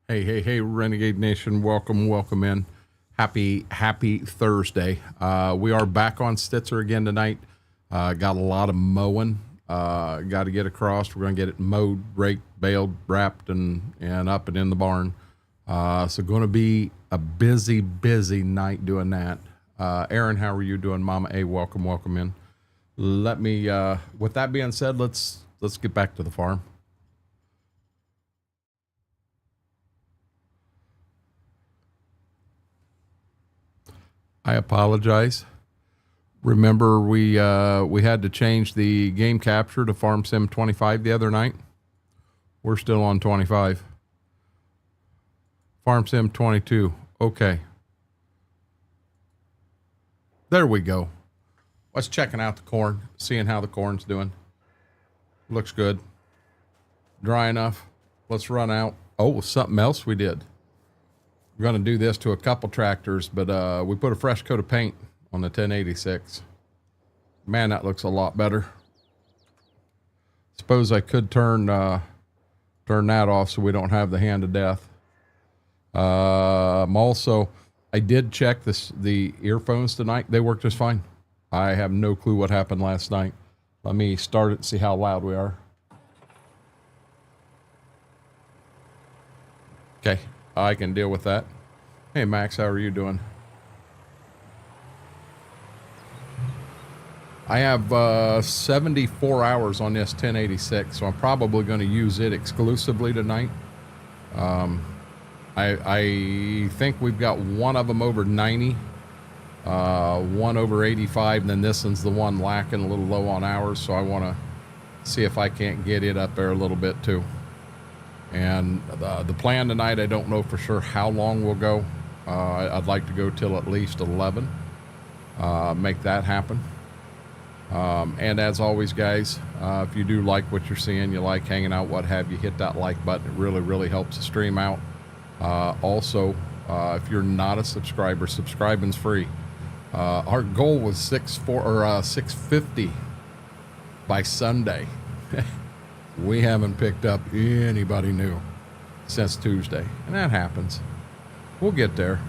Hey, Renegade Nation, welcome in. Happy Thursday. We are back on Stitzer again tonight. Got a lot of mowing. Got to get across. We're going to get it mowed, raked, baled, wrapped, and up and in the barn. So going to be a busy night doing that. Aaron, how are you doing? Mama A, welcome in. Let me, with that being said, let's get back to the farm. I apologize. Remember, we had to change the game capture to Farm Sim 25 the other night. We're still on 25. Farm Sim 22. Okay. There we go. Let's checking out the corn, seeing how the corn's doing. Looks good. Dry enough. Let's run out. Oh, something else we did. We're going to do this to a couple tractors, but we put a fresh coat of paint on the 1086. Man, that looks a lot better. Suppose I could turn that off so we don't have the hand of death. Also, I did check the earphones tonight. They work just fine. I have no clue what happened last night. Let me start it and see how loud we are. Okay. I can deal with that. Hey, Max, how are you doing? I have 74 hours on this 1086, so I'm probably going to use it exclusively tonight. I think we've got one of them over 90, one over 85, and then this one's the one lacking a little low on hours, so I want to see if I can't get it up there a little bit too. And the plan tonight, I don't know for sure how long we'll go. I'd like to go till at least 11. Make that happen. And as always, guys, if you do like what you're seeing, you like hanging out, what have you, hit that like button. It really helps the stream out. Also, if you're not a subscriber, subscribing's free. Our goal was 650 by Sunday. We haven't picked up anybody new since Tuesday, and that happens. We'll get there.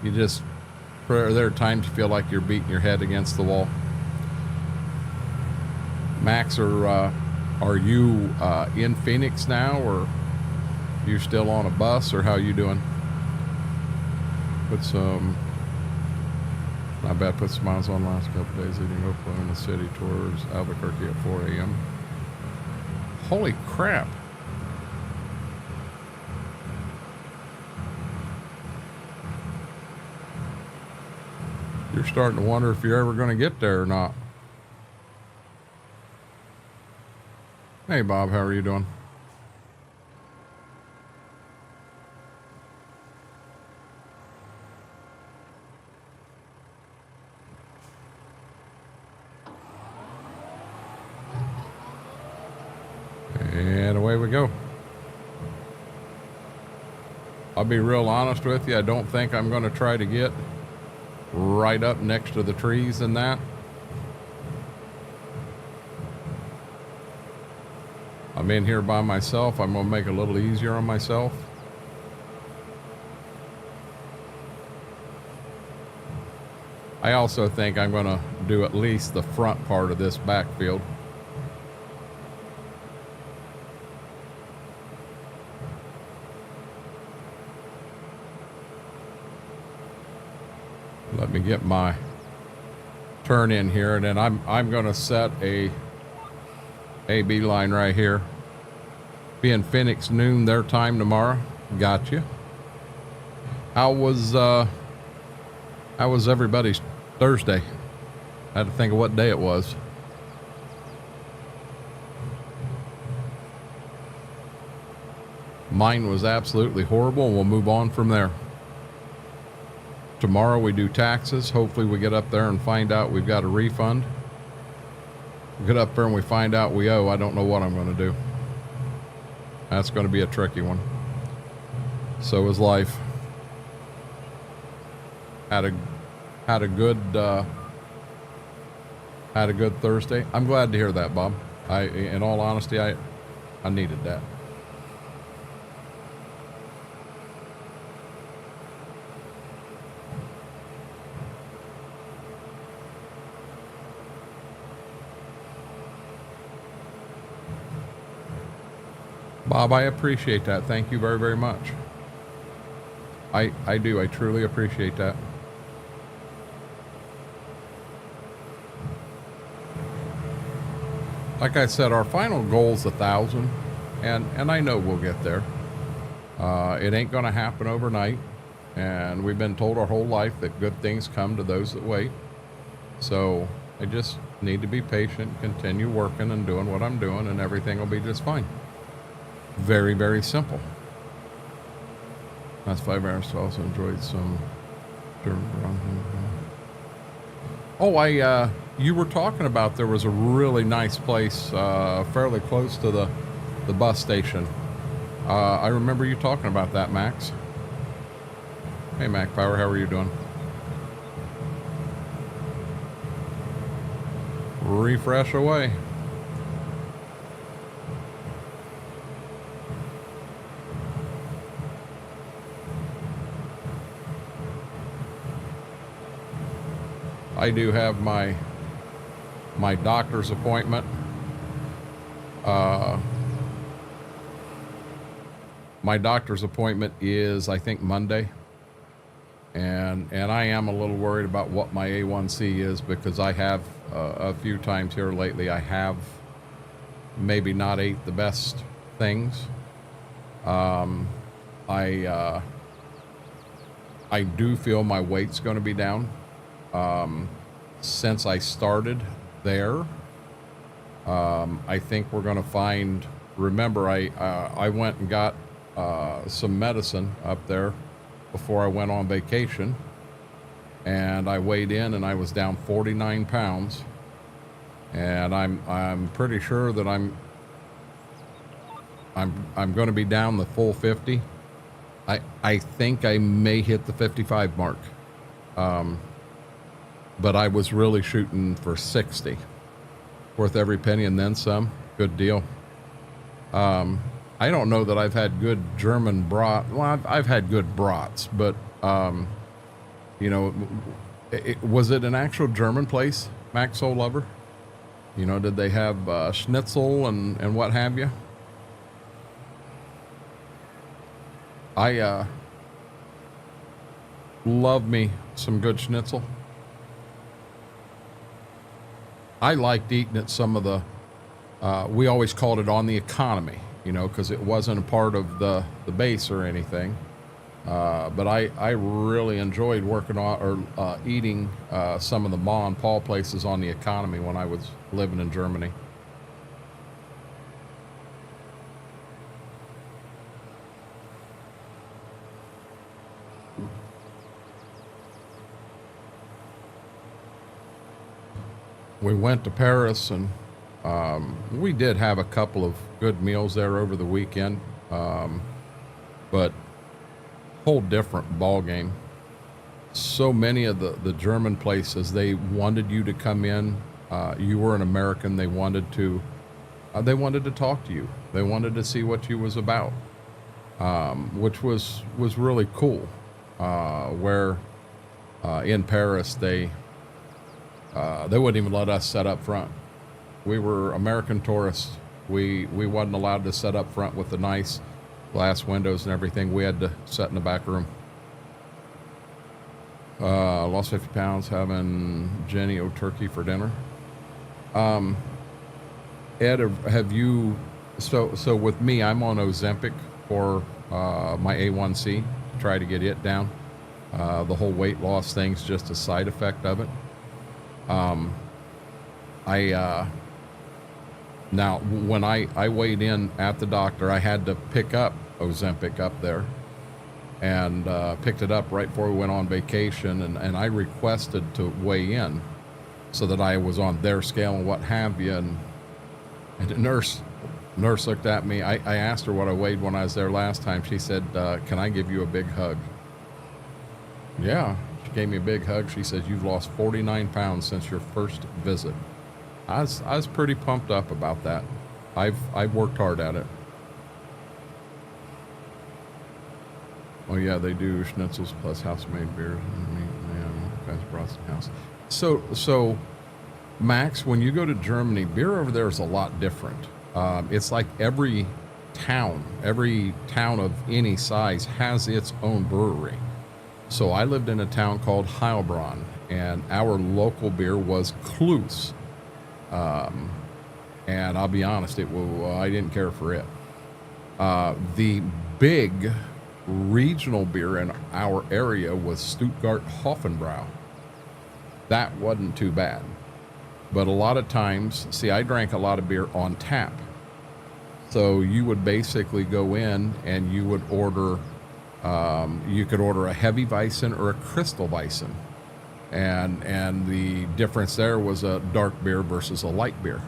There are times you feel like you're beating your head against the wall. Max, are you in Phoenix now, or you still on a bus, or how you doing? Put some miles on last couple days leading Oakland in the city towards Albuquerque at 4 a.m. Holy crap. You're starting to wonder if you're ever going to get there or not. Hey, Bob, how are you doing? And away we go. I'll be real honest with you. I don't think I'm going to try to get right up next to the trees and that. I'm in here by myself. I'm going to make it a little easier on myself. I also think I'm going to do at least the front part of this backfield. Let me get my turn in here, and then I'm going to set a AB line right here. Be in Phoenix noon their time tomorrow. Got you. How was everybody's Thursday? I had to think of what day it was. Mine was absolutely horrible, and we'll move on from there. Tomorrow we do taxes. Hopefully we get up there and find out we've got a refund. We get up there and we find out we owe. I don't know what I'm going to do. That's going to be a tricky one. So is life. Had a good Thursday. I'm glad to hear that, Bob. In all honesty, I needed that. Bob, I appreciate that. Thank you very, very much. I do. I truly appreciate that. Like I said, our final goal is 1,000, and I know we'll get there. It ain't going to happen overnight, and we've been told our whole life that good things come to those that wait. So I just need to be patient, continue working and doing what I'm doing, and everything will be just fine. Very, very simple. Last 5 hours, I also enjoyed some. Oh, you were talking about there was a really nice place fairly close to the bus station. I remember you talking about that, Max. Hey, Mac Power, how are you doing? Refresh away. I do have my doctor's appointment. My doctor's appointment is, I think, Monday. And I am a little worried about what my A1C is, because I have a few times here lately, I have maybe not ate the best things. I do feel my weight's going to be down. Since I started there, I think we're going to find, remember, I went and got some medicine up there before I went on vacation, and I weighed in and I was down 49 pounds, and I'm pretty sure that I'm going to be down the full 50. I think I may hit the 55 mark. But I was really shooting for 60. Worth every penny and then some. Good deal. I don't know that I've had good German broth. Well, I've had good brats, but, you know, was it an actual German place, Max Soul Lover? You know, did they have schnitzel and what have you? I love me some good schnitzel. I liked eating at some of the, we always called it on the economy, you know, because it wasn't a part of the base or anything. But I really enjoyed working on or eating some of the Ma and Pa places on the economy when I was living in Germany. We went to Paris, and we did have a couple of good meals there over the weekend, but whole different ball game. So many of the German places, they wanted you to come in. You were an American. They wanted to talk to you. They wanted to see what you was about, which was really cool. Where in Paris they wouldn't even let us set up front. We were American tourists. We wasn't allowed to set up front with the nice glass windows and everything. We had to sit in the back room. Lost 50 pounds having Jenny O turkey for dinner. Ed, have you, so with me, I'm on Ozempic for my A1C to try to get it down. The whole weight loss thing's just a side effect of it. Now when I weighed in at the doctor, I had to pick up Ozempic up there, and picked it up right before we went on vacation, and I requested to weigh in so that I was on their scale and what have you, and the nurse looked at me. I asked her what I weighed when I was there last time. She said, can I give you a big hug? Yeah. Gave me a big hug. She says, you've lost 49 pounds since your first visit. I was pretty pumped up about that. I've worked hard at it. Oh yeah, they do schnitzels plus house-made beers and meat, man, all kinds of broths in the house. So Max, when you go to Germany, beer over there is a lot different. It's like every every town of any size has its own brewery. So I lived in a town called Heilbronn, and our local beer was Kloos. And I'll be honest, I didn't care for it. The big regional beer in our area was Stuttgart Hofenbrau. That wasn't too bad. But a lot of times, see, I drank a lot of beer on tap. So you would basically go in and you would order, you could order a heavy Weizen or a crystal Weizen. And the difference there was a dark beer versus a light beer.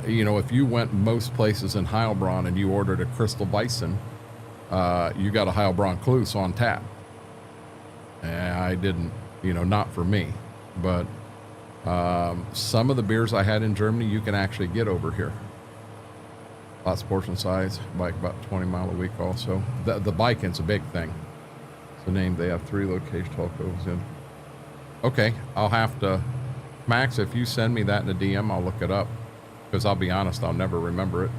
You know, if you went most places in Heilbronn and you ordered a crystal Weizen, you got a Heilbronn Kloos on tap. And I didn't, you know, not for me. But some of the beers I had in Germany, you can actually get over here. Lots of portion size, bike about 20 mile a week also. The biking's a big thing. It's the name. They have 3 locations, Talkovs in. Okay, I'll have to, Max, if you send me that in a DM, I'll look it up. Because I'll be honest, I'll never remember it.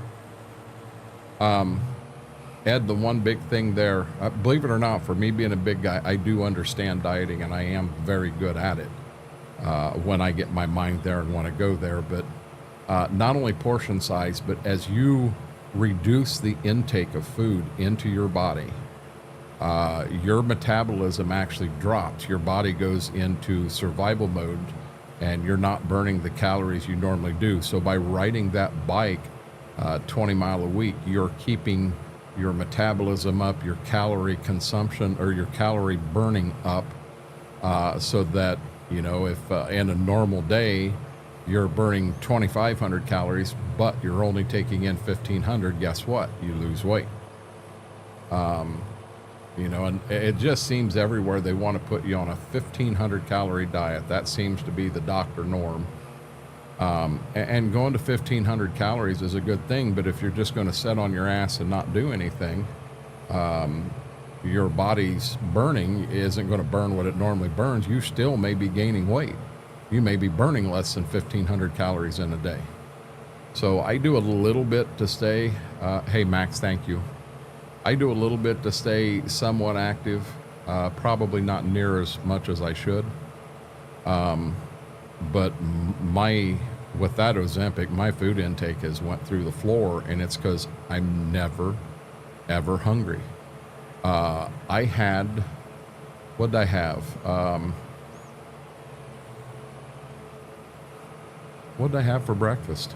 Ed, the one big thing there, believe it or not, for me being a big guy, I do understand dieting, and I am very good at it when I get my mind there and want to go there. But not only portion size, but as you reduce the intake of food into your body, your metabolism actually drops. Your body goes into survival mode, and you're not burning the calories you normally do. So by riding that bike 20 mile a week, you're keeping your metabolism up, your calorie consumption or your calorie burning up, so that, you know, if in a normal day you're burning 2,500 calories, but you're only taking in 1,500, guess what? You lose weight. You know, and it just seems everywhere they want to put you on a 1,500 calorie diet. That seems to be the doctor norm. And going to 1,500 calories is a good thing, but if you're just going to sit on your ass and not do anything, your body's burning isn't going to burn what it normally burns. You still may be gaining weight. You may be burning less than 1,500 calories in a day. So I do a little bit to stay, hey Max, thank you. I do a little bit to stay somewhat active, probably not near as much as I should. But with that Ozempic, my food intake has went through the floor, and it's because I'm never, ever hungry. I had, what did I have? What did I have for breakfast?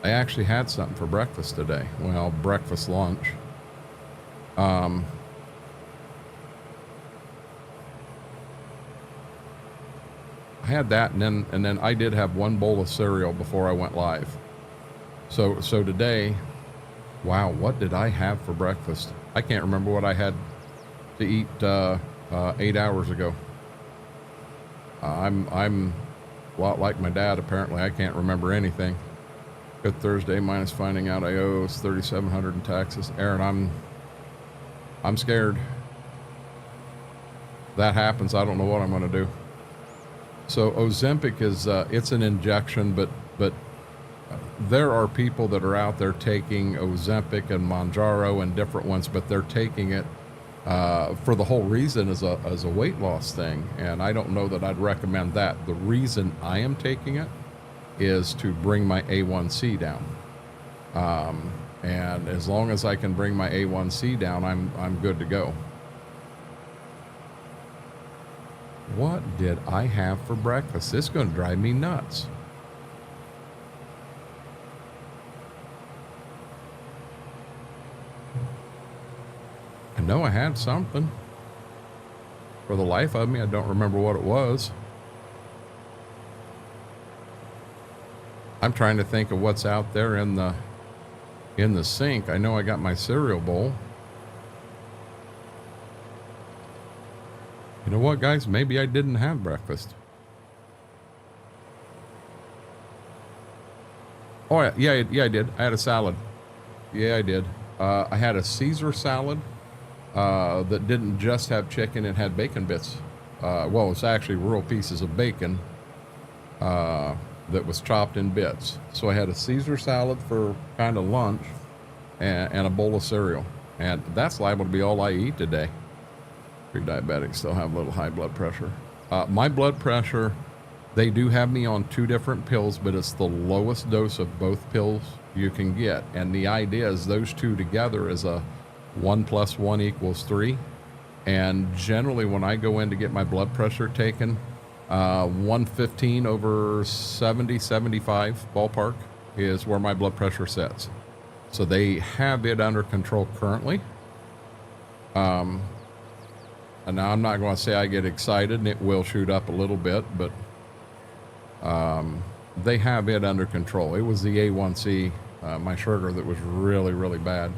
I actually had something for breakfast today. Well, breakfast, lunch. I had that, and then I did have one bowl of cereal before I went live. So today, wow, what did I have for breakfast? I can't remember what I had to eat 8 hours ago. I'm a lot like my dad, apparently. I can't remember anything. Good Thursday, minus finding out I owe $3,700 in taxes. Aaron, I'm scared. If that happens, I don't know what I'm going to do. So Ozempic is, it's an injection, but there are people that are out there taking Ozempic and Mounjaro and different ones, but they're taking it for the whole reason as a weight loss thing. And I don't know that I'd recommend that. The reason I am taking it is to bring my A1C down. And as long as I can bring my A1C down, I'm good to go. What did I have for breakfast? This is going to drive me nuts. I know I had something. For the life of me, I don't remember what it was. I'm trying to think of what's out there in the sink. I know I got my cereal bowl. You know what, guys? Maybe I didn't have breakfast. Oh, yeah, I did. I had a salad. Yeah, I did. I had a Caesar salad that didn't just have chicken. It had bacon bits. Well, it's actually real pieces of bacon. that was chopped in bits. So I had a Caesar salad for kind of lunch and a bowl of cereal. And that's liable to be all I eat today. Pre-diabetics still have a little high blood pressure. My blood pressure, they do have me on 2 different pills, but it's the lowest dose of both pills you can get. And the idea is those 2 together is a 1 + 1 = 3. And generally when I go in to get my blood pressure taken, 115/70, 75 ballpark is where my blood pressure sits. So they have it under control currently. And now I'm not going to say I get excited, and it will shoot up a little bit, but they have it under control. It was the A1C, my sugar, that was really, really bad.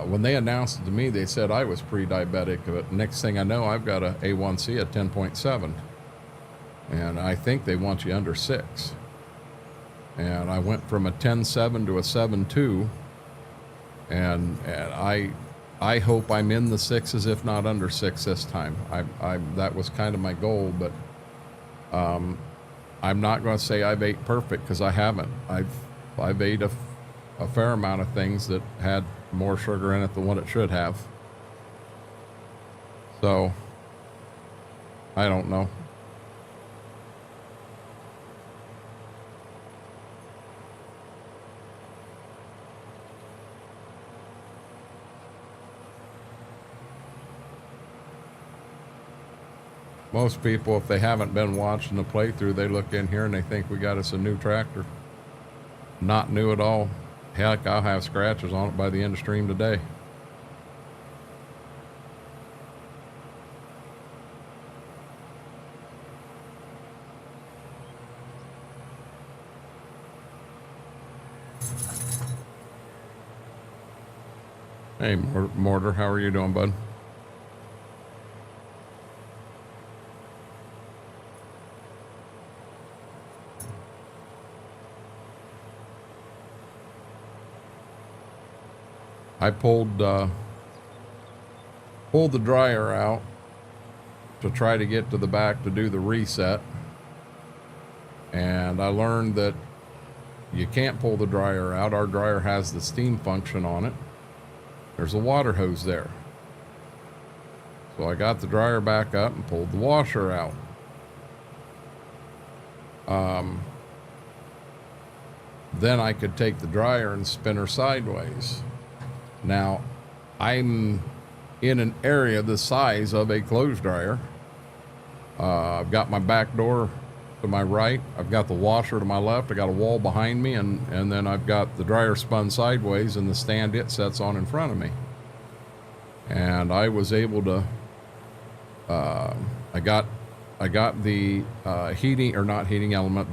When they announced it to me, they said I was pre-diabetic, but next thing I know, I've got a A1C at 10.7. And I think they want you under 6. And I went from a 10.7 to a 7.2. And I hope I'm in the 6s, if not under 6 this time. That was kind of my goal, but I'm not going to say I've ate perfect, because I haven't. I've ate a fair amount of things that had more sugar in it than what it should have. So I don't know. Most people, if they haven't been watching the playthrough, they look in here and they think we got us a new tractor. Not new at all. Heck, I'll have scratches on it by the end of stream today. Hey, Mortar, how are you doing, bud? I pulled the dryer out to try to get to the back to do the reset. And I learned that you can't pull the dryer out. Our dryer has the steam function on it. There's a water hose there. So I got the dryer back up and pulled the washer out. Then I could take the dryer and spin her sideways. Now, I'm in an area the size of a clothes dryer. I've got my back door to my right. I've got the washer to my left. I got a wall behind me, and then I've got the dryer spun sideways and the stand it sets on in front of me. And I was able to, I got the heating, or not heating element,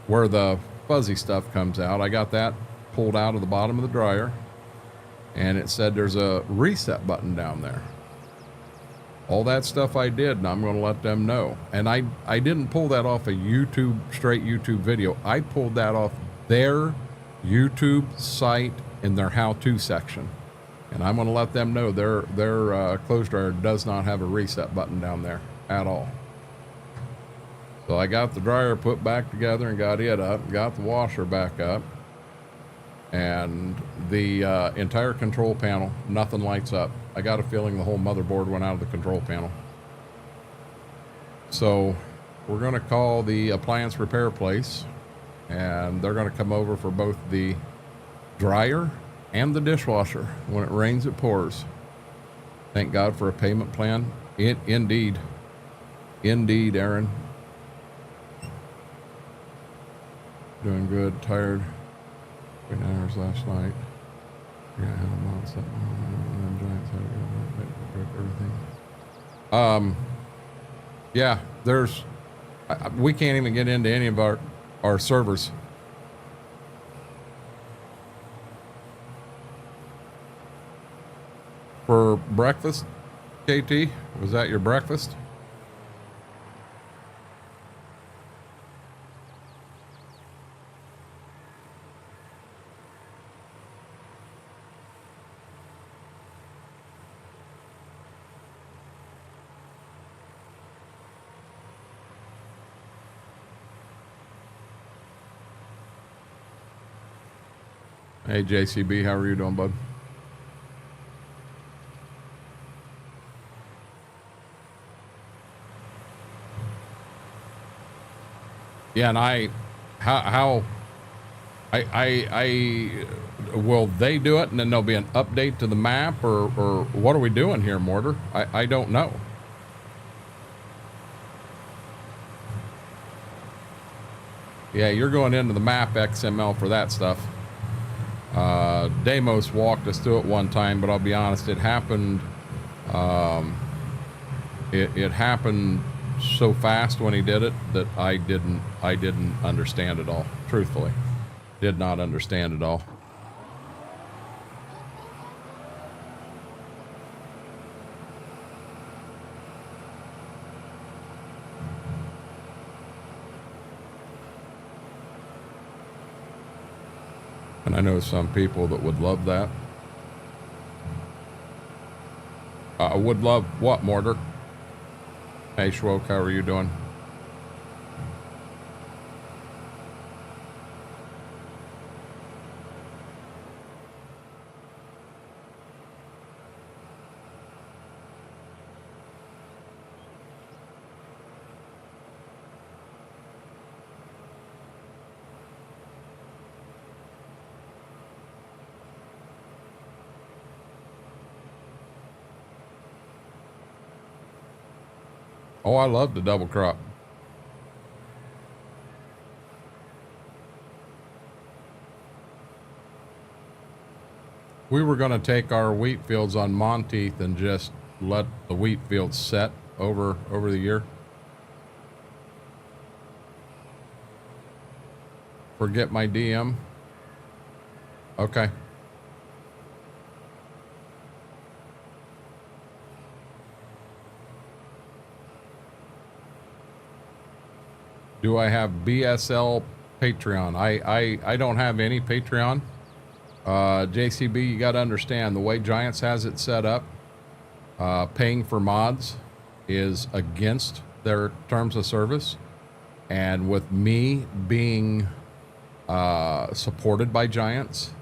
where the fuzzy stuff comes out. I got that pulled out of the bottom of the dryer, and it said there's a reset button down there. All that stuff I did, and I'm going to let them know. And I didn't pull that off a straight YouTube video. I pulled that off their YouTube site in their how-to section. And I'm going to let them know their clothes dryer does not have a reset button down there at all. So I got the dryer put back together and got it up, got the washer back up. And the entire control panel, nothing lights up. I got a feeling the whole motherboard went out of the control panel. So we're going to call the appliance repair place, and they're going to come over for both the dryer and the dishwasher. When it rains, it pours. Thank God for a payment plan. Indeed, Aaron. Doing good, tired. 8 hours last night. Yeah, I had a mom set everything. Yeah, we can't even get into any of our servers. For breakfast, KT, was that your breakfast? Hey, JCB, how are you doing, bud? Yeah, and will they do it and then there'll be an update to the map, or what are we doing here, Mortar? I don't know. Yeah, you're going into the map XML for that stuff. Deimos walked us through it one time, but I'll be honest, it happened, it happened so fast when he did it that I didn't understand it all. Truthfully, did not understand it all. And I know some people that would love that. I would love what, Mortar? Hey, Schwoke, how are you doing? Oh, I love the double crop. We were going to take our wheat fields on Monteith and just let the wheat fields set over the year. Forget my DM. Okay. Do I have BSL Patreon? I don't have any Patreon. JCB, you got to understand the way Giants has it set up, paying for mods is against their terms of service. And with me being supported by Giants,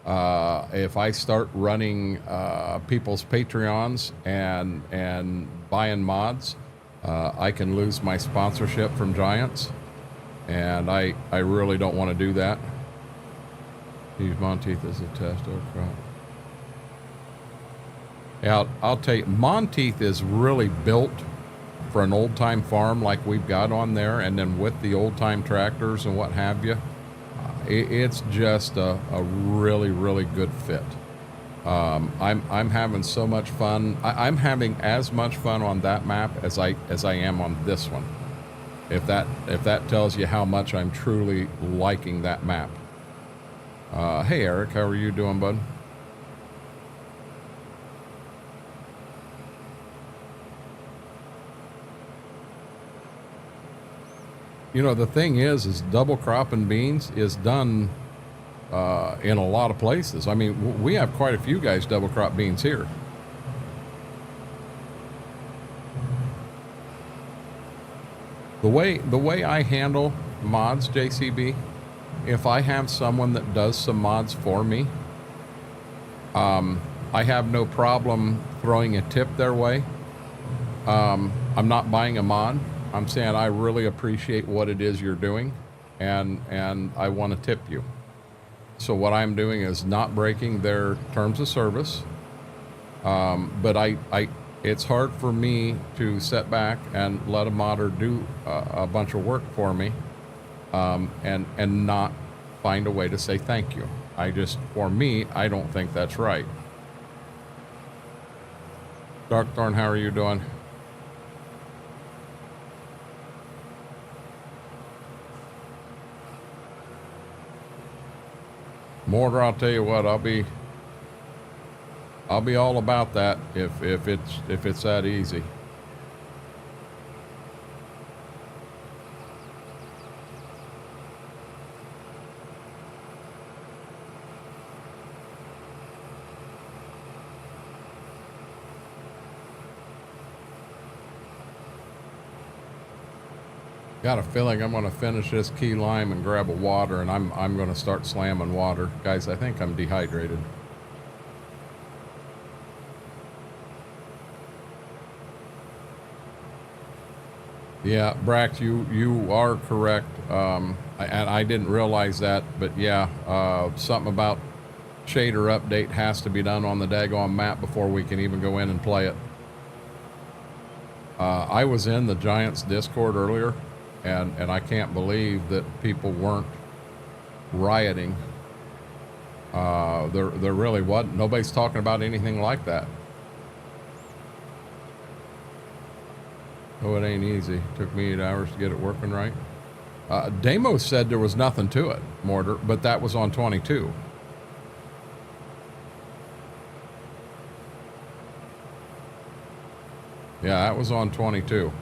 if I start running people's Patreons and buying mods, I can lose my sponsorship from Giants, and I really don't want to do that. Use Monteith as a test crop. Yeah, I'll tell you, Monteith is really built for an old-time farm like we've got on there, and then with the old-time tractors and what have you, it's just a really, really good fit. I'm having so much fun. I'm having as much fun on that map as I am on this one. If that tells you how much I'm truly liking that map. Hey Eric, how are you doing, bud? You know, the thing is double cropping beans is done in a lot of places. I mean, we have quite a few guys double crop beans here. The way I handle mods, JCB, if I have someone that does some mods for me, I have no problem throwing a tip their way. I'm not buying a mod. I'm saying I really appreciate what it is you're doing, and I want to tip you. So what I'm doing is not breaking their terms of service, but it's hard for me to sit back and let a modder do a bunch of work for me, and not find a way to say thank you. For me, I don't think that's right. Darkthorn, how are you doing? Mortar, I'll tell you what, I'll be all about that if it's that easy. Got a feeling I'm going to finish this key lime and grab a water, and I'm going to start slamming water. Guys, I think I'm dehydrated. Yeah, Brax, you are correct. And I didn't realize that, but yeah, something about shader update has to be done on the daggone map before we can even go in and play it. I was in the Giants Discord earlier, and I can't believe that people weren't rioting. There really wasn't. Nobody's talking about anything like that. Oh, it ain't easy. Took me 8 hours to get it working right. Damo said there was nothing to it, Mortar, but that was on 22. Yeah, that was on 22.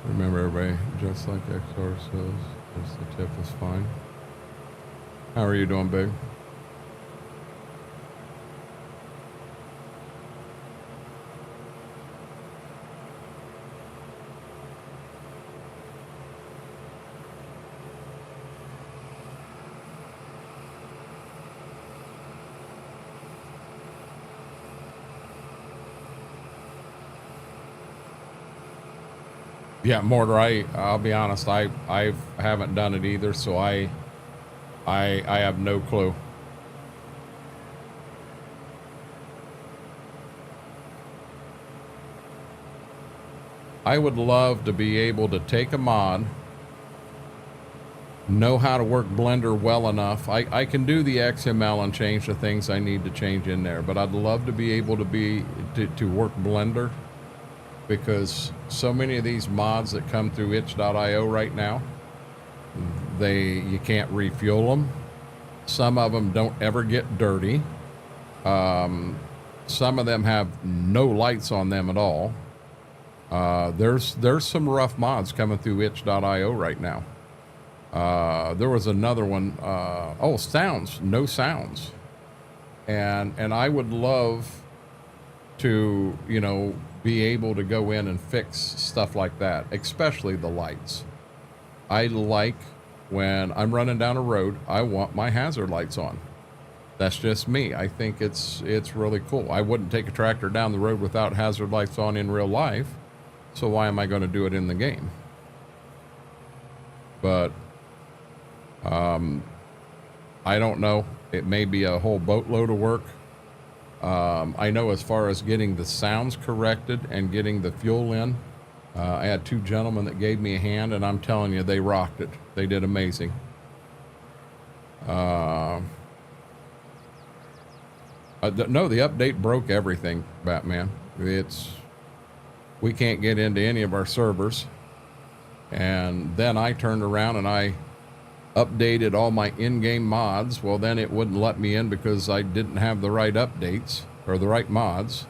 Remember, everybody, just like XR says, just the tip is fine. How are you doing, Big? Yeah, Mortar, I'll be honest, I haven't done it either, so I have no clue. I would love to be able to take a mod, know how to work Blender well enough. I can do the XML and change the things I need to change in there, but I'd love to be able to work Blender, because so many of these mods that come through itch.io right now, you can't refuel them. Some of them don't ever get dirty. Some of them have no lights on them at all. There's some rough mods coming through itch.io right now. There was another one, sounds, no sounds. And I would love to, be able to go in and fix stuff like that, especially the lights. I like when I'm running down a road, I want my hazard lights on. That's just me. I think it's really cool. I wouldn't take a tractor down the road without hazard lights on in real life, so why am I going to do it in the game? But I don't know. It may be a whole boatload of work. I know as far as getting the sounds corrected and getting the fuel in, I had two gentlemen that gave me a hand, and I'm telling you, they rocked it. They did amazing. No, the update broke everything, Batman. We can't get into any of our servers. And then I turned around and I updated all my in-game mods. Well, then it wouldn't let me in because I didn't have the right updates or the right mods.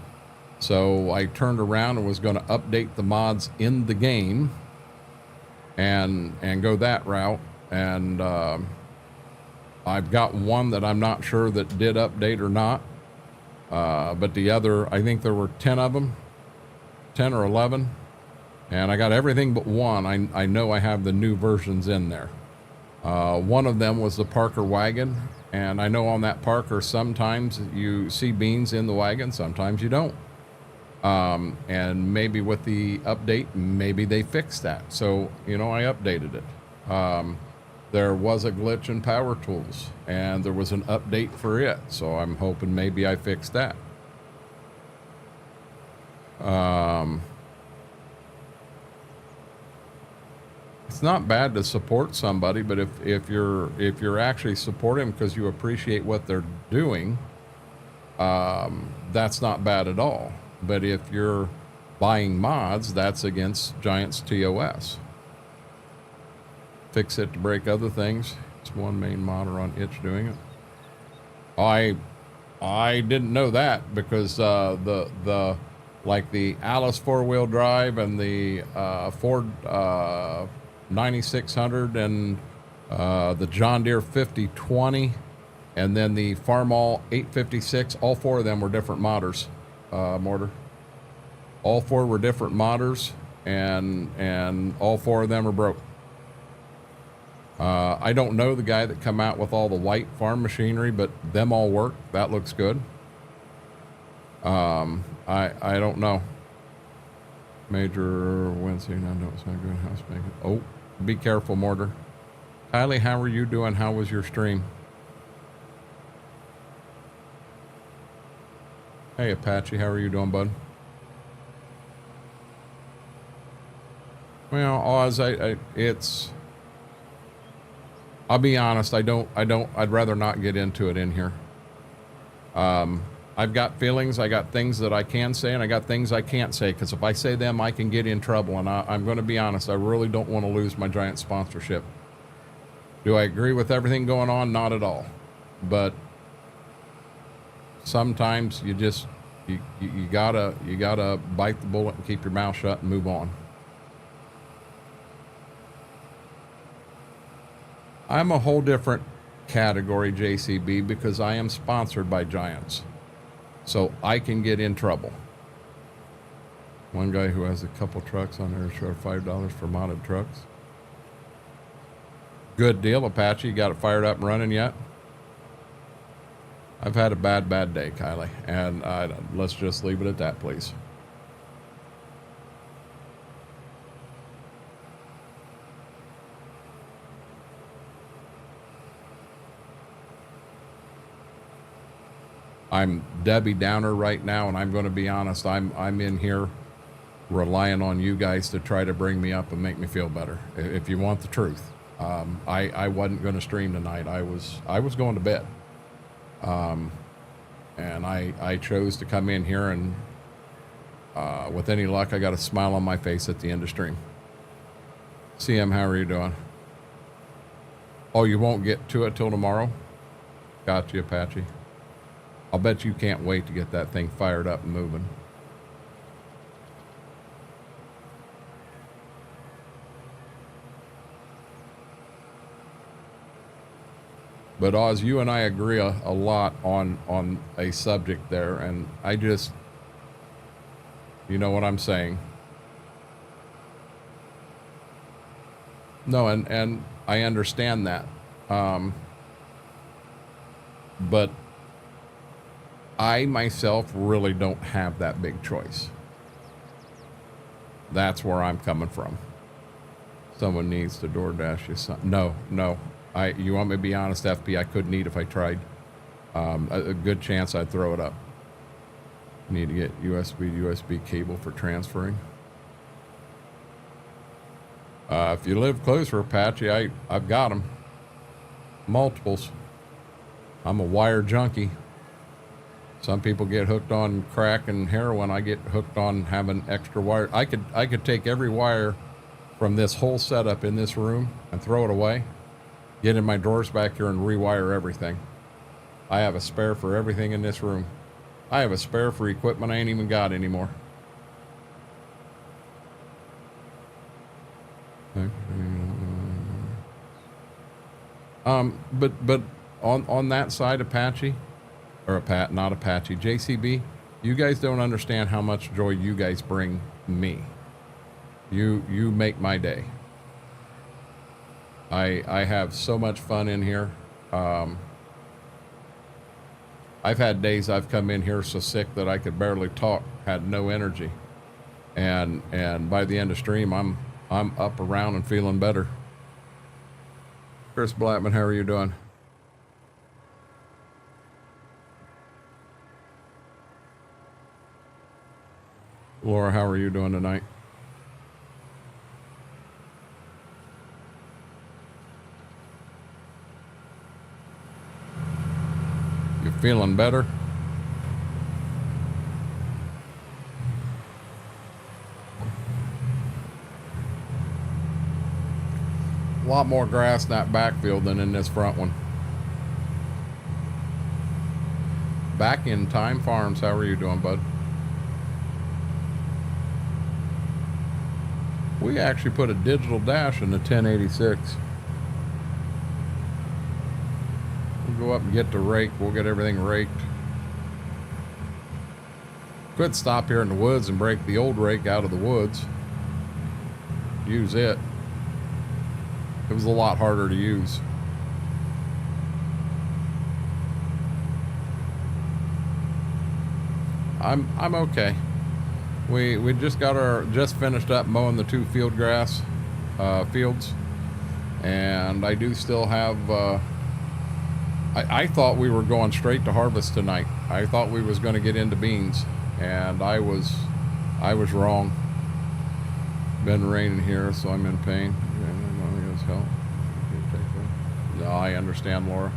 So I turned around and was going to update the mods in the game and go that route. And I've got one that I'm not sure that did update or not. But the other, I think there were 10 of them, 10 or 11. And I got everything but one. I know I have the new versions in there. One of them was the Parker wagon, and I know on that Parker sometimes you see beans in the wagon, sometimes you don't. And maybe with the update, maybe they fixed that. So, I updated it. There was a glitch in Power Tools, and there was an update for it, so I'm hoping maybe I fixed that. It's not bad to support somebody, but if you're actually supporting them because you appreciate what they're doing, that's not bad at all. But if you're buying mods, that's against Giants TOS. Fix it to break other things. It's one main modder on itch doing it. I didn't know that because the like the Alice four-wheel drive and the Ford 9600 and the John Deere 5020, and then the Farmall 856. All four of them were different modders, Mortar. All four were different modders, and all four of them are broke. I don't know the guy that come out with all the white farm machinery, but them all work. That looks good. I don't know. Major Wednesday, no, it's not good. House making. Oh, be careful, Mortar. Kylie, how are you doing? How was your stream? Hey, Apache, how are you doing, bud? Well, Oz, it's, I'll be honest, I'd rather not get into it in here. I've got feelings, I got things that I can say, and I got things I can't say, because if I say them, I can get in trouble, and I'm going to be honest, I really don't want to lose my giant sponsorship. Do I agree with everything going on? Not at all. But sometimes you just, you gotta bite the bullet and keep your mouth shut and move on. I'm a whole different category, JCB, because I am sponsored by Giants. So I can get in trouble. One guy who has a couple trucks on there showed $5 for modded trucks. Good deal, Apache. You got it fired up and running yet? I've had a bad day, Kylie. And let's just leave it at that, please. I'm Debbie Downer right now, and I'm going to be honest. I'm in here relying on you guys to try to bring me up and make me feel better. If you want the truth, I wasn't going to stream tonight. I was going to bed, and I chose to come in here, and with any luck, I got a smile on my face at the end of stream. CM, how are you doing? Oh, you won't get to it till tomorrow? Got you, Apache. I'll bet you can't wait to get that thing fired up and moving. But Oz, you and I agree a lot on a subject there, and I just, you know what I'm saying? No, and I understand that. But I myself really don't have that big choice. That's where I'm coming from. Someone needs to DoorDash you something. No. You want me to be honest, FP, I couldn't eat if I tried. A good chance I'd throw it up. Need to get USB cable for transferring. If you live closer, Apache, I've got them. Multiples. I'm a wire junkie. Some people get hooked on crack and heroin. I get hooked on having extra wire. I could take every wire from this whole setup in this room and throw it away, get in my drawers back here and rewire everything. I have a spare for everything in this room. I have a spare for equipment I ain't even got anymore. But on that side, Apache, or not Apache, JCB, you guys don't understand how much joy you guys bring me. You make my day. I have so much fun in here. I've had days I've come in here so sick that I could barely talk, had no energy, and by the end of stream, I'm up around and feeling better. Chris Blackman, how are you doing? Laura, how are you doing tonight? You feeling better? A lot more grass in that backfield than in this front one. Back in Time Farms, how are you doing, bud? We actually put a digital dash in the 1086. We'll go up and get the rake. We'll get everything raked. Could stop here in the woods and break the old rake out of the woods. Use it. It was a lot harder to use. I'm okay. We just finished up mowing the 2 field grass fields, and I do still have. I thought we were going straight to harvest tonight. I thought we was going to get into beans, and I was wrong. Been raining here, so I'm in pain. No, I understand, Laura.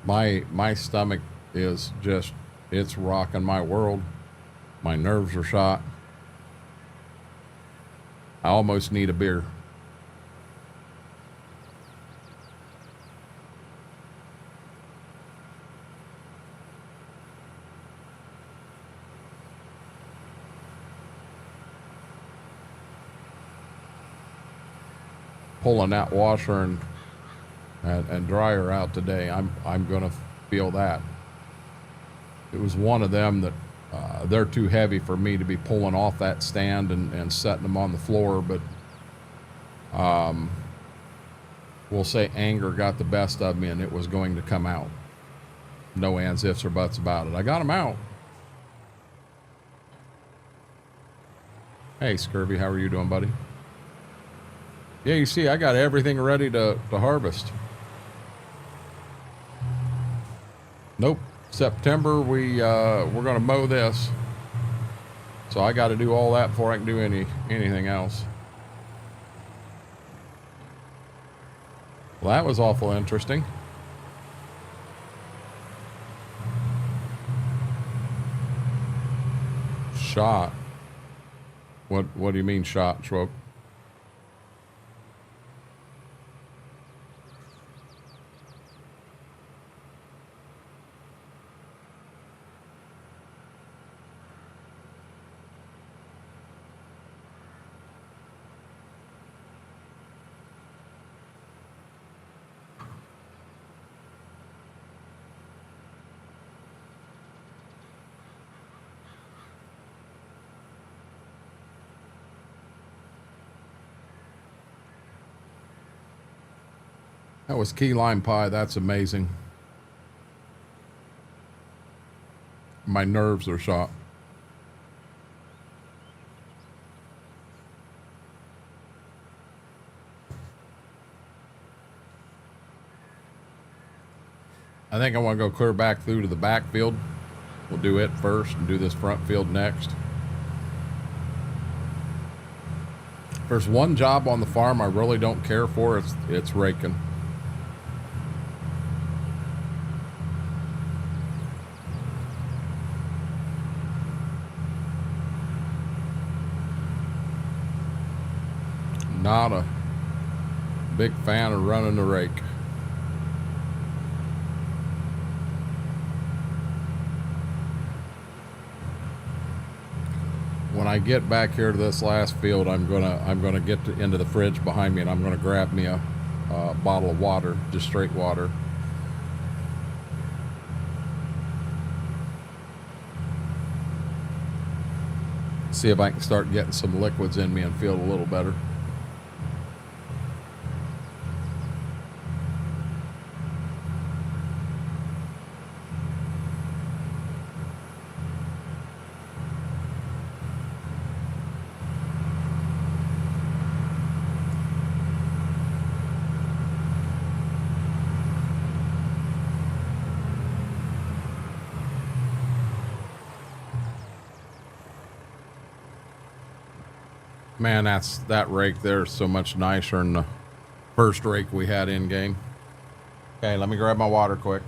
My stomach is just, it's rocking my world. My nerves are shot. I almost need a beer. Pulling that washer and dryer out today, I'm gonna feel that. It was one of them that they're too heavy for me to be pulling off that stand and setting them on the floor, but we'll say anger got the best of me and it was going to come out. No ands, ifs, or buts about it. I got them out. Hey, Scurvy, how are you doing, buddy? Yeah, you see, I got everything ready to harvest. Nope. September, we're going to mow this. So I got to do all that before I can do anything else. Well, that was awful interesting. Shot. What do you mean shot, Schwope? That was key lime pie. That's amazing. My nerves are shot. I think I want to go clear back through to the backfield. We'll do it first and do this front field next. If there's one job on the farm I really don't care for, it's raking. Not a big fan of running the rake. When I get back here to this last field, I'm gonna get into the fridge behind me, and I'm gonna grab me a bottle of water, just straight water. See if I can start getting some liquids in me and feel a little better. Man, that rake there is so much nicer than the first rake we had in game. Okay, let me grab my water quick.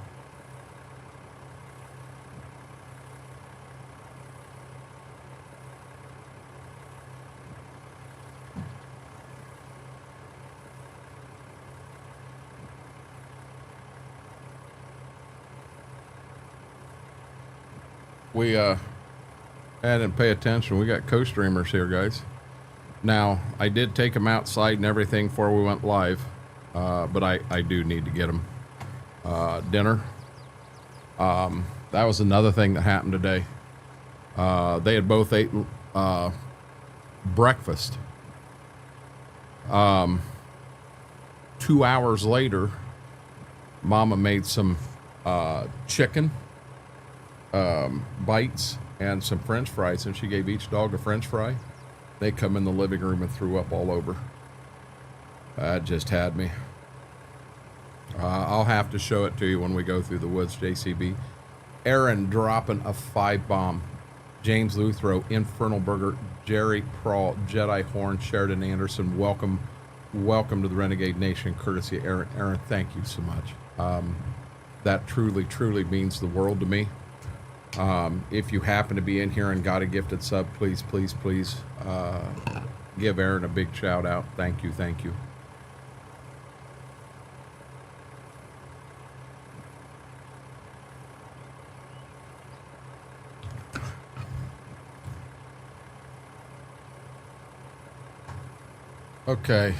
I didn't pay attention. We got co-streamers here, guys. Now, I did take them outside and everything before we went live, but I do need to get them dinner. That was another thing that happened today. They had both ate breakfast. 2 hours later, Mama made some chicken bites and some French fries, and she gave each dog a French fry. They come in the living room and threw up all over. That just had me. I'll have to show it to you when we go through the woods, JCB. Aaron dropping a 5-bomb. James Luthrow, Infernal Burger, Jerry Prawl, Jedi Horn, Sheridan Anderson. Welcome to the Renegade Nation, courtesy of Aaron. Aaron, thank you so much. That truly means the world to me. If you happen to be in here and got a gifted sub, please give Aaron a big shout out. Thank you. Okay.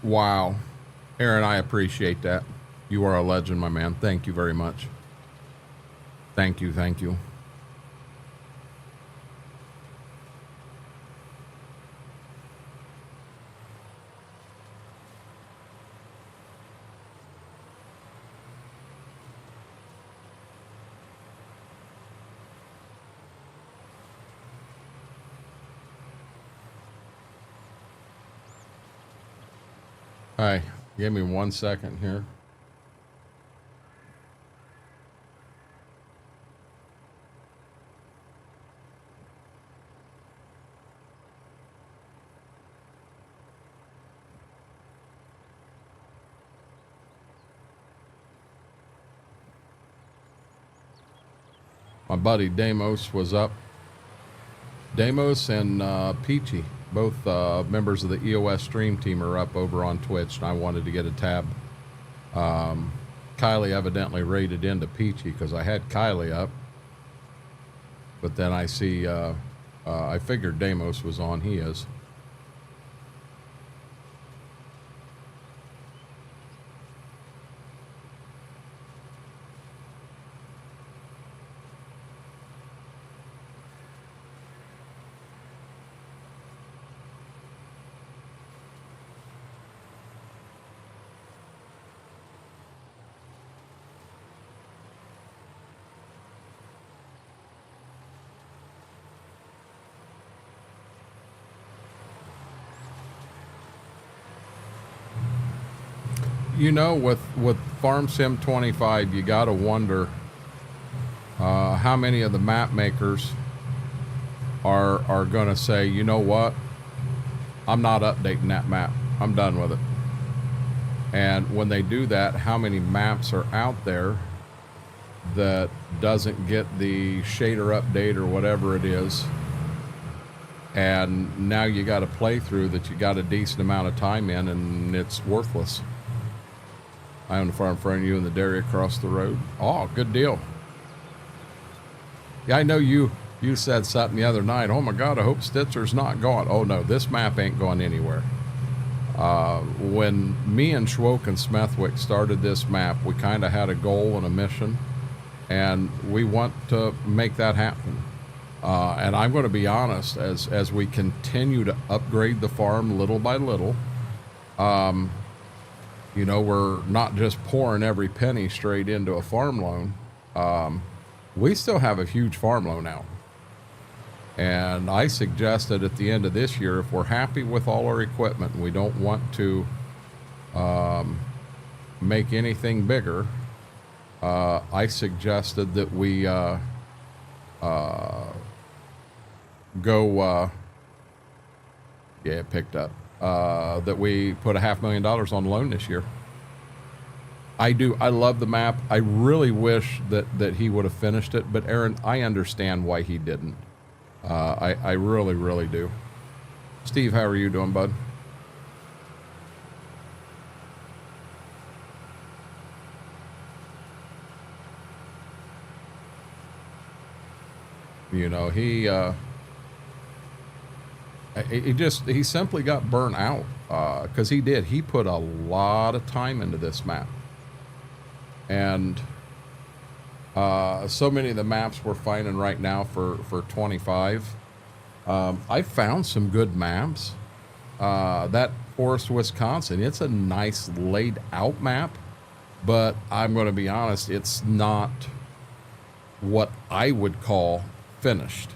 Wow. Aaron, I appreciate that. You are a legend, my man. Thank you very much. Thank you. Hi, give me 1 second here. My buddy Damos was up. Damos and Peachy, both members of the EOS stream team, are up over on Twitch, and I wanted to get a tab. Kylie evidently raided into Peachy because I had Kylie up, but then I see I figured Damos was on. He is. You know, with Farm Sim 25, you got to wonder how many of the map makers are going to say, you know what, I'm not updating that map. I'm done with it. And when they do that, how many maps are out there that doesn't get the shader update or whatever it is, and now you got a playthrough that you got a decent amount of time in, and it's worthless. I own the farm in front of you and the dairy across the road. Oh, good deal. Yeah, I know you said something the other night. Oh my God, I hope Stitzer's not gone. Oh no, this map ain't going anywhere. When me and Schwoke and Smethwick started this map, we kind of had a goal and a mission, and we want to make that happen. And I'm going to be honest, as we continue to upgrade the farm little by little, you know, we're not just pouring every penny straight into a farm loan. We still have a huge farm loan out. And I suggested at the end of this year, if we're happy with all our equipment and we don't want to make anything bigger, I suggested that we go, yeah, it picked up, that we put $500,000 on loan this year. I love the map. I really wish that he would have finished it, but Aaron, I understand why he didn't. I really, really do. Steve, how are you doing, bud? You know, he simply got burnt out, because he put a lot of time into this map. And so many of the maps we're finding right now for 25, I found some good maps. That Forest, Wisconsin, it's a nice laid out map, but I'm going to be honest, it's not what I would call finished.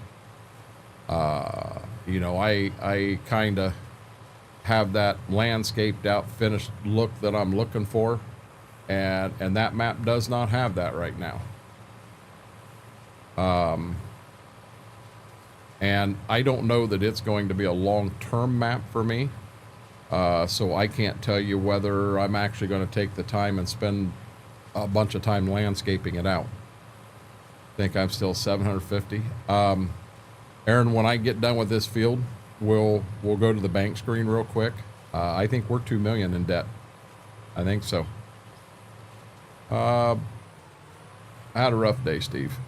You know, I kind of have that landscaped out finished look that I'm looking for, and that map does not have that right now. And I don't know that it's going to be a long-term map for me, so I can't tell you whether I'm actually going to take the time and spend a bunch of time landscaping it out. I think I'm still 750. Aaron, when I get done with this field, we'll go to the bank screen real quick. I think we're $2 million in debt. I think so. I had a rough day, Steve.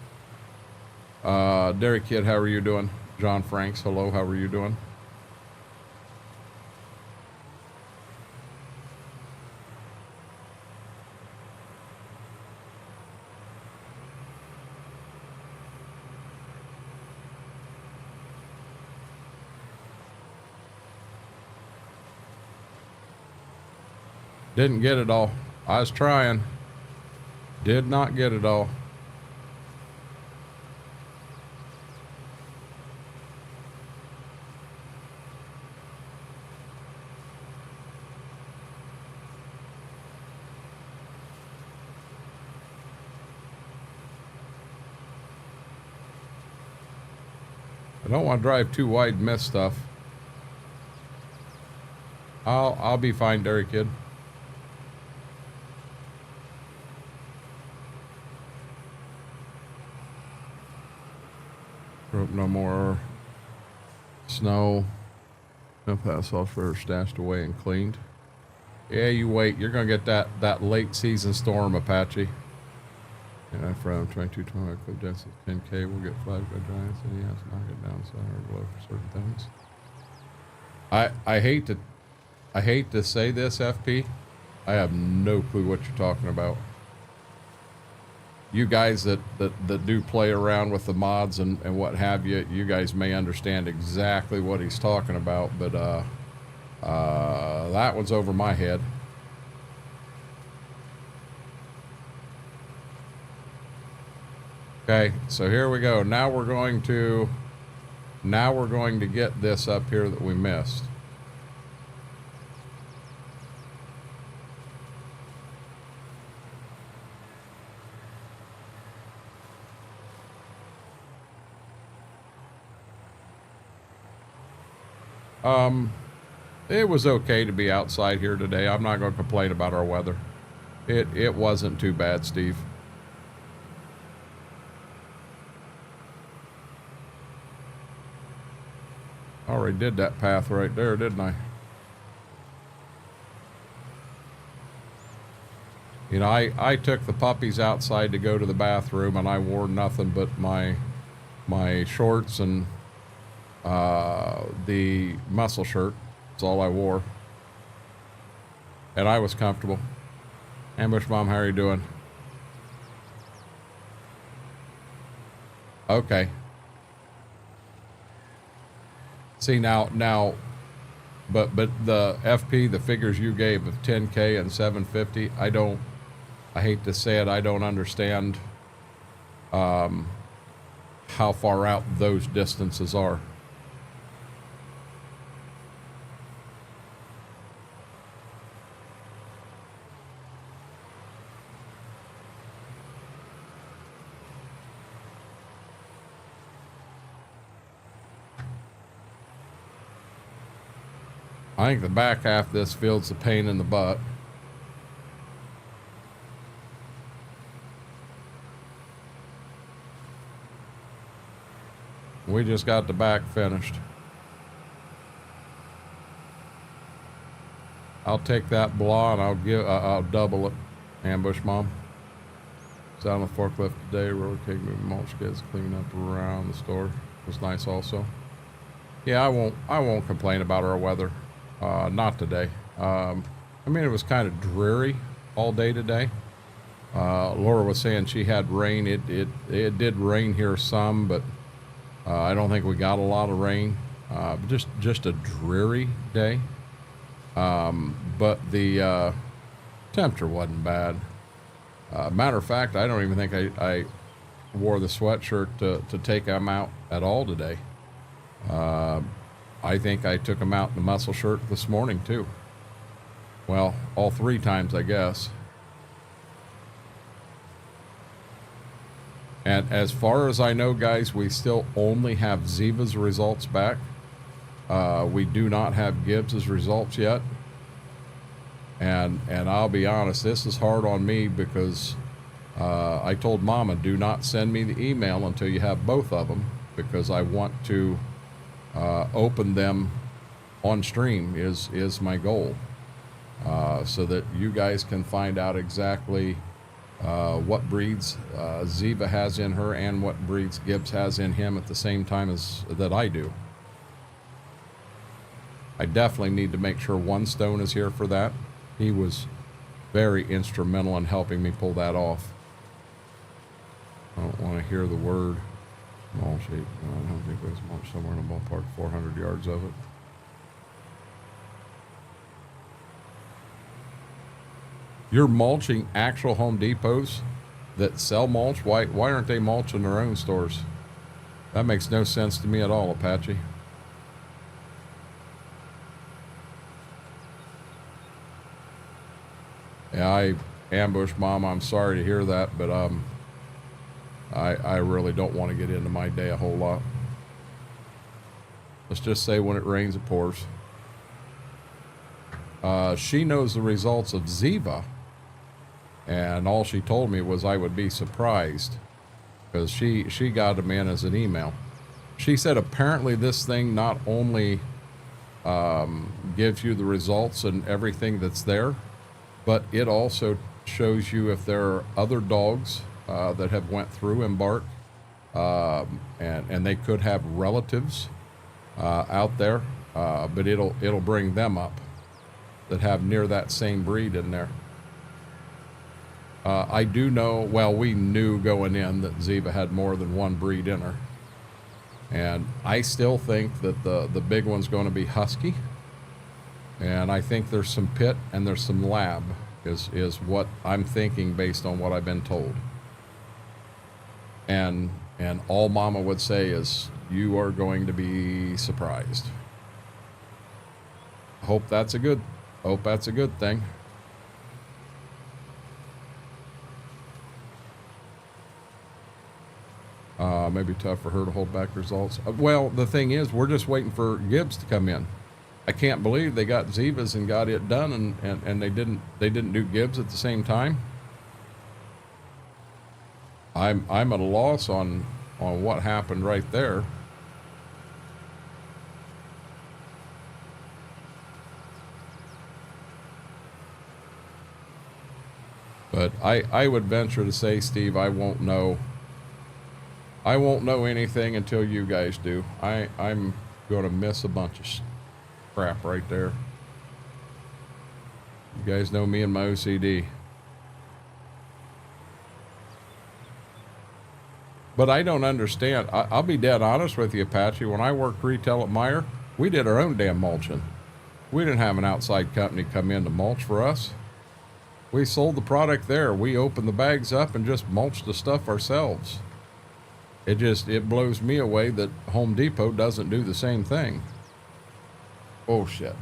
Derek Kid, how are you doing? John Franks, hello, how are you doing? Didn't get it all. I was trying. Did not get it all. I don't want to drive too wide and miss stuff. I'll be fine, Derek Kid. Hope no more snow. No pass off for stashed away and cleaned. Yeah, you wait. You're gonna get that late season storm, Apache. And from 2220 clip density 10K, we'll get flagged by giants, and he has to knock it down center or below for certain things. I hate to say this, FP. I have no clue what you're talking about. You guys that do play around with the mods and what have you, you guys may understand exactly what he's talking about, but that one's over my head. Okay, so here we go. Now we're going to get this up here that we missed. It was okay to be outside here today. I'm not going to complain about our weather. It wasn't too bad, Steve. Already did that path right there, didn't I? You know, I took the puppies outside to go to the bathroom, and I wore nothing but my shorts and the muscle shirt. That's all I wore. And I was comfortable. Ambush Mom, how are you doing? Okay. See now, but the FP, the figures you gave of 10K and 750, I hate to say it, I don't understand how far out those distances are. I think the back half of this field's a pain in the butt. We just got the back finished. I'll take that blah and I'll double it. Ambush Mom. It's out on the forklift today. Roller cake moving mulch kids cleaning up around the store. It was nice also. Yeah, I won't complain about our weather. Not today. I mean, it was kind of dreary all day today. Laura was saying she had rain. It did rain here some, but I don't think we got a lot of rain. Just a dreary day. But the temperature wasn't bad. Matter of fact, I don't even think I wore the sweatshirt to take them out at all today. I think I took them out in the muscle shirt this morning too. Well, all 3 times, I guess. And as far as I know, guys, we still only have Ziva's results back. We do not have Gibbs's results yet. And I'll be honest, this is hard on me because I told Mama, do not send me the email until you have both of them, because I want to open them on stream is my goal, so that you guys can find out exactly what breeds Ziva has in her and what breeds Gibbs has in him at the same time as that I do. I definitely need to make sure One Stone is here for that. He was very instrumental in helping me pull that off. I don't want to hear the word mulch. I don't think there's mulch somewhere in the ballpark, 400 yards of it. You're mulching actual Home Depots that sell mulch? Why aren't they mulching their own stores? That makes no sense to me at all, Apache. Yeah, I ambushed Mom. I'm sorry to hear that, but I really don't want to get into my day a whole lot. Let's just say when it rains, it pours. She knows the results of Ziva, and all she told me was I would be surprised, because she got them in as an email. She said apparently this thing not only gives you the results and everything that's there, but it also shows you if there are other dogs that have went through Embark, and they could have relatives out there, but it'll bring them up that have near that same breed in there. I do know, well, we knew going in that Ziva had more than one breed in her, and I still think that the big one's going to be Husky. And I think there's some pit and there's some lab is what I'm thinking based on what I've been told. And all Mama would say is, you are going to be surprised. Hope that's a good thing. Maybe tough for her to hold back results. Well, the thing is, we're just waiting for Gibbs to come in. I can't believe they got Ziva's and got it done, and they didn't do Gibbs at the same time. I'm at a loss on what happened right there. But I would venture to say, Steve, I won't know anything until you guys do. I'm going to miss a bunch of crap right there. You guys know me and my OCD. But I don't understand. I'll be dead honest with you, Apache. When I worked retail at Meijer, we did our own damn mulching. We didn't have an outside company come in to mulch for us. We sold the product there. We opened the bags up and just mulched the stuff ourselves. It blows me away that Home Depot doesn't do the same thing. Oh shit.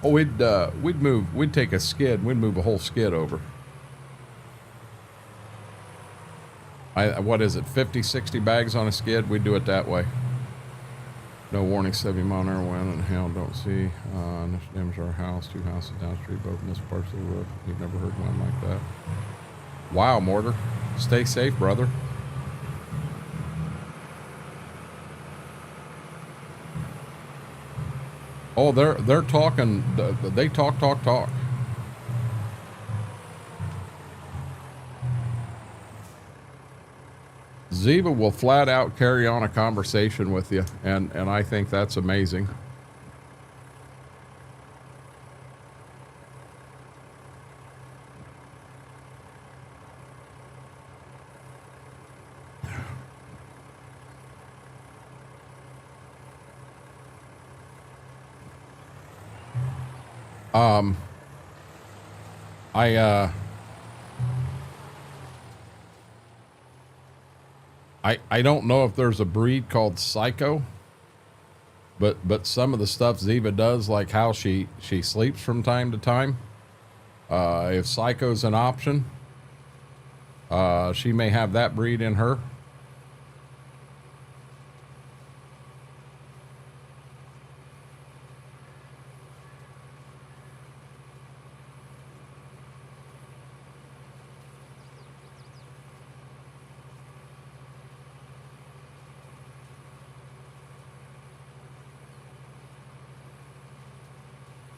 Oh, we'd take a skid, we'd move a whole skid over. What is it, 50, 60 bags on a skid? We'd do it that way. No warning, 70 mile an hour wind and hail, don't see. This damaged our house, 2 houses down the street, both missed parts of the roof. You've never heard one like that. Wow, Mortar. Stay safe, brother. Oh, they're talking, they talk. Ziva will flat out carry on a conversation with you, and I think that's amazing. I don't know if there's a breed called Psycho, but some of the stuff Ziva does, like how she sleeps from time to time, if Psycho's an option, she may have that breed in her.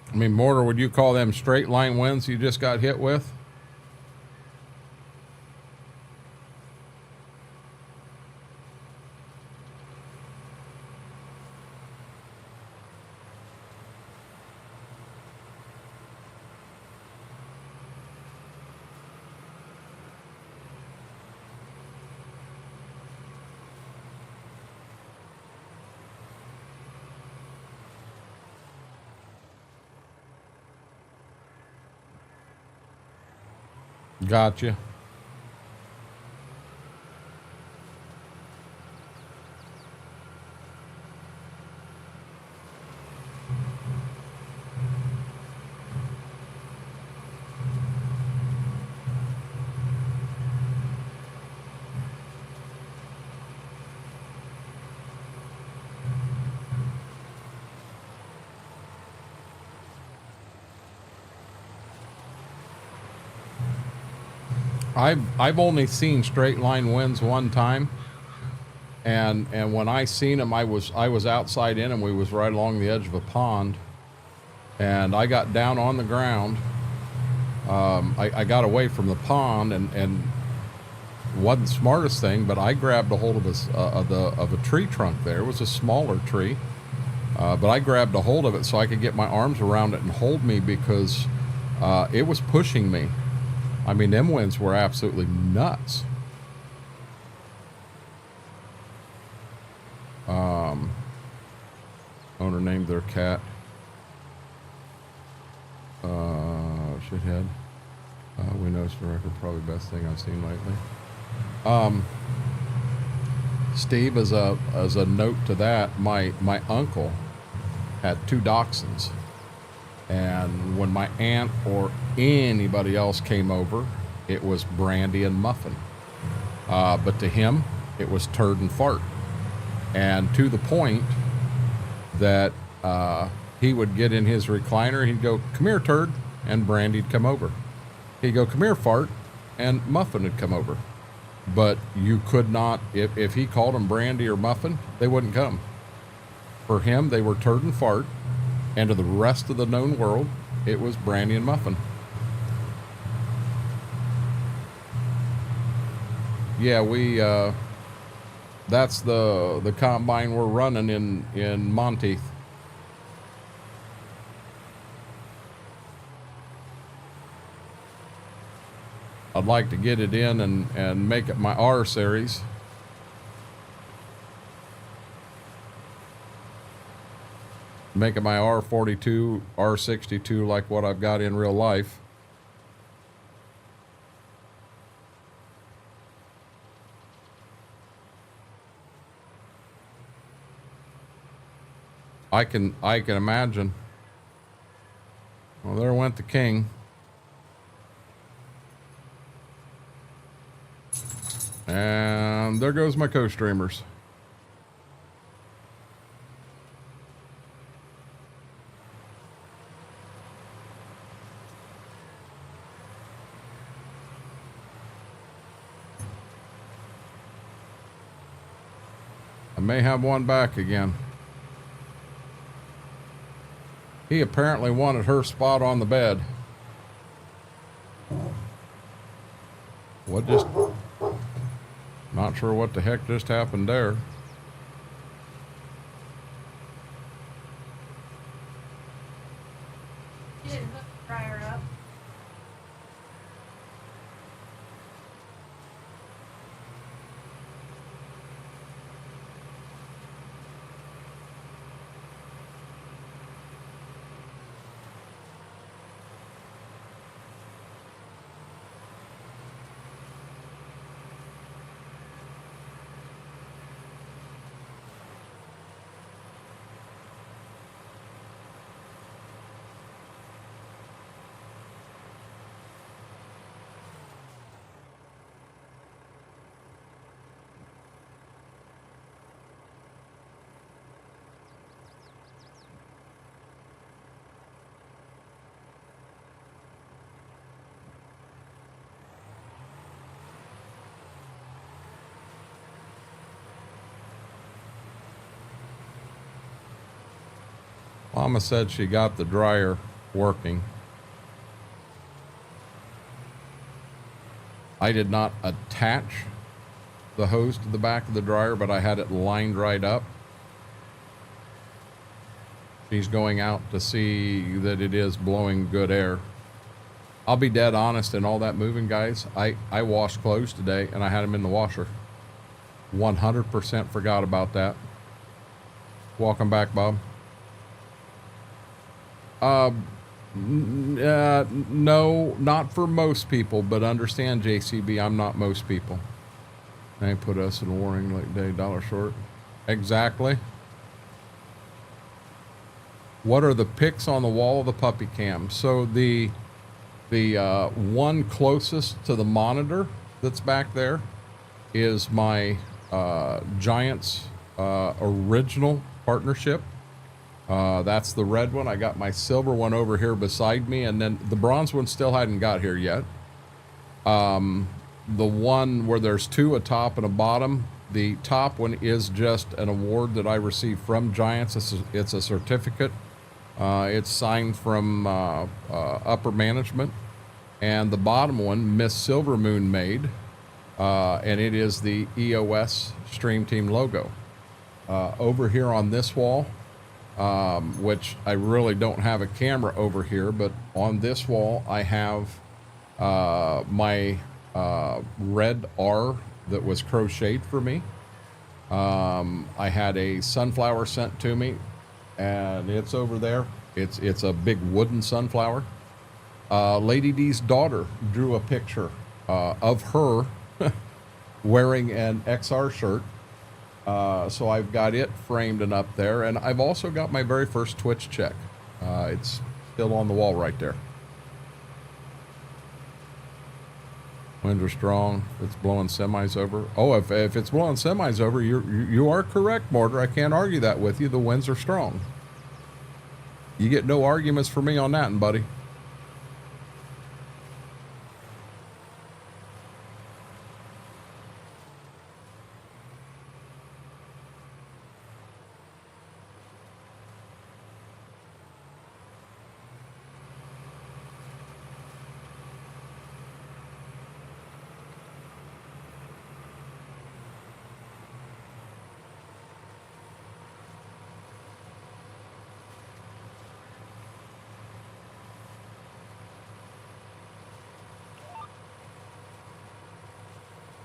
I mean, Mortar, would you call them straight line winds you just got hit with? Gotcha. I've only seen straight line winds one time, and when I seen them, I was outside in them. We was right along the edge of a pond, and I got down on the ground. I got away from the pond, and wasn't the smartest thing, but I grabbed a hold of a tree trunk. There it was a smaller tree, but I grabbed a hold of it so I could get my arms around it and hold me, because it was pushing me. I mean, them winds were absolutely nuts. Owner named their cat shithead. We noticed the record, probably best thing I've seen lately. Steve, as a note to that, my uncle had 2 dachshunds. And when my aunt or anybody else came over, it was Brandy and Muffin. But to him, it was Turd and Fart. And to the point that he would get in his recliner, he'd go, "Come here, Turd," and Brandy'd come over. He'd go, "Come here, Fart," and Muffin would come over. But you could not, if he called them Brandy or Muffin, they wouldn't come. For him, they were Turd and Fart. And to the rest of the known world, it was Brandy and Muffin. Yeah, that's the combine we're running in Monteith. I'd like to get it in and make it my R series. Make it my R42, R62, like what I've got in real life. I can imagine. went the king. And there goes my co-streamers. I may have one back again. He apparently wanted her spot on the bed. What just... Not sure what the heck just happened there. You didn't hook the dryer up. Mama said she got the dryer working. I did not attach the hose to the back of the dryer, but I had it lined right up. She's going out to see that it is blowing good air. I'll be dead honest in all that moving, guys. I washed clothes today and I had them in the washer. 100% forgot about that. Welcome back, Bob. No, not for most people, but understand, JCB, I'm not most people. They put us in a warning late day, dollar short. Exactly. What are the pics on the wall of the puppy cam? So the one closest to the monitor that's back there is my Giants original partnership. That's the red one. I got my silver one over here beside me, and then the bronze one still hadn't got here yet. The one where there's two, a top and a bottom, the top one is just an award that I received from Giants. It's a certificate. It's signed from upper management. And the bottom one, Miss Silver Moon made, and it is the EOS Stream Team logo. Over here on this wall, which I really don't have a camera over here, but on this wall I have my red R that was crocheted for me. I had a sunflower sent to me, and it's over there. It's a big wooden sunflower. Lady D's daughter drew a picture of her wearing an XR shirt. So I've got it framed and up there, and I've also got my very first Twitch check. It's still on the wall right there. Winds are strong. It's blowing semis over. Oh, if it's blowing semis over, you are correct, Mortar. I can't argue that with you. The winds are strong. You get no arguments for me on that, buddy.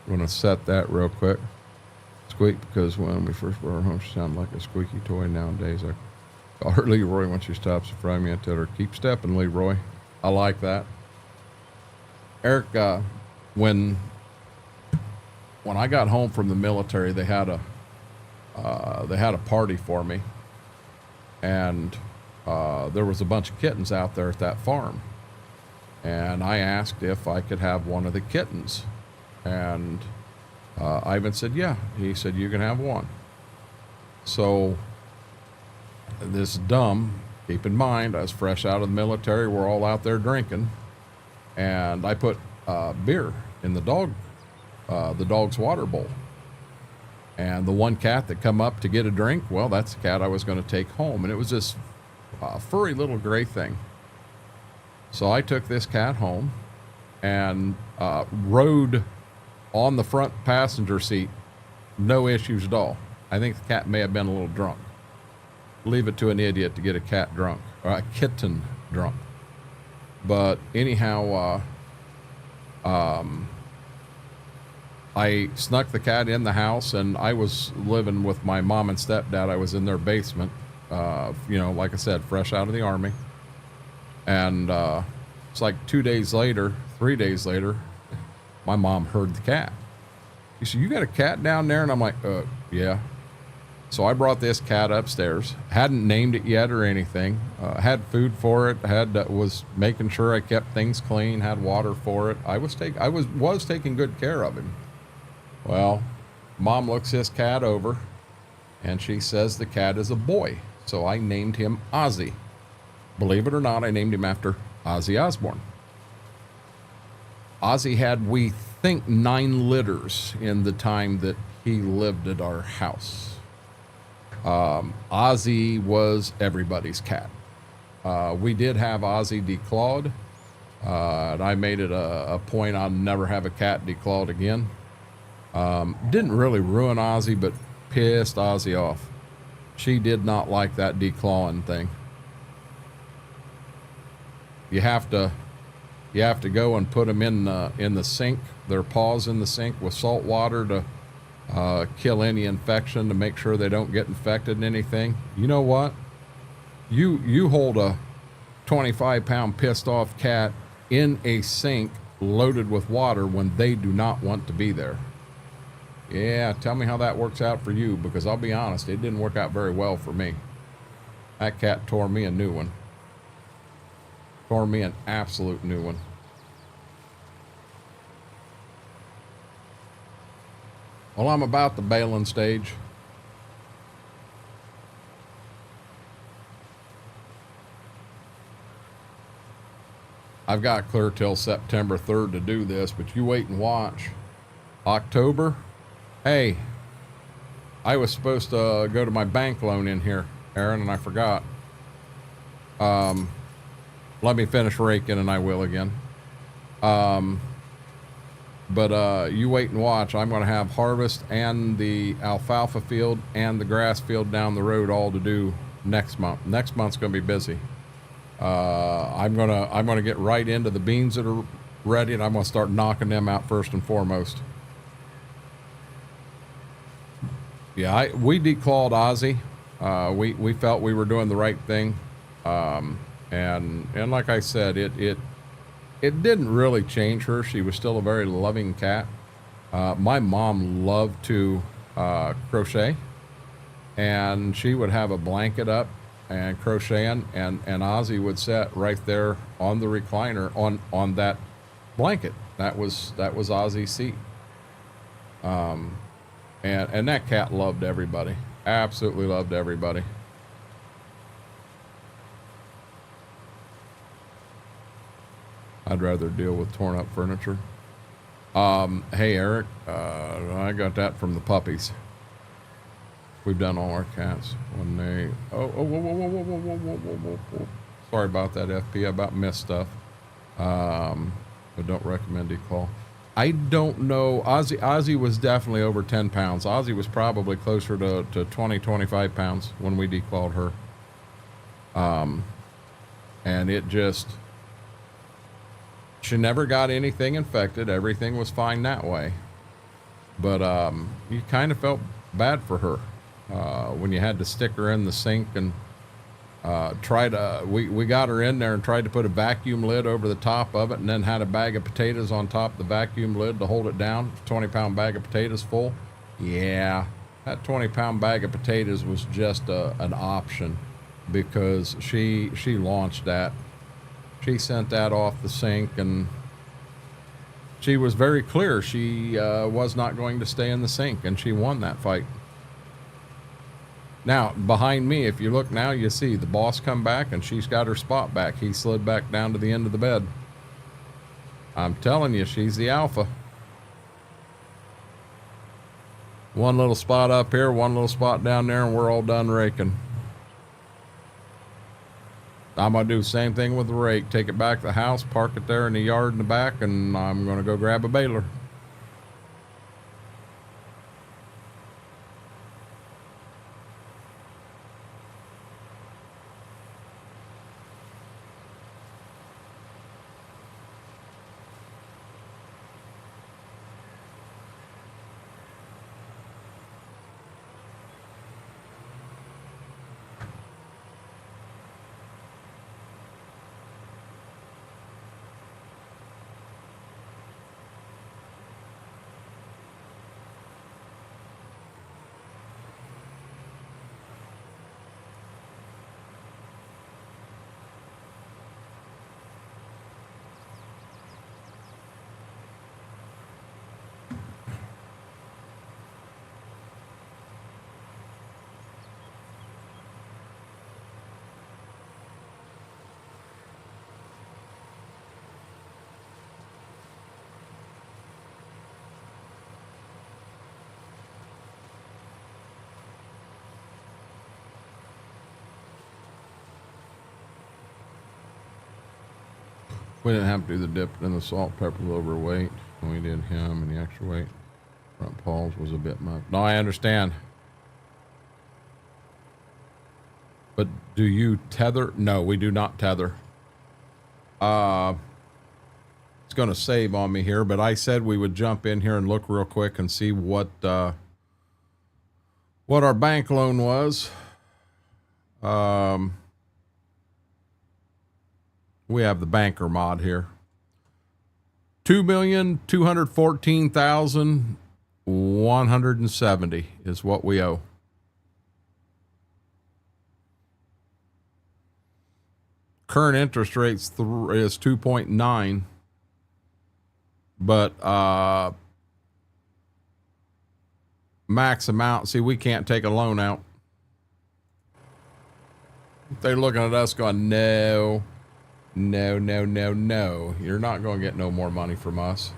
I'm going to set that real quick. Squeak, because when we first brought her home, she sounded like a squeaky toy nowadays. I call her Leroy when she stops in front of me. I tell her, keep stepping, Leroy. I like that. Eric, when I got home from the military, they had a party for me. And there was a bunch of kittens out there at that farm. and I asked if I could have one of the kittens. And Ivan said, yeah. He said, you can have one. So this dumb, keep in mind, I was fresh out of the military. We're all out there drinking. And I put beer in the dog's water bowl. And the one cat that come up to get a drink, well, that's the cat I was going to take home. And it was this furry little gray thing. So I took this cat home and rode on the front passenger seat. No issues at all. I think the cat may have been a little drunk. Leave it to an idiot to get a cat drunk, or a kitten drunk. But anyhow, I snuck the cat in the house, and I was living with my mom and stepdad. I was in their basement, like I said, fresh out of the Army. And it's like 3 days later, my mom heard the cat. She said, you got a cat down there? And I'm like, yeah. So I brought this cat upstairs. Hadn't named it yet or anything. Had food for it. Was making sure I kept things clean. Had water for it. I was taking good care of him. Well, Mom looks this cat over, and she says the cat is a boy. So I named him Ozzy. Believe it or not, I named him after Ozzy Osbourne. Ozzy had, we think, 9 litters in the time that he lived at our house. Ozzy was everybody's cat. We did have Ozzy declawed, and I made it a point I'll never have a cat declawed again. Didn't really ruin Ozzy, but pissed Ozzy off. She did not like that declawing thing. You have to go and put them in the sink, their paws in the sink with salt water to kill any infection, to make sure they don't get infected in anything. You know what? You hold a 25-pound pissed off cat in a sink loaded with water when they do not want to be there. Yeah, tell me how that works out for you, because I'll be honest, it didn't work out very well for me. That cat tore me a new one. Tore me an absolute new one. Well, I'm about the baling stage. I've got clear till September 3rd to do this, but you wait and watch. October, hey, I was supposed to go to my bank loan in here, Aaron, and I forgot. Let me finish raking and I will again. But you wait and watch. I'm going to have harvest and the alfalfa field and the grass field down the road all to do next month. Next month's going to be busy. I'm gonna get right into the beans that are ready, and I'm going to start knocking them out first and foremost. Yeah, we declawed Ozzy. We felt we were doing the right thing. And like I said, it didn't really change her. She was still a very loving cat. My mom loved to crochet, and she would have a blanket up and crocheting, and Ozzy would sit right there on the recliner on that blanket. That was Ozzy's seat. And that cat loved everybody. Absolutely loved everybody. I'd rather deal with torn up furniture. Hey Eric, I got that from the puppies. We've done all our cats when they, whoa. Sorry about that, FP. I about missed stuff. But don't recommend declaw. I don't know. Ozzy was definitely over 10 pounds. Ozzy was probably closer to 20, 25 pounds when we declawed her. And it just, she never got anything infected. Everything was fine that way. But you kind of felt bad for her when you had to stick her in the sink and we got her in there and tried to put a vacuum lid over the top of it, and then had a bag of potatoes on top of the vacuum lid to hold it down. 20-pound bag of potatoes full. Yeah, that 20-pound bag of potatoes was just an option, because she launched that She sent that off the sink, and she was very clear she was not going to stay in the sink, and she won that fight. Now, behind me, if you look now, you see the boss come back, and she's got her spot back. He slid back down to the end of the bed. I'm telling you, she's the alpha. One little spot up here, one little spot down there, and we're all done raking. I'm going to do the same thing with the rake. Take it back to the house, park it there in the yard in the back, and I'm going to go grab a baler. We didn't have to do the dip in the salt, pepper, overweight. We did him and the extra weight. Front Paul's was a bit much. No, I understand. But do you tether? No, we do not tether. It's going to save on me here, but I said we would jump in here and look real quick and see what our bank loan was. We have the banker mod here. 2,214,170 is what we owe. Current interest rates is 2.9, but max amount. See, we can't take a loan out. They're looking at us going, no. No, no, no, no. You're not going to get no more money from us.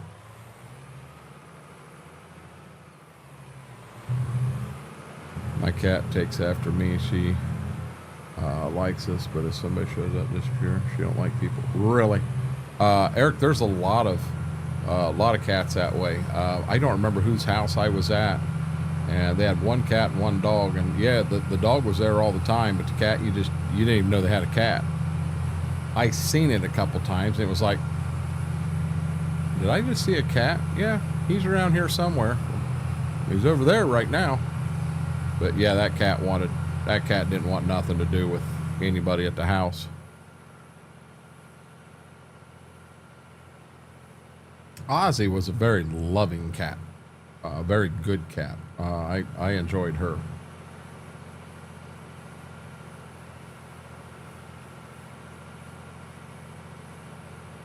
My cat takes after me. She likes us, but if somebody shows up this year, she don't like people. Really? Eric, there's a lot of cats that way. I don't remember whose house I was at, and they had one cat and one dog, and yeah, the dog was there all the time, but the cat, you didn't even know they had a cat. I seen it a couple times, and it was like, did I just see a cat? Yeah, he's around here somewhere. He's over there right now. But yeah, that cat didn't want nothing to do with anybody at the house. Ozzy was a very loving cat, a very good cat. I enjoyed her.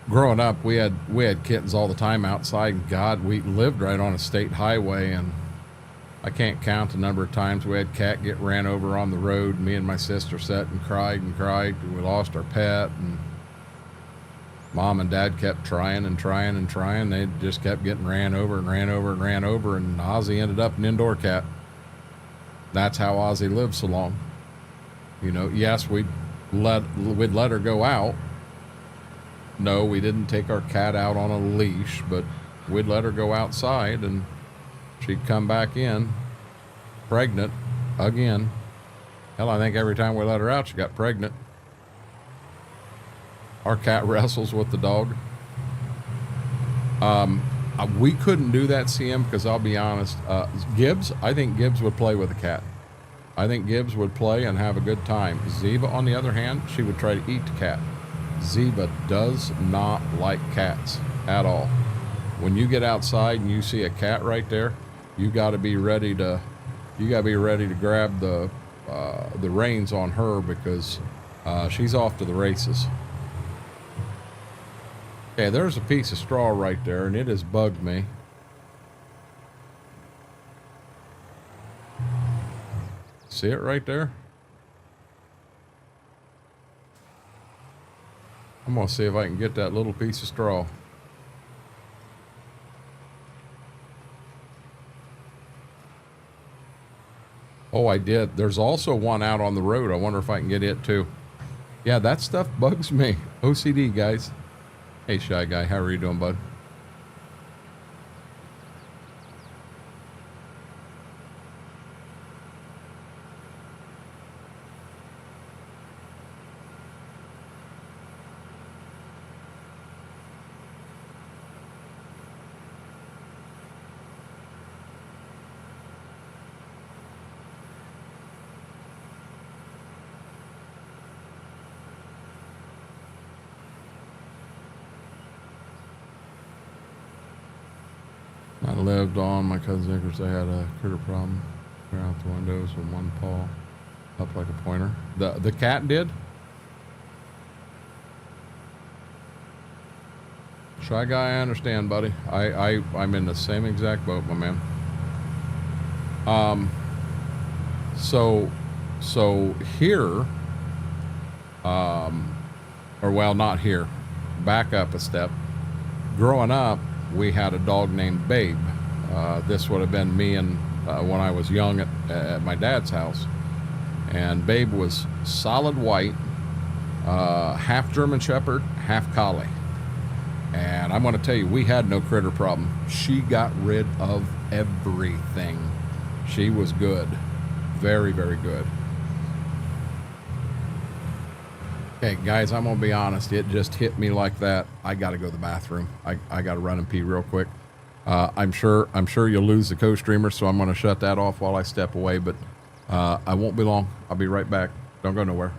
Growing up, we had kittens all the time outside, and God, we lived right on a state highway, and I can't count the number of times we had cat get ran over on the road. Me and my sister sat and cried and cried. We lost our pet, and Mom and Dad kept trying and trying and trying. They just kept getting ran over and ran over and ran over, and Ozzy ended up an indoor cat. That's how Ozzy lived so long. You know, yes, we'd let her go out. No, we didn't take our cat out on a leash, but we'd let her go outside, and she'd come back in pregnant again. Hell, I think every time we let her out, she got pregnant. Our cat wrestles with the dog. We couldn't do that, CM, because I'll be honest, Gibbs, I think Gibbs would play with a cat. I think Gibbs would play and have a good time. Ziva, on the other hand, she would try to eat the cat. Ziva does not like cats at all. When you get outside and you see a cat right there, you got to be ready to grab the reins on her, because she's off to the races. Okay, there's a piece of straw right there, and it has bugged me. See it right there? I'm gonna see if I can get that little piece of straw. Oh, I did. There's also one out on the road. I wonder if I can get it too. Yeah, that stuff bugs me. OCD, guys. Hey, Shy Guy. How are you doing, bud? I lived on my cousin's acres. They had a critter problem. Clear out the windows with one paw up like a pointer. The cat did? Shy Guy, I understand, buddy. I'm in the same exact boat, my man. So here, or well, not here. Back up a step. Growing up, we had a dog named Babe. This would have been me and when I was young at my dad's house. And Babe was solid white, half German Shepherd, half Collie. And I'm going to tell you, we had no critter problem. She got rid of everything. She was good. Very, very good. Okay, guys, I'm going to be honest. It just hit me like that. I got to go to the bathroom. I got to run and pee real quick. I'm sure you'll lose the co-streamer, so I'm going to shut that off while I step away, but I won't be long. I'll be right back. Don't go nowhere.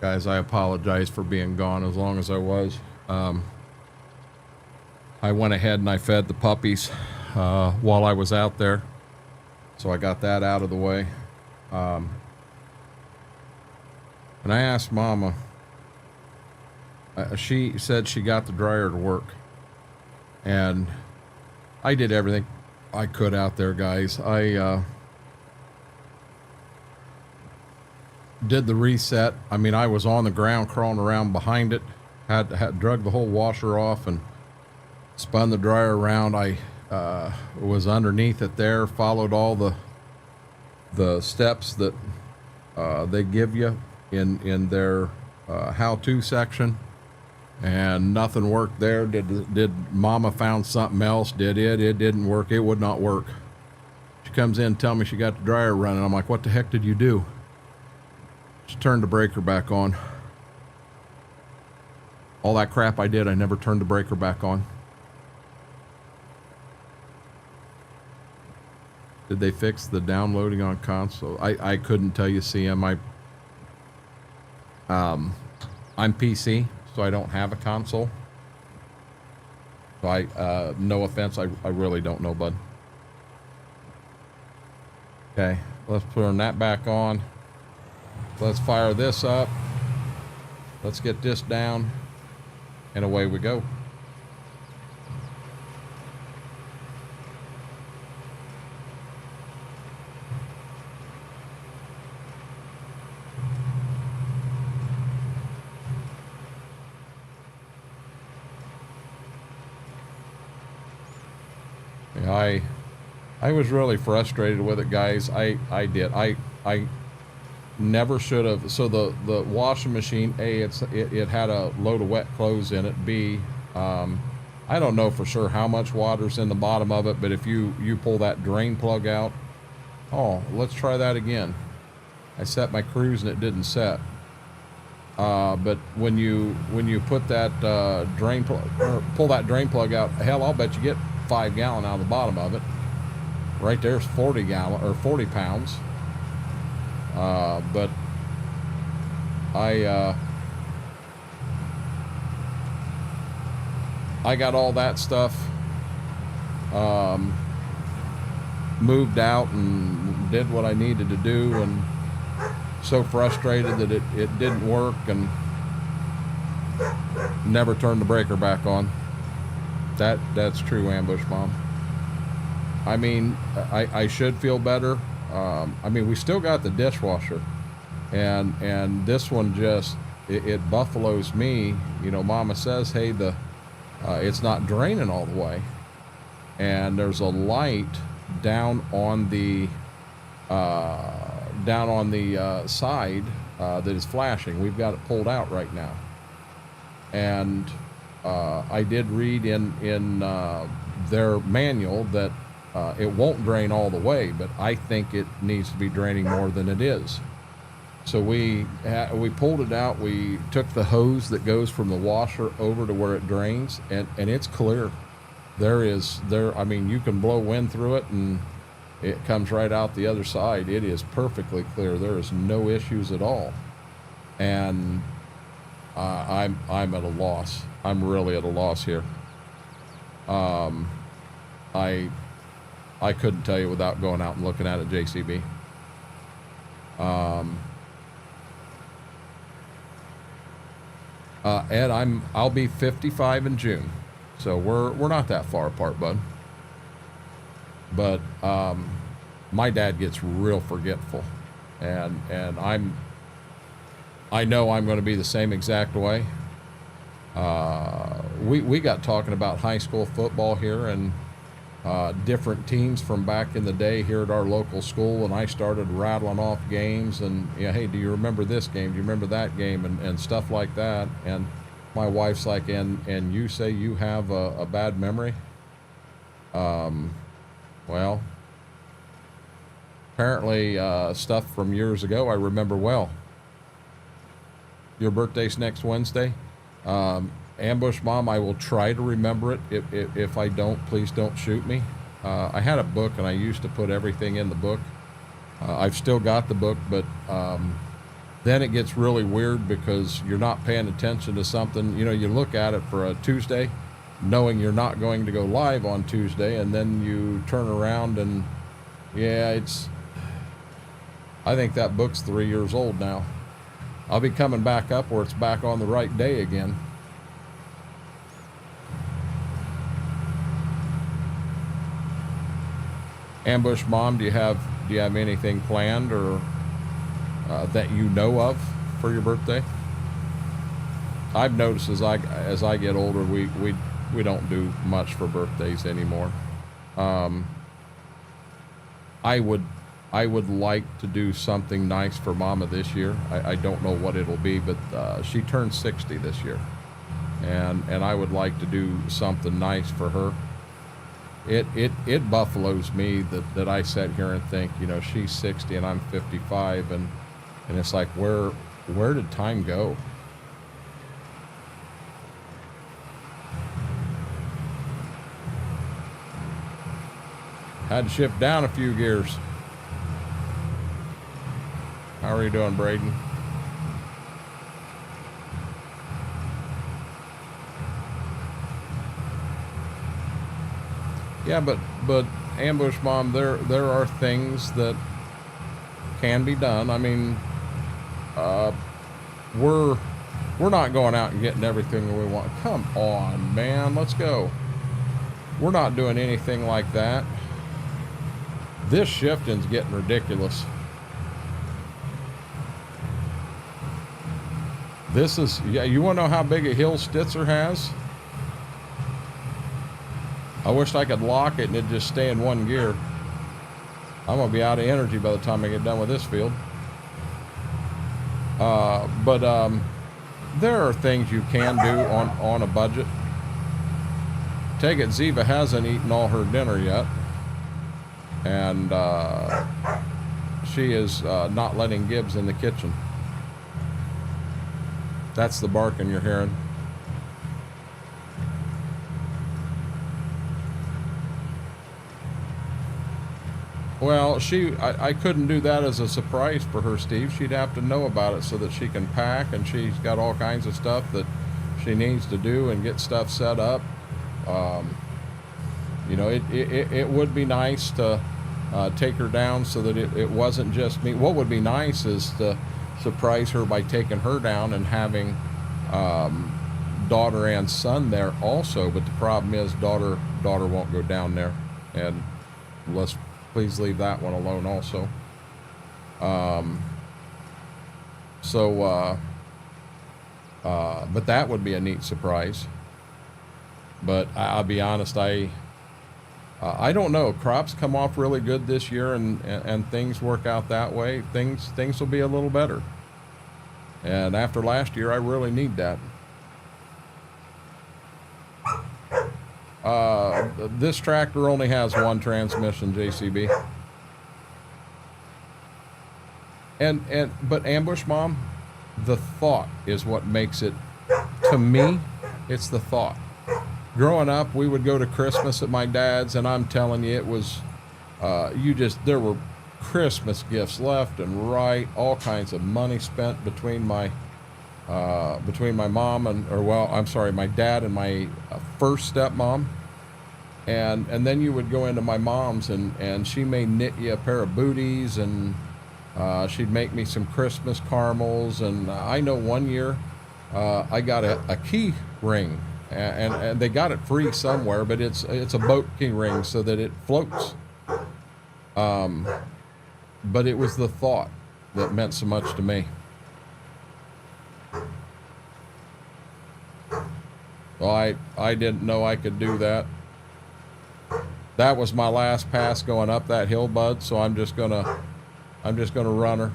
Guys, I apologize for being gone as long as I was. I went ahead and I fed the puppies while I was out there. So I got that out of the way. And I asked Mama, she said she got the dryer to work. And I did everything I could out there, guys. I did the reset. I mean, I was on the ground crawling around behind it. Had drug the whole washer off and spun the dryer around. I was underneath it there, followed all the steps that they give you in their how-to section, and nothing worked there. Did Mama found something else? It didn't work. It would not work. She comes in and tells me she got the dryer running. I'm like, what the heck did you do? She turned the breaker back on. All that crap I did, I never turned the breaker back on. Did they fix the downloading on console? I couldn't tell you, CM. I'm PC, so I don't have a console. So no offense, I really don't know, bud. Okay, let's turn that back on. Let's fire this up. Let's get this down, and away we go. I was really frustrated with it, guys. I did. I never should have. So the washing machine, A, it had a load of wet clothes in it. B, I don't know for sure how much water's in the bottom of it, but if you pull that drain plug out, oh, let's try that again. I set my cruise and it didn't set. But when you put that drain plug, or pull that drain plug out, hell, I'll bet you get 5 gallon out of the bottom of it. Right there's 40 gallon or 40 pounds. But I got all that stuff moved out and did what I needed to do, and so frustrated that it didn't work, and never turned the breaker back on. That's true, Ambush Mom. I mean, I should feel better. I mean, we still got the dishwasher, and this one just it buffaloes me. You know, Mama says, hey, it's not draining all the way, and there's a light down on the side that is flashing. We've got it pulled out right now, and I did read in their manual that it won't drain all the way, but I think it needs to be draining more than it is. So we pulled it out. We took the hose that goes from the washer over to where it drains, and it's clear. I mean, you can blow wind through it and it comes right out the other side. It is perfectly clear. There is no issues at all. And I'm at a loss. I'm really at a loss here. I couldn't tell you without going out and looking at it, JCB. Ed, I'll be 55 in June, so we're not that far apart, bud. But my dad gets real forgetful, and I know I'm going to be the same exact way. We got talking about high school football here, and different teams from back in the day here at our local school, and I started rattling off games and, you know, hey, do you remember this game? Do you remember that game? And stuff like that. And my wife's like, and you say you have a bad memory? Well, apparently stuff from years ago I remember well. Your birthday's next Wednesday. Ambush Mom, I will try to remember it. If I don't, please don't shoot me. I had a book, and I used to put everything in the book. I've still got the book, but then it gets really weird because you're not paying attention to something. You know, you look at it for a Tuesday, knowing you're not going to go live on Tuesday, and then you turn around and, yeah, I think that book's 3 years old now. I'll be coming back up where it's back on the right day again. Ambush Mom, do you have anything planned or that you know of for your birthday? I've noticed as I get older, we don't do much for birthdays anymore. I would like to do something nice for Mama this year. I don't know what it'll be, but she turned 60 this year, and I would like to do something nice for her. It buffaloes me that I sit here and think, you know, she's 60 and I'm 55, and it's like, where did time go? Had to shift down a few gears. How are you doing, Braden? Yeah, but Ambush Mom, there are things that can be done. I mean, we're not going out and getting everything we want. Come on, man, let's go. We're not doing anything like that. This shifting's getting ridiculous. This is, yeah, you want to know how big a hill Stitzer has? I wish I could lock it and it'd just stay in one gear. I'm going to be out of energy by the time I get done with this field. But there are things you can do on a budget. Take it, Ziva hasn't eaten all her dinner yet. And she is not letting Gibbs in the kitchen. That's the barking you're hearing. Well, I couldn't do that as a surprise for her, Steve. She'd have to know about it so that she can pack, and she's got all kinds of stuff that she needs to do and get stuff set up. You know, it would be nice to take her down so that it wasn't just me. What would be nice is to surprise her by taking her down and having daughter and son there also. But the problem is daughter won't go down there, and let's please leave that one alone also. But that would be a neat surprise. But I'll be honest, I don't know. Crops come off really good this year, and things work out that way. Things will be a little better. And after last year, I really need that. This tractor only has one transmission, JCB. But Ambush Mom, the thought is what makes it, to me, it's the thought. Growing up, we would go to Christmas at my dad's, and I'm telling you, it was, there were Christmas gifts left and right, all kinds of money spent between my mom my dad and my first stepmom. And then you would go into my mom's, and she may knit you a pair of booties, and she'd make me some Christmas caramels. And I know one year I got a key ring, and they got it free somewhere, but it's a boat key ring so that it floats. But it was the thought that meant so much to me. Well, I didn't know I could do that. That was my last pass going up that hill, bud, so I'm just gonna run her.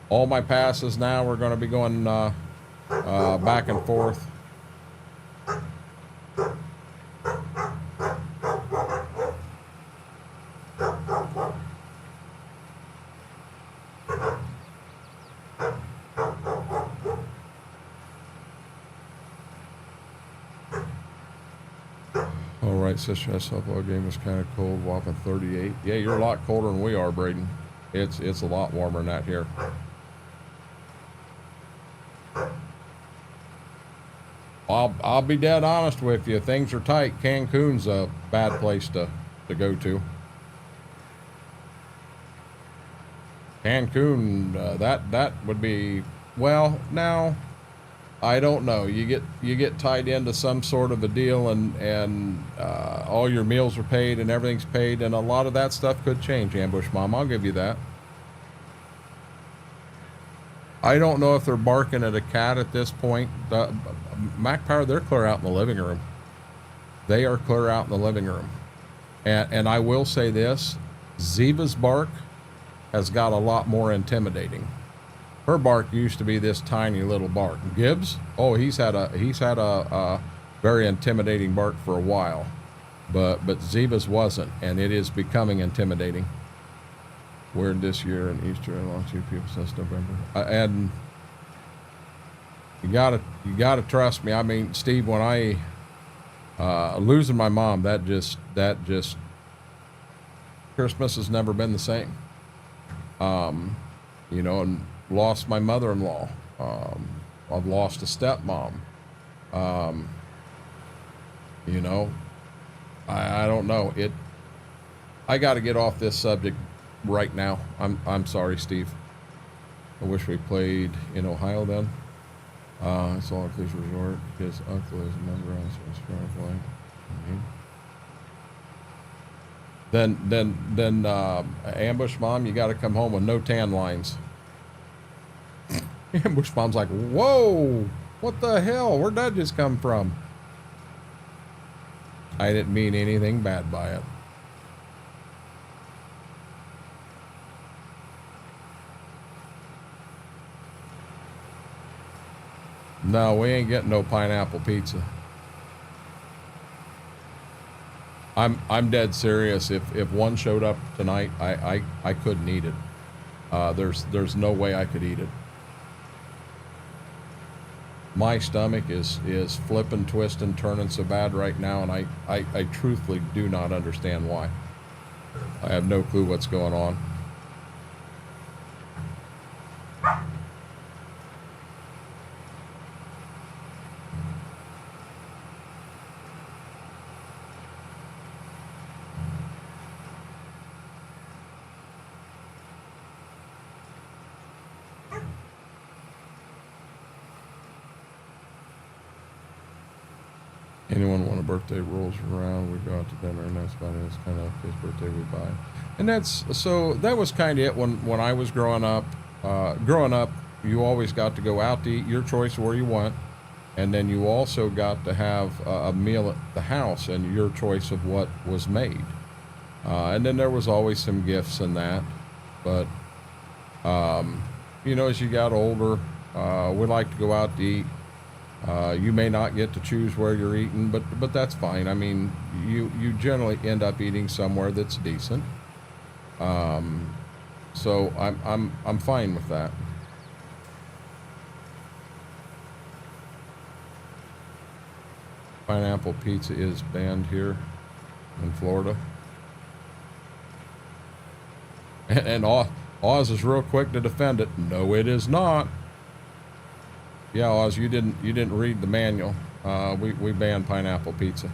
All my passes now, we're gonna be going back and forth. Sister, that softball game was kind of cold, whopping 38. Yeah, you're a lot colder than we are, Braden. It's a lot warmer than that here. I'll be dead honest with you. Things are tight. Cancun's a bad place to go to. Cancun, that would be, well, now I don't know. You get tied into some sort of a deal, and all your meals are paid and everything's paid, and a lot of that stuff could change. Ambush Mom, I'll give you that. I don't know if they're barking at a cat at this point. Mac Power, they're clear out in the living room. They are clear out in the living room. And I will say this, Ziva's bark has got a lot more intimidating. Her bark used to be this tiny little bark. Gibbs, oh, he's had a very intimidating bark for a while, but Ziva's wasn't, and it is becoming intimidating. We're this year in Easter and lost 2 people since November. And you gotta trust me. I mean, Steve, when I losing my mom, that just Christmas has never been the same. You know, and lost my mother-in-law. I've lost a stepmom. You know, I don't know. I got to get off this subject right now. I'm sorry, Steve. I wish we played in Ohio then. It's all inclusive resort because uncle is a member on Then Ambush Mom, you got to come home with no tan lines. Ambush Mom's like, whoa, what the hell? Where'd that just come from? I didn't mean anything bad by it. No, we ain't getting no pineapple pizza. I'm dead serious. If one showed up tonight, I couldn't eat it. There's no way I could eat it. My stomach is flipping, twisting, turning so bad right now, and I truthfully do not understand why. I have no clue what's going on. Anyone want a birthday rolls around, we go out to dinner, and that's about it. It's kind of his birthday we buy. And that was kind of it when I was growing up. You always got to go out to eat your choice where you want, and then you also got to have a meal at the house and your choice of what was made. And then there was always some gifts in that. But, you know, as you got older, we like to go out to eat. You may not get to choose where you're eating, but that's fine. I mean, you generally end up eating somewhere that's decent. So I'm fine with that. Pineapple pizza is banned here in Florida. And Oz is real quick to defend it. No, it is not. Yeah, Oz, you didn't read the manual. We banned pineapple pizza.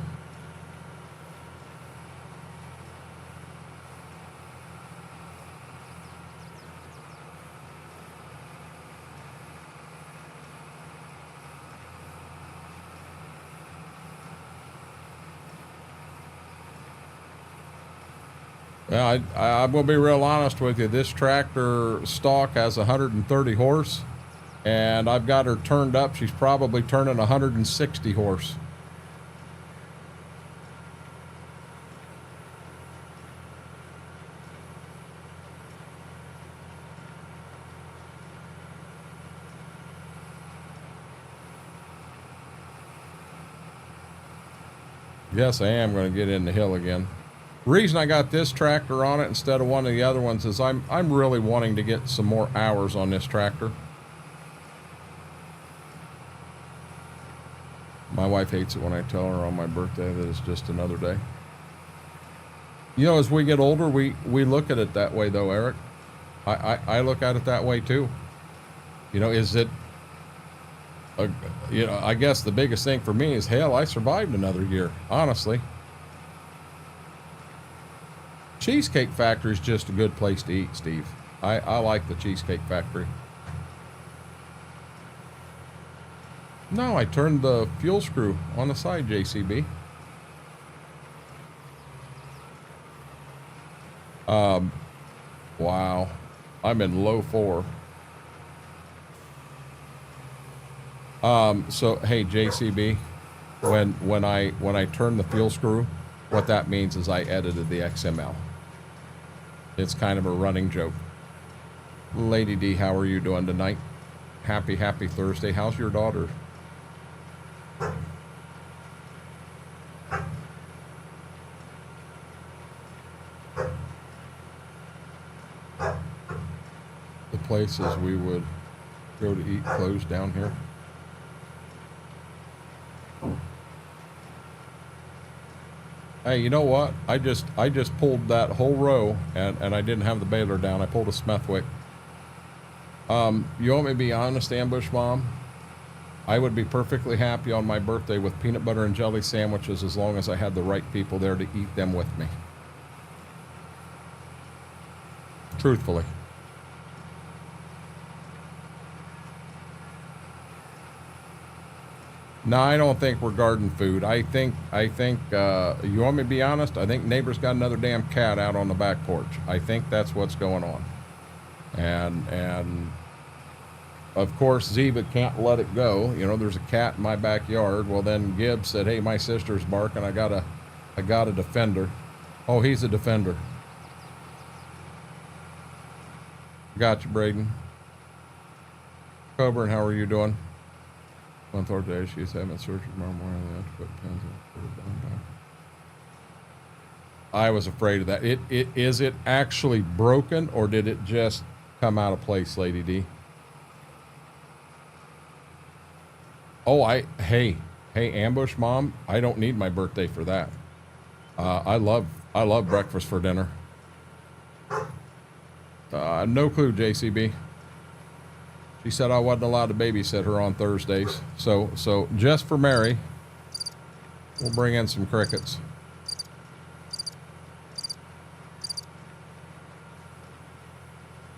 Yeah, I will be real honest with you. This tractor stock has 130 horse. And I've got her turned up. She's probably turning 160 horse. Yes, I am going to get in the hill again. Reason I got this tractor on it instead of one of the other ones is I'm really wanting to get some more hours on this tractor. My wife hates it when I tell her on my birthday that it's just another day. You know, as we get older, we look at it that way, though, Eric. I look at it that way, too. You know, is it you know, I guess the biggest thing for me is, hell, I survived another year, honestly. Cheesecake Factory is just a good place to eat, Steve. I like the Cheesecake Factory. No, I turned the fuel screw on the side, JCB. Wow. I'm in low 4. So hey, JCB, when I turn the fuel screw, what that means is I edited the XML. It's kind of a running joke. Lady D, how are you doing tonight? Happy Thursday. How's your daughter? The places we would go to eat closed down here. Hey, you know what? I just pulled that whole row and I didn't have the baler down. I pulled a Smethwick. You want me to be honest, Ambush Mom? I would be perfectly happy on my birthday with peanut butter and jelly sandwiches as long as I had the right people there to eat them with me. Truthfully. No, I don't think we're garden food. I think, you want me to be honest? I think neighbor's got another damn cat out on the back porch. I think that's what's going on. And of course, Ziva can't let it go. You know, there's a cat in my backyard. Well, then Gibbs said, hey, my sister's barking. I got a defender. Oh, he's a defender. Gotcha, Braden. Coburn, how are you doing? On Thursday, she's having surgery tomorrow morning. They have to put pins in it back. I was afraid of that. Is it actually broken or did it just come out of place, Lady D? Oh, hey, Ambush Mom, I don't need my birthday for that. I love breakfast for dinner. No clue, JCB. She said I wasn't allowed to babysit her on Thursdays. So just for Mary, we'll bring in some crickets.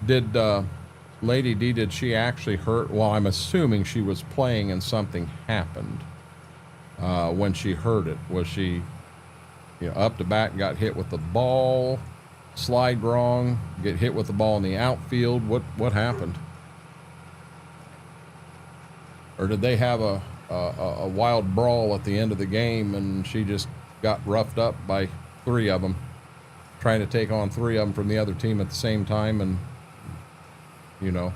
Did Lady D, did she actually hurt? Well, I'm assuming she was playing and something happened when she heard it. Was she, you know, up to bat, got hit with the ball, slide wrong, get hit with the ball in the outfield? What happened? Or did they have a wild brawl at the end of the game and she just got roughed up by 3 of them, trying to take on 3 of them from the other team at the same time? And, you know,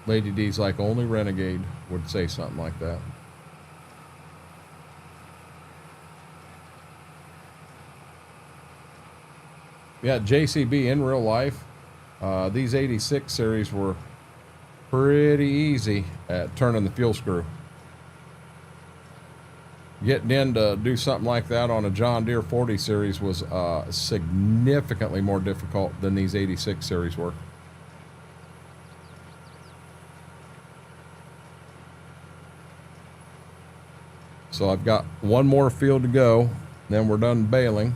Lady D's like, only Renegade would say something like that. Yeah, JCB, in real life, these 86 series were pretty easy at turning the fuel screw. Getting in to do something like that on a John Deere 40 series was significantly more difficult than these 86 series were. So I've got one more field to go, then we're done baling,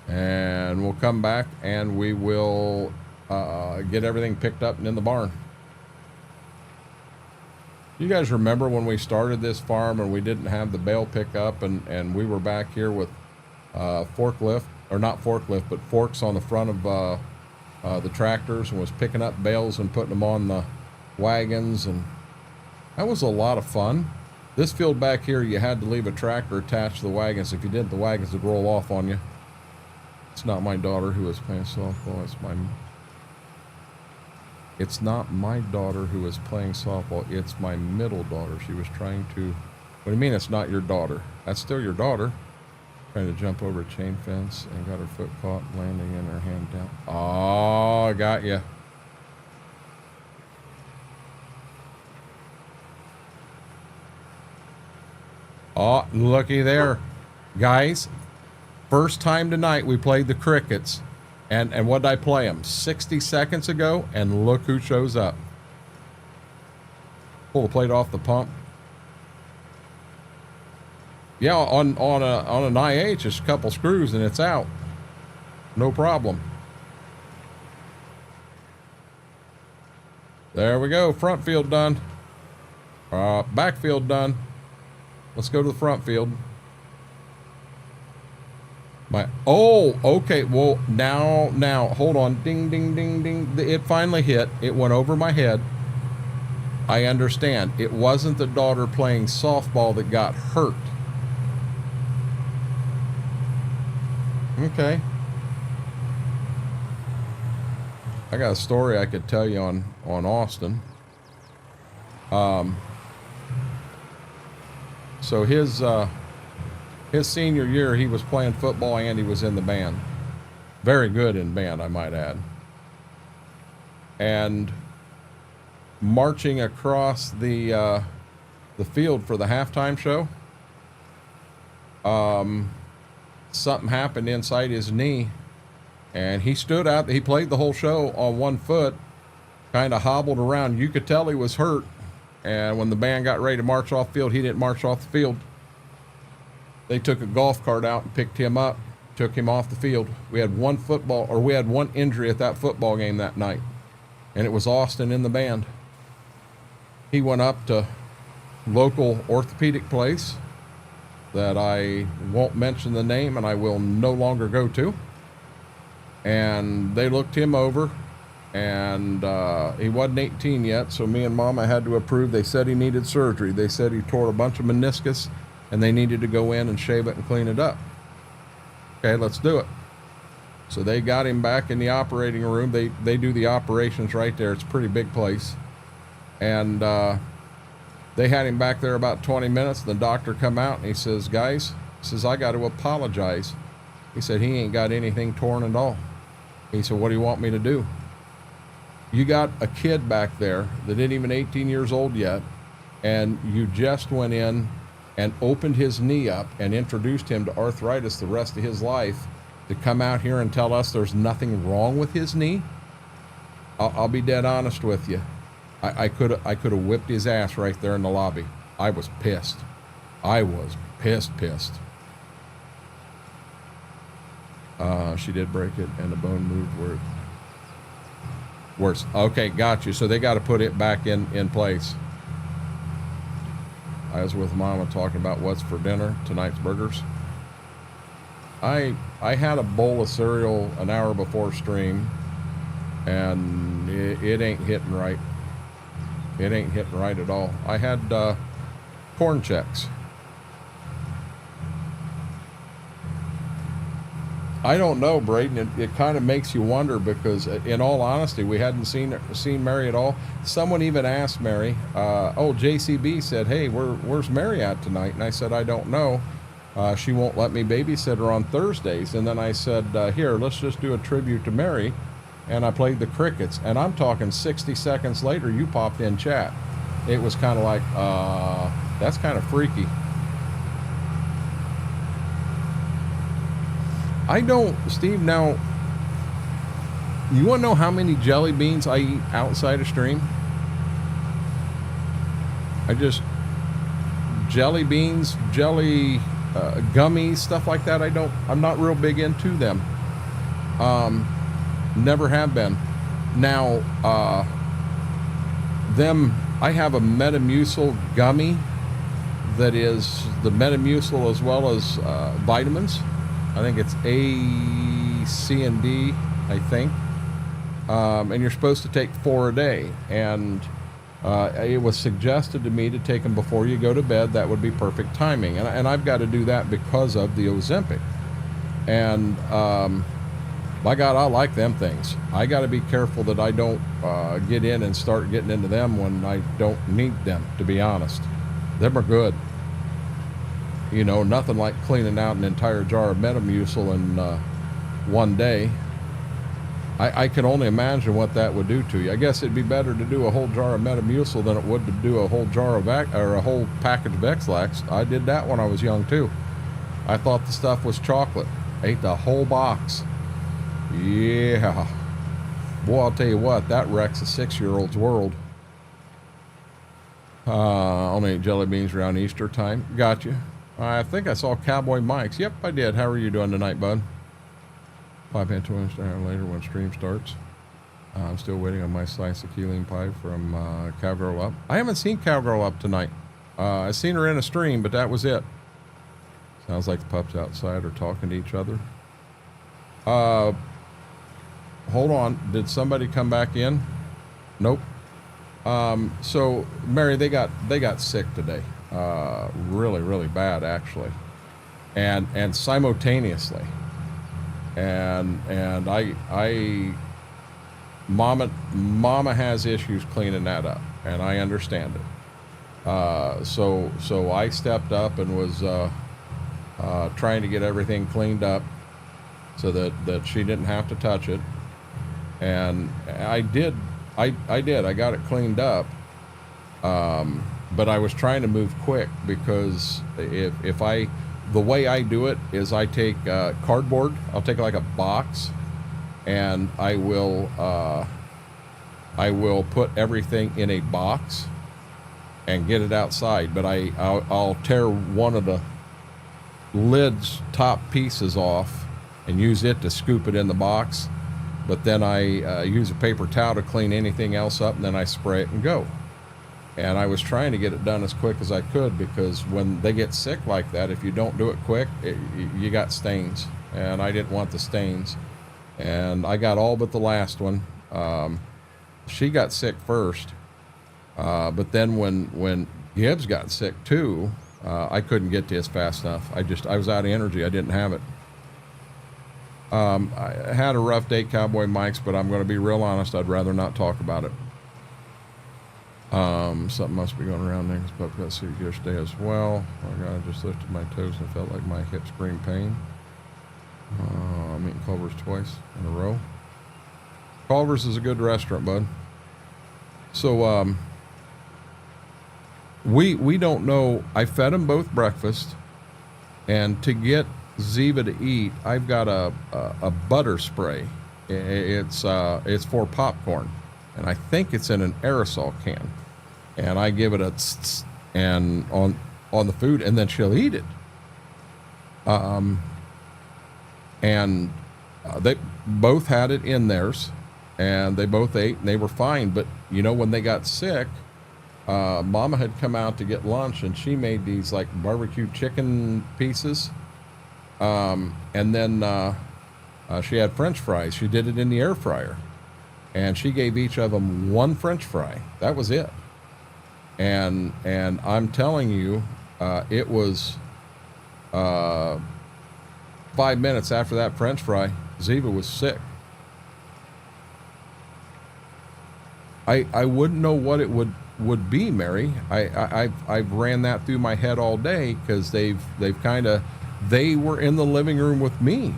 and we'll come back and we will get everything picked up and in the barn. You guys remember when we started this farm and we didn't have the bale pickup and we were back here with forklift, or not forklift, but forks on the front of the tractors, and was picking up bales and putting them on the wagons, and that was a lot of fun. This field back here, you had to leave a tractor attached to the wagons. If you didn't, the wagons would roll off on you. It's not my daughter who is playing softball. It's not my daughter who is playing softball. It's my middle daughter. She was trying to... What do you mean it's not your daughter? That's still your daughter. Trying to jump over a chain fence and got her foot caught, landing in her hand down. Oh, I got you. Oh, looky there. Guys, first time tonight we played the crickets. And what did I play them? 60 seconds ago, and look who shows up. Pull the plate off the pump. Yeah, on an IH, it's a couple screws and it's out. No problem. There we go. Front field done. Back field done. Let's go to the front field. Okay. Well, now, hold on. Ding, ding, ding, ding. It finally hit. It went over my head. I understand. It wasn't the daughter playing softball that got hurt. Okay. I got a story I could tell you on Austin. So his senior year, he was playing football and he was in the band. Very good in band, I might add. And marching across the field for the halftime show, something happened inside his knee, and he stood out. He played the whole show on one foot, kind of hobbled around. You could tell he was hurt. And when the band got ready to march off the field, he didn't march off the field. They took a golf cart out and picked him up, took him off the field. We had one injury at that football game that night, and it was Austin in the band. He went up to local orthopedic place that I won't mention the name and I will no longer go to. And they looked him over, and he wasn't 18 yet, so me and Mama had to approve. They said he needed surgery. They said he tore a bunch of meniscus and they needed to go in and shave it and clean it up. Okay, let's do it. So they got him back in the operating room. They do the operations right there. It's a pretty big place. And they had him back there about 20 minutes. The doctor come out and he says, guys, I got to apologize. He said, he ain't got anything torn at all. He said, what do you want me to do? You got a kid back there that ain't even 18 years old yet, and you just went in and opened his knee up and introduced him to arthritis the rest of his life, to come out here and tell us there's nothing wrong with his knee? I'll be dead honest with you. I could have whipped his ass right there in the lobby. I was pissed. I was pissed. She did break it, and the bone moved worse. Okay, got you. So they got to put it back in place. I was with Mama talking about what's for dinner, tonight's burgers. I had a bowl of cereal an hour before stream, and it ain't hitting right. It ain't hitting right at all. I had corn checks. I don't know, Braden. It kind of makes you wonder, because in all honesty, we hadn't seen Mary at all. Someone even asked Mary, JCB said, hey, where's Mary at tonight? And I said, I don't know. She won't let me babysit her on Thursdays. And then I said, here, let's just do a tribute to Mary. And I played the crickets. And I'm talking 60 seconds later, you popped in chat. It was kind of like, that's kind of freaky. I don't, Steve, now, you want to know how many jelly beans I eat outside of stream? Jelly beans, gummies, stuff like that, I'm not real big into them. Never have been. Now, I have a Metamucil gummy that is the Metamucil as well as vitamins. I think it's A, C, and D, I think. And you're supposed to take 4 a day. And it was suggested to me to take them before you go to bed. That would be perfect timing. And I've got to do that because of the Ozempic. And by God, I like them things. I got to be careful that I don't get in and start getting into them when I don't need them, to be honest. Them are good. You know, nothing like cleaning out an entire jar of Metamucil in one day. I can only imagine what that would do to you. I guess it'd be better to do a whole jar of Metamucil than it would to do a whole jar of a whole package of X-Lax. I did that when I was young too. I thought the stuff was chocolate. Ate the whole box. Yeah. Boy, I'll tell you what, that wrecks a 6-year-old's world. Only eat jelly beans around Easter time. Got you. I think I saw Cowboy Mike's. Yep, I did. How are you doing tonight, bud? Pop into an hour later when stream starts. I'm still waiting on my slice of key lime pie from Cowgirl Up. I haven't seen Cowgirl Up tonight. I've seen her in a stream, but that was it. Sounds like the pups outside are talking to each other. Hold on. Did somebody come back in? Nope. So Mary, they got sick today. Really, really bad actually. And simultaneously. And Mama has issues cleaning that up, and I understand it. So I stepped up and was trying to get everything cleaned up so that she didn't have to touch it. And I did. I got it cleaned up. But I was trying to move quick because the way I do it is I take cardboard. I'll take like a box, and I will put everything in a box and get it outside. But I'll tear one of the lid's top pieces off and use it to scoop it in the box. But then I use a paper towel to clean anything else up, and then I spray it and go. And I was trying to get it done as quick as I could, because when they get sick like that, if you don't do it quick, you got stains. And I didn't want the stains. And I got all but the last one. She got sick first. But then when Gibbs got sick too, I couldn't get to his fast enough. I was out of energy. I didn't have it. I had a rough day, Cowboy Mike's, but I'm going to be real honest. I'd rather not talk about it. Something must be going around there because Pup got sick yesterday as well. My God, I just lifted my toes and felt like my hips scream pain. I'm eating Culver's twice in a row. Culver's is a good restaurant, bud. So, we don't know. I fed them both breakfast, and to get Ziva to eat, I've got a butter spray. It's for popcorn, and I think it's in an aerosol can. And I give it a tss, and on the food, and then she'll eat it. And they both had it in theirs, and they both ate, and they were fine. But you know, when they got sick, Mama had come out to get lunch, and she made these like barbecue chicken pieces. And then she had French fries. She did it in the air fryer, and she gave each of them one French fry. That was it. And I'm telling you, it was 5 minutes after that French fry, Ziva was sick. I wouldn't know what it would be, Mary. I've ran that through my head all day, because they were in the living room with me.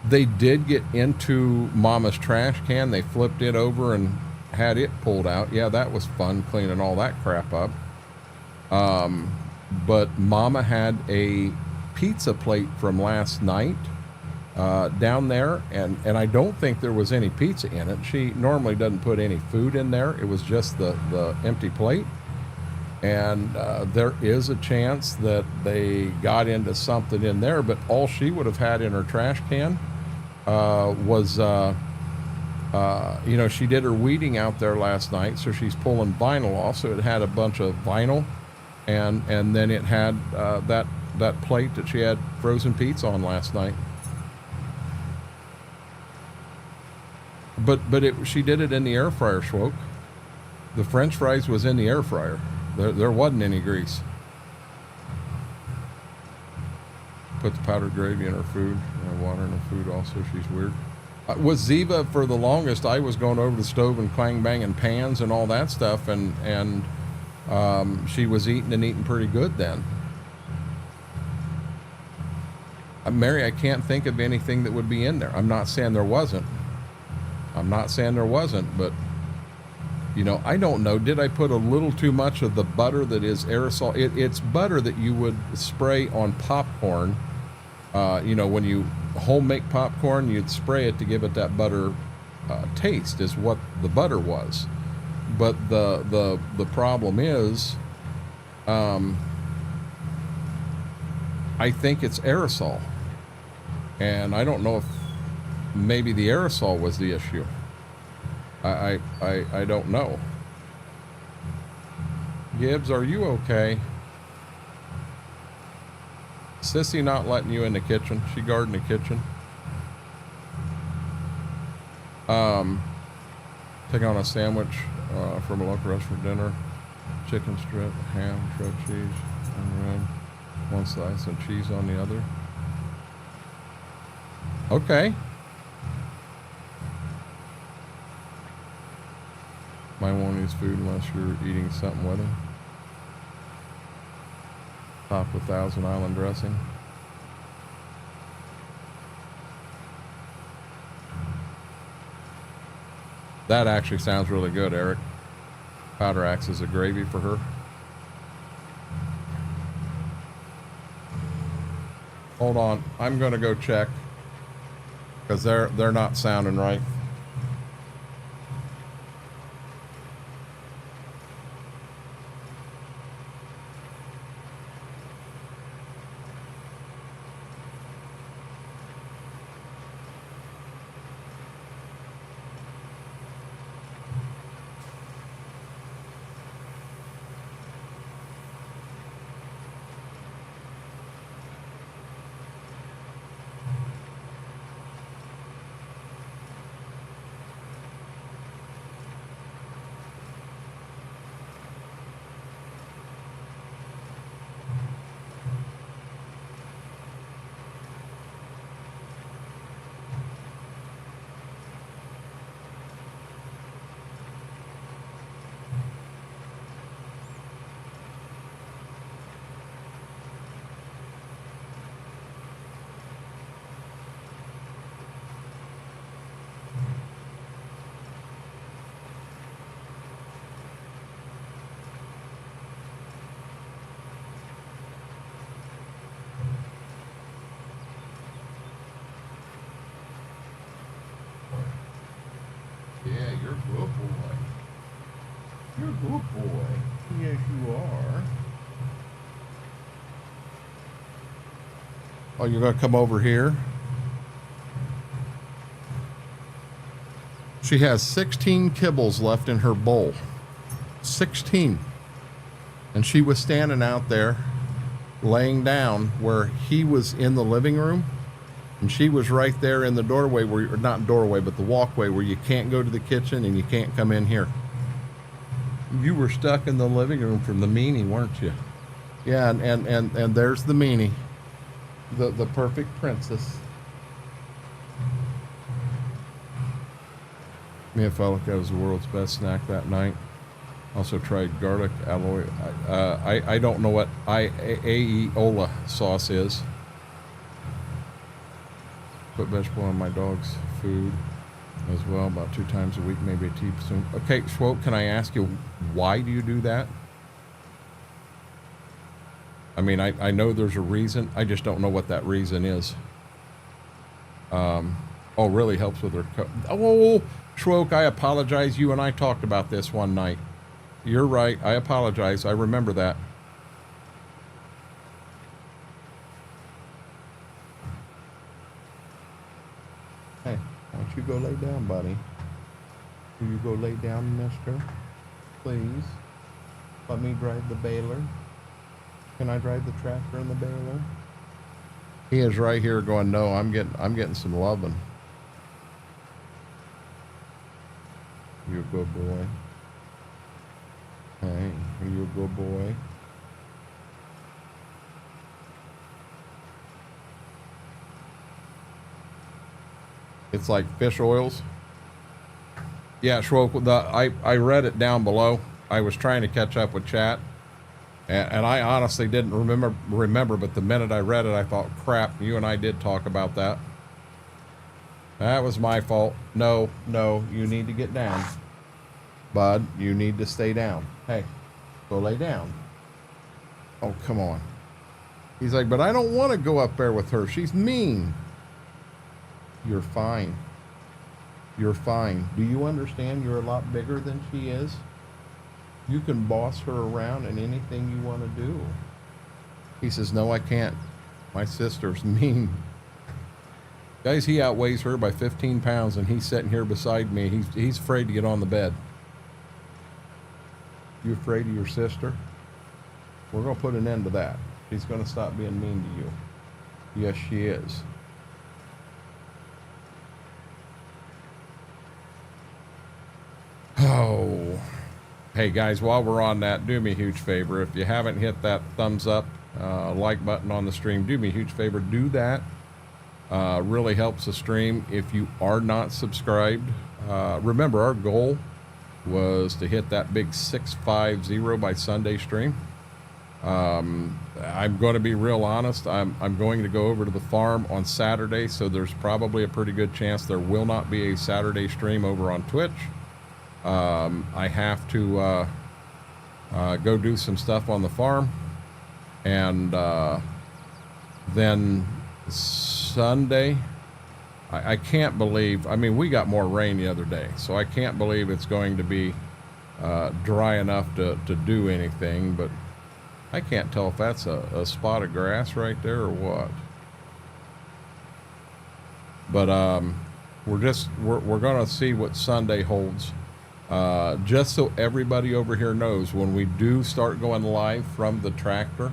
They did get into Mama's trash can. They flipped it over and had it pulled out. Yeah, that was fun, cleaning all that crap up. But Mama had a pizza plate from last night down there, and I don't think there was any pizza in it. She normally doesn't put any food in there. It was just the empty plate. And there is a chance that they got into something in there, but all she would have had in her trash can was, she did her weeding out there last night, so she's pulling vinyl off, so it had a bunch of vinyl, and then it had that plate that she had frozen pizza on last night. But she did it in the air fryer, Schwoke. The French fries was in the air fryer. There wasn't any grease. Put the powdered gravy in her food, water in her food also. She's weird. With Ziva, for the longest, I was going over the stove and clang banging pans and all that stuff, and she was eating pretty good then. Mary, I can't think of anything that would be in there. I'm not saying there wasn't, but I don't know. Did I put a little too much of the butter that is aerosol? It's butter that you would spray on popcorn. When you home make popcorn, you'd spray it to give it that butter taste, is what the butter was. but the problem is, I think it's aerosol, and I don't know if maybe the aerosol was the issue. I don't know. Gibbs, are you okay? Sissy not letting you in the kitchen. She guarding the kitchen. Take on a sandwich from a local restaurant for dinner. Chicken strip, ham, shredded cheese, and red. One slice and cheese on the other. Okay. Might won't use food unless you're eating something with it. Topped with Thousand Island dressing. That actually sounds really good, Eric. Powder axe is a gravy for her. Hold on, I'm gonna go check because they're not sounding right. Yeah, you're a good boy. You're a good boy. Yes, you are. Oh, you're gonna come over here? She has 16 kibbles left in her bowl. 16. And she was standing out there, laying down where he was in the living room. And she was right there in the doorway where, or not doorway, but the walkway where you can't go to the kitchen and you can't come in here. You were stuck in the living room from the meanie, weren't you? Yeah, and there's the meanie. The perfect princess. Me and felt like that was the world's best snack that night. Also tried garlic alloy. I don't know what aioli sauce is. Put vegetable on my dog's food as well, about 2 times a week, maybe a teaspoon. Okay, Swope, can I ask you, why do you do that? I mean, I know there's a reason. I just don't know what that reason is. Oh, really helps with her. Oh, Schwoke, I apologize. You and I talked about this one night. You're right. I apologize. I remember that. Hey, why don't you go lay down, buddy? Will you go lay down, mister? Please. Let me drive the baler. Can I drive the tractor and the baler? He is right here going, no, I'm getting some loving. You're a good boy. Hey, are you a good boy? It's like fish oils. Yeah, Schwoke, I read it down below. I was trying to catch up with chat. And I honestly didn't remember, but the minute I read it, I thought, crap, you and I did talk about that. That was my fault. No, you need to get down. Bud, you need to stay down. Hey, go lay down. Oh, come on. He's like, but I don't want to go up there with her. She's mean. You're fine. You're fine. Do you understand you're a lot bigger than she is? You can boss her around in anything you want to do. He says, no, I can't. My sister's mean. Guys, he outweighs her by 15 pounds, and he's sitting here beside me. He's afraid to get on the bed. You afraid of your sister? We're going to put an end to that. She's going to stop being mean to you. Yes, she is. Oh. Hey, guys, while we're on that, do me a huge favor. If you haven't hit that thumbs up, like button on the stream, do me a huge favor. Do that. Really helps the stream. If you are not subscribed, remember our goal was to hit that big 650 by Sunday stream. I'm going to be real honest. I'm going to go over to the farm on Saturday, so there's probably a pretty good chance there will not be a Saturday stream over on Twitch. I have to go do some stuff on the farm, and then Sunday, I can't believe, I mean, we got more rain the other day, so I can't believe it's going to be dry enough to do anything, but I can't tell if that's a spot of grass right there or what. But we're going to see what Sunday holds. Just so everybody over here knows, when we do start going live from the tractor,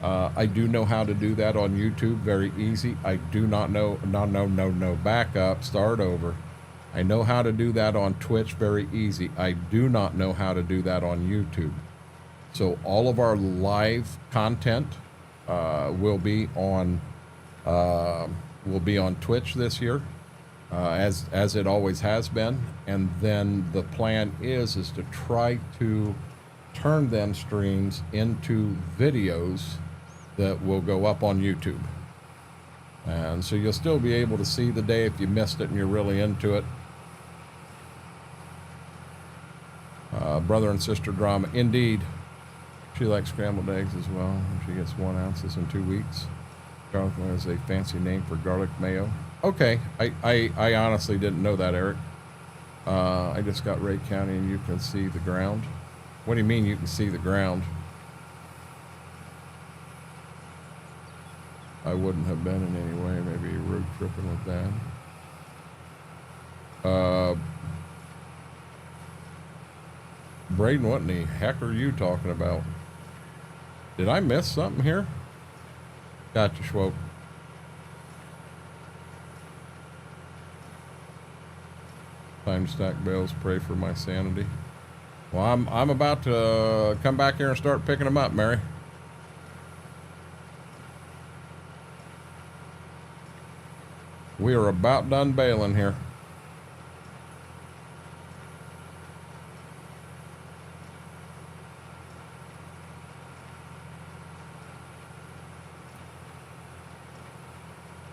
I do know how to do that on YouTube, very easy. I do not know, no, back up, start over. I know how to do that on Twitch, very easy. I do not know how to do that on YouTube. So all of our live content will be on Twitch this year, as it always has been. And then the plan is to try to turn them streams into videos that will go up on YouTube. And so you'll still be able to see the day if you missed it and you're really into it. Brother and sister drama, indeed. She likes scrambled eggs as well. She gets 1 ounce in 2 weeks. Garlic mayo is a fancy name for garlic mayo. Okay, I honestly didn't know that, Eric. I just got Ray County and you can see the ground. What do you mean you can see the ground? I wouldn't have been in any way. Maybe road tripping with that. Braden, what in the heck are you talking about? Did I miss something here? Gotcha, Schwope. Time to stack bales, pray for my sanity. Well, I'm about to come back here and start picking them up, Mary. We are about done baling here.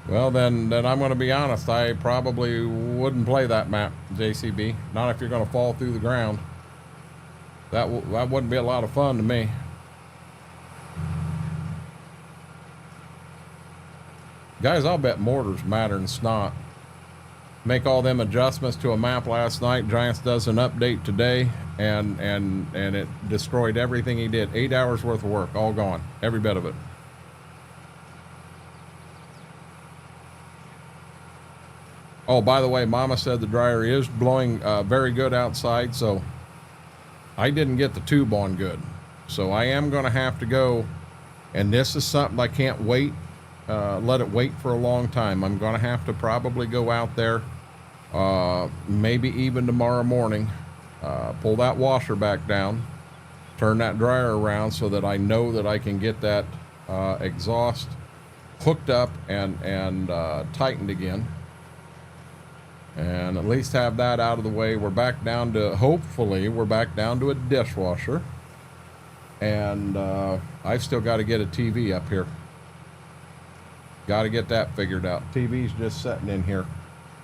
Well, then I'm going to be honest. I probably wouldn't play that map, JCB. Not if you're going to fall through the ground. That wouldn't be a lot of fun to me. Guys, I'll bet mortars matter than snot. Make all them adjustments to a map last night. Giants does an update today, and it destroyed everything he did. 8 hours worth of work, all gone, every bit of it. Oh, by the way, Mama said the dryer is blowing very good outside, so I didn't get the tube on good. So I am going to have to go, and this is something I can't wait, let it wait for a long time. I'm going to have to probably go out there, maybe even tomorrow morning, pull that washer back down, turn that dryer around so that I know that I can get that exhaust hooked up and tightened again. And at least have that out of the way. We're back down to, hopefully, we're back down to a dishwasher. And I've still got to get a TV up here. Got to get that figured out. TV's just sitting in here.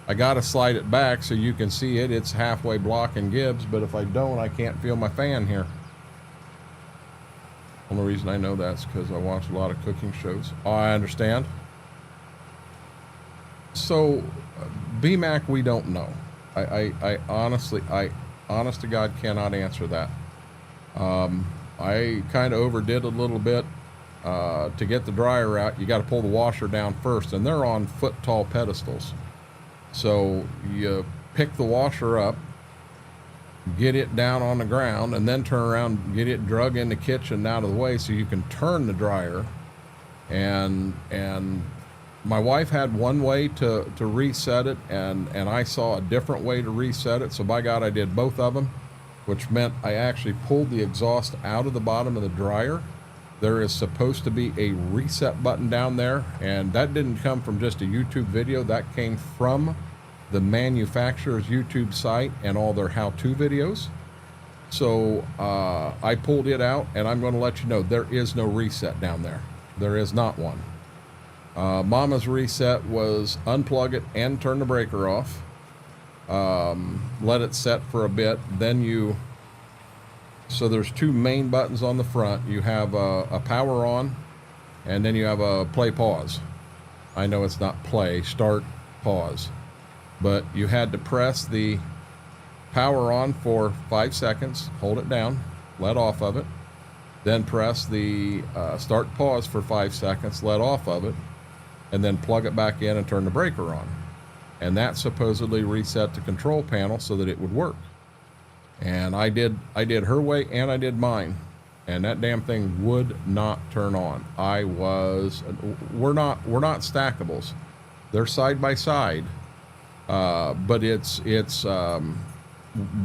I got to slide it back so you can see it. It's halfway blocking Gibbs, but if I don't, I can't feel my fan here. Only reason I know that's because I watch a lot of cooking shows. Oh, I understand. So, BMAC, we don't know. I honestly, honest to God, cannot answer that. I kind of overdid a little bit. To get the dryer out, you got to pull the washer down first, and they're on foot-tall pedestals. So you pick the washer up, get it down on the ground, and then turn around and get it drug in the kitchen out of the way so you can turn the dryer. And my wife had one way to reset it, and I saw a different way to reset it. So by God, I did both of them, which meant I actually pulled the exhaust out of the bottom of the dryer. There is supposed to be a reset button down there, and that didn't come from just a YouTube video. That came from the manufacturer's YouTube site and all their how-to videos. So I pulled it out, and I'm going to let you know there is no reset down there. There is not one. Mama's reset was unplug it and turn the breaker off. Let it set for a bit. Then so there's two main buttons on the front. You have a power on, and then you have a play pause. I know it's not play, start, pause. But you had to press the power on for 5 seconds, hold it down, let off of it, then press the start pause for 5 seconds, let off of it, and then plug it back in and turn the breaker on. And that supposedly reset the control panel so that it would work. And I did her way and I did mine, and that damn thing would not turn on. We're not stackables. They're side by side, but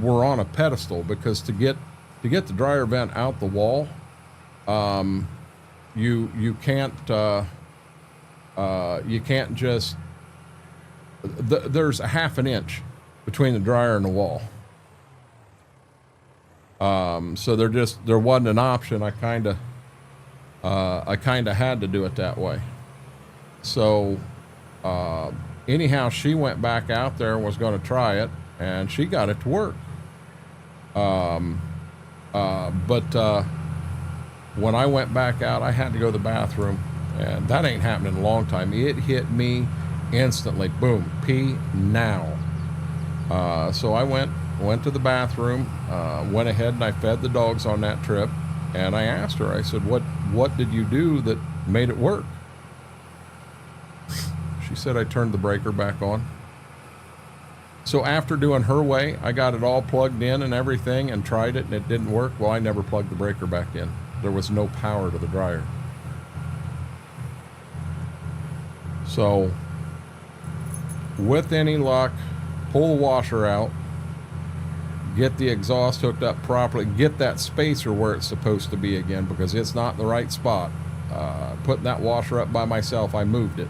we're on a pedestal, because to get the dryer vent out the wall, you can't just, there's a half an inch between the dryer and the wall. So there wasn't an option. I kind of had to do it that way. So, anyhow, she went back out there and was going to try it, and she got it to work. But when I went back out, I had to go to the bathroom, and that ain't happened in a long time. It hit me instantly. Boom, pee now. So I went to the bathroom, went ahead and I fed the dogs on that trip, and I asked her, I said, what did you do that made it work? She said, I turned the breaker back on. So after doing her way, I got it all plugged in and everything and tried it, and it didn't work. Well, I never plugged the breaker back in. There was no power to the dryer. So with any luck, pull the washer out, get the exhaust hooked up properly, get that spacer where it's supposed to be again, because it's not in the right spot. Putting that washer up by myself, I moved it.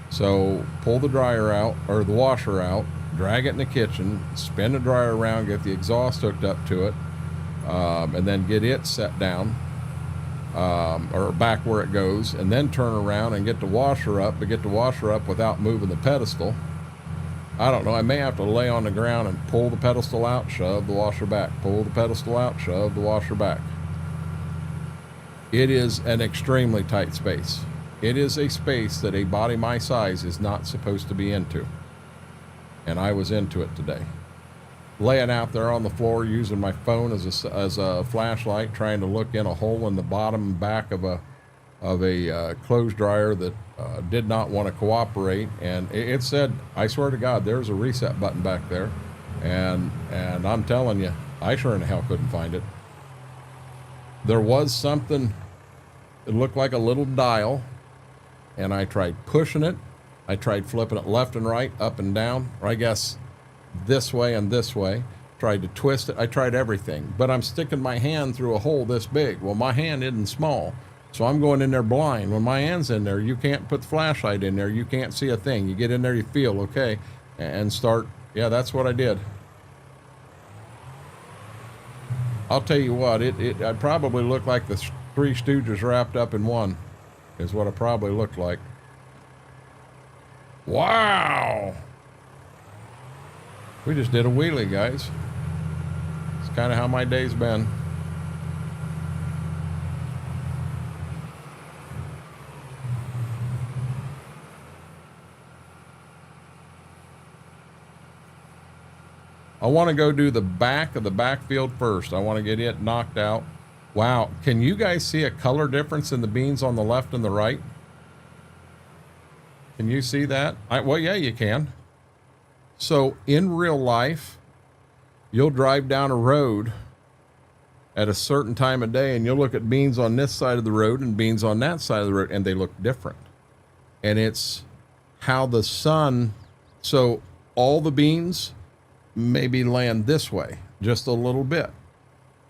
So pull the dryer out, or the washer out, drag it in the kitchen, spin the dryer around, get the exhaust hooked up to it, and then get it set down, or back where it goes, and then turn around and get the washer up, but get the washer up without moving the pedestal. I don't know, I may have to lay on the ground and pull the pedestal out, shove the washer back, pull the pedestal out, shove the washer back. It is an extremely tight space. It is a space that a body my size is not supposed to be into. And I was into it today. Laying out there on the floor, using my phone as a flashlight, trying to look in a hole in the bottom and back of a clothes dryer that did not want to cooperate, and it said, I swear to God, there's a reset button back there, and I'm telling you, I sure in the hell couldn't find it. There was something, it looked like a little dial, and I tried pushing it, I tried flipping it left and right, up and down, or I guess this way and this way, tried to twist it, I tried everything, but I'm sticking my hand through a hole this big. Well, my hand isn't small, so I'm going in there blind. When my hand's in there, you can't put the flashlight in there, you can't see a thing. You get in there, you feel okay, and start. Yeah, that's what I did. I'll tell you what, I probably looked like the Three Stooges wrapped up in one, is what it probably looked like. Wow! We just did a wheelie, guys. It's kind of how my day's been. I want to go do the back of the backfield first. I want to get it knocked out. Wow, can you guys see a color difference in the beans on the left and the right? Can you see that? Well, yeah, you can. So in real life, you'll drive down a road at a certain time of day and you'll look at beans on this side of the road and beans on that side of the road, and they look different. And it's how the sun, so all the beans maybe land this way just a little bit,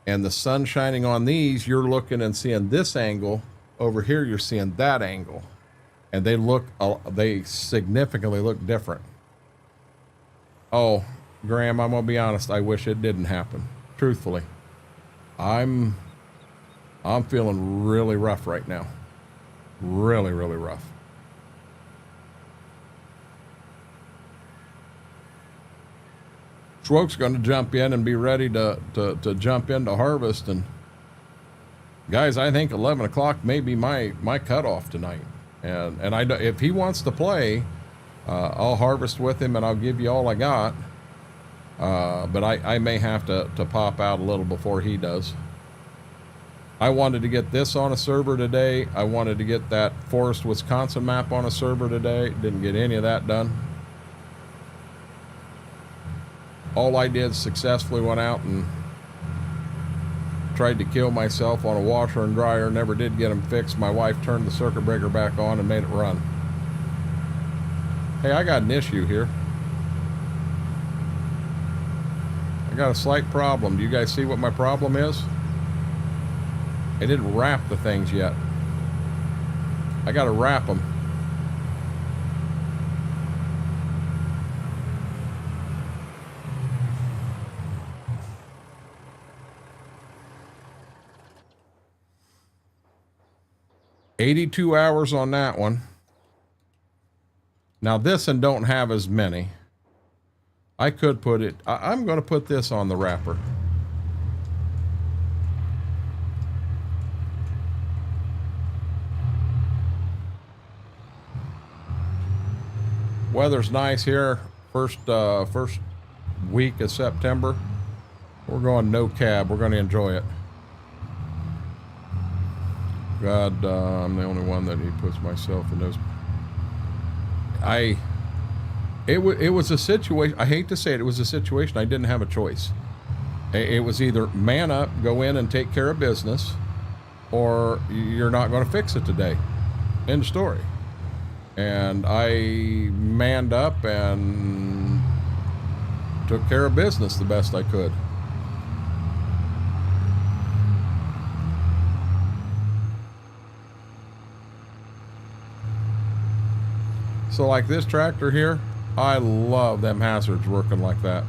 and the sun shining on these, you're looking and seeing this angle. Over here you're seeing that angle, and they significantly look different. Oh, Graham, I'm gonna be honest, I wish it didn't happen. Truthfully, I'm feeling really rough right now. Really, really rough. Schwoke's going to jump in and be ready to jump into harvest. And guys, I think 11 o'clock may be my cutoff tonight. And if he wants to play, I'll harvest with him and I'll give you all I got. But I may have to pop out a little before he does. I wanted to get this on a server today. I wanted to get that Forest, Wisconsin map on a server today. Didn't get any of that done. All I did successfully went out and tried to kill myself on a washer and dryer. Never did get them fixed. My wife turned the circuit breaker back on and made it run. Hey, I got an issue here. I got a slight problem. Do you guys see what my problem is? I didn't wrap the things yet. I got to wrap them. $82 hours on that one. Now this one don't have as many. I could put it, I'm going to put this on the wrapper. Weather's nice here. First week of September. We're going no cab. We're going to enjoy it. God, I'm the only one that he puts myself in those. It was a situation. I hate to say it. It was a situation I didn't have a choice. It was either man up, go in and take care of business, or you're not going to fix it today. End of story. And I manned up and took care of business the best I could. So like this tractor here, I love them hazards working like that.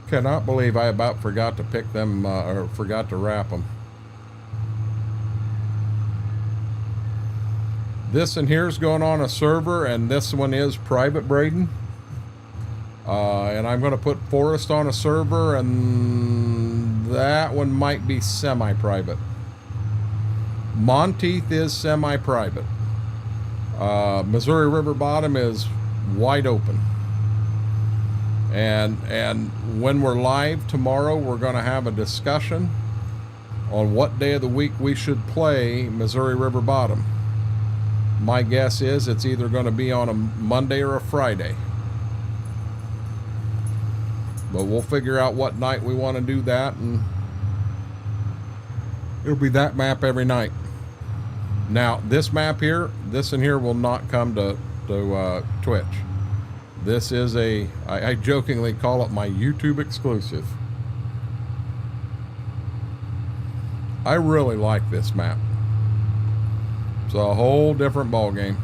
Cannot believe I about forgot to pick them or forgot to wrap them. This in here is going on a server, and this one is private braiding. And I'm going to put Forest on a server, and that one might be semi-private. Monteith is semi-private. Missouri River Bottom is wide open. And when we're live tomorrow, we're going to have a discussion on what day of the week we should play Missouri River Bottom. My guess is it's either going to be on a Monday or a Friday. But we'll figure out what night we want to do that, and it'll be that map every night. Now, this map here, this in here will not come to Twitch. This is I jokingly call it my YouTube exclusive. I really like this map. It's a whole different ball game.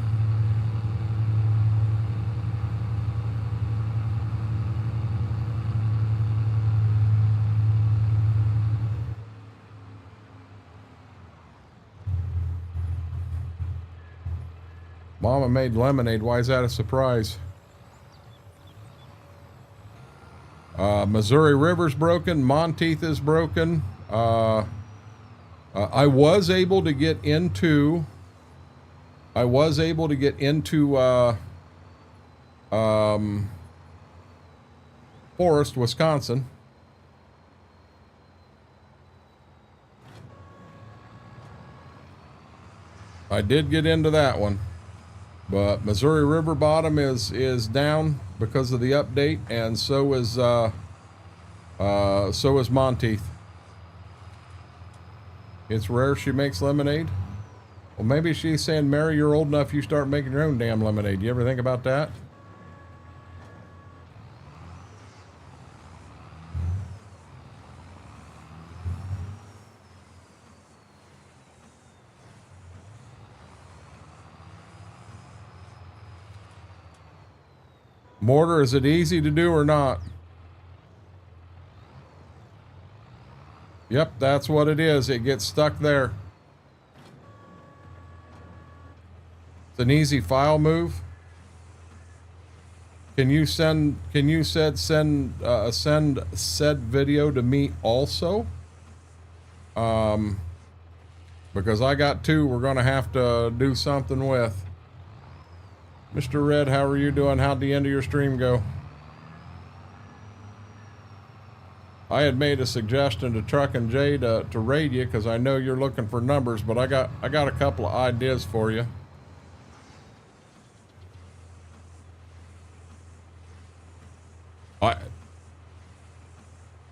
Mama made lemonade. Why is that a surprise? Missouri River's broken. Monteith is broken. I was able to get into Forest, Wisconsin. I did get into that one, but Missouri River bottom is down because of the update, and so is Monteith. It's rare she makes lemonade. Well, maybe she's saying, Mary, you're old enough, you start making your own damn lemonade. You ever think about that? Mortar, is it easy to do or not? Yep, that's what it is. It gets stuck there. It's an easy file move. Can you send said video to me also? Because I got two we're gonna have to do something with. Mr. Red, how are you doing? How'd the end of your stream go? I had made a suggestion to Truck and Jay to raid you because I know you're looking for numbers, but I got a couple of ideas for you.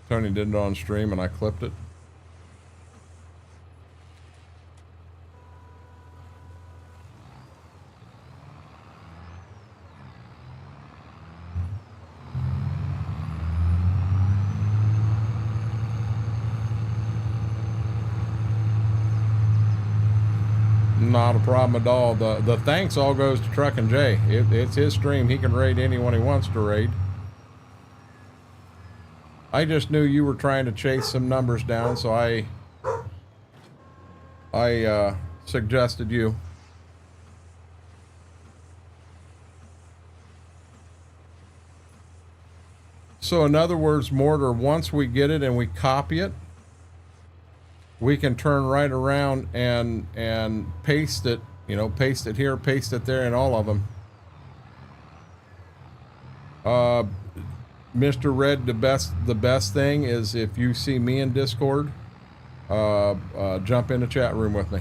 Tony did it on stream and I clipped it. Not a problem at all. The thanks all goes to Truck and Jay. It's his stream. He can raid anyone he wants to raid. I just knew you were trying to chase some numbers down, so I suggested you. So in other words, Mortar, once we get it and we copy it, we can turn right around and paste it, you know, paste it here, paste it there, in all of them. Mr. Red, the best thing is if you see me in Discord, jump in the chat room with me.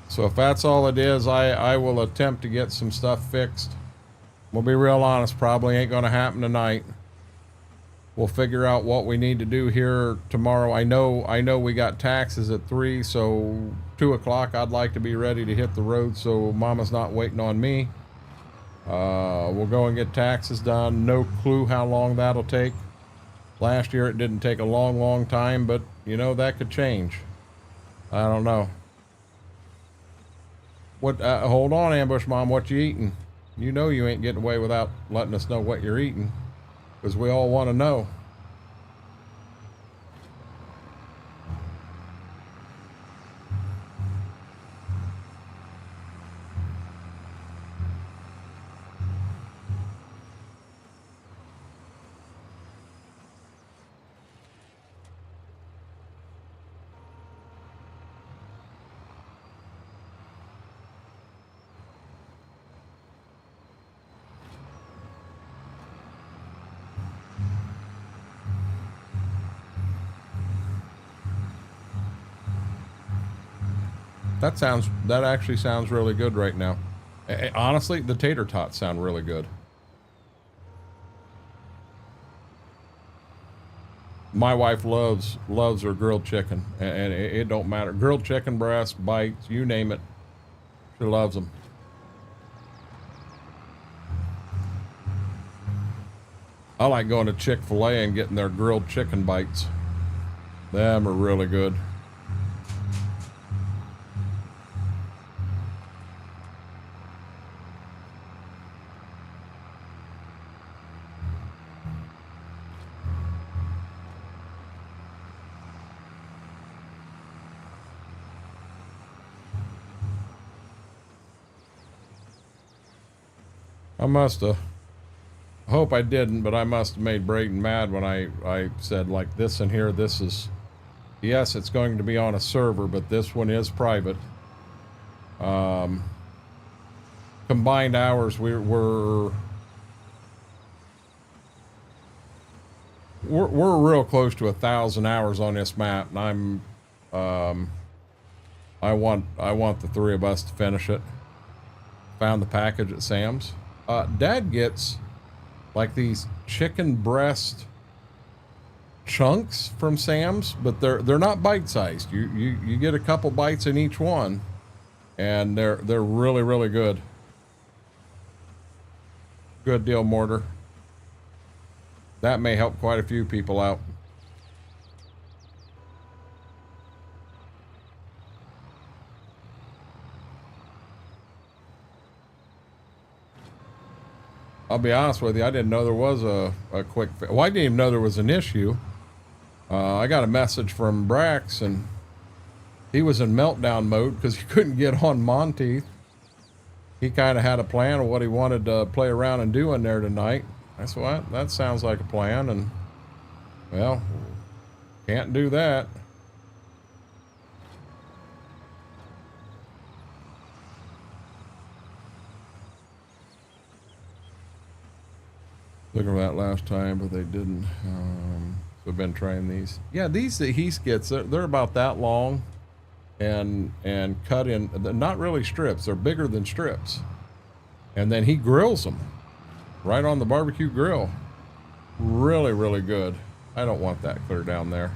So if that's all it is, I will attempt to get some stuff fixed. We'll be real honest, probably ain't gonna happen tonight. We'll figure out what we need to do here tomorrow. I know we got taxes at 3, so 2 o'clock I'd like to be ready to hit the road so Mama's not waiting on me. We'll go and get taxes done. No clue how long that'll take. Last year it didn't take a long time, but you know, that could change. I don't know. What? Hold on, Ambush Mom. What you eating? You know you ain't getting away without letting us know what you're eating, because we all want to know. That actually sounds really good right now. Honestly, the tater tots sound really good. My wife loves her grilled chicken, and it don't matter. Grilled chicken breast, bites, you name it. She loves them. I like going to Chick-fil-A and getting their grilled chicken bites. Them are really good. I must have. I hope I didn't, but I must have made Brayden mad when I said like this in here. This is, yes, it's going to be on a server, but this one is private. Combined hours, we're real close to 1,000 hours on this map, and I want the three of us to finish it. Found the package at Sam's. Dad gets like these chicken breast chunks from Sam's, but they're not bite-sized. You get a couple bites in each one, and they're really, really good. Good deal, Mortar. That may help quite a few people out. I'll be honest with you, I didn't know there was a quick fix. Well, I didn't even know there was an issue. I got a message from Brax, and he was in meltdown mode because he couldn't get on Monteith. He kind of had a plan of what he wanted to play around and do in there tonight. I said, well, that sounds like a plan, and, well, can't do that. Looking for that last time, but they didn't. So I've been trying these. Yeah, these that he gets, they're about that long, and cut in. They're not really strips. They're bigger than strips, and then he grills them right on the barbecue grill. Really, really good. I don't want that clear down there.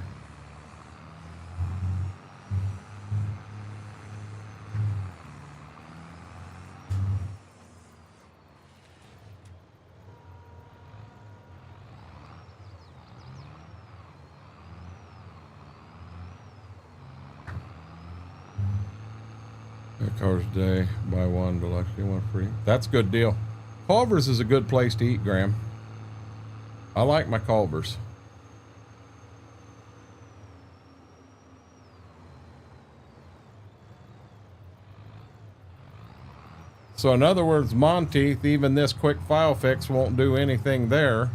Cars a day, buy one deluxe, get one free. That's a good deal. Culver's is a good place to eat, Graham. I like my Culver's. So in other words, Monteith, even this quick file fix won't do anything there.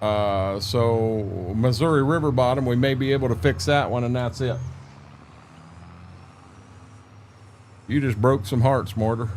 So Missouri River Bottom, we may be able to fix that one, and that's it. You just broke some hearts, Mortar.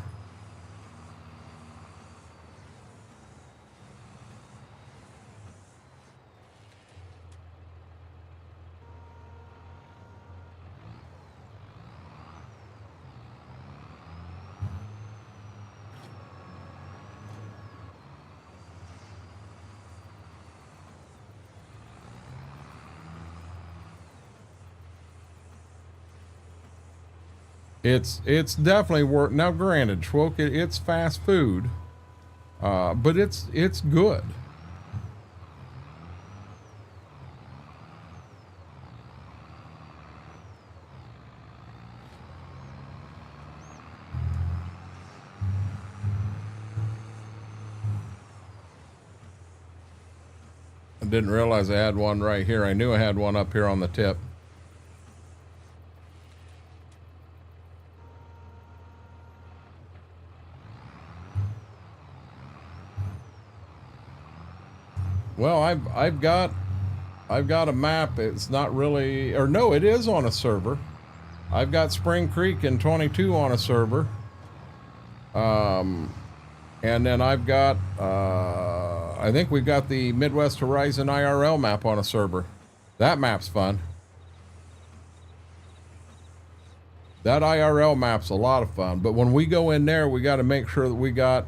It's definitely worth. Now, granted, Schwoke, it's fast food, but it's good. I didn't realize I had one right here. I knew I had one up here on the tip. Well, I've got a map. It's not really, or no, it is on a server. I've got Spring Creek and 22 on a server. And then I've got, I think we've got the Midwest Horizon IRL map on a server. That map's fun. That IRL map's a lot of fun. But when we go in there, we got to make sure that we got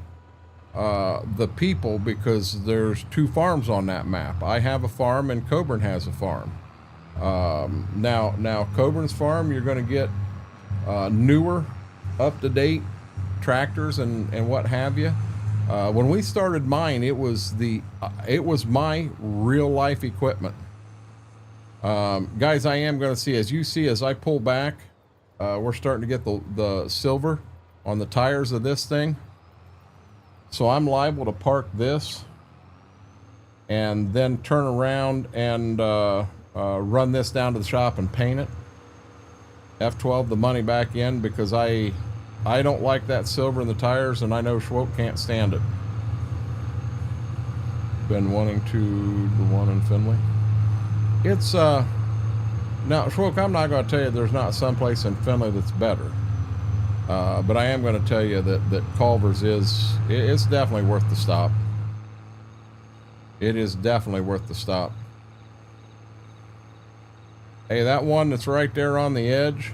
the people, because there's 2 farms on that map. I have a farm and Coburn has a farm. Now Coburn's farm, you're going to get newer, up-to-date tractors and what have you. When we started mine, it was my real life equipment. Guys, I am going to see, as I pull back, we're starting to get the silver on the tires of this thing. So I'm liable to park this and then turn around and run this down to the shop and paint it. F12 the money back in, because I don't like that silver in the tires, and I know Schwoke can't stand it. been wanting to the one in Finley. It's now, Schwook, I'm not going to tell you there's not some place in Finley that's better, but I am going to tell you that Culver's it's definitely worth the stop. It is definitely worth the stop. Hey, that one that's right there on the edge.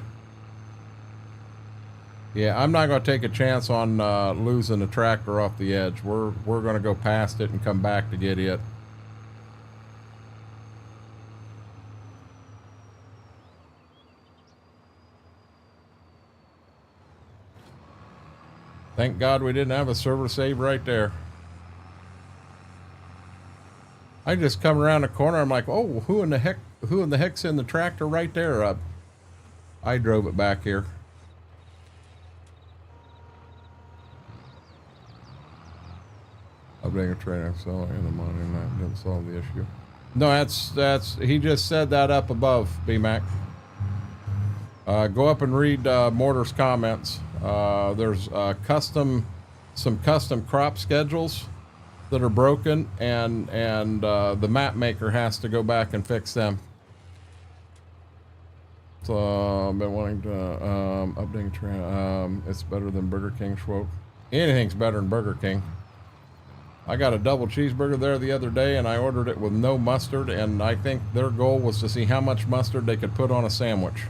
Yeah, I'm not going to take a chance on losing the tractor off the edge. We're going to go past it and come back to get it. Thank God we didn't have a server save right there. I just come around the corner. I'm like, oh, who in the heck's in the tractor right there? I drove it back here. Updating a trainer, so in the morning that didn't solve the issue. No, that's he just said that up above, BMAC. Go up and read Mortar's comments. There's some custom crop schedules that are broken, and the map maker has to go back and fix them. So I've been wanting to update train. It's better than Burger King, Schwoke. Anything's better than Burger King. I got a double cheeseburger there the other day, and I ordered it with no mustard, and I think their goal was to see how much mustard they could put on a sandwich.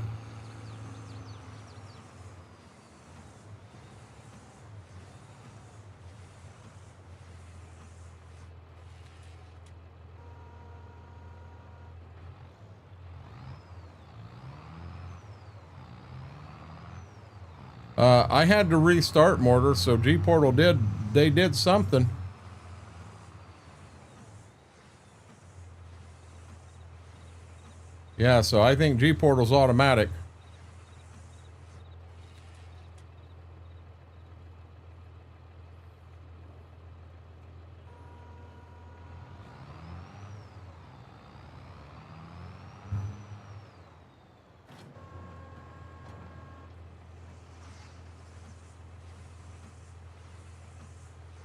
I had to restart Mortar, so G-Portal did something. Yeah, so I think G-Portal's automatic.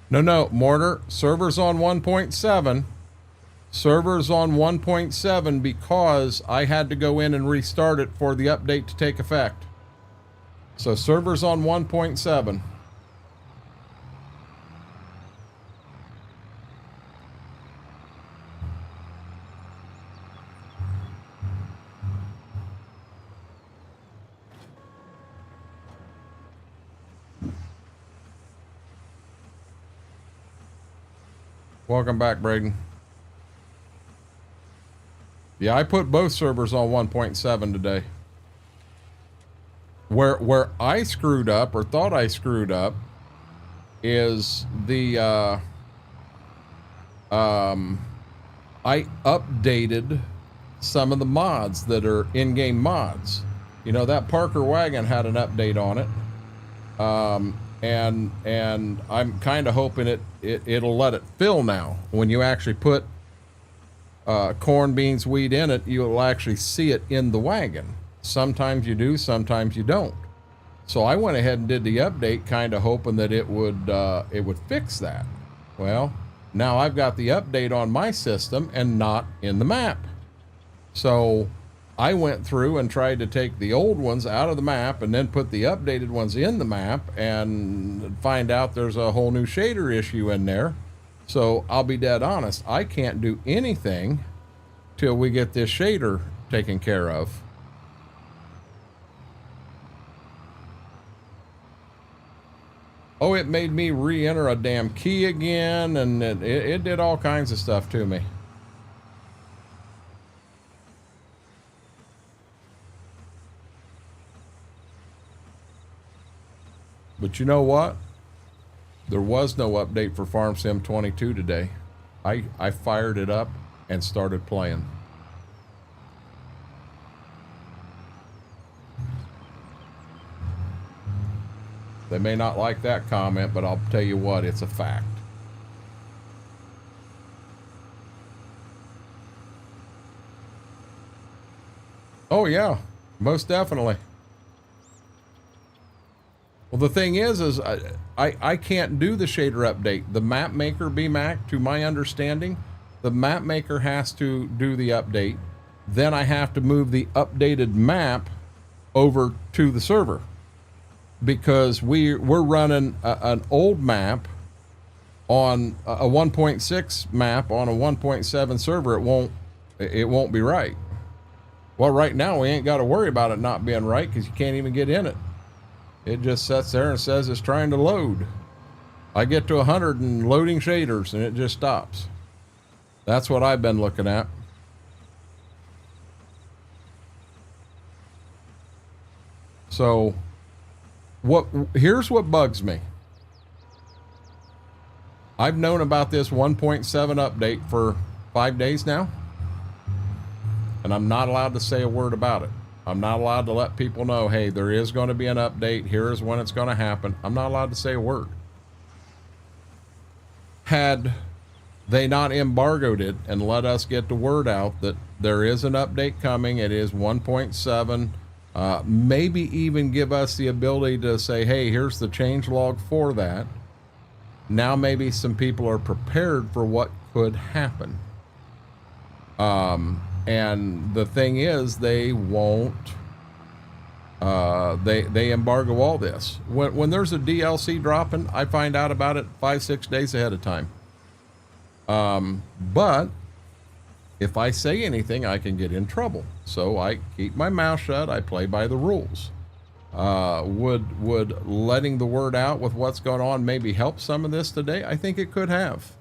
No, Mortar, server's on 1.7. Server's on 1.7 because I had to go in and restart it for the update to take effect. So server's on 1.7. Welcome back, Braden. Yeah, I put both servers on 1.7 today. Where I screwed up, or thought I screwed up, is the I updated some of the mods that are in-game mods. You know, that Parker wagon had an update on it. And I'm kind of hoping it'll let it fill now. When you actually put corn, beans, wheat in it, you'll actually see it in the wagon. Sometimes you do, sometimes you don't. So I went ahead and did the update, kind of hoping that it would fix that. Well, now I've got the update on my system and not in the map. So I went through and tried to take the old ones out of the map and then put the updated ones in the map and find out there's a whole new shader issue in there. So I'll be dead honest, I can't do anything till we get this shader taken care of. Oh, it made me re-enter a damn key again, and it did all kinds of stuff to me. But you know what? There was no update for Farm Sim 22 today. I fired it up and started playing. They may not like that comment, but I'll tell you what, it's a fact. Oh yeah, most definitely. Well, Well, the thing is I can't do the shader update. The map maker BMAC, to my understanding, the map maker has to do the update. Then I have to move the updated map over to the server because we're running an old map on a 1.6 map on a 1.7 server. It won't be right. Well, right now we ain't got to worry about it not being right because you can't even get in it. It just sits there and says it's trying to load. I get to 100 and loading shaders and it just stops. That's what I've been looking at. So here's what bugs me. I've known about this 1.7 update for 5 days now, and I'm not allowed to say a word about it. I'm not allowed to let people know, hey, there is going to be an update. Here is when it's going to happen. I'm not allowed to say a word. Had they not embargoed it and let us get the word out that there is an update coming, it is 1.7, maybe even give us the ability to say, hey, here's the change log for that. Now maybe some people are prepared for what could happen. And the thing is, they won't, they embargo all this. When there's a DLC dropping, I find out about it 5-6 days ahead of time. But if I say anything, I can get in trouble. So I keep my mouth shut. I play by the rules. Would letting the word out with what's going on maybe help some of this today? I think it could have.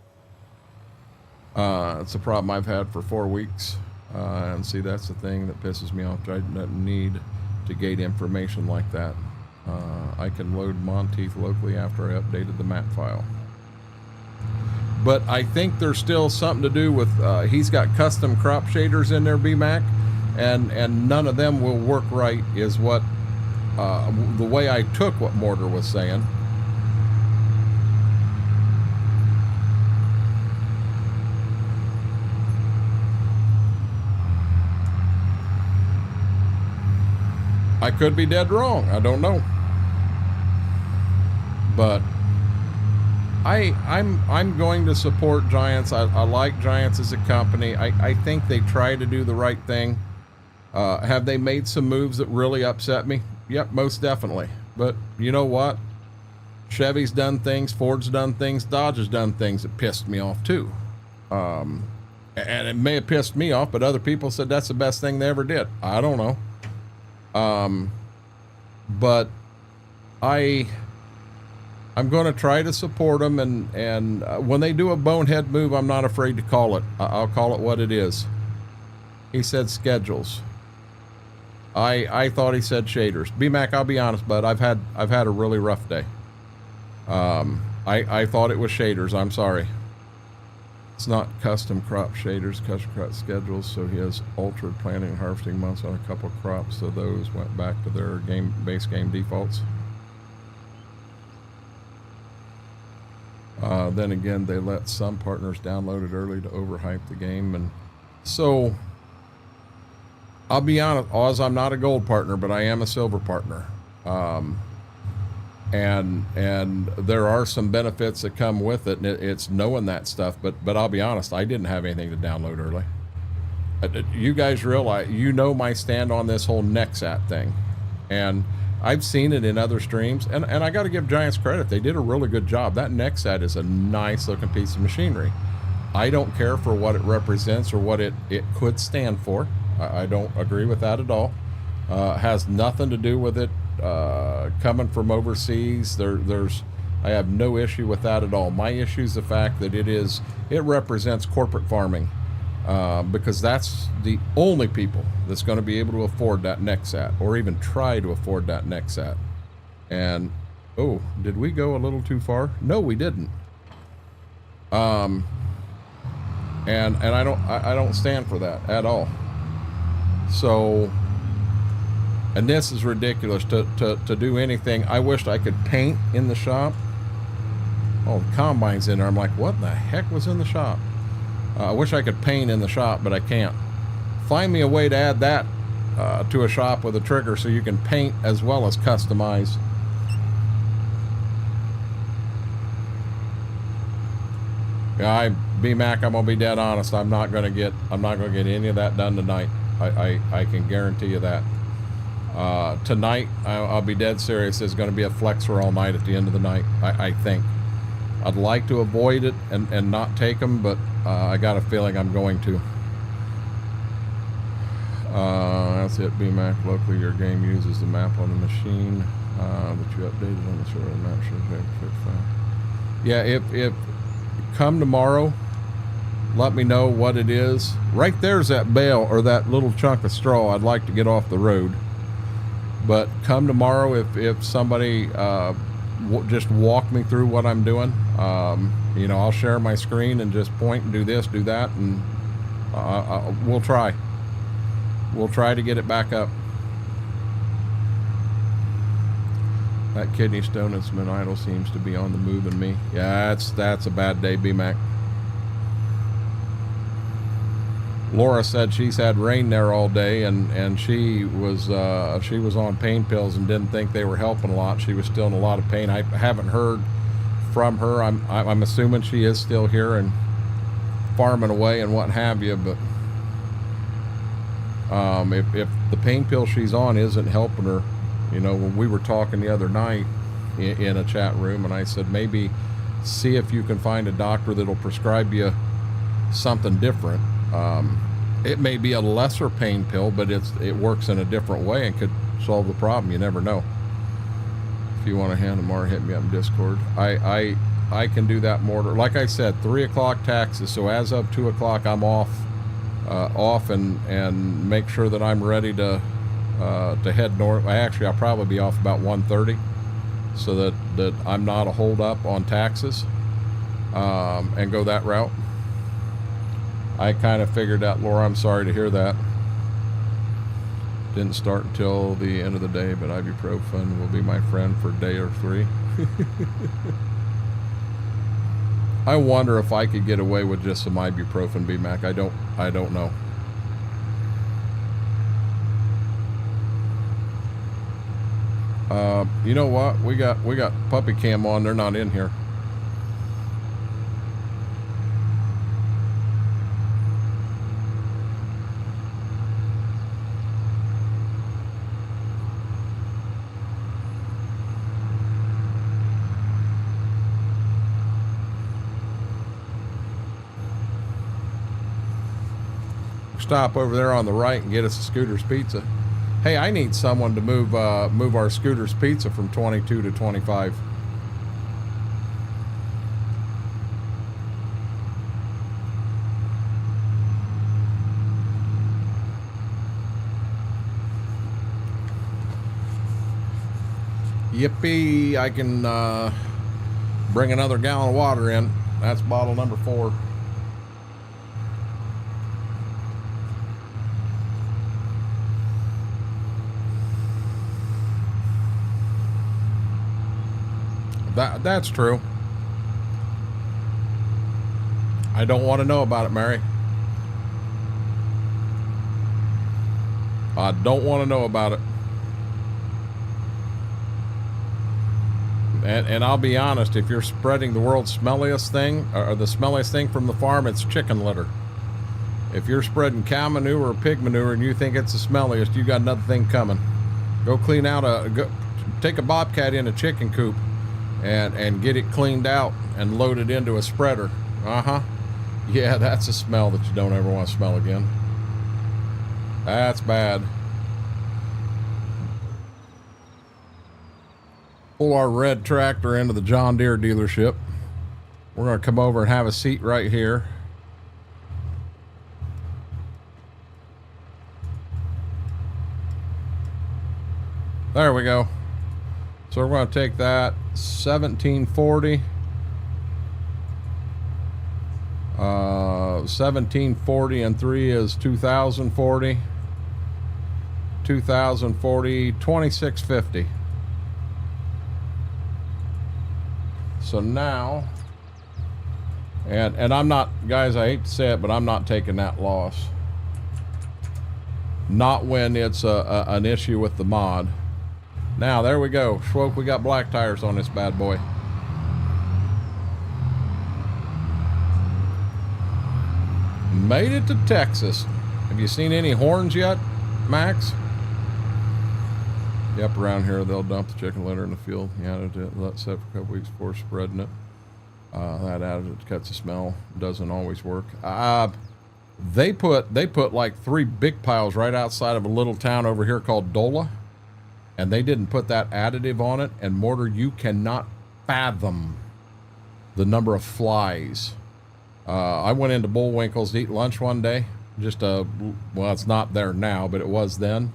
It's a problem I've had for 4 weeks. And see, that's the thing that pisses me off. I don't need to gate information like that. I can load Monteith locally after I updated the map file. But I think there's still something to do with, he's got custom crop shaders in there, BMAC, and none of them will work right is what, the way I took what Mortar was saying. I could be dead wrong. I don't know. But I'm going to support Giants. I like Giants as a company. I think they try to do the right thing. Have they made some moves that really upset me? Yep, most definitely. But you know what? Chevy's done things, Ford's done things, Dodge has done things that pissed me off too. And it may have pissed me off, but other people said that's the best thing they ever did. I don't know. But I'm going to try to support them, and when they do a bonehead move, I'm not afraid to call it. I'll call it what it is. He said schedules. I thought he said shaders. BMAC, I'll be honest, bud, I've had a really rough day. I thought it was shaders. I'm sorry. It's not custom crop shaders, custom crop schedules. So he has altered planting and harvesting months on a couple of crops. So those went back to their base game defaults. Then again, they let some partners download it early to overhype the game. And so I'll be honest, Oz, I'm not a gold partner, but I am a silver partner. And there are some benefits that come with it, and it's knowing that stuff. But I'll be honest, I didn't have anything to download early. You guys realize, you know my stand on this whole Nexat thing, and I've seen it in other streams, and I got to give Giants credit. They did a really good job. That Nexat is a nice looking piece of machinery. I don't care for what it represents or what it could stand for. I don't agree with that at all. Has nothing to do with it coming from overseas. I have no issue with that at all. My issue is the fact that it represents corporate farming, because that's the only people that's going to be able to afford that Nexat, or even try to afford that Nexat. And oh, did we go a little too far? No, we didn't. And I don't stand for that at all. So, and this is ridiculous to do anything. I wished I could paint in the shop. Oh, the combine's in there. I'm like, what the heck was in the shop? I wish I could paint in the shop, but I can't. Find me a way to add that to a shop with a trigger so you can paint as well as customize. Yeah, B-Mac, I'm gonna be dead honest. I'm not gonna get any of that done tonight. I can guarantee you that. Tonight, I'll be dead serious. There's gonna be a flexer all night at the end of the night. I think. I'd like to avoid it and not take them, but I got a feeling I'm going to. That's it, B-Mac. Locally, your game uses the map on the machine that you updated on the server. The map shows fit file. Yeah, if come tomorrow, let me know what it is. Right there's that bale or that little chunk of straw I'd like to get off the road. But come tomorrow, if somebody just walk me through what I'm doing, you know, I'll share my screen and just point and do this, do that, and we'll try. We'll try to get it back up. That kidney stone that's been idle seems to be on the move in me. Yeah, that's a bad day, B-Mac. Laura said she's had rain there all day, and she was on pain pills and didn't think they were helping a lot. She was still in a lot of pain. I haven't heard from her. I'm assuming she is still here and farming away and what have you. But if the pain pill she's on isn't helping her, you know, when we were talking the other night in a chat room, and I said maybe see if you can find a doctor that'll prescribe you something different. It may be a lesser pain pill, but it works in a different way and could solve the problem. You never know. If you want to hand them or hit me up in Discord. I can do that more. Like I said, 3 o'clock taxes. So as of 2 o'clock, I'm off and make sure that I'm ready to head north. I'll probably be off about 1:30, so that I'm not a hold up on taxes, and go that route. I kind of figured out, Laura, I'm sorry to hear that. Didn't start until the end of the day, but ibuprofen will be my friend for a day or 3. I wonder if I could get away with just some ibuprofen, B-Mac. I don't know. You know what? We got puppy cam on. They're not in here. Stop over there on the right and get us a Scooter's Pizza. Hey, I need someone to move our Scooter's Pizza from 22 to 25. Yippee, I can bring another gallon of water in. That's bottle number 4. That's true. I don't want to know about it, Mary. I don't want to know about it. And I'll be honest, if you're spreading the world's smelliest thing, or the smelliest thing from the farm, it's chicken litter. If you're spreading cow manure or pig manure and you think it's the smelliest, you got another thing coming. Go clean out take a bobcat in a chicken coop and get it cleaned out and load it into a spreader. Yeah, that's a smell that you don't ever want to smell again. That's bad. Pull our red tractor into the John Deere dealership. We're going to come over and have a seat right here. There we go. So we're going to take that 1740. 1740 and 3 is 2040. 2040, 2650. So now, and I'm not, guys, I hate to say it, but I'm not taking that loss. Not when it's an issue with the mod. Now, there we go. Schwoke, we got black tires on this bad boy. Made it to Texas. Have you seen any horns yet, Max? Yep, around here they'll dump the chicken litter in the field. Yeah, let set for a couple weeks before spreading it. That additive cuts the smell. Doesn't always work. They put like 3 big piles right outside of a little town over here called Dola, and they didn't put that additive on it. And Mortar, you cannot fathom the number of flies. I went into Bullwinkle's to eat lunch one day. Well, it's not there now, but it was then.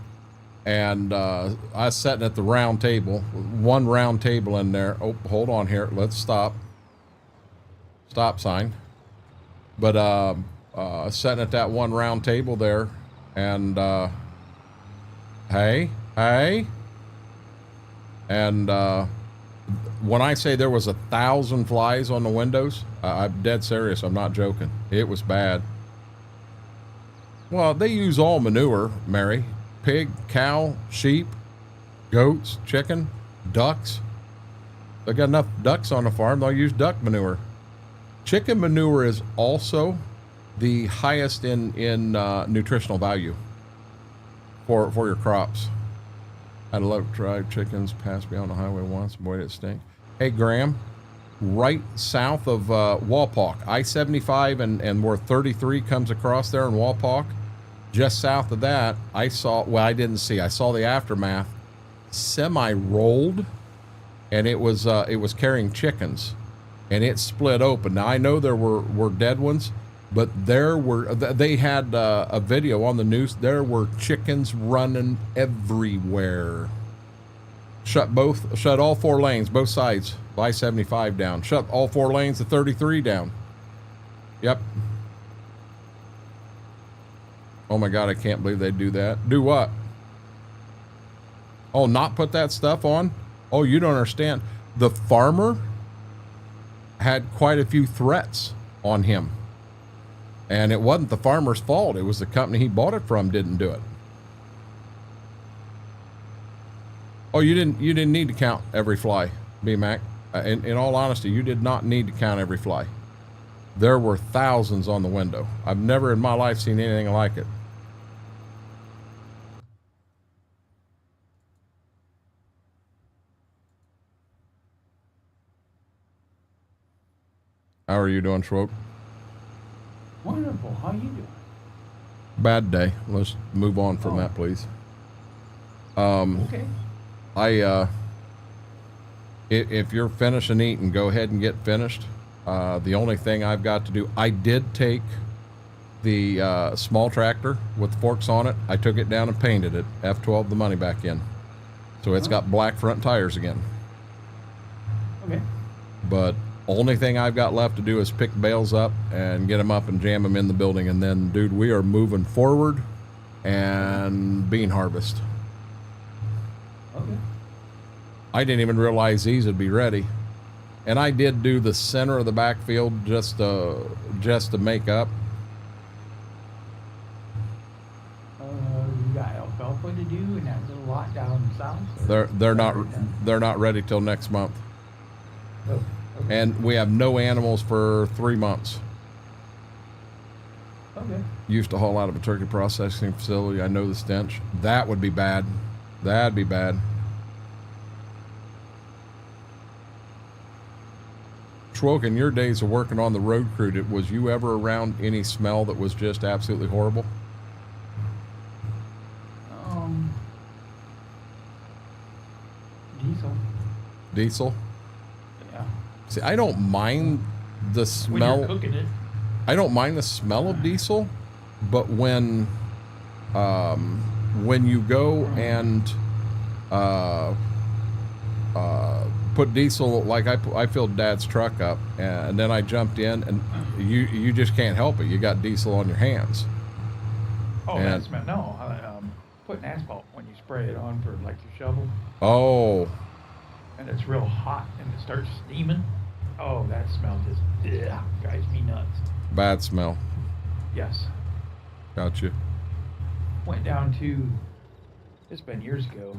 And I was sitting at the round table, one round table in there. Oh, hold on here. Let's stop. Stop sign. But sitting at that one round table there, and hey, and when I say there was 1,000 flies on the windows, I'm dead serious. I'm not joking. It was bad. Well, they use all manure, Mary. Pig, cow, sheep, goats, chicken, ducks. They got enough ducks on the farm, they'll use duck manure. Chicken manure is also the highest in nutritional value for your crops. I'd love to drive chickens past me on the highway once. Boy, did it stink. Hey, Graham, right south of Walpock, I-75 and where 33 comes across there in Walpock, just south of that, I saw the aftermath. Semi rolled, and it was carrying chickens, and it split open. Now I know there were dead ones, but they had a video on the news. There were chickens running everywhere. Shut all 4 lanes, both sides, by 75 down. Shut all 4 lanes of 33 down. Yep. Oh my God, I can't believe they do that. Do what? Oh, not put that stuff on? Oh, you don't understand. The farmer had quite a few threats on him. And it wasn't the farmer's fault. It was the company he bought it from didn't do it. Oh, you didn't need to count every fly, B-Mac. In all honesty, you did not need to count every fly. There were thousands on the window. I've never in my life seen anything like it. How are you doing, Schwoke? Wonderful. How you doing? Bad day. Let's move on from that, please. Okay. If you're finishing eating, go ahead and get finished. The only thing I've got to do, I did take the small tractor with forks on it. I took it down and painted it. F12 the money back in. So it's got black front tires again. Okay. But only thing I've got left to do is pick bales up and get them up and jam them in the building. And then, dude, we are moving forward and bean harvest. Okay. I didn't even realize these would be ready. And I did do the center of the backfield just to make up. You got alfalfa to do and that little lot down south? They're not ready till next month. Oh, okay. And we have no animals for 3 months. Okay. Used to haul out of a turkey processing facility. I know the stench. That would be bad. That'd be bad. Schwoke, in your days of working on the road crew, was you ever around any smell that was just absolutely horrible? Diesel. Diesel? Yeah. See, I don't mind the When smell. you're cooking it. I don't mind the smell of diesel, but when you go and put diesel, like I filled Dad's truck up, and then I jumped in, and you just can't help it. You got diesel on your hands. Oh, And- that smell. No, putting asphalt when you spray it on for like your shovel, Oh, and it's real hot and it starts steaming. Oh, that smell just drives me nuts. bad smell. Yes. Gotcha. Went down to, it's been years ago,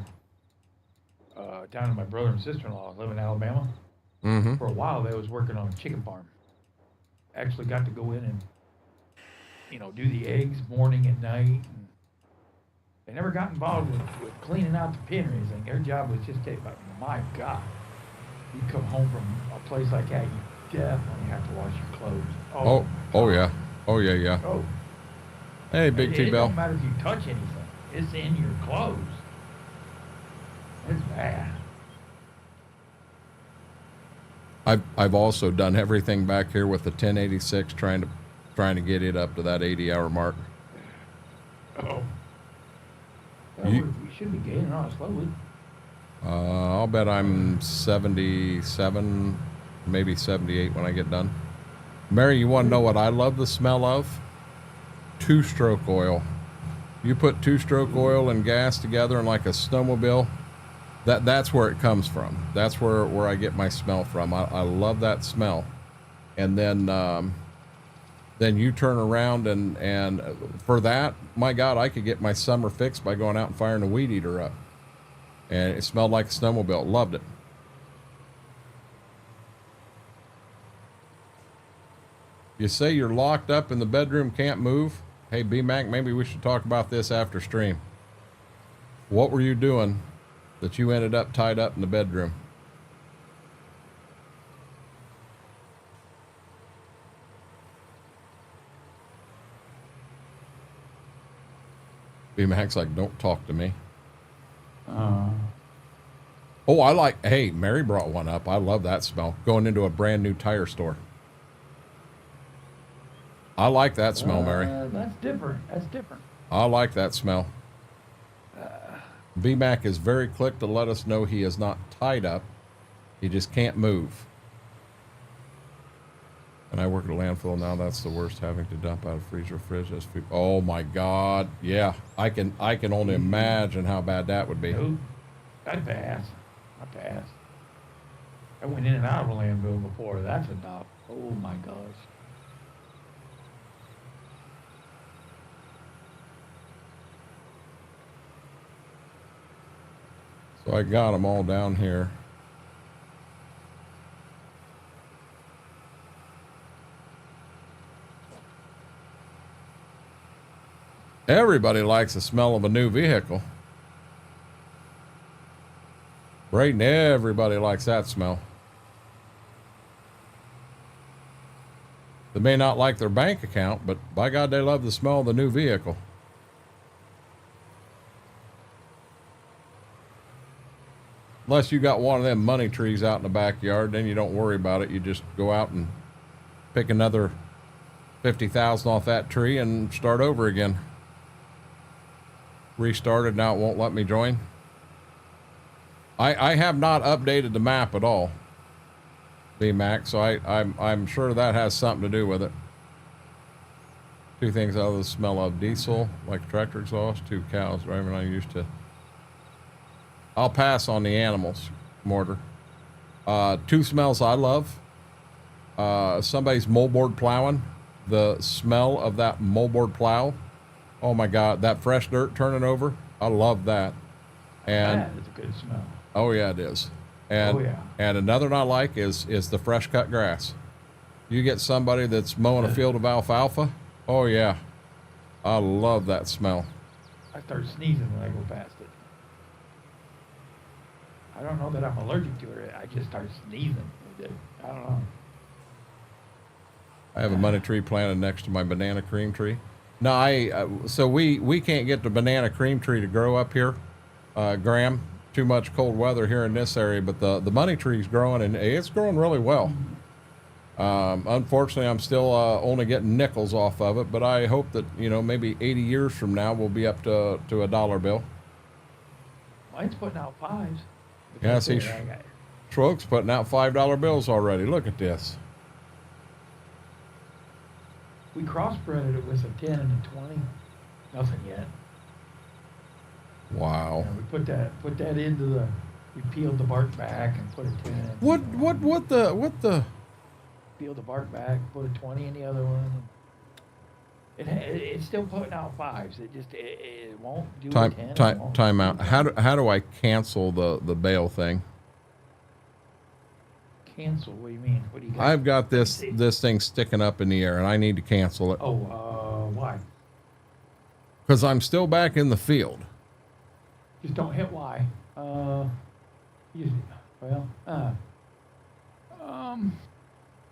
down to my brother and sister-in-law live in Alabama. Mm-hmm. For a while they was working on a chicken farm. Actually got to go in and you know, do the eggs morning and night. And they never got involved with cleaning out the pen or anything. Their job was just take, but my God, you come home from a place like that, you definitely have to wash your clothes. Oh yeah. Oh yeah, yeah. Oh. Hey, Big T It Bell. don't matter if you touch anything. It's in your clothes. It's bad. I've also done everything back here with the 1086, trying to get it up to that 80-hour mark. Oh. Well, we should be gaining on it slowly. I'll bet I'm 77, maybe 78 when I get done. Mary, you want to know what I love the smell of? Two-stroke oil. You put two-stroke oil and gas together in like a snowmobile, that's where it comes from. That's where I get my smell from. I love that smell. And then you turn around and for that, my God, I could get my summer fixed by going out and firing a weed eater up. And it smelled like a snowmobile. Loved it. You say you're locked up in the bedroom, can't move? Hey, B-Mac, maybe we should talk about this after stream. What were you doing that you ended up tied up in the bedroom? B-Mac's like, don't talk to me. Oh, hey, Mary brought one up. I love that smell. Going into a brand new tire store. I like that smell, Mary. That's different. That's different. I like that smell. B-Mac is very quick to let us know he is not tied up. He just can't move. And I work at a landfill now. That's the worst, having to dump out of freezer fridge as food. Oh my God. Yeah. I can only imagine how bad that would be. Nope. I'd pass. I went in and out of a landfill before. That's enough. Oh my gosh. So I got them all down here. Everybody likes the smell of a new vehicle. Braden, everybody likes that smell. They may not like their bank account, but by God, they love the smell of the new vehicle. Unless you got one of them money trees out in the backyard, then you don't worry about it. You just go out and pick another 50,000 off that tree and start over again. Restarted, now it won't let me join. I have not updated the map at all, B-Mac, so I'm sure that has something to do with it. Two things out of the smell of diesel, like tractor exhaust, two cows driving. I used to. I'll pass on the animals, Mortar. Two smells I love. Somebody's moldboard plowing. The smell of that moldboard plow. Oh my God, that fresh dirt turning over. I love that. And That is a good smell. oh yeah, it is. And Oh, yeah. and another one I like is the fresh cut grass. You get somebody that's mowing a field of alfalfa. Oh yeah, I love that smell. I start sneezing when I go past it. I don't know that I'm allergic to it. I just start sneezing with it. I don't know. I have a money tree planted next to my banana cream tree. No, so we can't get the banana cream tree to grow up here, Graham. Too much cold weather here in this area, but the money tree's growing, and it's growing really well. Unfortunately, I'm still only getting nickels off of it, but I hope that, you know, maybe 80 years from now we'll be up to a dollar bill. Mine's putting out fives. Yeah, see, Schroek's putting out $5 bills already. Look at this. We crossbred it with a 10 and a 20. Nothing yet. Wow. And we put that into the. We peeled the bark back and put a 10 in. What the? Peeled the bark back, put a 20 in the other one. It's still putting out fives. It won't do a 10. Time out. How do I cancel the bail thing? Cancel? What do you mean? What do you got? I've got this thing sticking up in the air, and I need to cancel it. Oh, why? Because I'm still back in the field. Just don't hit Y.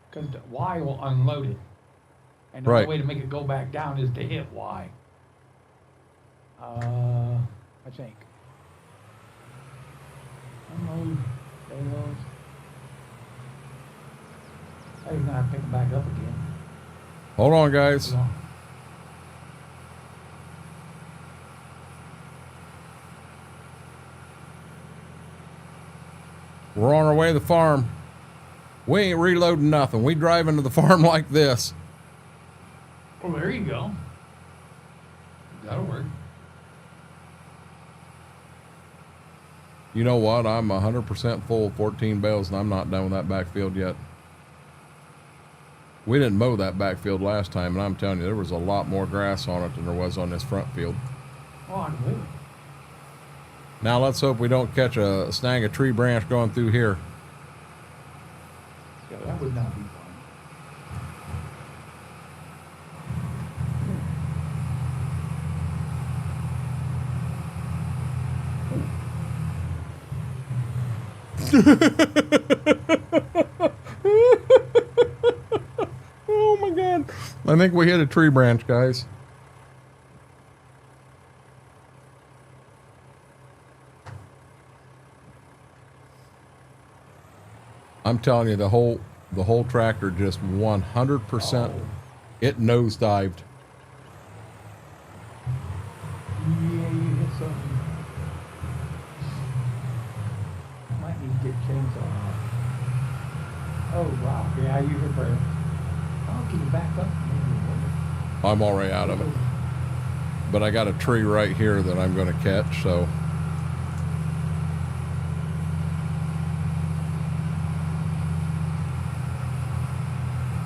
Because Y will unload it. And the Right. only way to make it go back down is to hit Y. I think. Unload, payloads. Now you're gonna have to pick them back up again. Hold on, guys. Hold on. We're on our way to the farm. We ain't reloading nothing. We drive into the farm like this. Well, there you go. That'll work. You know what? I'm 100% full, 14 bales, and I'm not done with that backfield yet. We didn't mow that backfield last time, and I'm telling you, there was a lot more grass on it than there was on this front field. Oh, I can believe it. Now let's hope we don't catch a snag a tree branch going through here. Yeah, that would not be fun. Oh my God. I think we hit a tree branch, guys. I'm telling you, the whole tractor just 100%, it nosedived. Yeah, you hit something. Might need to get chainsaw out. Oh, wow. Yeah, you hit there. Oh, can you back up? I'm already out of it. But I got a tree right here that I'm going to catch, so.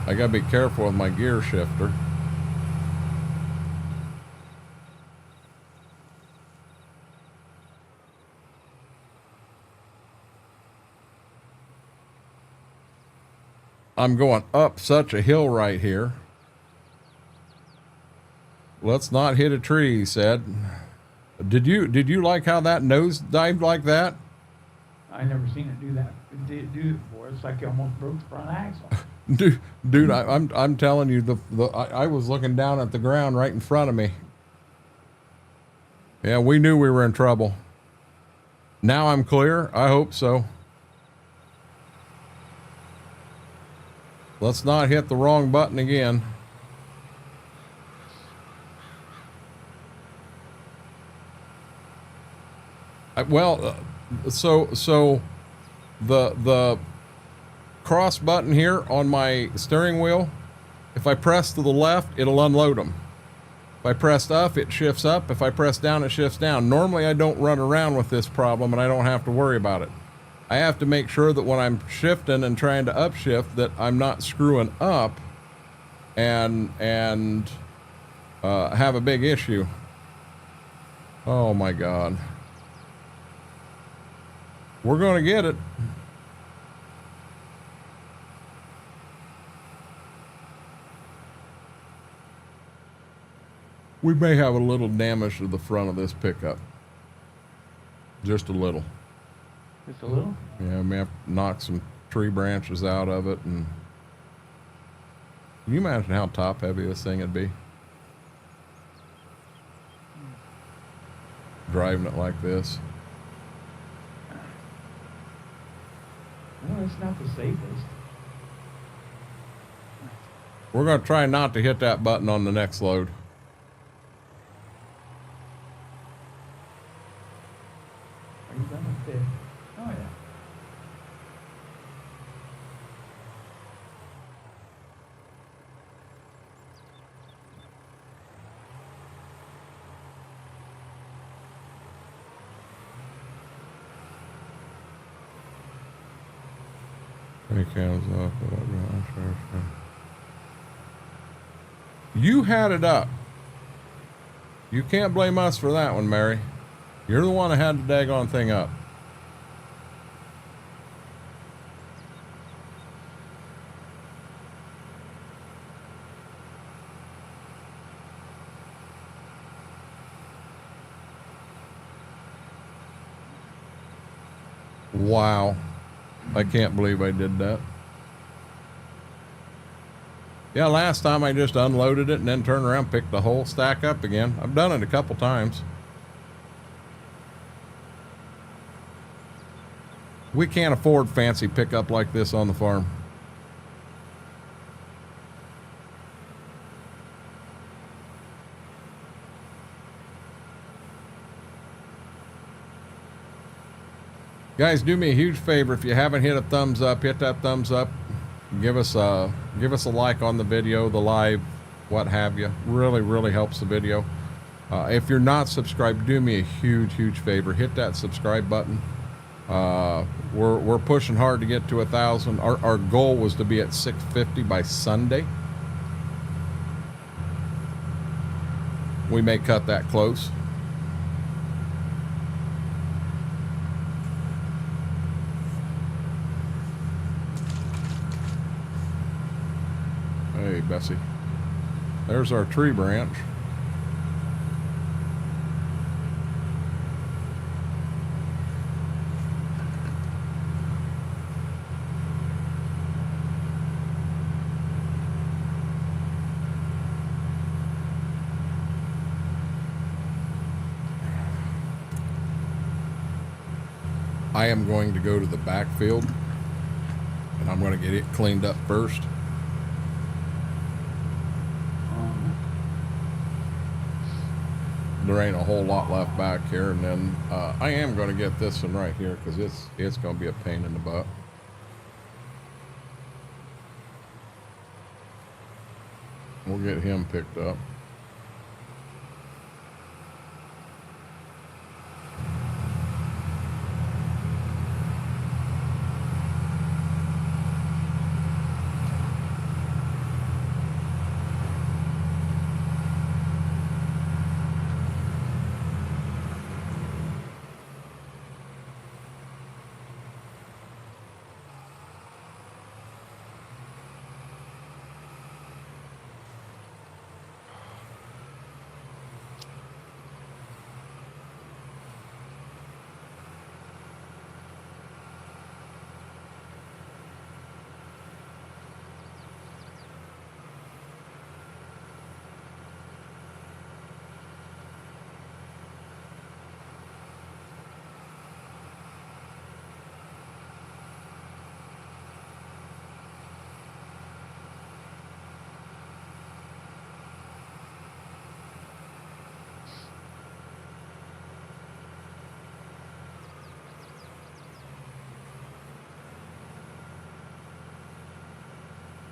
I got to be careful with my gear shifter. I'm going up such a hill right here. Let's not hit a tree, he said. Did you like how that nose dived like that? I never seen it do that. It did do it before. It's like you almost broke the front axle. Dude, I'm telling you, I was looking down at the ground right in front of me. Yeah, we knew we were in trouble. Now I'm clear. I hope so. Let's not hit the wrong button again. So the cross button here on my steering wheel, if I press to the left, it'll unload them. If I press up, it shifts up. If I press down, it shifts down. Normally I don't run around with this problem and I don't have to worry about it. I have to make sure that when I'm shifting and trying to upshift that I'm not screwing up and have a big issue. Oh my God. We're going to get it. We may have a little damage to the front of this pickup. Just a little. Just a little? Yeah, I may have to knock some tree branches out of it. And can you imagine how top heavy this thing would be? Driving it like this. No, it's not the safest. We're going to try not to hit that button on the next load. Are you done with this? Oh, yeah. You had it up. You can't blame us for that one, Mary. You're the one that had the daggone thing up. Wow. I can't believe I did that. Yeah, last time I just unloaded it and then turned around, picked the whole stack up again. I've done it a couple times. We can't afford fancy pickup like this on the farm. Guys, do me a huge favor. If you haven't hit a thumbs up, hit that thumbs up. Give us a like on the video, the live, what have you. Really, really helps the video. If you're not subscribed, do me a huge favor. Hit that subscribe button. We're pushing hard to get to 1,000. Our goal was to be at 650 by Sunday. We may cut that close. Hey, Bessie. There's our tree branch. I am going to go to the backfield and I'm going to get it cleaned up first. There ain't a whole lot left back here, and then I am going to get this one right here because it's going to be a pain in the butt. We'll get him picked up.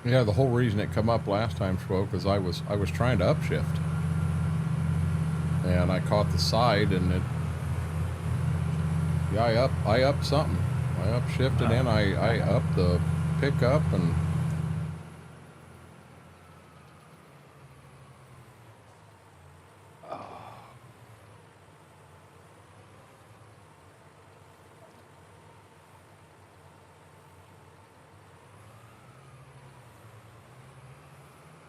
Yeah, the whole reason it come up last time, Schwoke, is I was trying to upshift, and I caught the side, and it. Yeah, I up something. I upshifted and I upped the pickup and.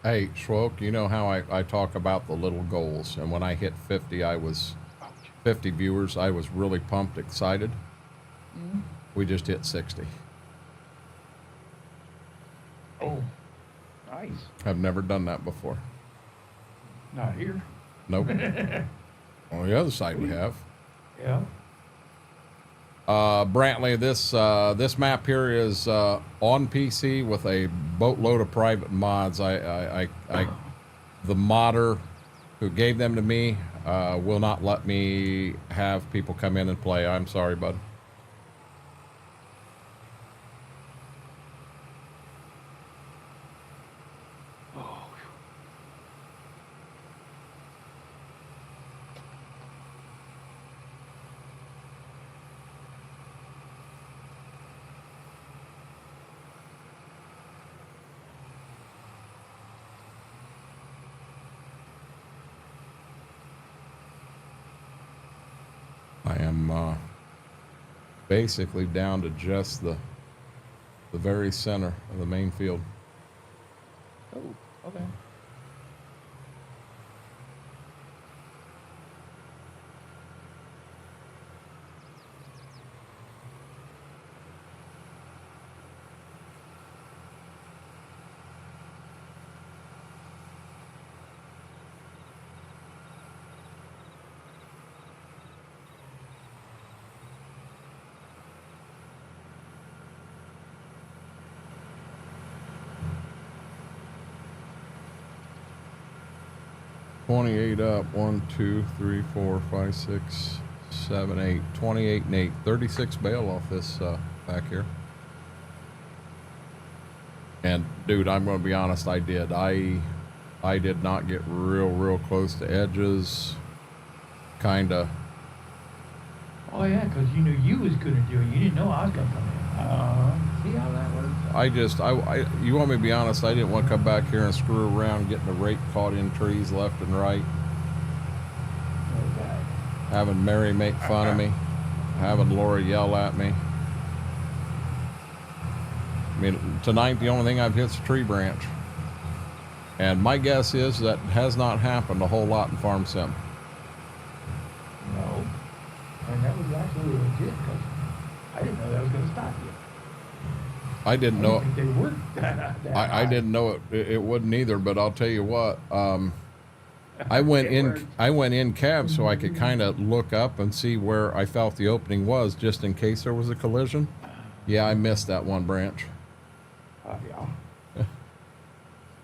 Hey, Schwoke, you know how I talk about the little goals, and when I hit 50, 50 viewers, I was really pumped, excited. Mm-hmm. We just hit 60. Oh, nice. I've never done that before. Not here. Nope. On the other side we have. Yeah. Brantley, this map here is on PC with a boatload of private mods. The modder who gave them to me will not let me have people come in and play. I'm sorry, bud. I am basically down to just the very center of the main field. Oh, okay. 28 up. 1, 2, 3, 4, 5, 6, 7, 8. 28 and 8. 36 bale off this back here. And dude, I'm going to be honest, I did. I did not get real close to edges. Kind of. Oh yeah, because you knew you was gonna do it. You didn't know I was gonna come in. See how that works? You want me to be honest, I didn't want to come back here and screw around getting the rake caught in trees left and right. Okay. Having Mary make fun of me. Having Laura yell at me. I mean, tonight the only thing I've hit's a tree branch. And my guess is that has not happened a whole lot in Farm Sim. No. And that was actually legit because I didn't know that was going to stop you. I didn't know. Think they were that I didn't know it wouldn't either. But I'll tell you what. I went in cab so I could kind of look up and see where I felt the opening was, just in case there was a collision. Yeah, I missed that one branch. Yeah.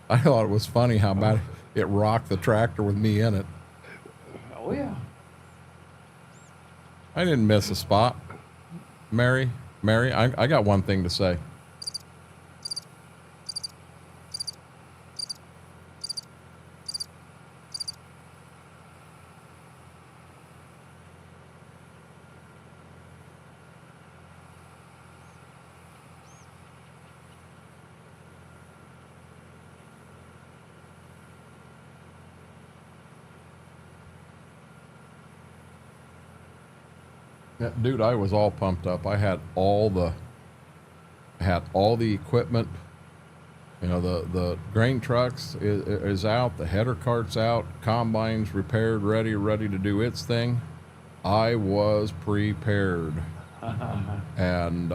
I thought it was funny how bad it rocked the tractor with me in it. Oh yeah. I didn't miss a spot. Mary, I got one thing to say. Yeah, dude, I was all pumped up. I had all the equipment. You know, the grain trucks is out, the header cart's out, combine's repaired, ready to do its thing. I was prepared. And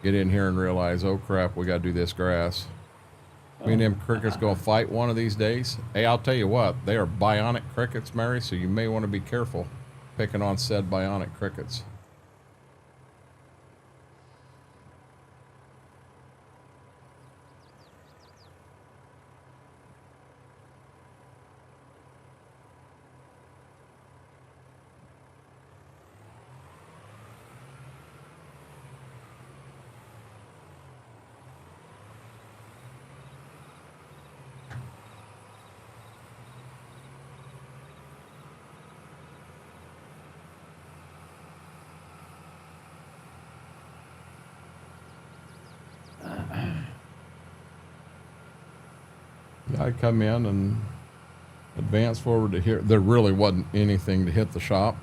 get in here and realize, oh crap, we got to do this grass. Me and them crickets gonna fight one of these days. Hey, I'll tell you what, they are bionic crickets, Mary, so you may want to be careful picking on said bionic crickets. I come in and advance forward to here. There really wasn't anything to hit the shop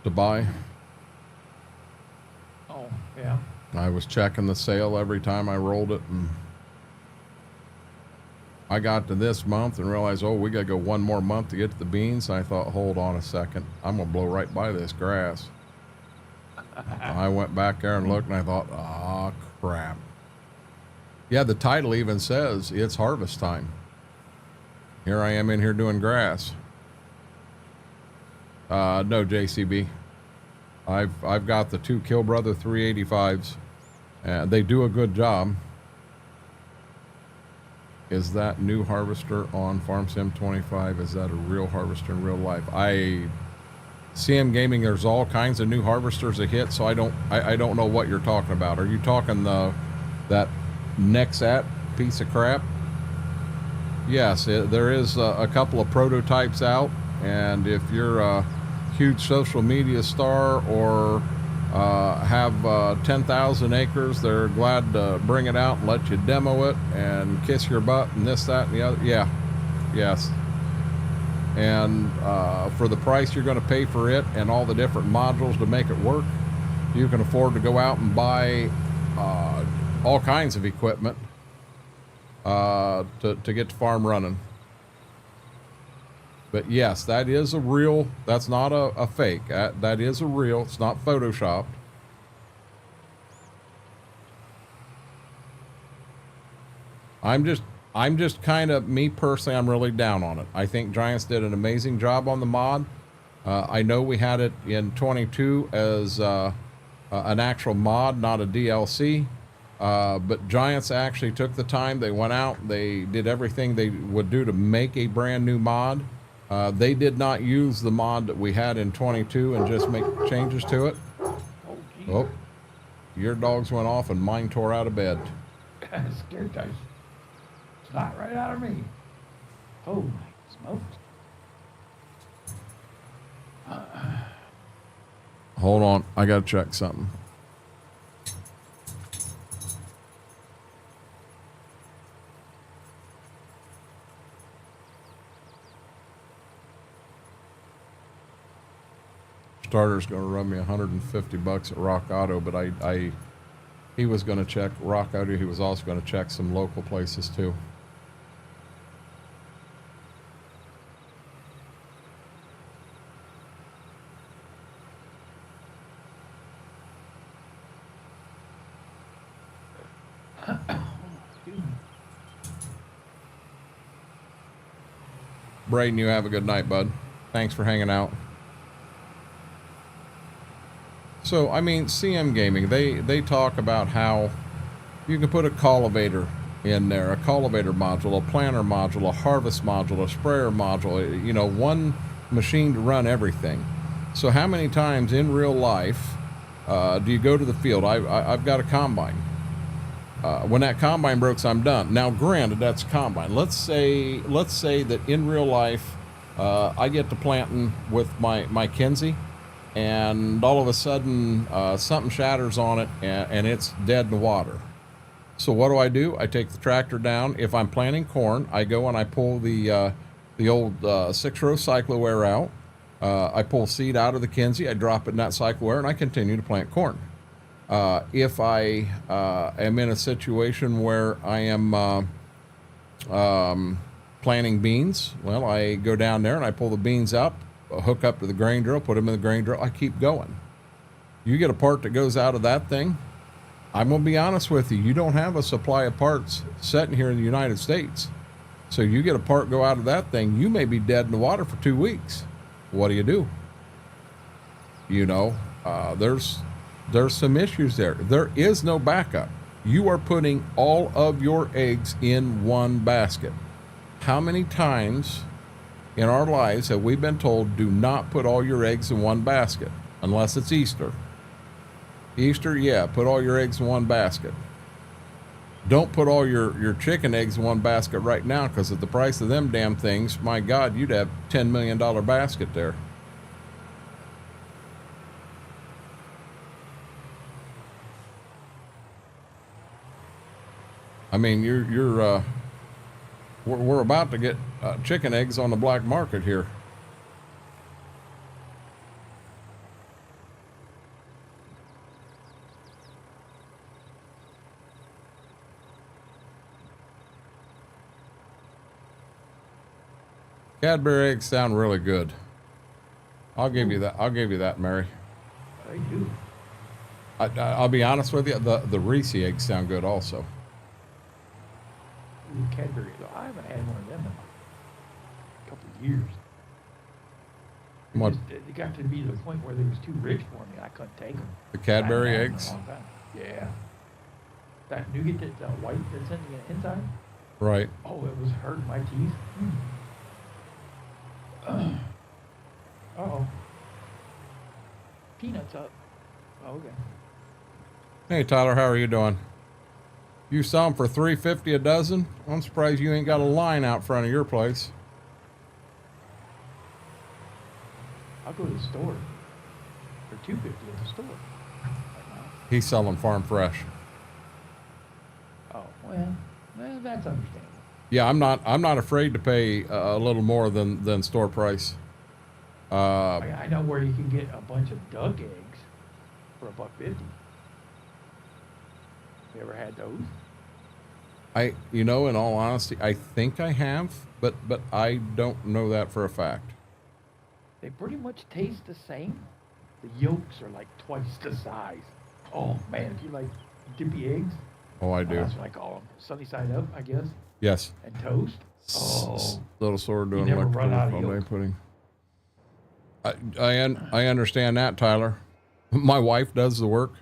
to buy. Oh yeah. I was checking the sale every time I rolled it, and I got to this month and realized, oh, we got to go one more month to get to the beans. And I thought, hold on a second, I'm gonna blow right by this grass. I went back there and looked, and I thought, oh crap. Yeah, the title even says it's harvest time. Here I am in here doing grass. No, JCB. I've got the 2 Kill Brother 385s. They do a good job. Is that new harvester on Farm Sim 25? Is that a real harvester in real life? CM Gaming, there's all kinds of new harvesters that hit, so I don't know what you're talking about. Are you talking that Nexat piece of crap? Yes, there is a couple of prototypes out, and if you're a huge social media star or have 10,000 acres, they're glad to bring it out and let you demo it and kiss your butt and this, that, and the other. Yeah, yes. And for the price you're going to pay for it and all the different modules to make it work, you can afford to go out and buy all kinds of equipment to get the farm running. But yes, that is a real, that's not a fake. That is a real, it's not photoshopped. I'm just kind of, me personally, I'm really down on it. I think Giants did an amazing job on the mod. I know we had it in 22 as an actual mod, not a DLC. But Giants actually took the time. They went out. They did everything they would do to make a brand new mod. They did not use the mod that we had in 22 and just make changes to it. Oh, geez. Oh, your dogs went off and mine tore out of bed. Scared dice. It's not right out of me. Oh, my smokes. Hold on. I got to check something. Starter's going to run me $150 at Rock Auto, but he was going to check Rock Auto. He was also going to check some local places too. Braden, you have a good night, bud. Thanks for hanging out. So, I mean, CM Gaming, they talk about how you can put a cultivator in there, a cultivator module, a planter module, a harvest module, a sprayer module, you know, one machine to run everything. So how many times in real life do you go to the field? I've got a combine. When that combine breaks, I'm done. Now, granted, that's combine. Let's say that in real life, I get to planting with my Kinsey, and all of a sudden something shatters on it and it's dead in the water. So what do? I take the tractor down. If I'm planting corn, I go and I pull the old 6-row cyclo-air out. I pull seed out of the Kinsey, I drop it in that cyclo-air, and I continue to plant corn. If I am in a situation where I am planting beans, well, I go down there and I pull the beans up, hook up to the grain drill, put them in the grain drill, I keep going. You get a part that goes out of that thing, I'm going to be honest with you, you don't have a supply of parts sitting here in the United States. So you get a part go out of that thing, you may be dead in the water for 2 weeks. What do? You know, there's some issues there. There is no backup. You are putting all of your eggs in one basket. How many times in our lives have we been told, do not put all your eggs in one basket, unless it's Easter? Easter, yeah, put all your eggs in one basket. Don't put all your chicken eggs in one basket right now, because at the price of them damn things, my God, you'd have $10 million basket there. I mean, we're about to get chicken eggs on the black market here. Cadbury eggs sound really good. I'll give you that. I'll give you that, Mary. I do. I'll be honest with you. The Reese eggs sound good also. Ooh, Cadbury. I haven't had one of them in a couple of years. What? It got to be the point where they was too rich for me. I couldn't take them. The Cadbury I haven't had them eggs? in a long time. Yeah. That nougat, that white that's in the inside. Right. Oh, it was hurting my teeth. Uh-oh. Peanuts up. Oh, okay. Hey, Tyler, how are you doing? You saw them for $3.50 a dozen? I'm surprised you ain't got a line out front of your place. I'll go to the store for $2.50 at the store. He's selling farm fresh. Oh, well, that's understandable. Yeah, I'm not afraid to pay a little more than store price. I know where you can get a bunch of duck eggs for $1.50. You ever had those? In all honesty, I think I have, but I don't know that for a fact. They pretty much taste the same. The yolks are like twice the size. Oh man, if you like dippy eggs. Oh, I do. That's what I call them. Sunny side up, I guess. Yes. And toast. Oh. Little sore doing You never run out of all day yolk. pudding. I understand that, Tyler. My wife does the work.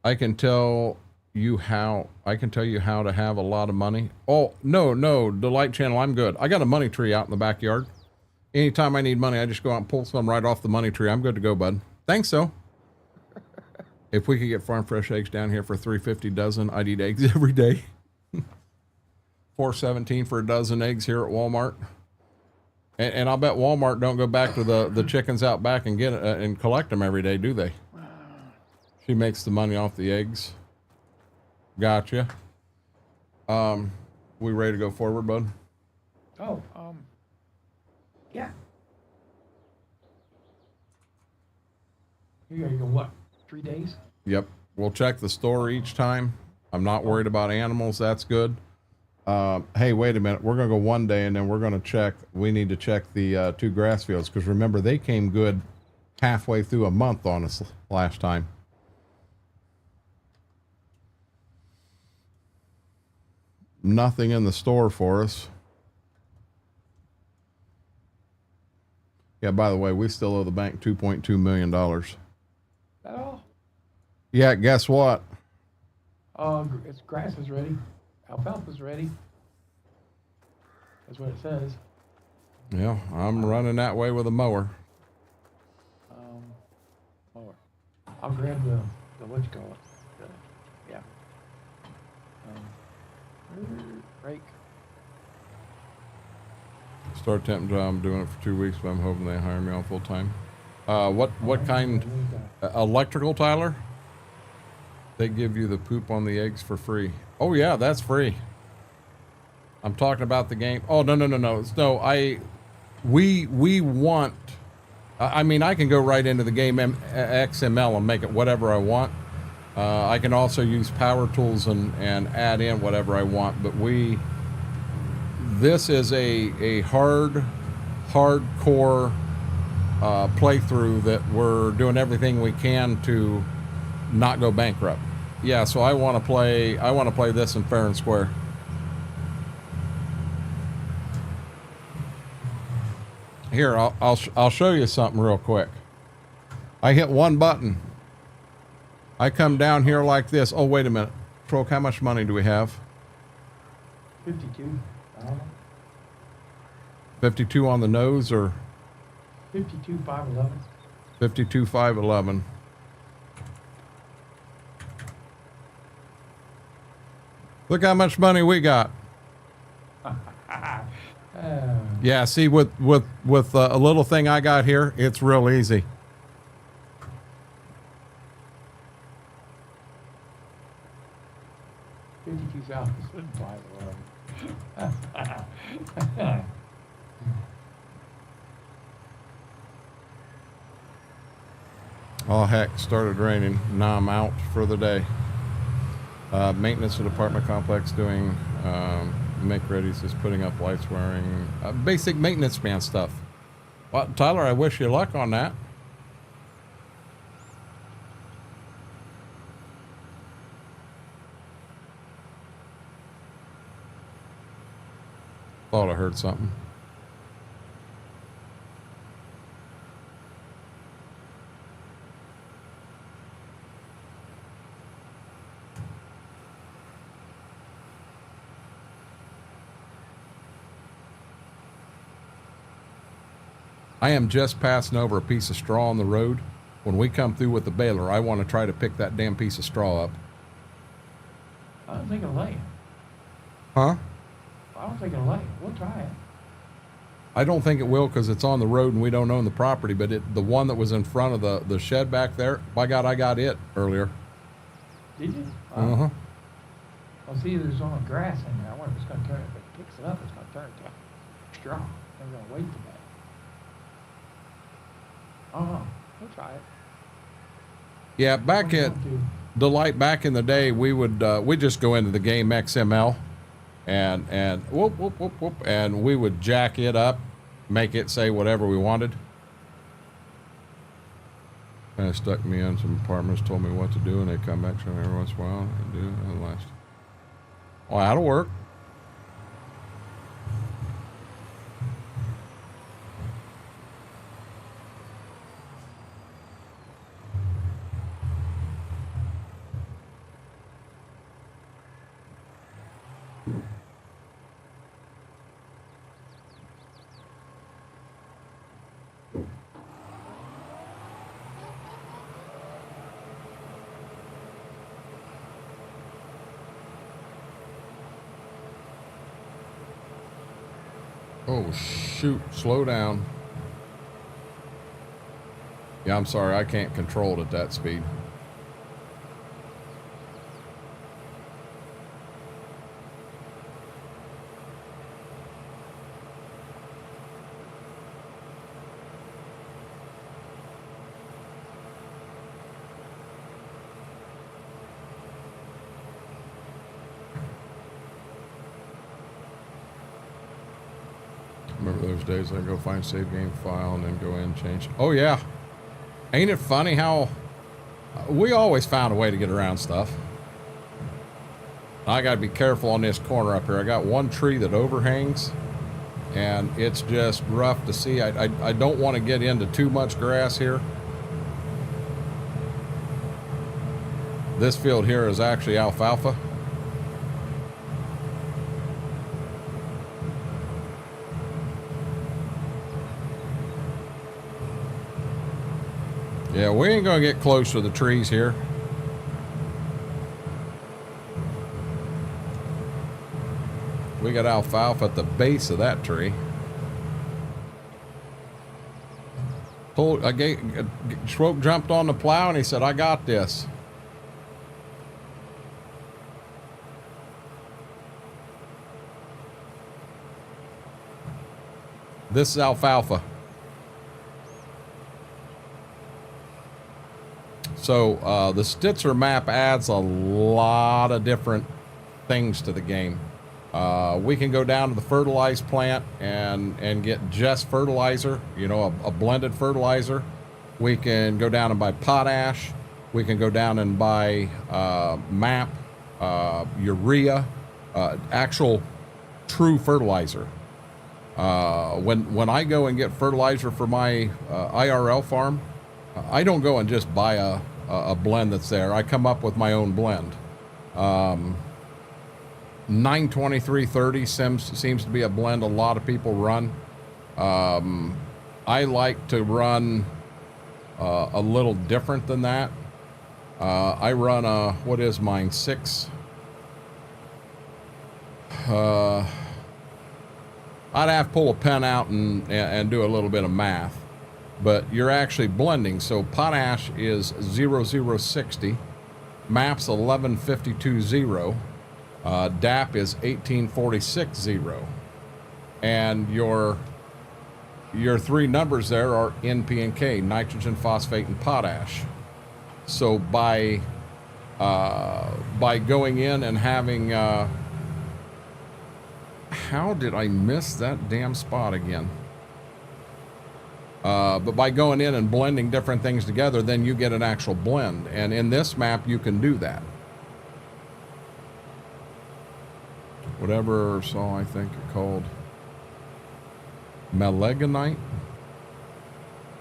I can tell I can tell you how to have a lot of money. Oh, no, Delight Channel, I'm good. I got a money tree out in the backyard. Anytime I need money, I just go out and pull some right off the money tree. I'm good to go, bud. Thanks, so. If we could get farm fresh eggs down here for $3.50 a dozen, I'd eat eggs every day. $4.17 for a dozen eggs here at Walmart. And I'll bet Walmart don't go back to the chickens out back and get and collect them every day, do they? She makes the money off the eggs. Gotcha. We ready to go forward, bud? Oh, yeah. You gotta go what? 3 days? Yep. We'll check the store each time. I'm not worried about animals. That's good. Hey, wait a minute. We're going to go one day and then we're going to check. We need to check the 2 grass fields because remember, they came good halfway through a month on us last time. Nothing in the store for us. Yeah, by the way, we still owe the bank $2.2 million. That all? Yeah, guess what? It's grass is ready. Alfalfa's ready. That's what it says. Yeah, I'm running that way with a mower. Mower. I'll grab the what you call it. Yeah. Rake. Start temp job. I'm doing it for 2 weeks, but I'm hoping they hire me on full time. What kind? Electrical, Tyler? They give you the poop on the eggs for free. Oh yeah, that's free. I'm talking about the game. Oh no. No, we want. I mean, I can go right into the game XML and make it whatever I want. I can also use power tools and add in whatever I want. But this is a hardcore playthrough that we're doing everything we can to not go bankrupt. Yeah, so I want to play this in fair and square. Here, I'll show you something real quick. I hit one button. I come down here like this. Oh, wait a minute. Troke, how much money do we have? 52. 52 on the nose or 52,511. 52,511. Look how much money we got. Yeah, see, with a little thing I got here, it's real easy. $52,511. Oh heck, started raining. Now I'm out for the day. Maintenance of the apartment complex doing make ready, just putting up lights, wiring, basic maintenance man stuff. Well, Tyler, I wish you luck on that. Thought I heard something. I am just passing over a piece of straw on the road. When we come through with the baler, I want to try to pick that damn piece of straw up. I don't think it'll lay. Huh? I don't think it'll lay. We'll try it. I don't think it will because it's on the road and we don't own the property, but the one that was in front of the shed back there, by God, I got it earlier. Did you? Uh-huh. Well, see, there's only grass in there. I wonder if it's going to turn it. If it picks it up, it's going to turn it to straw. I'm going to wait for that. Oh, we'll try it. Yeah, back at Delight, back in the day, we'd just go into the game XML and whoop, whoop, whoop, whoop, and we would jack it up, make it say whatever we wanted. Kind of stuck me in. Some apartments told me what to do, and they come back every once in a while and do it. And last. Well, that'll work. Oh, shoot. Slow down. Yeah, I'm sorry. I can't control it at that speed. Remember those days I go find save game file and then go in and change. Oh, yeah. Ain't it funny how we always found a way to get around stuff. I got to be careful on this corner up here. I got one tree that overhangs, and it's just rough to see. I don't want to get into too much grass here. This field here is actually alfalfa. Yeah, we ain't gonna get close to the trees here. We got alfalfa at the base of that tree. Schroep jumped on the plow and he said, "I got this." This is alfalfa. So the Stitzer map adds a lot of different things to the game. We can go down to the fertilized plant and get just fertilizer, you know, a blended fertilizer. We can go down and buy potash. We can go down and buy MAP, urea, actual true fertilizer. When I go and get fertilizer for my IRL farm, I don't go and just buy a blend that's there. I come up with my own blend. 92330 seems to be a blend a lot of people run. I like to run a little different than that. I run what is mine, 6? I'd have to pull a pen out and do a little bit of math. But you're actually blending. So potash is 0060, MAP's 11520, DAP is 18460, and your three numbers there are N, P, and K: nitrogen, phosphate, and potash. So by going in and having how did I miss that damn spot again? But by going in and blending different things together, then you get an actual blend. And in this map, you can do that. Whatever saw, I think it called Meleganite.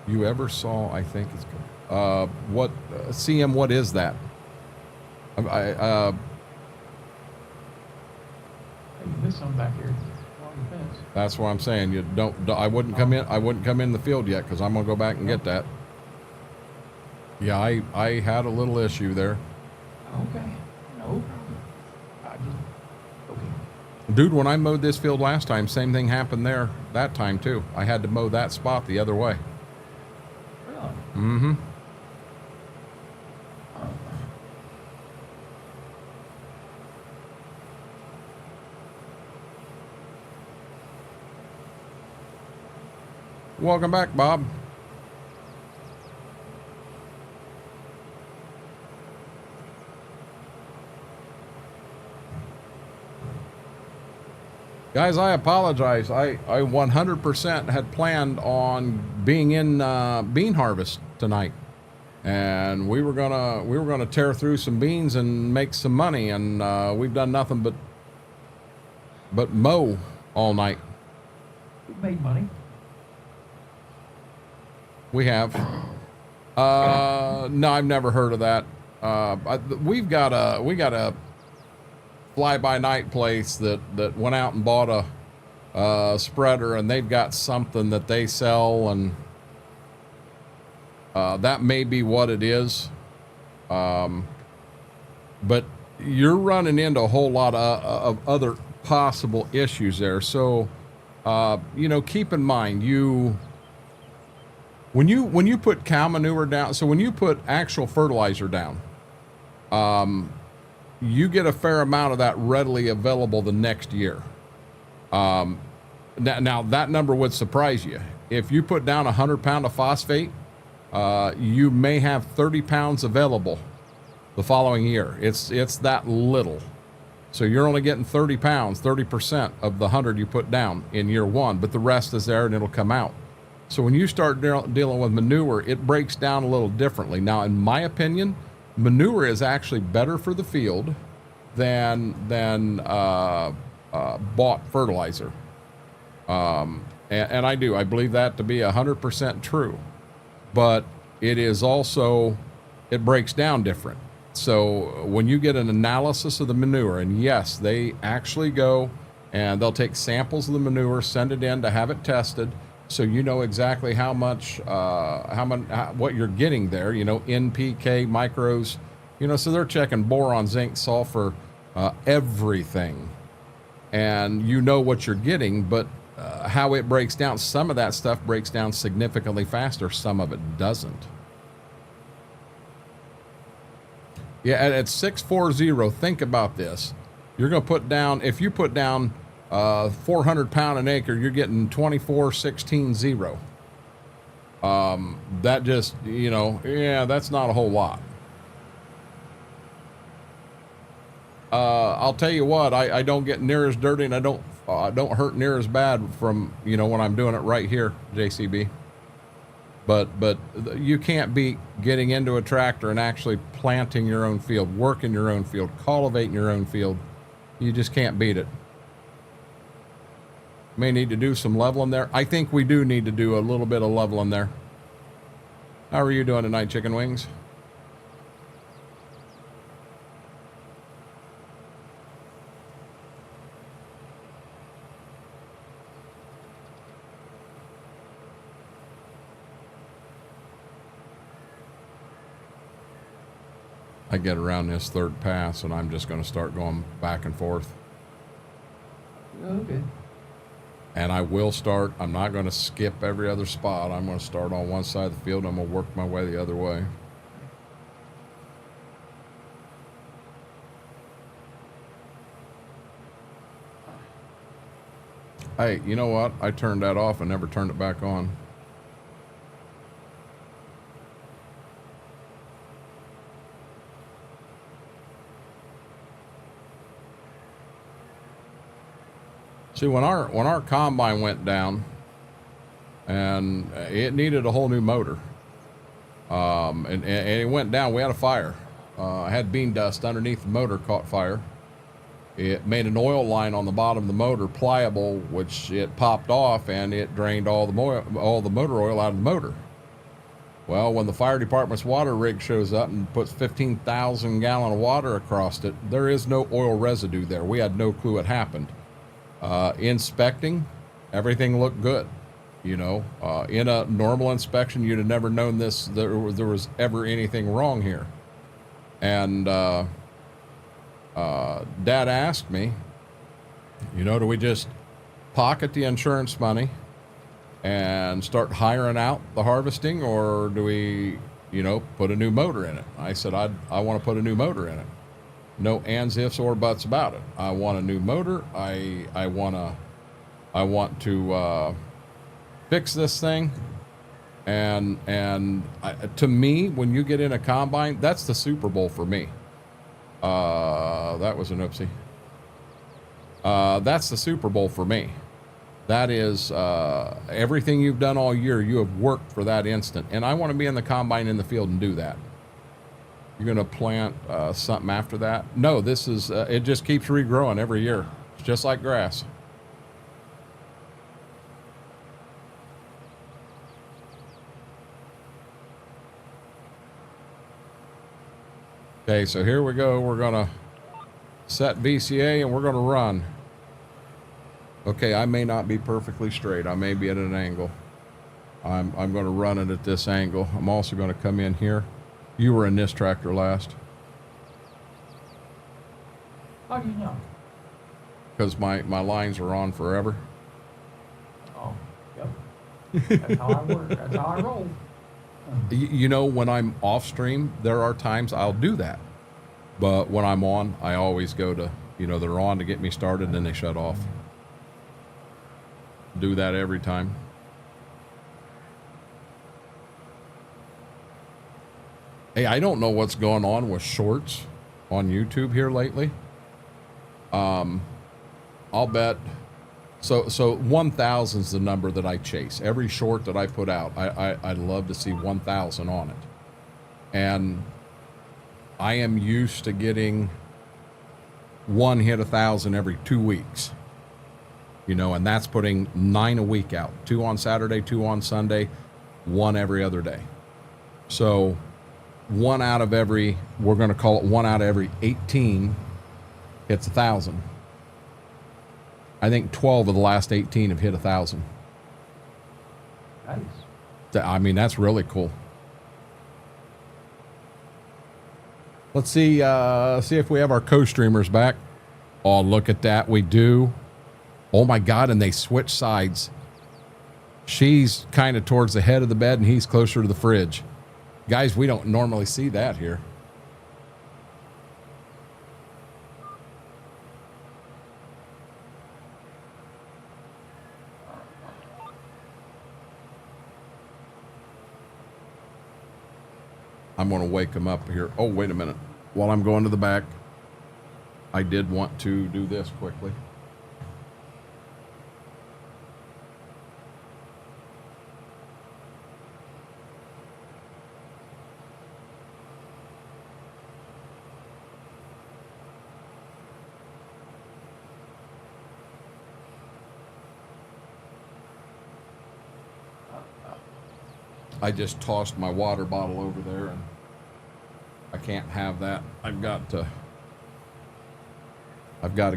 You ever saw, I think it's called. CM, what is that? Hey, you missed some back here. Along the fence. That's what I'm saying. You don't. I wouldn't come in. I wouldn't come in the field yet because I'm gonna go back and get that. Yeah, I had a little issue there. Okay. No problem. Okay. Dude, when I mowed this field last time, same thing happened there that time too. I had to mow that spot the other way. Really? Mm-hmm. Welcome back, Bob. Guys, I apologize. I 100% had planned on being in bean harvest tonight, and we were gonna tear through some beans and make some money, and we've done nothing but mow all night. We made money. We have. No, I've never heard of that. We got a fly-by-night place that went out and bought a spreader, and they've got something that they sell, and that may be what it is. But you're running into a whole lot of other possible issues there. So you know, keep in mind when you put cow manure down, so when you put actual fertilizer down, you get a fair amount of that readily available the next year. Now that number would surprise you. If you put down 100 pound of phosphate, you may have 30 pounds available the following year. It's that little. So you're only getting 30 pounds, 30% of the 100 you put down in year one, but the rest is there and it'll come out. So when you start dealing with manure, it breaks down a little differently. Now, in my opinion, manure is actually better for the field than bought fertilizer. And I believe that to be 100% true, but it is also, it breaks down different. So when you get an analysis of the manure, and yes, they actually go and they'll take samples of the manure, send it in to have it tested, so you know exactly how much, what you're getting there. You know, NPK, micros. You know, so they're checking boron, zinc, sulfur, everything, and you know what you're getting. But how it breaks down, some of that stuff breaks down significantly faster. Some of it doesn't. Yeah, at 640, think about this. You're going to put down, if you put down 400 pound an acre, you're getting 24,16,0. That just, you know, yeah, that's not a whole lot. I'll tell you what, I don't get near as dirty, and I don't hurt near as bad from, you know, when I'm doing it right here, JCB. But you can't beat getting into a tractor and actually planting your own field, working your own field, cultivating your own field. You just can't beat it. May need to do some leveling there. I think we do need to do a little bit of leveling there. How are you doing tonight, chicken wings? I get around this third pass and I'm just going to start going back and forth. Okay. And I will start, I'm not going to skip every other spot. I'm going to start on one side of the field and I'm going to work my way the other way. Hey, you know what? I turned that off and never turned it back on. See, when our combine went down, and it needed a whole new motor, and it went down, we had a fire. I had bean dust underneath the motor, caught fire. It made an oil line on the bottom of the motor pliable, which it popped off, and it drained all the motor oil out of the motor. Well, when the fire department's water rig shows up and puts 15,000 gallon of water across it, there is no oil residue there. We had no clue it happened. Inspecting, everything looked good. You know, in a normal inspection, you'd have never known this, there was ever anything wrong here. And Dad asked me, you know, do we just pocket the insurance money and start hiring out the harvesting, or do we, you know, put a new motor in it? I said, I want to put a new motor in it. No ands, ifs, or buts about it. I want a new motor. I want to fix this thing. And to me, when you get in a combine, that's the Super Bowl for me. That was an oopsie. That's the Super Bowl for me. That is everything you've done all year. You have worked for that instant, and I want to be in the combine in the field and do that. You're going to plant something after that? No, this is, it just keeps regrowing every year. It's just like grass. Okay, so here we go. We're going to set VCA and we're going to run. Okay, I may not be perfectly straight. I may be at an angle. I'm going to run it at this angle. I'm also going to come in here. You were in this tractor last. How do you know? Because my lines are on forever. That's how I work. That's how I roll. You know, when I'm off stream, there are times I'll do that. But when I'm on, I always go to, you know, they're on to get me started and then they shut off. Do that every time. Hey, I don't know what's going on with shorts on YouTube here lately. I'll bet. So 1,000 is the number that I chase. Every short that I put out, I'd love to see 1,000 on it. And I am used to getting one hit 1,000 every 2 weeks. You know, and that's putting 9 a week out. 2 on Saturday, 2 on Sunday, 1 every other day. So we're going to call it 1 out of every 18 hits 1,000. I think 12 of the last 18 have hit 1,000. Nice. I mean, that's really cool. Let's see if we have our co-streamers back. Oh, look at that. We do. Oh my God. And they switch sides. She's kind of towards the head of the bed and he's closer to the fridge. Guys, we don't normally see that here. I'm going to wake him up here. Oh, wait a minute. While I'm going to the back, I did want to do this quickly. I just tossed my water bottle over there and I can't have that. I've got to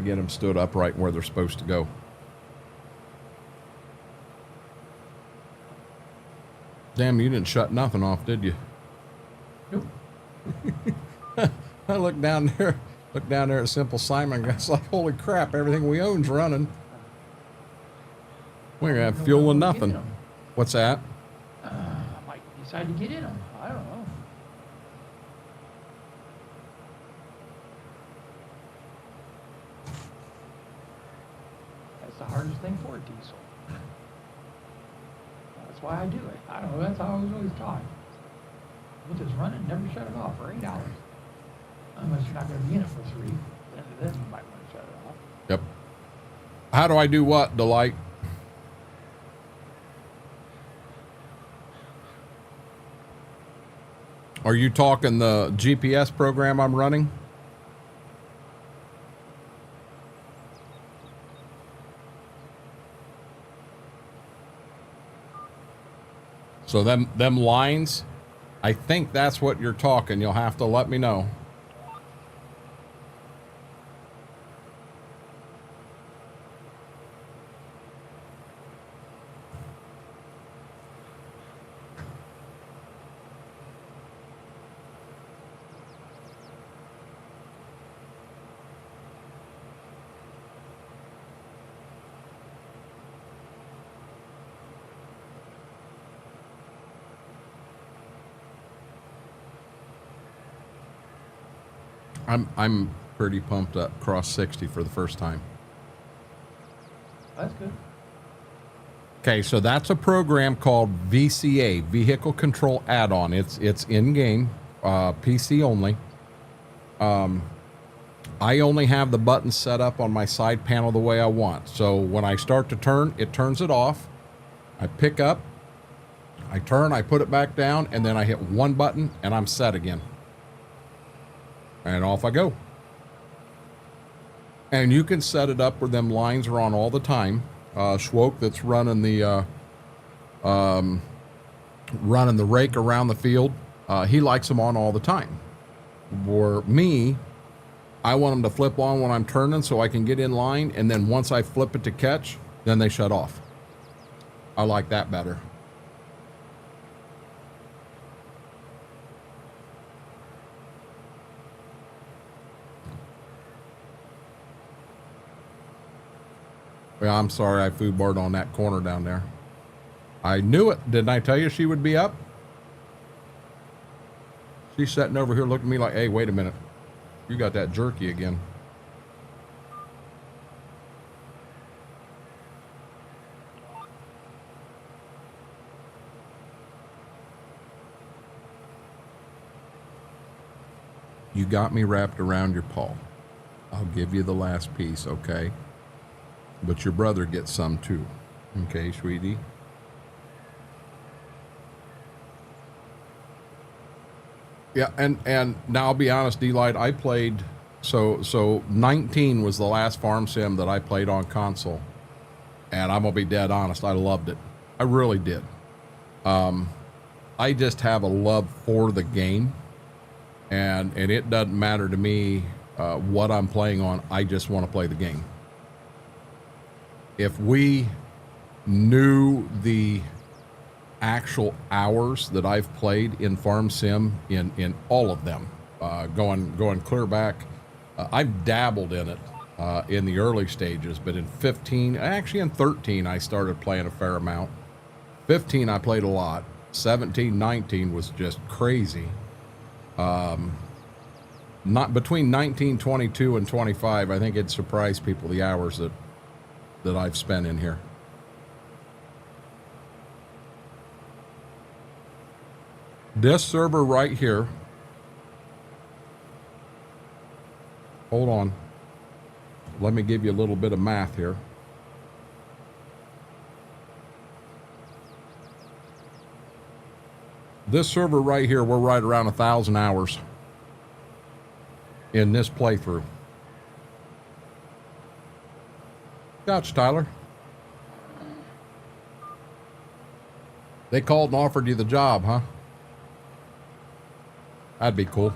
get them stood upright where they're supposed to go. Damn, you didn't shut nothing off, did you? Nope. I looked down there at Simple Simon. It's like, holy crap, everything we own's running. We're gonna have fuel and nothing. What's that? Might decide to get in them. I don't know. That's the hardest thing for a diesel. That's why I do it. I don't know. That's how I was always taught. With this running, never shut it off for 8 hours. Unless you're not going to be in it for 3. Then you might want to shut it off. Yep. How do I do what, Delight? Are you talking the GPS program I'm running? So them lines, I think that's what you're talking. You'll have to let me know. I'm pretty pumped up. Cross 60 for the first time. That's good. Okay, so that's a program called VCA, Vehicle Control Add-on. It's in-game, PC only. I only have the button set up on my side panel the way I want. So when I start to turn, it turns it off. I pick up, I turn, I put it back down, and then I hit one button, and I'm set again. And off I go. And you can set it up where them lines are on all the time. Schwoke that's running the rake around the field, he likes them on all the time. For me, I want them to flip on when I'm turning so I can get in line, and then once I flip it to catch, then they shut off. I like that better. Yeah, I'm sorry I food barred on that corner down there. I knew it. Didn't I tell you she would be up? She's sitting over here looking at me like, hey, wait a minute. You got that jerky again. You got me wrapped around your paw. I'll give you the last piece, okay? But your brother gets some too. Okay, sweetie? Yeah, and now I'll be honest, D-Light, I played, so 19 was the last farm sim that I played on console. And I'm gonna be dead honest, I loved it. I really did. I just have a love for the game. And it doesn't matter to me what I'm playing on. I just want to play the game. If we knew the actual hours that I've played in Farm Sim, in all of them, going clear back, I've dabbled in it in the early stages, but in 15, actually in 13, I started playing a fair amount. 15, I played a lot. 17, 19 was just crazy. Not between 19, 22, and 25, I think it'd surprise people the hours that I've spent in here. This server right here, hold on, let me give you a little bit of math here. This server right here, we're right around 1,000 hours in this playthrough. Gotcha, Tyler. They called and offered you the job, huh? That'd be cool.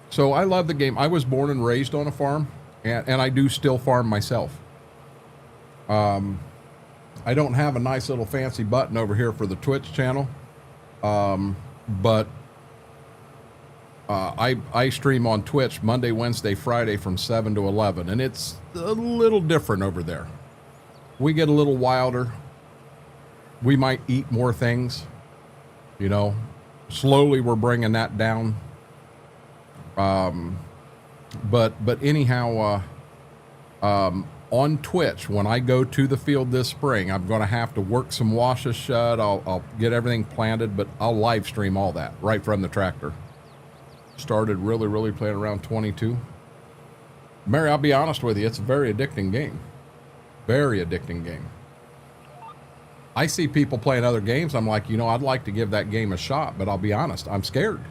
So I love the game. I was born and raised on a farm, and I do still farm myself. I don't have a nice little fancy button over here for the Twitch channel, but I stream on Twitch Monday, Wednesday, Friday from 7 to 11, and it's a little different over there. We get a little wilder. We might eat more things, you know. Slowly we're bringing that down. But anyhow, on Twitch, when I go to the field this spring, I'm going to have to work some washes shut. I'll get everything planted, but I'll live stream all that right from the tractor. Started really playing around 22. Mary, I'll be honest with you, it's a very addicting game. Very addicting game. I see people playing other games. I'm like, you know, I'd like to give that game a shot, but I'll be honest, I'm scared.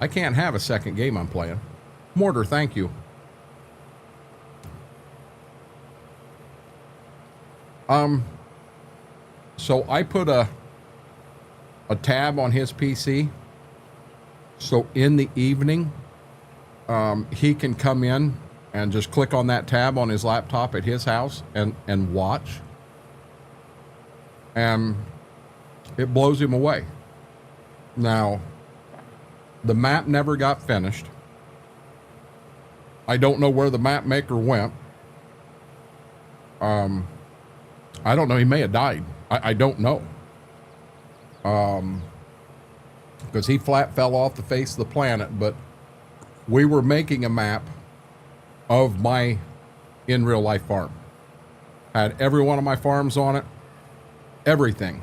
I can't have a second game I'm playing. Mortar, thank you. So I put a tab on his PC. So in the evening, he can come in and just click on that tab on his laptop at his house and watch. And it blows him away. Now, the map never got finished. I don't know where the map maker went. I don't know. He may have died. I don't know. Because he flat fell off the face of the planet. But we were making a map of my in real life farm. Had every one of my farms on it. Everything.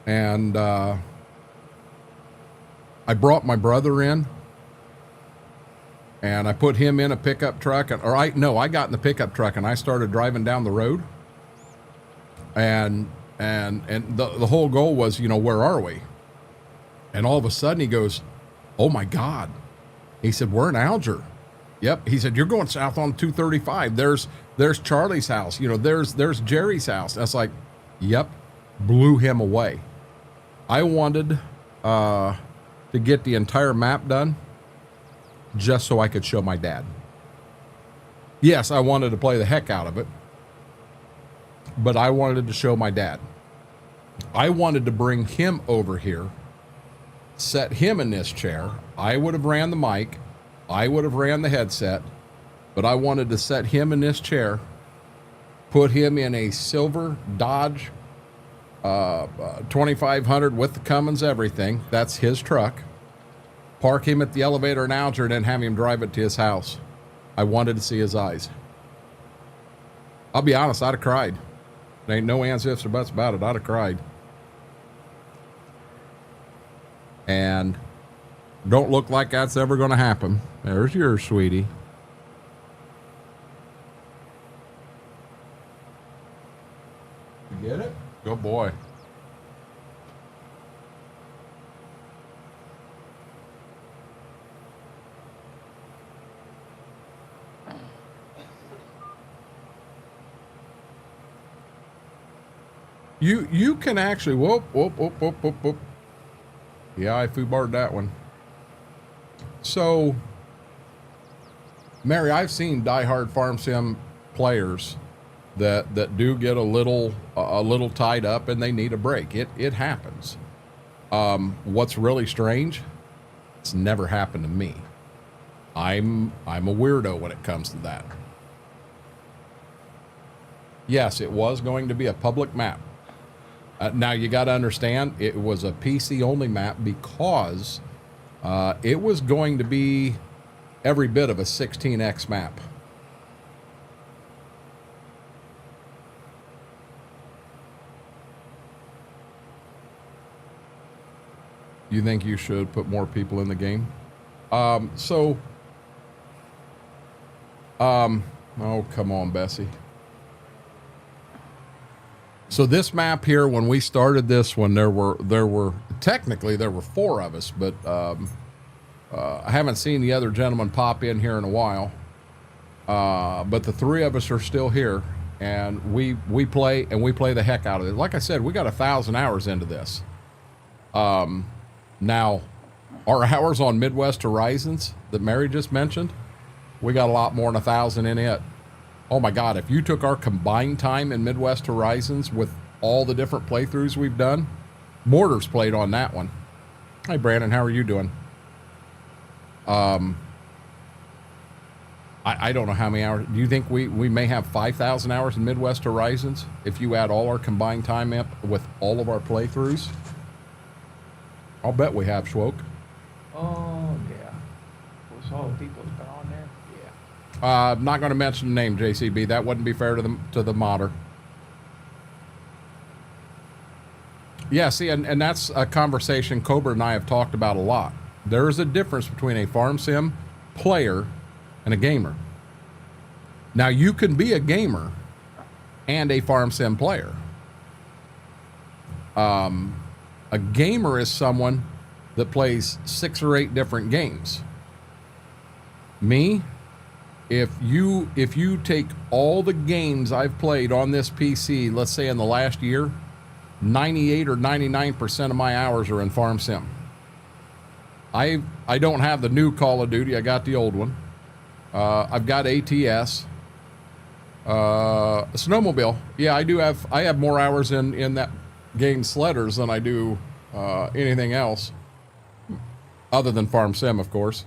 And I brought my brother in. And I put him in a pickup truck. I got in the pickup truck and I started driving down the road. And the whole goal was, you know, where are we? And all of a sudden he goes, oh my God. He said, we're in Alger. Yep. He said, you're going south on 235. There's Charlie's house. You know, there's Jerry's house. That's like, yep. Blew him away. I wanted to get the entire map done just so I could show my dad. Yes, I wanted to play the heck out of it, but I wanted to show my dad. I wanted to bring him over here, set him in this chair. I would have ran the mic. I would have ran the headset, but I wanted to set him in this chair put him in a silver Dodge 2500 with the Cummins, everything. That's his truck. Park him at the elevator in Alger and then have him drive it to his house. I wanted to see his eyes. I'll be honest, I'd have cried. There ain't no ands, ifs, or buts about it. I'd have cried. And don't look like that's ever going to happen. There's yours, sweetie. You get it? Good boy. You can actually whoop. Yeah, I foobarred that one. So, Mary, I've seen diehard farm sim players that do get a little tied up and they need a break. It happens. What's really strange? It's never happened to me. I'm a weirdo when it comes to that. Yes, it was going to be a public map. Now you got to understand, it was a PC only map because it was going to be every bit of a 16x map. You think you should put more people in the game? Oh, come on, Bessie. So this map here, when we started this one, there were technically there were 4 of us, but I haven't seen the other gentleman pop in here in a while. But the 3 of us are still here, and we play the heck out of it. Like I said, we got 1,000 hours into this. Now, our hours on Midwest Horizons that Mary just mentioned, we got a lot more than 1,000 in it. Oh my God, if you took our combined time in Midwest Horizons with all the different playthroughs we've done, Mortar's played on that one. Hi, Brandon, how are you doing? I don't know how many hours. Do you think we may have 5,000 hours in Midwest Horizons if you add all our combined time up with all of our playthroughs? I'll bet we have, Schwoke. Oh, yeah. With all the people that's been on there? Yeah. I'm not going to mention the name, JCB. That wouldn't be fair to the modder. Yeah, see, and that's a conversation Cobra and I have talked about a lot. There is a difference between a farm sim player and a gamer. Now, you can be a gamer and a farm sim player. A gamer is someone that plays 6 or 8 different games. Me, if you take all the games I've played on this PC, let's say in the last year, 98 or 99% of my hours are in farm sim. I don't have the new Call of Duty. I got the old one. I've got ATS. Snowmobile. Yeah, I have more hours in that game Sledders than I do anything else, other than farm sim, of course.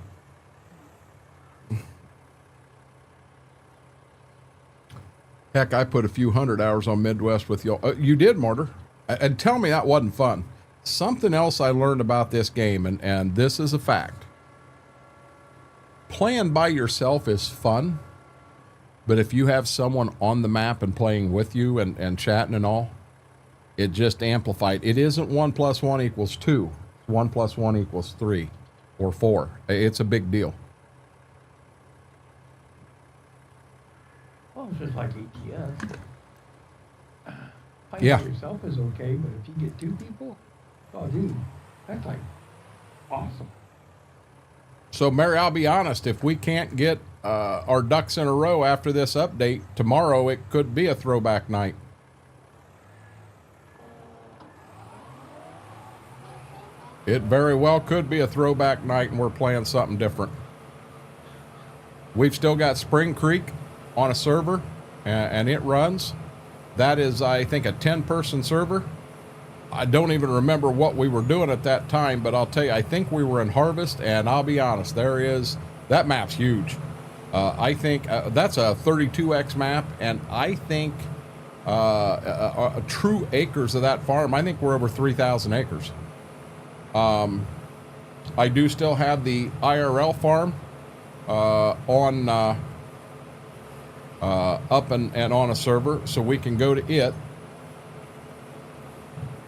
Heck, I put a few hundred hours on Midwest with y'all. You did, Mortar. And tell me that wasn't fun. Something else I learned about this game, and this is a fact. Playing by yourself is fun, but if you have someone on the map and playing with you and chatting and all, it just amplified. It isn't 1 + 1 = 2. 1 + 1 = 3 or 4. It's a big deal. Well, it's just like ATS. Playing Yeah. by yourself is okay, but if you get 2 people, oh, dude, that's like awesome. So, Mary, I'll be honest. If we can't get our ducks in a row after this update, tomorrow it could be a throwback night. It very well could be a throwback night and we're playing something different. We've still got Spring Creek on a server, and it runs. That is, I think, a 10-person server. I don't even remember what we were doing at that time, but I'll tell you, I think we were in Harvest, and I'll be honest, that map's huge. I think that's a 32x map, and I think true acres of that farm, I think we're over 3,000 acres. I do still have the IRL farm on up and on a server, so we can go to it.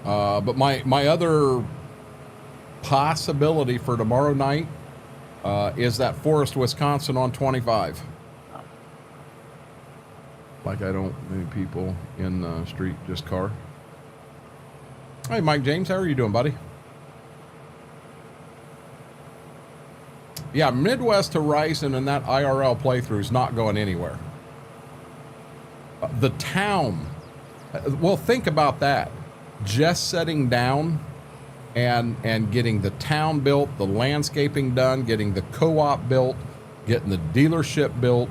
But my other possibility for tomorrow night is that Forest, Wisconsin on 25. Like I don't many people in the street, just car. Hey, Mike James, how are you doing, buddy? Yeah, Midwest Horizon and that IRL playthrough is not going anywhere. The town, well, think about that. Just setting down and getting the town built, the landscaping done, getting the co-op built, getting the dealership built,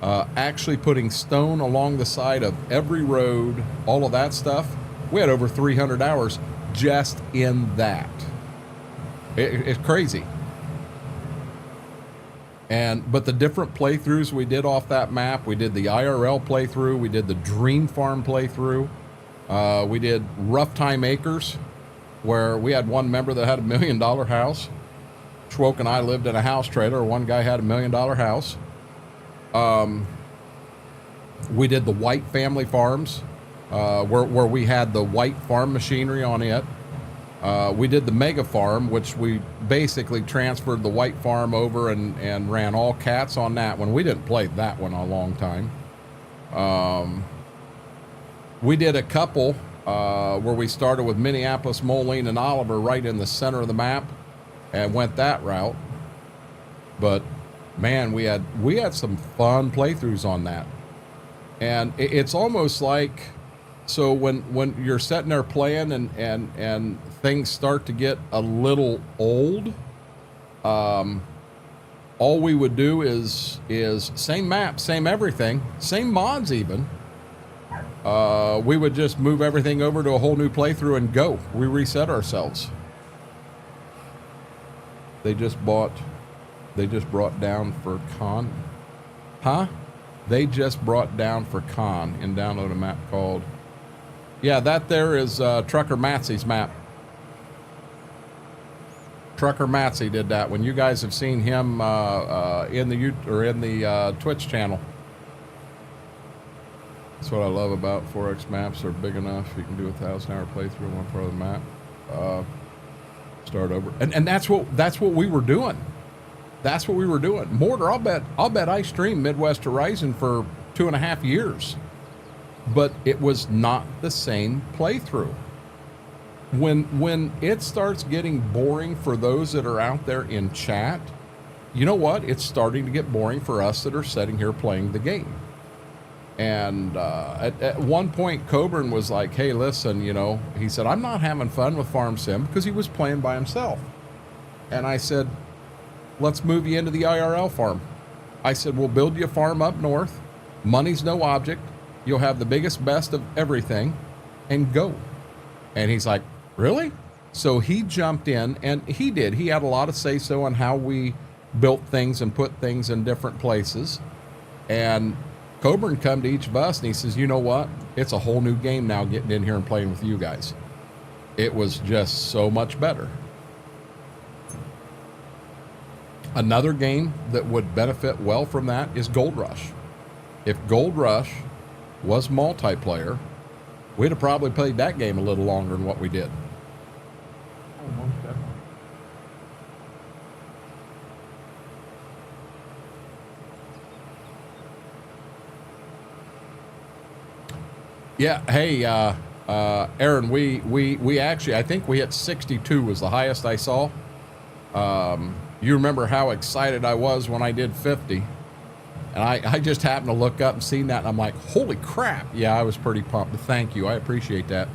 actually putting stone along the side of every road, all of that stuff. We had over 300 hours just in that. It's crazy. But the different playthroughs we did off that map, we did the IRL playthrough, we did the Dream Farm playthrough, we did Rough Time Acres, where we had one member that had $1 million house. Schwoke and I lived in a house trailer. One guy had $1 million house. We did the White Family Farms, where we had the White farm machinery on it. We did the Mega Farm, which we basically transferred the White Farm over and ran all cats on that one. We didn't play that one a long time. We did a couple where we started with Minneapolis, Moline, and Oliver right in the center of the map and went that route. But man, we had some fun playthroughs on that. And it's almost like, so when you're sitting there playing and things start to get a little old, all we would do is same map, same everything, same mods even. We would just move everything over to a whole new playthrough and go. We reset ourselves. They just brought down for Con. Huh? They just brought down for Con and download a map called, yeah, that there is Trucker Matsey's map. Trucker Matsey did that. When you guys have seen him in the Twitch channel. That's what I love about 4X maps. They're big enough. You can do a 1,000-hour playthrough on one part of the map. Start over, and that's what we were doing. That's what we were doing. Mortar, I'll bet I streamed Midwest Horizon for 2.5 years, but it was not the same playthrough. When it starts getting boring for those that are out there in chat, you know what? It's starting to get boring for us that are sitting here playing the game. And at one point, Coburn was like, hey, listen, he said, I'm not having fun with Farm Sim, because he was playing by himself. And I said, let's move you into the IRL farm. I said, we'll build you a farm up north. Money's no object. You'll have the biggest, best of everything, and go. And he's like, really? So he jumped in, and he did. He had a lot of say-so on how we built things and put things in different places. And Coburn come to each of us and he says, you know what? It's a whole new game now getting in here and playing with you guys. It was just so much better. Another game that would benefit well from that is Gold Rush. If Gold Rush was multiplayer, we'd have probably played that game a little longer than what we did. Oh, most definitely. Yeah. Hey, Aaron, we actually, I think we hit 62 was the highest I saw. You remember how excited I was when I did 50. And I just happened to look up and seen that, and I'm like, holy crap. Yeah, I was pretty pumped. But thank you. I appreciate that.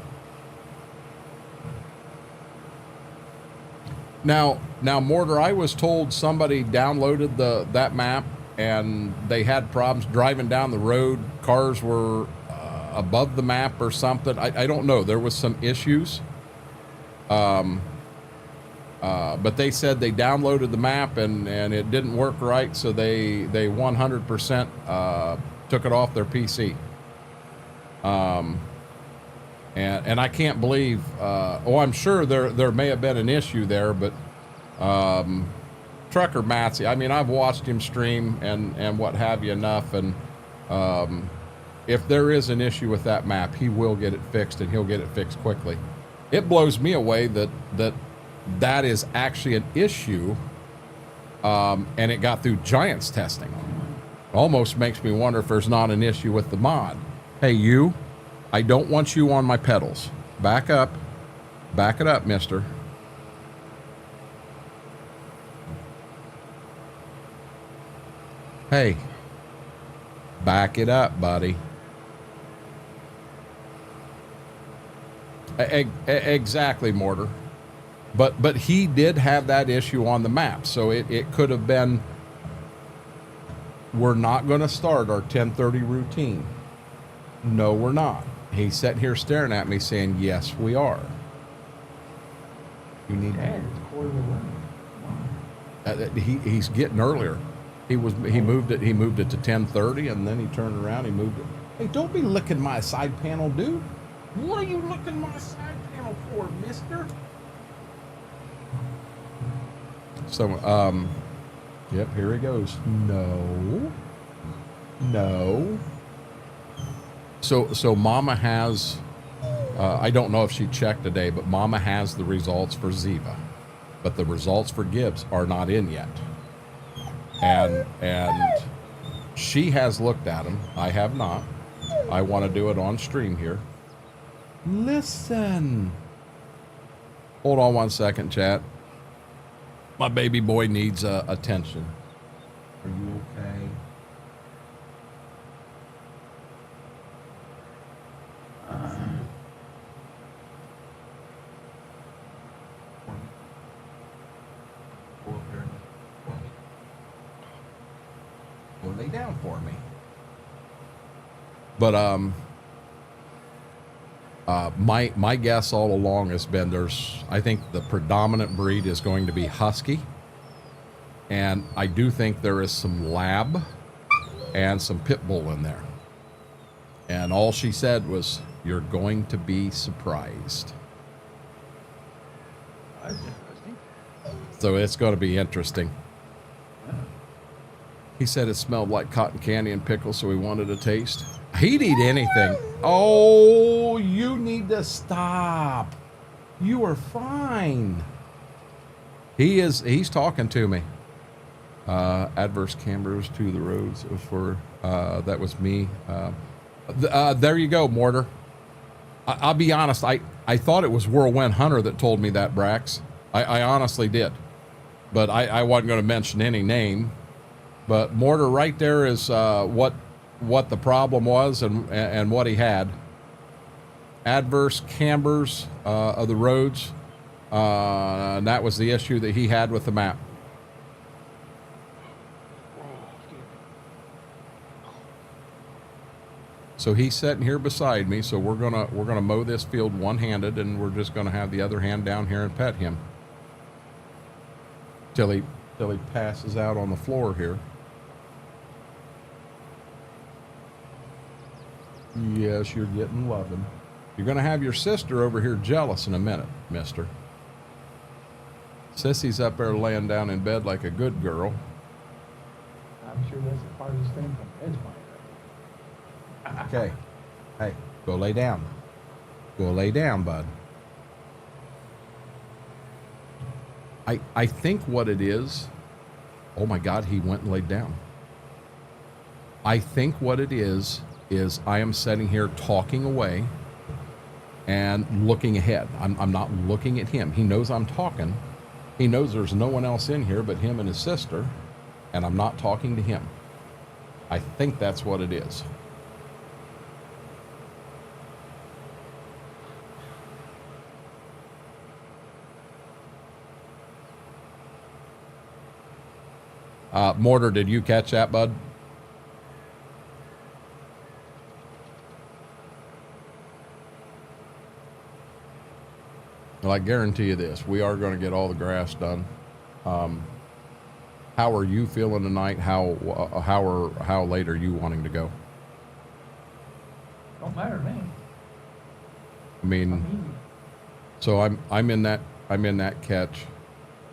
Now, Mortar, I was told somebody downloaded that map, and they had problems driving down the road. Cars were above the map or something. I don't know. There was some issues. But they said they downloaded the map and it didn't work right, so they 100% took it off their PC. And I can't believe. I'm sure there may have been an issue there, but Trucker Matsy, I mean, I've watched him stream and what have you enough, and if there is an issue with that map, he will get it fixed, and he'll get it fixed quickly. It blows me away that is actually an issue, and it got through Giants testing. Almost makes me wonder if there's not an issue with the mod. Hey, you, I don't want you on my pedals. Back up. Back it up, mister. Hey, back it up, buddy. Exactly, Mortar. But he did have that issue on the map, so it could have been, we're not going to start our 10:30 routine. No, we're not. He's sitting here staring at me saying, yes, we are. You need Dad, it's quarter to 11. he's getting earlier. He moved it to 10:30, and then he turned around, he moved it. Hey, don't be licking my side panel, dude. What are you licking my side panel for, mister? So, yep, here he goes. No. So Mama has, I don't know if she checked today, but Mama has the results for Ziva, but the results for Gibbs are not in yet. And she has looked at them. I have not. I want to do it on stream here. Listen. Hold on one second, chat. My baby boy needs attention. Are you okay? Go lay down for me. But my guess all along has been I think the predominant breed is going to be Husky, and I do think there is some Lab and some Pit Bull in there. And all she said was, "You're going to be surprised." That's interesting. So it's going to be interesting. He said it smelled like cotton candy and pickles, so he wanted a taste. He'd eat anything. Oh, you need to stop. You are fine. He's talking to me. Adverse cambers to the roads for, that was me. There you go, Mortar. I'll be honest. I thought it was Whirlwind Hunter that told me that, Brax. I honestly did. But I wasn't going to mention any name. But Mortar, right there is what the problem was and what he had. Adverse cambers of the roads, and that was the issue that he had with the map. So he's sitting here beside me. So we're gonna mow this field one-handed, and we're just gonna have the other hand down here and pet him till he passes out on the floor here. Yes, you're getting loving. You're going to have your sister over here jealous in a minute, mister. Sissy's up there laying down in bed like a good girl. I'm sure that's the farthest thing from Ed's mind. Okay. Hey, go lay down. Go lay down, bud. I think what it is... Oh, my God, he went and laid down. I think what it is I am sitting here talking away and looking ahead. I'm not looking at him. He knows I'm talking. He knows there's no one else in here but him and his sister, and I'm not talking to him. I think that's what it is. Mortar, did you catch that, bud? Well, I guarantee you this, we are going to get all the grass done. How are you feeling tonight? How late are you wanting to go? Don't matter to me. I mean, I'm easy. so I'm in that catch.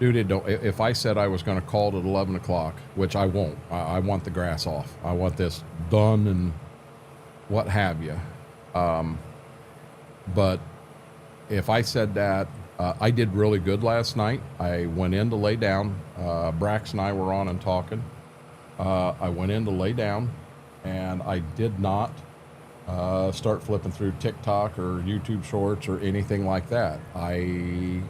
Dude, it don't, if I said I was going to call it at 11 o'clock, which I won't, I want the grass off. I want this done and what have you. But if I said that, I did really good last night. I went in to lay down. Brax and I were on and talking. I went in to lay down, and I did not start flipping through TikTok or YouTube Shorts or anything like that. I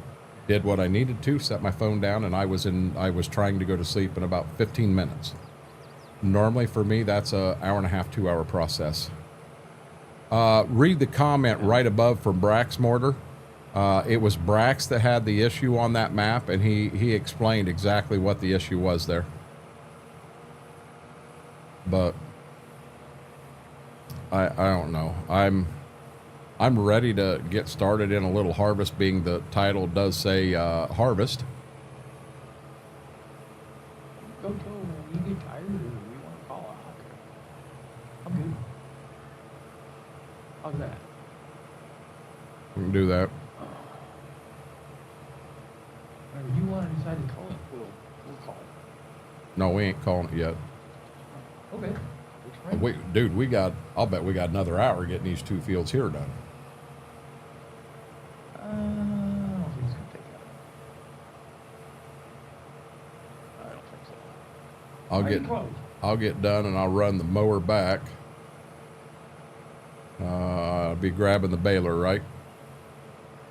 did what I needed to, set my phone down, and I was trying to go to sleep in about 15 minutes. Normally for me, that's a hour and a half, 2 hour process. Read the comment right above from Brax Mortar. It was Brax that had the issue on that map, and he explained exactly what the issue was there. But I don't know. I'm ready to get started in a little harvest, being the title does say harvest. Go till you get tired or we want to call out. I'm good. How's that? We can do that. Whenever you want to decide to call it, we'll call it. No, we ain't calling it yet. Okay. I'll bet we got another hour getting these 2 fields here done. I don't think it's going to take that long. I don't think so. Mighty close. I'll get done and I'll run the mower back. I'll be grabbing the baler, right?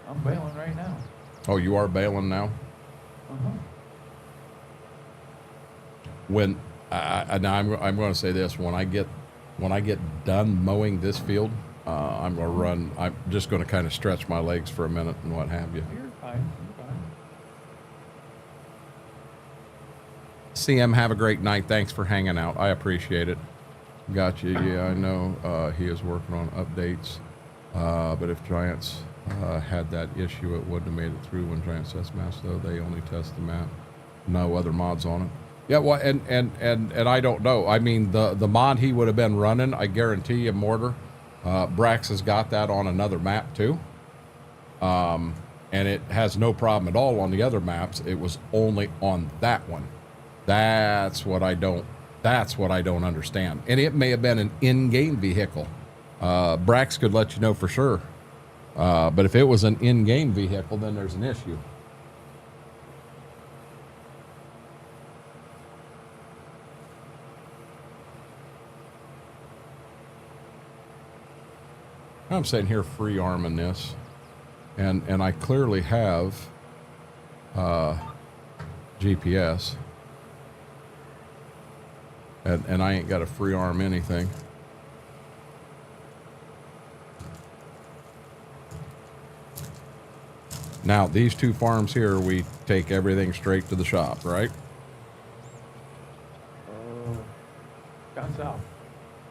I'm bailing right now. Oh, you are baling now? Uh-huh. When I'm going to say this, when I get done mowing this field, I'm going to run. I'm just going to kind of stretch my legs for a minute and what have you. You're fine. You're fine. CM, have a great night. Thanks for hanging out. I appreciate it. Got you. Yeah, I know he is working on updates. But if Giants had that issue, it wouldn't have made it through when Giants test maps, though. They only test the map. No other mods on it. Yeah, well, and I don't know. I mean, the mod he would have been running, I guarantee you, Mortar, Brax has got that on another map too. And it has no problem at all on the other maps. It was only on that one. That's what I don't understand. And it may have been an in-game vehicle. Brax could let you know for sure. But if it was an in-game vehicle, then there's an issue. I'm sitting here free arming this, and I clearly have GPS, and I ain't got to free arm anything. Now, these 2 farms here, we take everything straight to the shop, right? Down south.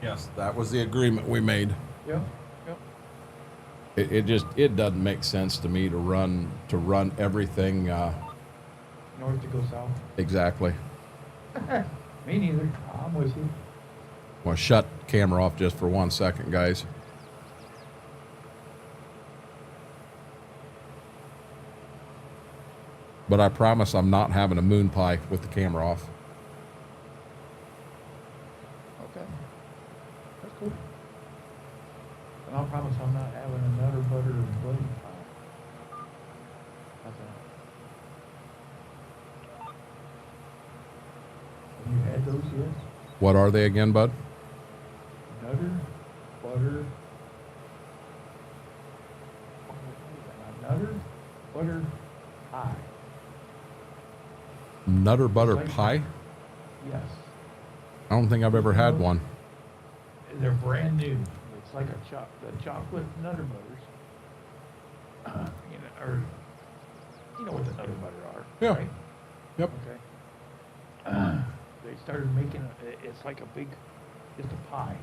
Yes, that was the agreement we made. Yep. It doesn't make sense to me to run everything North to go south. exactly. Me neither. I'm with you. Well, shut camera off just for 1 second, guys. But I promise I'm not having a moon pie with the camera off. Okay. That's cool. And I'll promise I'm not having another butter and bloody pie. How's that? Have you had those yet? What are they again, bud? Nutter, butter. Nutter, butter, pie. Nutter butter Like- pie? Yes. I don't think I've ever had one. They're brand new. It's like the chocolate Nutter Butters. Or you know what the Nutter Butter are, Yeah. right? Yep. Okay. They started making it's like a big, just a pie.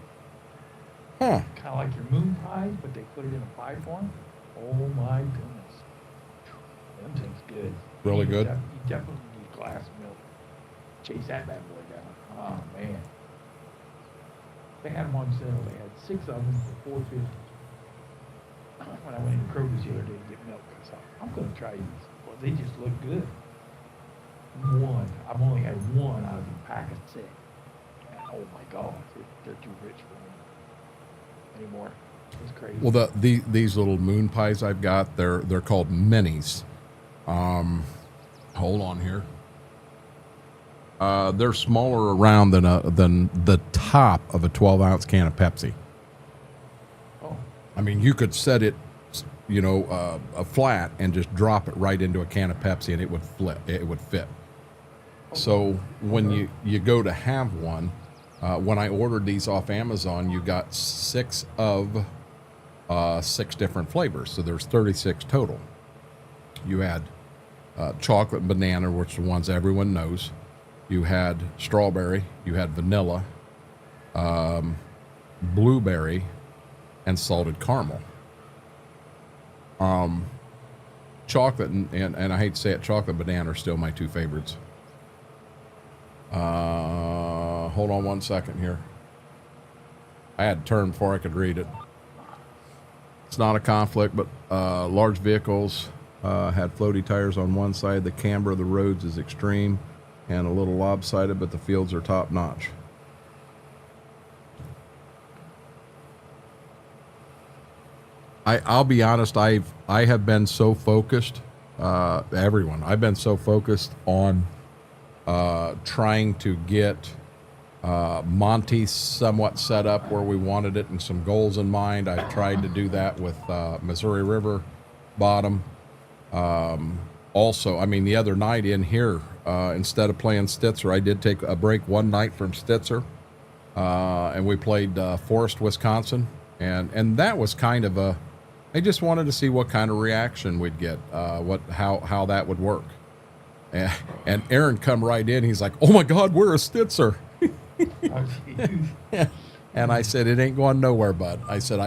Huh. Kind of like your moon pies, but they put it in a pie form. Oh my goodness. Really good. You definitely need a glass of milk. Chase that bad boy down. Oh man. They had them on sale. They had 6 of them for $4.50. When I went in Kroger's the other day to get milk, I thought, I'm gonna try these. Well, they just look good. I've only had one out of a pack of 6. And oh my God, they're too rich for me anymore. It's crazy. Well, these little moon pies I've got, they're called minis. Hold on here. They're smaller around than the top of a 12-ounce can of Pepsi. Oh, I mean, you could set it, a flat and just drop it right into a can of Pepsi, and it would flip. It would fit. So when you go to have one, when I ordered these off Amazon, you got 6 of 6 different flavors. So there's 36 total. You had chocolate and banana, which are the ones everyone knows. You had strawberry. You had vanilla, blueberry, and salted caramel. Chocolate and I hate to say it, chocolate and banana are still my 2 favorites. Hold on one second here. I had to turn before I could read it. It's not a conflict, but large vehicles had floaty tires on one side. The camber of the roads is extreme and a little lopsided, but the fields are top notch. I'll be honest, I have been so focused, I've been so focused on trying to get Monty somewhat set up where we wanted it and some goals in mind. I've tried to do that with Missouri River bottom. Also, I mean, the other night in here, instead of playing Stitzer, I did take a break one night from Stitzer, and we played Forest, Wisconsin, and that was kind of I just wanted to see what kind of reaction we'd get, how that would work. And Aaron come right in. He's like, "Oh my God, we're a Stitzer." And I said, "It ain't going nowhere, bud." I said,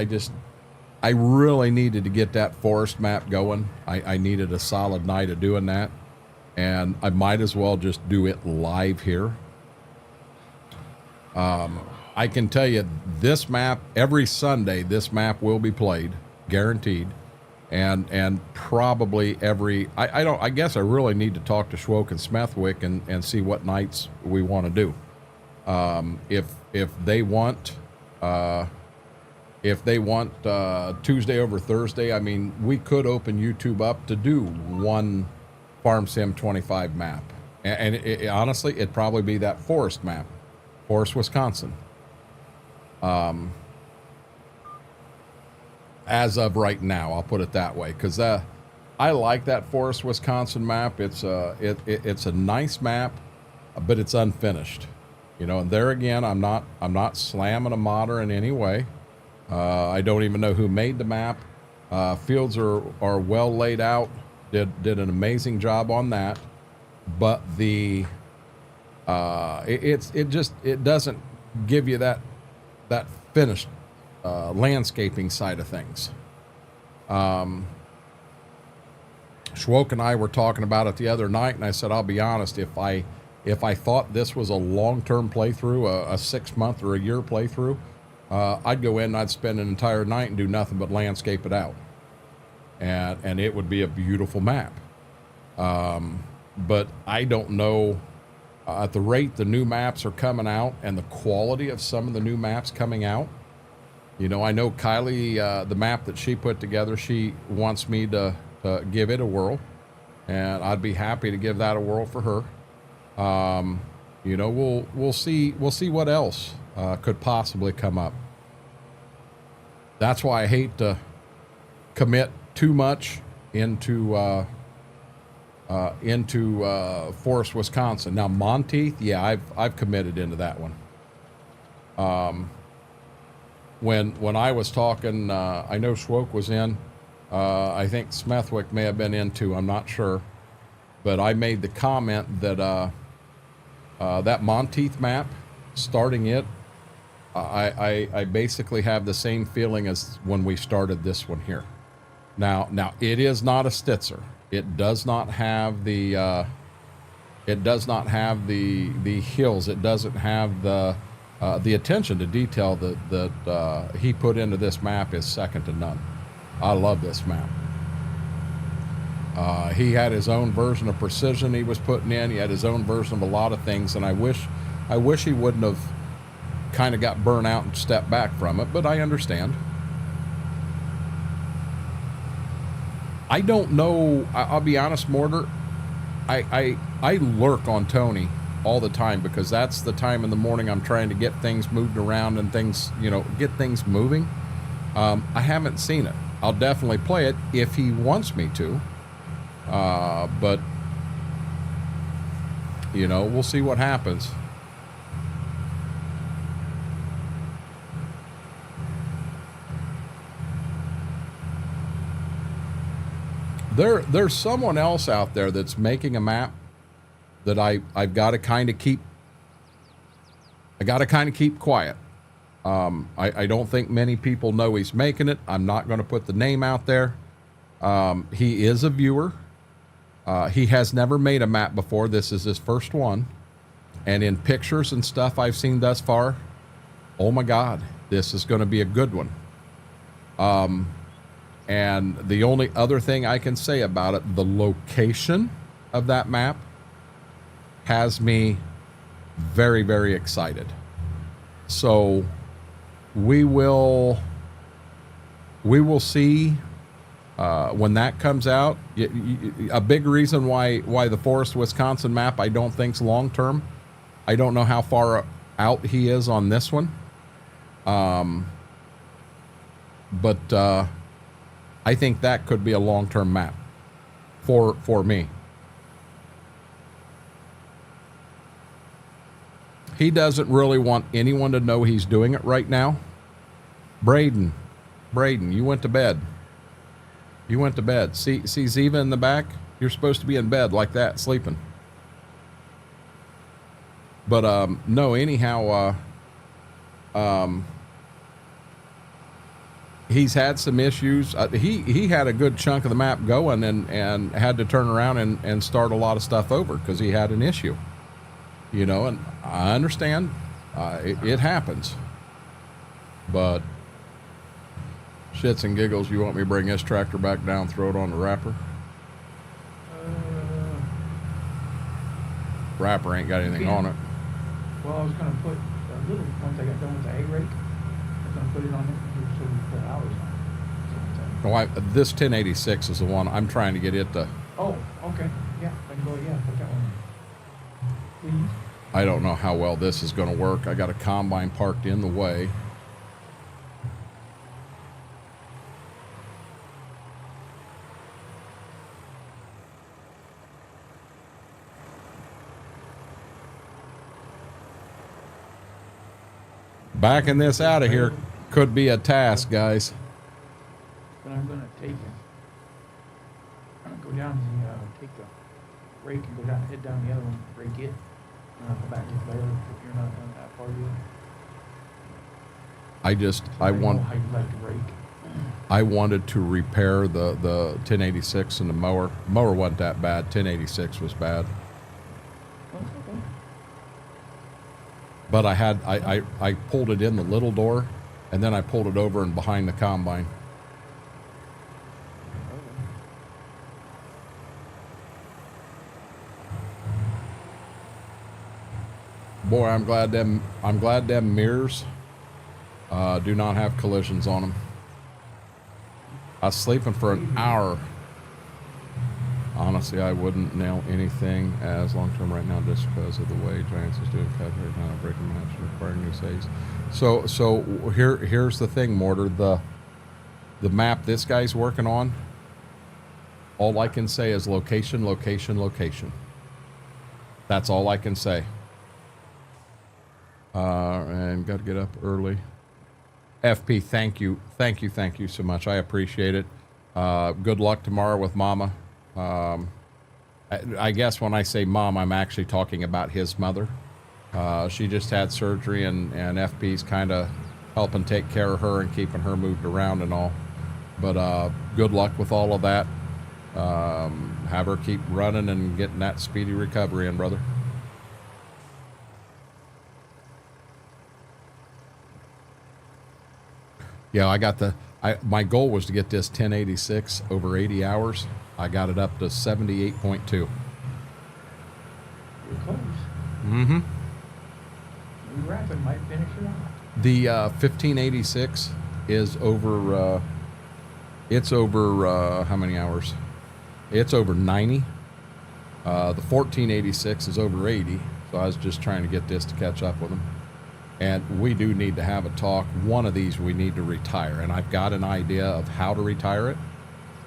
I really needed to get that forest map going. I needed a solid night of doing that. And I might as well just do it live here. I can tell you this map, every Sunday, this map will be played, guaranteed. And probably I guess I really need to talk to Schwoke and Smethwick and see what nights we want to do. If they want Tuesday over Thursday, I mean, we could open YouTube up to do one Farm Sim 25 map. And honestly, it'd probably be that forest map, Forest, Wisconsin. As of right now, I'll put it that way, because I like that Forest, Wisconsin map. It's a nice map, but it's unfinished. And there again, I'm not slamming a modder in any way. I don't even know who made the map. Fields are well laid out. Did an amazing job on that. But it doesn't give you that finished landscaping side of things. Schwoke and I were talking about it the other night, and I said, I'll be honest, if I thought this was a long-term playthrough, a 6-month or a year playthrough, I'd go in and I'd spend an entire night and do nothing but landscape it out. And it would be a beautiful map. But I don't know, at the rate the new maps are coming out and the quality of some of the new maps coming out. I know Kylie, the map that she put together, she wants me to give it a whirl, and I'd be happy to give that a whirl for her. We'll see what else could possibly come up. That's why I hate to commit too much into Forest, Wisconsin. Now Monteith, yeah, I've committed into that one. When I was talking, I know Schwoke was in. I think Smethwick may have been in too. I'm not sure, but I made the comment that that Monteith map, starting it, I basically have the same feeling as when we started this one here. Now it is not a Stitzer. It does not have the the hills. It doesn't have the attention to detail that he put into this map is second to none. I love this map. He had his own version of precision he was putting in. He had his own version of a lot of things, and I wish he wouldn't have kind of got burnt out and stepped back from it, but I understand. I don't know. I'll be honest, Mortar. I lurk on Tony all the time because that's the time in the morning I'm trying to get things moved around and things, you know, get things moving. I haven't seen it. I'll definitely play it if he wants me to. But, you know, we'll see what happens. There's someone else out there that's making a map that I've got to kind of keep. I got to kind of keep quiet. I don't think many people know he's making it. I'm not going to put the name out there. He is a viewer. He has never made a map before. This is his first one. And in pictures and stuff I've seen thus far, oh my God, this is going to be a good one. And the only other thing I can say about it, the location of that map has me very, very excited. So we will see when that comes out. A big reason why the Forest Wisconsin map I don't think's long term. I don't know how far out he is on this one. But I think that could be a long-term map for me. He doesn't really want anyone to know he's doing it right now. Braden, you went to bed. You went to bed. See Ziva in the back? You're supposed to be in bed like that, sleeping. But no, anyhow, he's had some issues. He had a good chunk of the map going and had to turn around and start a lot of stuff over because he had an issue. You know, and I understand. It happens. But shits and giggles, you want me to bring this tractor back down, throw it on the wrapper? Wrapper ain't got anything on it. Well, I was going to put a little, once I got done with the hay rake, I was going to put it on it so we put hours on it. No, this 1086 is the one I'm trying to get it to. Oh, okay. Yeah, I can go, yeah, put that one in. Please. I don't know how well this is going to work. I got a combine parked in the way. Backing this out of here could be a task, guys. But I'm going to take it. Go down and take the rake and go down, head down the other one, rake it. And I'll go back to the later if you're not done that part yet. I wanted to repair the 1086 and the mower. Mower wasn't that bad. 1086 was bad. Okay. But I pulled it in the little door, and then I pulled it over and behind the combine. Boy, I'm glad them mirrors do not have collisions on them. I was sleeping for an hour. Honestly, I wouldn't nail anything as long-term right now just because of the way Giants is doing cut right now, breaking match, requiring new saves. So here's the thing, Mortar. The map this guy's working on, all I can say is location, location, location. That's all I can say. And got to get up early. FP, thank you so much. I appreciate it. Good luck tomorrow with Mama. I guess when I say mom, I'm actually talking about his mother. She just had surgery, and FP's kind of helping take care of her and keeping her moved around and all. But good luck with all of that. Have her keep running and getting that speedy recovery in, brother. Yeah, my goal was to get this 1086 over 80 hours. I got it up to 78.2. You're close. Mm-hmm. New rapid might finish it off. The 1586 is over, it's over, how many hours? It's over 90. The 1486 is over 80. So I was just trying to get this to catch up with them. And we do need to have a talk. One of these we need to retire. And I've got an idea of how to retire it.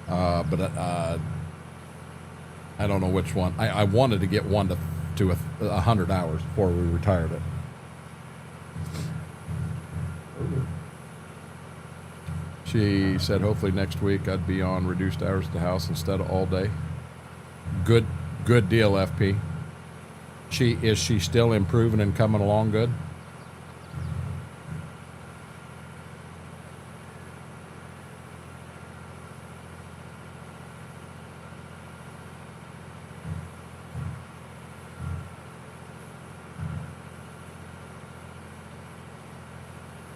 But I don't know which one. I wanted to get one to 100 hours before we retired it. She said hopefully next week I'd be on reduced hours at the house instead of all day. Good deal, FP. Is she still improving and coming along good?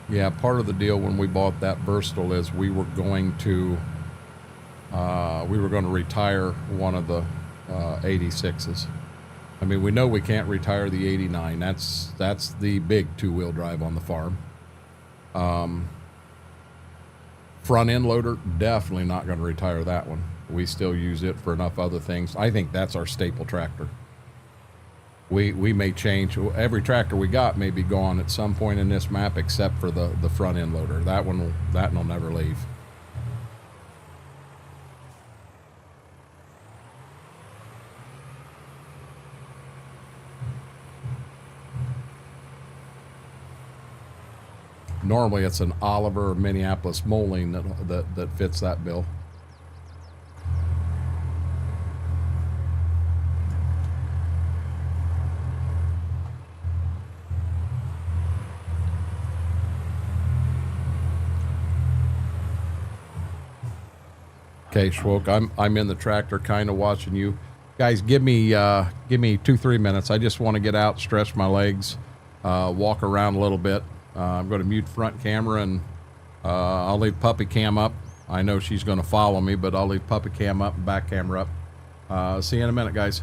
Yeah, part of the deal when we bought that Versatile is we were going to retire one of the 86s. I mean, we know we can't retire the 89. That's the big two-wheel drive on the farm. Front end loader, definitely not going to retire that one. We still use it for enough other things. I think that's our staple tractor. We may change. Every tractor we got may be gone at some point in this map except for the front end loader. That one will never leave. Normally it's an Oliver or Minneapolis Moline that fits that bill. Okay, Schwoke, I'm in the tractor kind of watching you. Guys, give me 2-3 minutes. I just want to get out, stretch my legs, walk around a little bit. I'm going to mute front camera and I'll leave puppy cam up. I know she's going to follow me, but I'll leave puppy cam up and back camera up. See you in a minute, guys.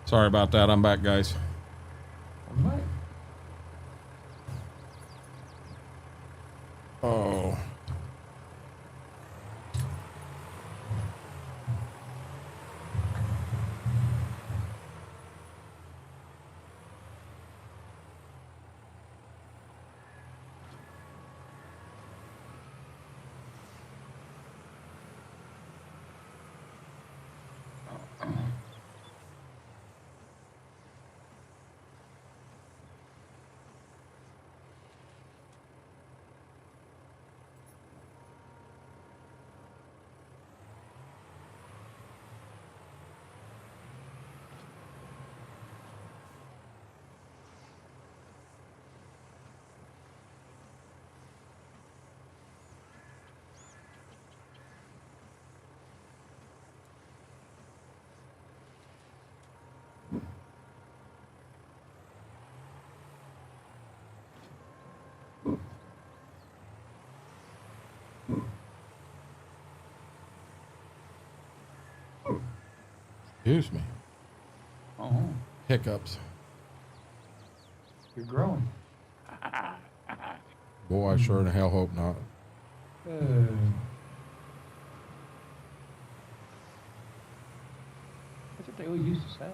Sorry about that. I'm back, guys. All right. Oh. Excuse me. Oh, Hiccups. you're growing. Boy, I sure in hell hope not. That's what they always used to say.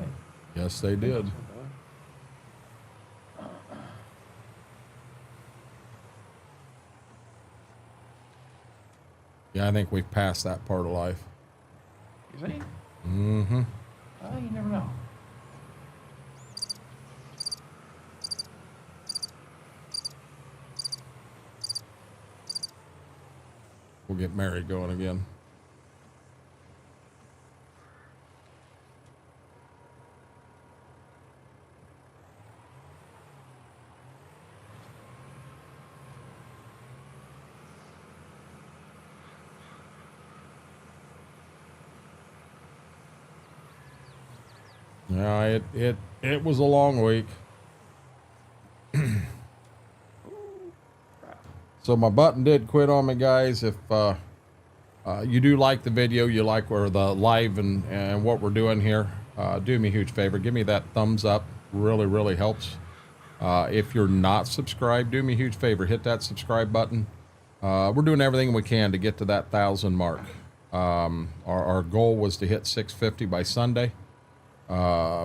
Yes, they did. Yeah, I think we've passed that part of life. You think? Mm-hmm. Well, you never know. We'll get Mary going again. Yeah, it was a long week. So my button did quit on me, guys. If you do like the video, you like where the live and what we're doing here, do me a huge favor. Give me that thumbs up. Really, really helps. If you're not subscribed, do me a huge favor. Hit that subscribe button. We're doing everything we can to get to that 1,000 mark. Our goal was to hit 650 by Sunday,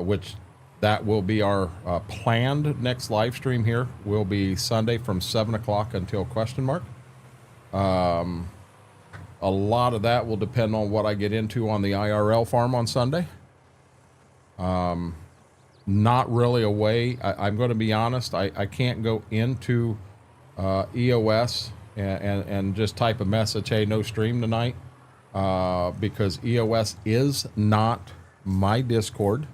which that will be our planned next live stream here. Will be Sunday from 7 o'clock until question mark. A lot of that will depend on what I get into on the IRL farm on Sunday. Not really a way. I'm going to be honest. I can't go into EOS and just type a message, hey, no stream tonight, because EOS is not my Discord.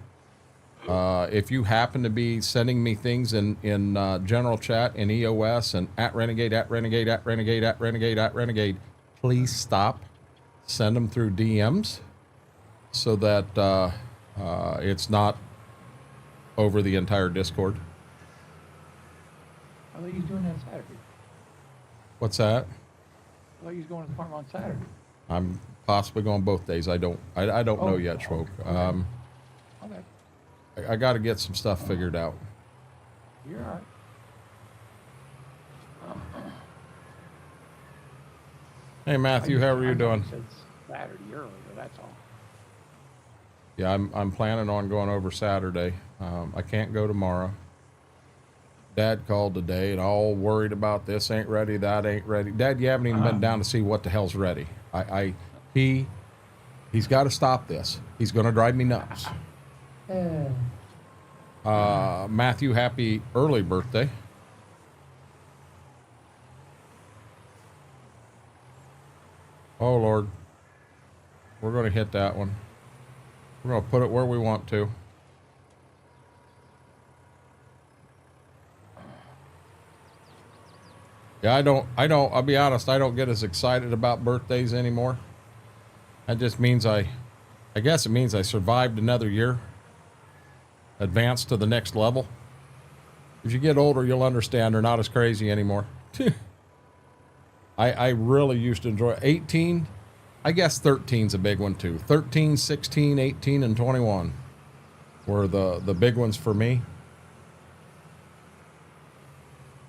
If you happen to be sending me things in general chat in EOS and at Renegade, please stop. Send them through DMs so that it's not over the entire Discord. I thought you was doing that Saturday. What's that? I thought you was going to the farm on Saturday. I'm possibly going both days. I don't know yet, Schwoke. Okay. I got to get some stuff figured out. You're all right. Hey Matthew, how are you doing? Said Saturday earlier, that's all. Yeah, I'm planning on going over Saturday. I can't go tomorrow. Dad called today and all worried about this ain't ready, that ain't ready. Dad, you haven't even been down to see what the hell's ready. He's got to stop this. He's going to drive me nuts. Matthew, happy early birthday. Oh Lord, we're going to hit that one. We're going to put it where we want to. Yeah, I'll be honest, I don't get as excited about birthdays anymore. That just means I guess it means I survived another year. Advanced to the next level. If you get older, you'll understand they're not as crazy anymore. I really used to enjoy 18. I guess 13's a big one too. 13, 16, 18, and 21. were the big ones for me.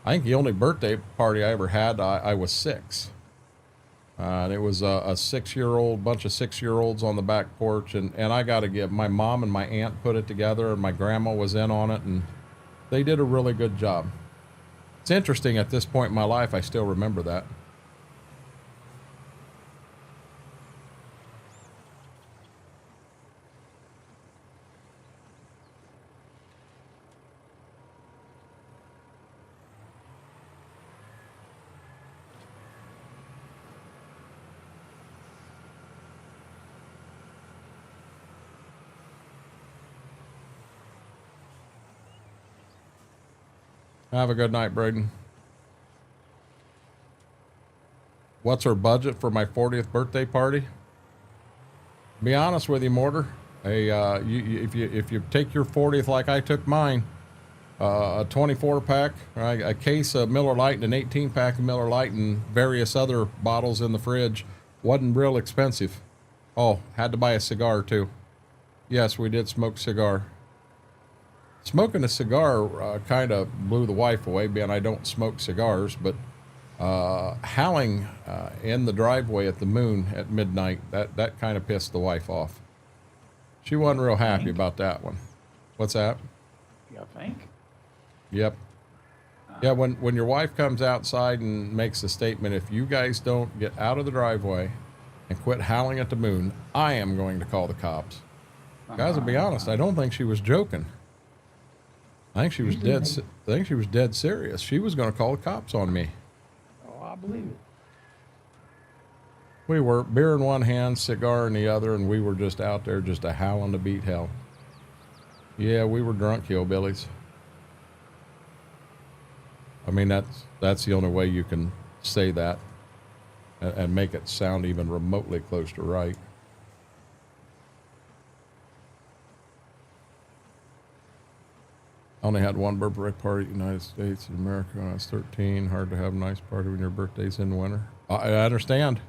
I think the only birthday party I ever had, I was 6. And it was a 6-year-old, bunch of 6-year-olds on the back porch. And I got to give, my mom and my aunt put it together, and my grandma was in on it, and they did a really good job. It's interesting, at this point in my life, I still remember that. Have a good night, Braden. What's our budget for my 40th birthday party? Be honest with you, Mortar. If you take your 40th like I took mine, a 24 pack, a case of Miller Lite, and an 18 pack of Miller Lite, and various other bottles in the fridge, wasn't real expensive. Oh, had to buy a cigar too. Yes, we did smoke cigar. Smoking a cigar kind of blew the wife away, being I don't smoke cigars, but howling in the driveway at the moon at midnight, that kind of pissed the wife off. She wasn't real happy about that one. What's that? You think? Yep. Yeah, when your wife comes outside and makes a statement, if you guys don't get out of the driveway and quit howling at the moon, I am going to call the cops. Guys, to be honest, I don't think she was joking. I think she was dead serious. She was going to call the cops on me. Oh, I believe it. We were beer in one hand, cigar in the other, and we were just out there just a howling to beat hell. Yeah, we were drunk hillbillies. I mean, that's the only way you can say that and make it sound even remotely close to right. I only had one birthday party in the United States and America when I was 13. Hard to have a nice party when your birthday's in winter. I understand.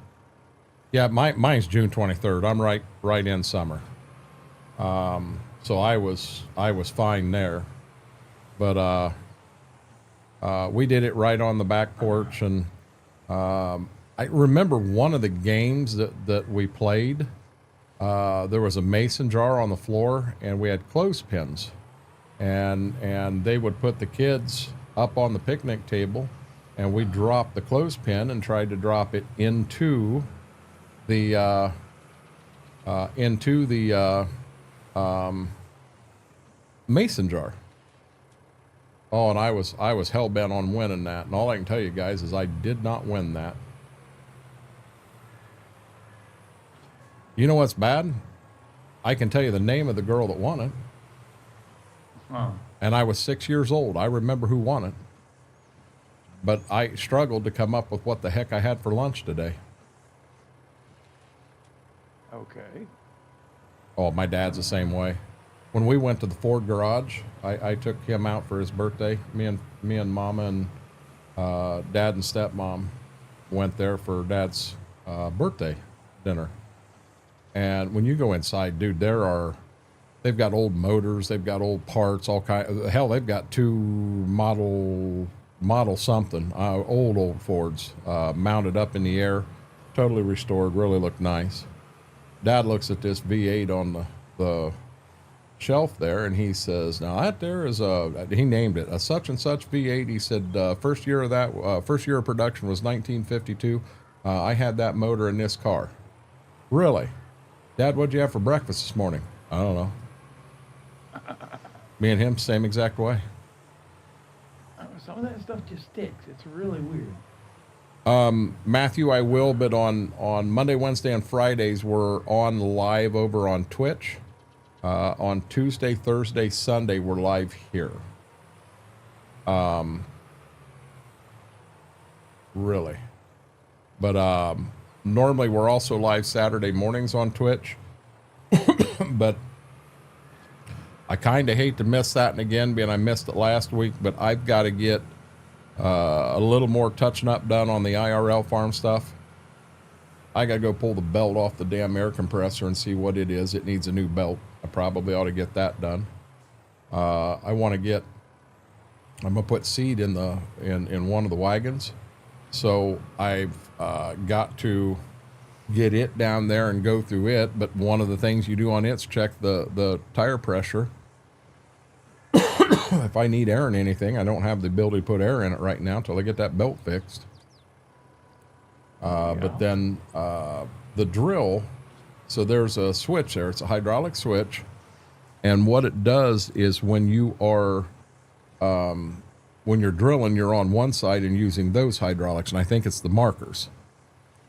Yeah, mine's June 23rd. I'm right in summer. So I was fine there. But we did it right on the back porch, and I remember one of the games that we played. There was a mason jar on the floor, and we had clothespins. And they would put the kids up on the picnic table, and we dropped the clothespin and tried to drop it into the mason jar. Oh, and I was hell bent on winning that, and all I can tell you guys is I did not win that. You know what's bad? I can tell you the name of the girl that won it. Huh. And I was 6 years old. I remember who won it. But I struggled to come up with what the heck I had for lunch today. Okay. Oh, my dad's the same way. When we went to the Ford garage, I took him out for his birthday. Me and Mama and Dad and Stepmom went there for Dad's birthday dinner. And when you go inside, dude, they've got old motors, they've got old parts, all kind. Hell, they've got two model something, old Fords, mounted up in the air, totally restored, really looked nice. Dad looks at this V8 on the shelf there, and he says, "Now that there is he named it a such and such V8." He said, first year of production was 1952. I had that motor in this car." Really? Dad, what'd you have for breakfast this morning? I don't know. Me and him, same exact way. Some of that stuff just sticks. It's really weird. Matthew, I will, but on Monday, Wednesday, and Fridays, we're on live over on Twitch. On Tuesday, Thursday, Sunday, we're live here. Really. But normally we're also live Saturday mornings on Twitch. But I kind of hate to miss that and again, being I missed it last week, but I've got to get a little more touching up done on the IRL farm stuff. I got to go pull the belt off the damn air compressor and see what it is. It needs a new belt. I probably ought to get that done. I want to get, I'm gonna put seed in the in one of the wagons, so I've got to get it down there and go through it. But one of the things you do on it's check the tire pressure. If I need air in anything, I don't have the ability to put air in it right now until I get that belt fixed. But then the drill, so there's a switch there. It's a hydraulic switch, and what it does is when you are when you're drilling, you're on one side and using those hydraulics, and I think it's the markers.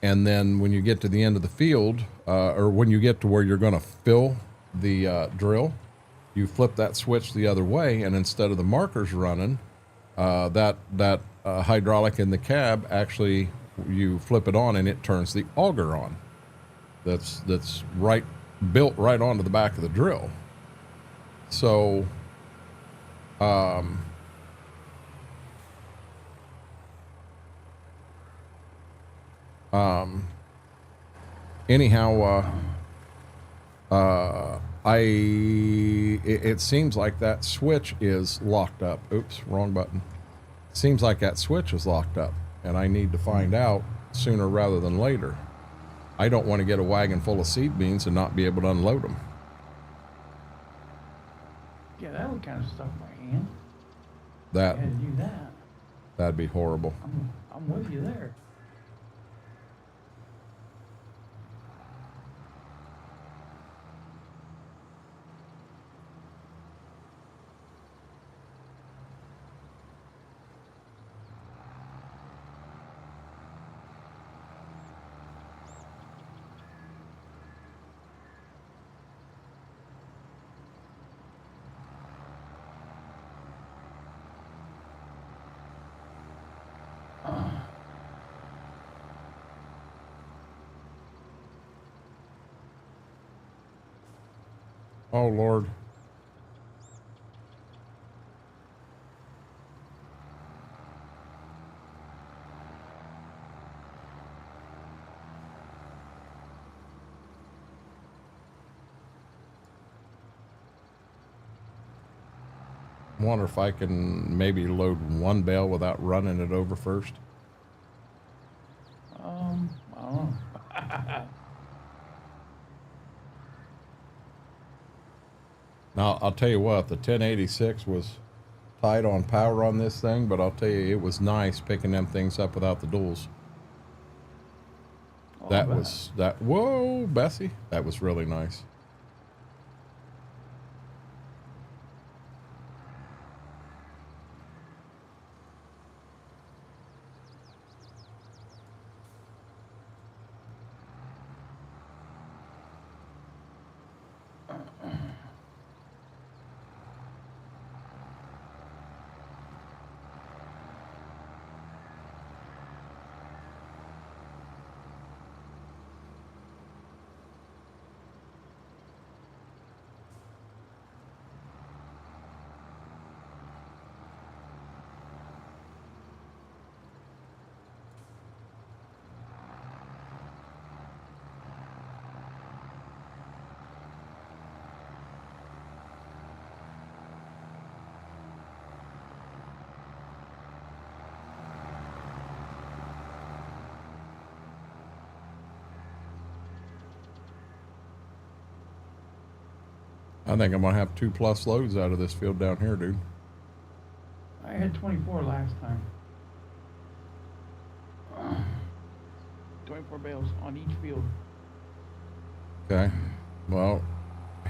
And then when you get to the end of the field, or when you get to where you're going to fill the drill, you flip that switch the other way, and instead of the markers running, that hydraulic in the cab, actually you flip it on and it turns the auger on. That's right, built right onto the back of the drill. So anyhow, it seems like that switch is locked up. Oops, wrong button. Seems like that switch is locked up, and I need to find out sooner rather than later. I don't want to get a wagon full of seed beans and not be able to unload them. Yeah, that would kind of stuck my hand. That, I had to do that. that'd be horrible. I'm with you there. Oh, Lord. Wonder if I can maybe load one bale without running it over first. I don't know. Now, I'll tell you what, the 1086 was tight on power on this thing, but I'll tell you, it was nice picking them things up without the duals. That was, whoa, Bessie, that was really nice. I think I'm gonna have 2+ loads out of this field down here, dude. I had 24 last time. 24 bales on each field. Okay. Well,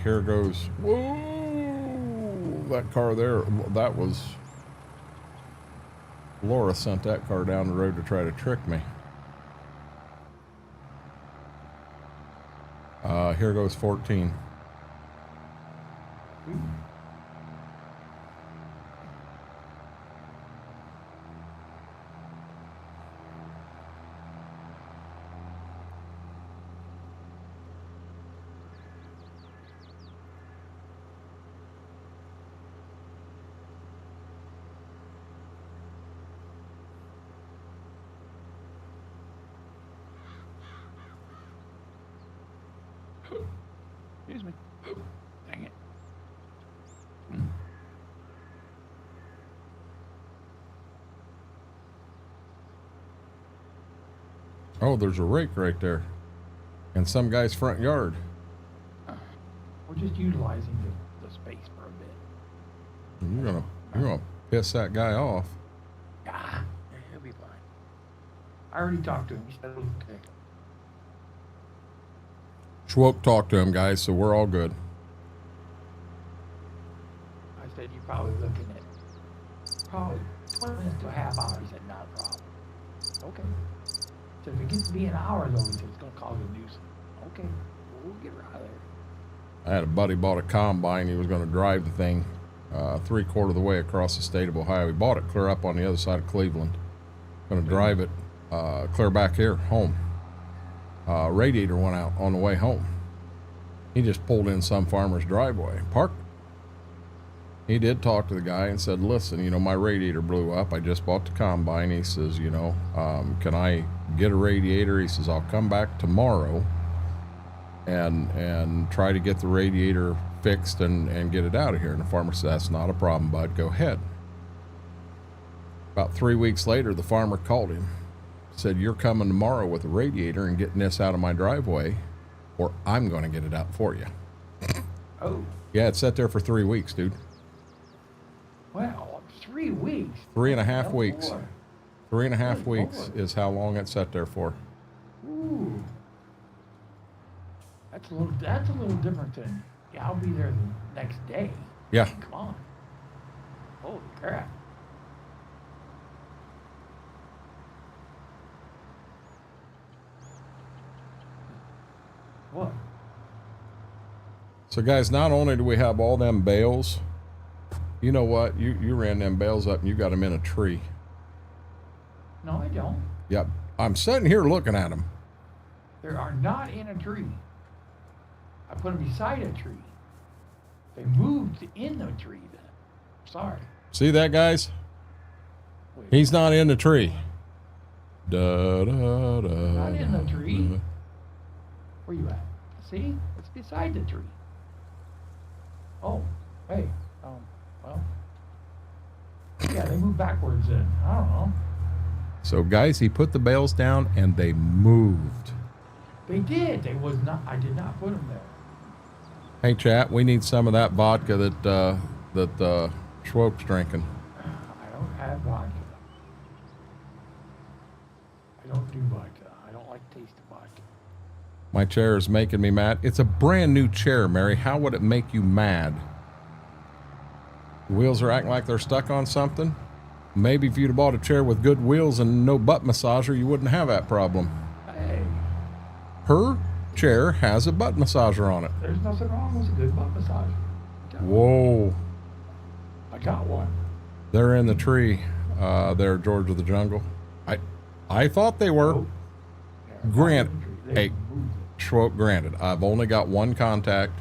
here goes. Whoa! That car there, that was. Laura sent that car down the road to try to trick me. Here goes 14. Excuse me. Dang it. Oh, there's a rake right there. In some guy's front yard. We're just utilizing the space for a bit. You're gonna piss that guy off. Ah, he'll be fine. I already talked to him. He said it was okay. Schwoke talked to him, guys, so we're all good. I said, you're probably looking at probably 20 minutes to a half hour. He said, not a problem. Okay. So if it gets to be an hour, though, he said, it's going to cause a nuisance. Okay, we'll get right out of there. I had a buddy bought a combine. He was going to drive the thing 3/4 of the way across the state of Ohio. He bought it clear up on the other side of Cleveland. Going to drive it clear back here, home. Radiator went out on the way home. He just pulled in some farmer's driveway, parked. He did talk to the guy and said, listen, you know, my radiator blew up. I just bought the combine. He says, you know, can I get a radiator? He says, I'll come back tomorrow and try to get the radiator fixed and get it out of here. And the farmer said, that's not a problem, bud. Go ahead. About 3 weeks later, the farmer called him, said, you're coming tomorrow with a radiator and getting this out of my driveway, or I'm going to get it out for you. Oh. Yeah, it sat there for 3 weeks, dude. Well, 3 weeks. 3.5 Oh, weeks. boy. 3.5 Good weeks Lord. is how long it sat there for. Ooh. That's a little different than, yeah, I'll be there the next day. Yeah. Come on. Holy crap. What? So guys, not only do we have all them bales, you know what? You ran them bales up and you got them in a tree. No, I don't. Yep. I'm sitting here looking at them. They are not in a tree. I put them beside a tree. They moved in the tree then. Sorry. See that, guys? Wait, He's not in the tree. Da, da, da, not in the da. tree. Where you at? See? It's beside the tree. Oh, hey. Well. Yeah, they moved backwards then. I don't know. So guys, he put the bales down and they moved. They did. I did not put them there. Hey chat, we need some of that vodka that Schwoke's drinking. I don't have vodka. I don't do vodka. I don't like the taste of vodka. My chair is making me mad. It's a brand new chair, Mary. How would it make you mad? Wheels are acting like they're stuck on something. Maybe if you'd have bought a chair with good wheels and no butt massager, you wouldn't have that problem. Hey, Her chair has a butt massager on it. there's nothing wrong with a good butt massage. Whoa. I got one. They're in the tree there, George of the Jungle. I thought they were. Oh. Yeah, Grant, they hey, moved it. Schwoke, granted, I've only got one contact.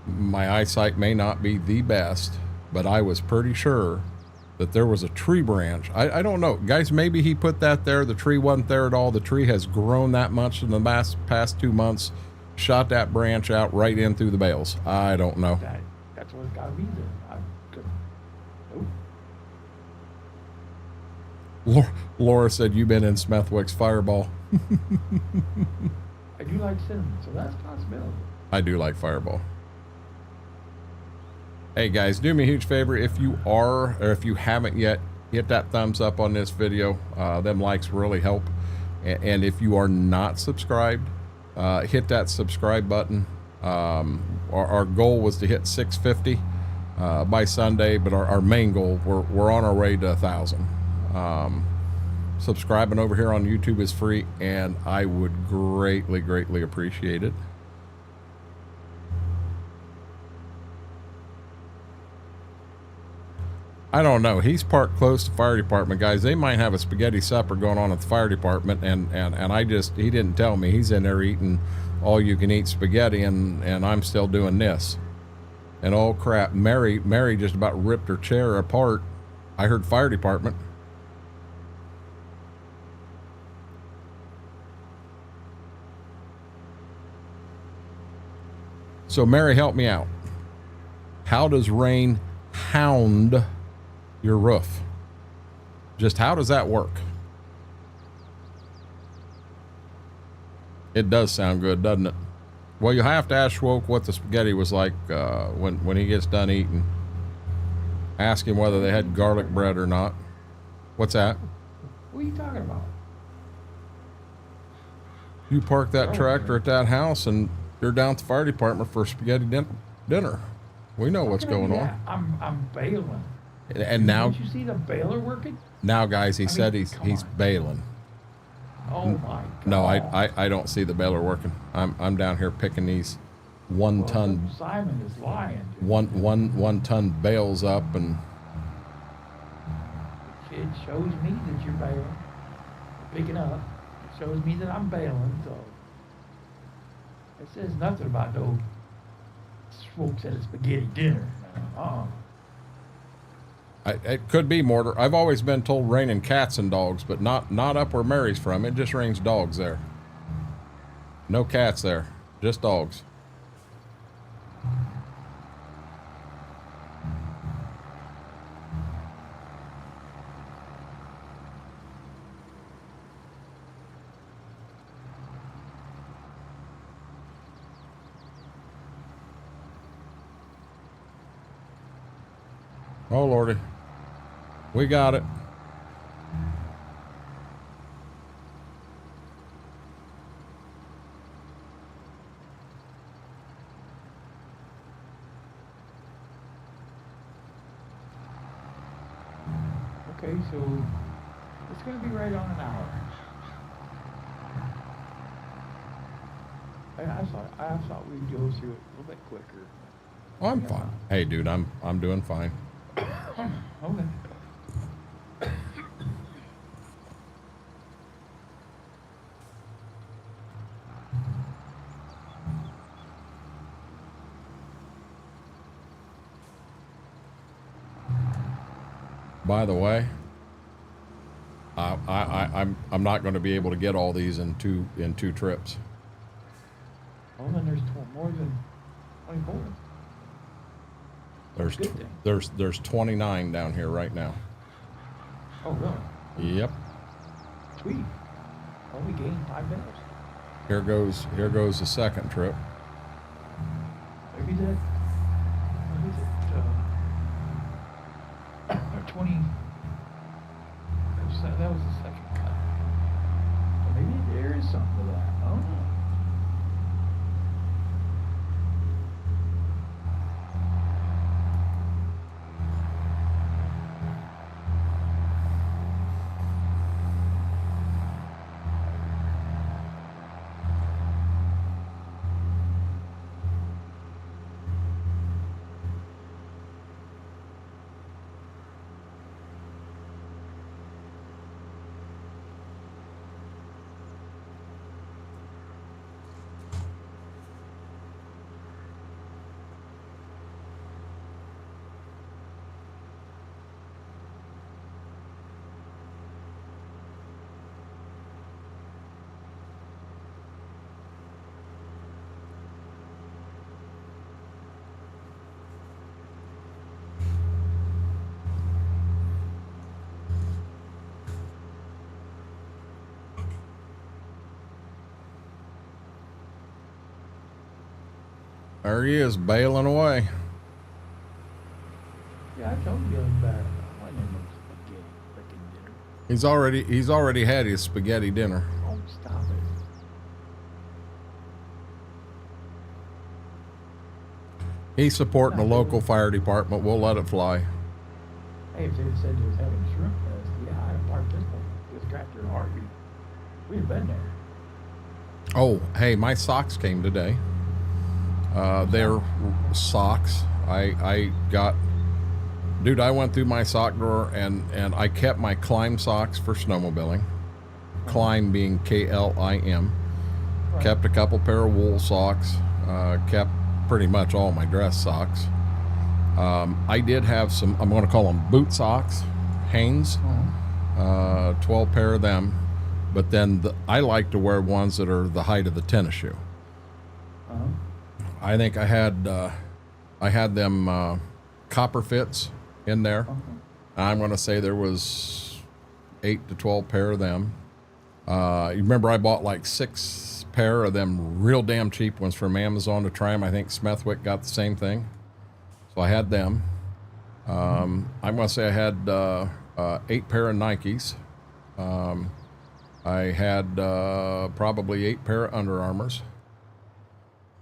My eyesight may not be the best, but I was pretty sure that there was a tree branch. I don't know. Guys, maybe he put that there. The tree wasn't there at all. The tree has grown that much in the past 2 months. Shot that branch out right in through the bales. I don't know. That's what it's got to be there. I couldn't. Nope. Laura said, you've been in Smethwick's Fireball. I do like cinnamon, so that's a possibility. I do like Fireball. Hey guys, do me a huge favor. If you are, or if you haven't yet, hit that thumbs up on this video. Them likes really help. And if you are not subscribed, hit that subscribe button. Our goal was to hit 650 by Sunday, but our main goal, we're on our way to 1,000. Subscribing over here on YouTube is free, and I would greatly appreciate it. I don't know. He's parked close to fire department, guys. They might have a spaghetti supper going on at the fire department, and he didn't tell me. He's in there eating all you can eat spaghetti, and I'm still doing this. And oh crap, Mary just about ripped her chair apart. I heard fire department. So Mary, help me out. How does rain hound your roof? Just how does that work? It does sound good, doesn't it? Well, you have to ask Schwoke what the spaghetti was like when he gets done eating. Ask him whether they had garlic bread or not. What's that? What are you talking about? You park that tractor at that house and you're down at the fire department for spaghetti dinner. We know what's going on. I'm bailing. And now, Did you see the baler working? now, guys, he said he's come on. bailing. Oh my God. No, I don't see the baler working. I'm down here picking these one Well, ton Simon is lying. Dude. one ton bales up, and It shows me that you're bailing, picking up. It shows me that I'm bailing, so it says nothing about no smokes at a spaghetti dinner. it could be mortar. I've always been told raining cats and dogs, but not up where Mary's from. It just rains dogs there. No cats there, just dogs. Oh Lordy, we got it. Okay, so it's gonna be right on an hour. I thought we'd go through it a little bit quicker. Oh, I'm fine. Hey, dude, I'm doing fine. Okay. By the way, I'm not going to be able to get all these in two trips. Well, then there's more than 24. Good thing. There's 29 down here right now. Oh, really? Yep. Sweet. Well, we gained 5 minutes. Here goes the second trip. Maybe that. What is it? 20. That was the second cut. So maybe there is something to that. I don't know. There he is, bailing away. Yeah, I told you about it. I wanted no spaghetti freaking dinner. He's already had his spaghetti dinner. Oh, stop it. He's supporting the local fire department. We'll let it fly. Hey, if they had said they was having shrimp fest, yeah, I'd have parked this tractor in a heartbeat. We'd have been there. Oh, hey, my socks came today. They're socks. I got, dude, I went through my sock drawer and I kept my Climb socks for snowmobiling. Climb being KLIM. Right. Kept a couple pair of wool socks. Kept pretty much all my dress socks. I did have some, I'm going to call them boot socks, Hanes, 12 pair of them. But then I like to wear ones that are the height of the tennis shoe. I think I had them copper fits in there. I'm going to say there was 8 to 12 pair of them. You remember I bought like 6 pair of them real damn cheap ones from Amazon to try them. I think Smethwick got the same thing. So I had them. I'm going to say I had 8 pair of Nikes. I had probably 8 pair of Under Armours.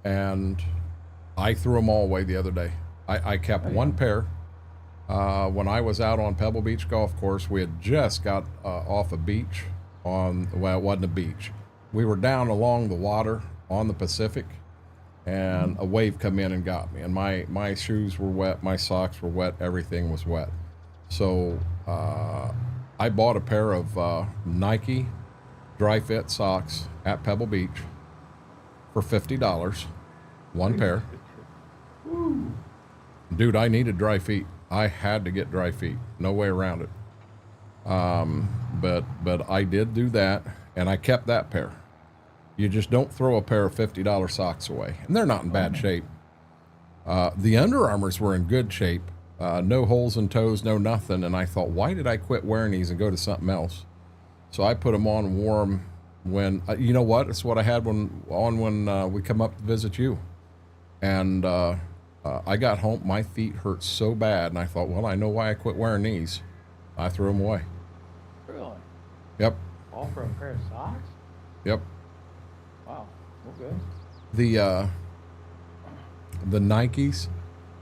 And I threw them all away the other day. I kept one pair. When I was out on Pebble Beach Golf Course, we had just got off a beach well, it wasn't a beach. We were down along the water on the Pacific, and a wave come in and got me. And my shoes were wet, my socks were wet, everything was wet. So I bought a pair of Nike dry fit socks at Pebble Beach for $50, one pair. Dude, I needed dry feet. I had to get dry feet. No way around it. But I did do that, and I kept that pair. You just don't throw a pair of $50 socks away, and they're not in bad shape. The Under Armours were in good shape. No holes in toes, no nothing. And I thought, why did I quit wearing these and go to something else? So I put them on and wore them when, you know what? It's what I had when we come up to visit you. And I got home, my feet hurt so bad, and I thought, well, I know why I quit wearing these. I threw them away. Really? Yep. All for a pair of socks? Yep. Wow. Okay. The Nikes,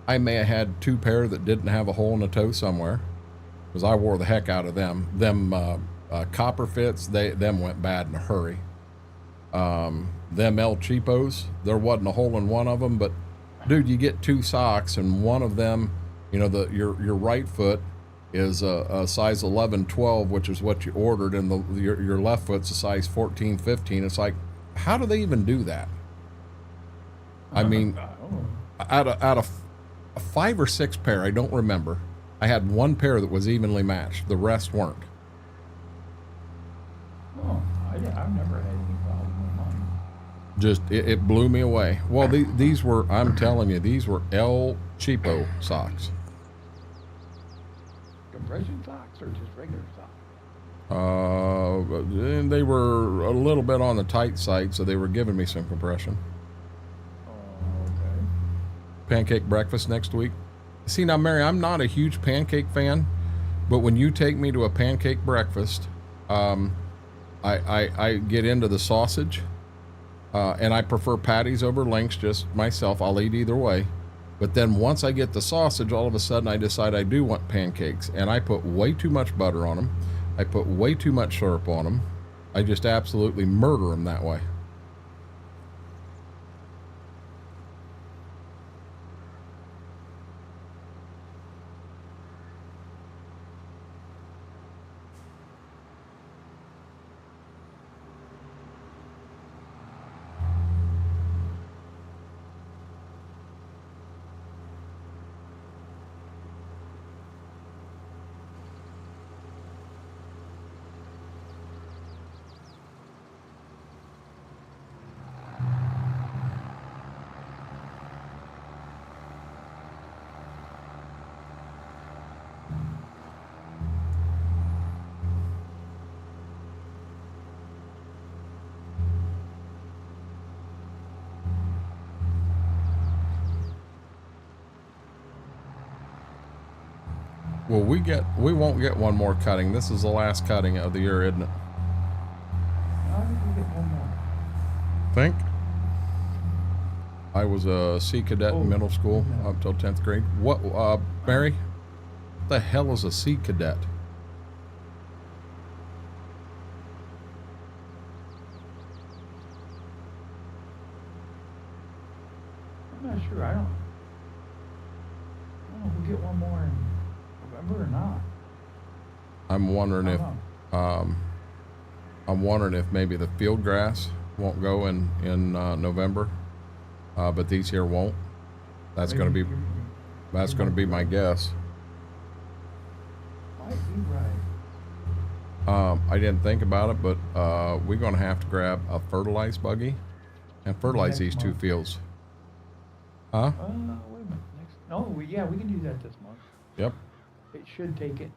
I may have had 2 pair that didn't have a hole in the toe somewhere, because I wore the heck out of them. Them copper fits, them went bad in a hurry. Them El Cheapos, there wasn't a hole in one of them, but dude, you get 2 socks, and one of them, you know, your right foot is a size 11, 12, which is what you ordered, and your left foot's a size 14, 15. It's like, how do they even do that? I mean, out of 5 or 6 pair, I don't remember, I had 1 pair that was evenly matched. The rest weren't. Oh, I've never had any problem with mine. Just, it blew me away. Well, these were, I'm telling you, these were El Cheapo socks. Compression socks or just regular socks? And they were a little bit on the tight side, so they were giving me some compression. Oh, okay. Pancake breakfast next week. See, now, Mary, I'm not a huge pancake fan, but when you take me to a pancake breakfast, I get into the sausage, and I prefer patties over links, just myself. I'll eat either way. But then once I get the sausage, all of a sudden I decide I do want pancakes, and I put way too much butter on them. I put way too much syrup on them. I just absolutely murder them that way. Well, we won't get one more cutting. This is the last cutting of the year, isn't it? I think we get one more. Think? I was a sea cadet in middle school up till 10th grade. What, Mary? What the hell is a sea cadet? I'm not sure. I don't know if we'll get one more in November or not. I'm wondering if maybe the field grass won't go in November, but these here won't. That's going to be my guess. Might be right. I didn't think about it, but we're going to have to grab a fertilize buggy and fertilize these 2 fields. Huh? Wait a minute. We can do that this month. Yep. It should take it.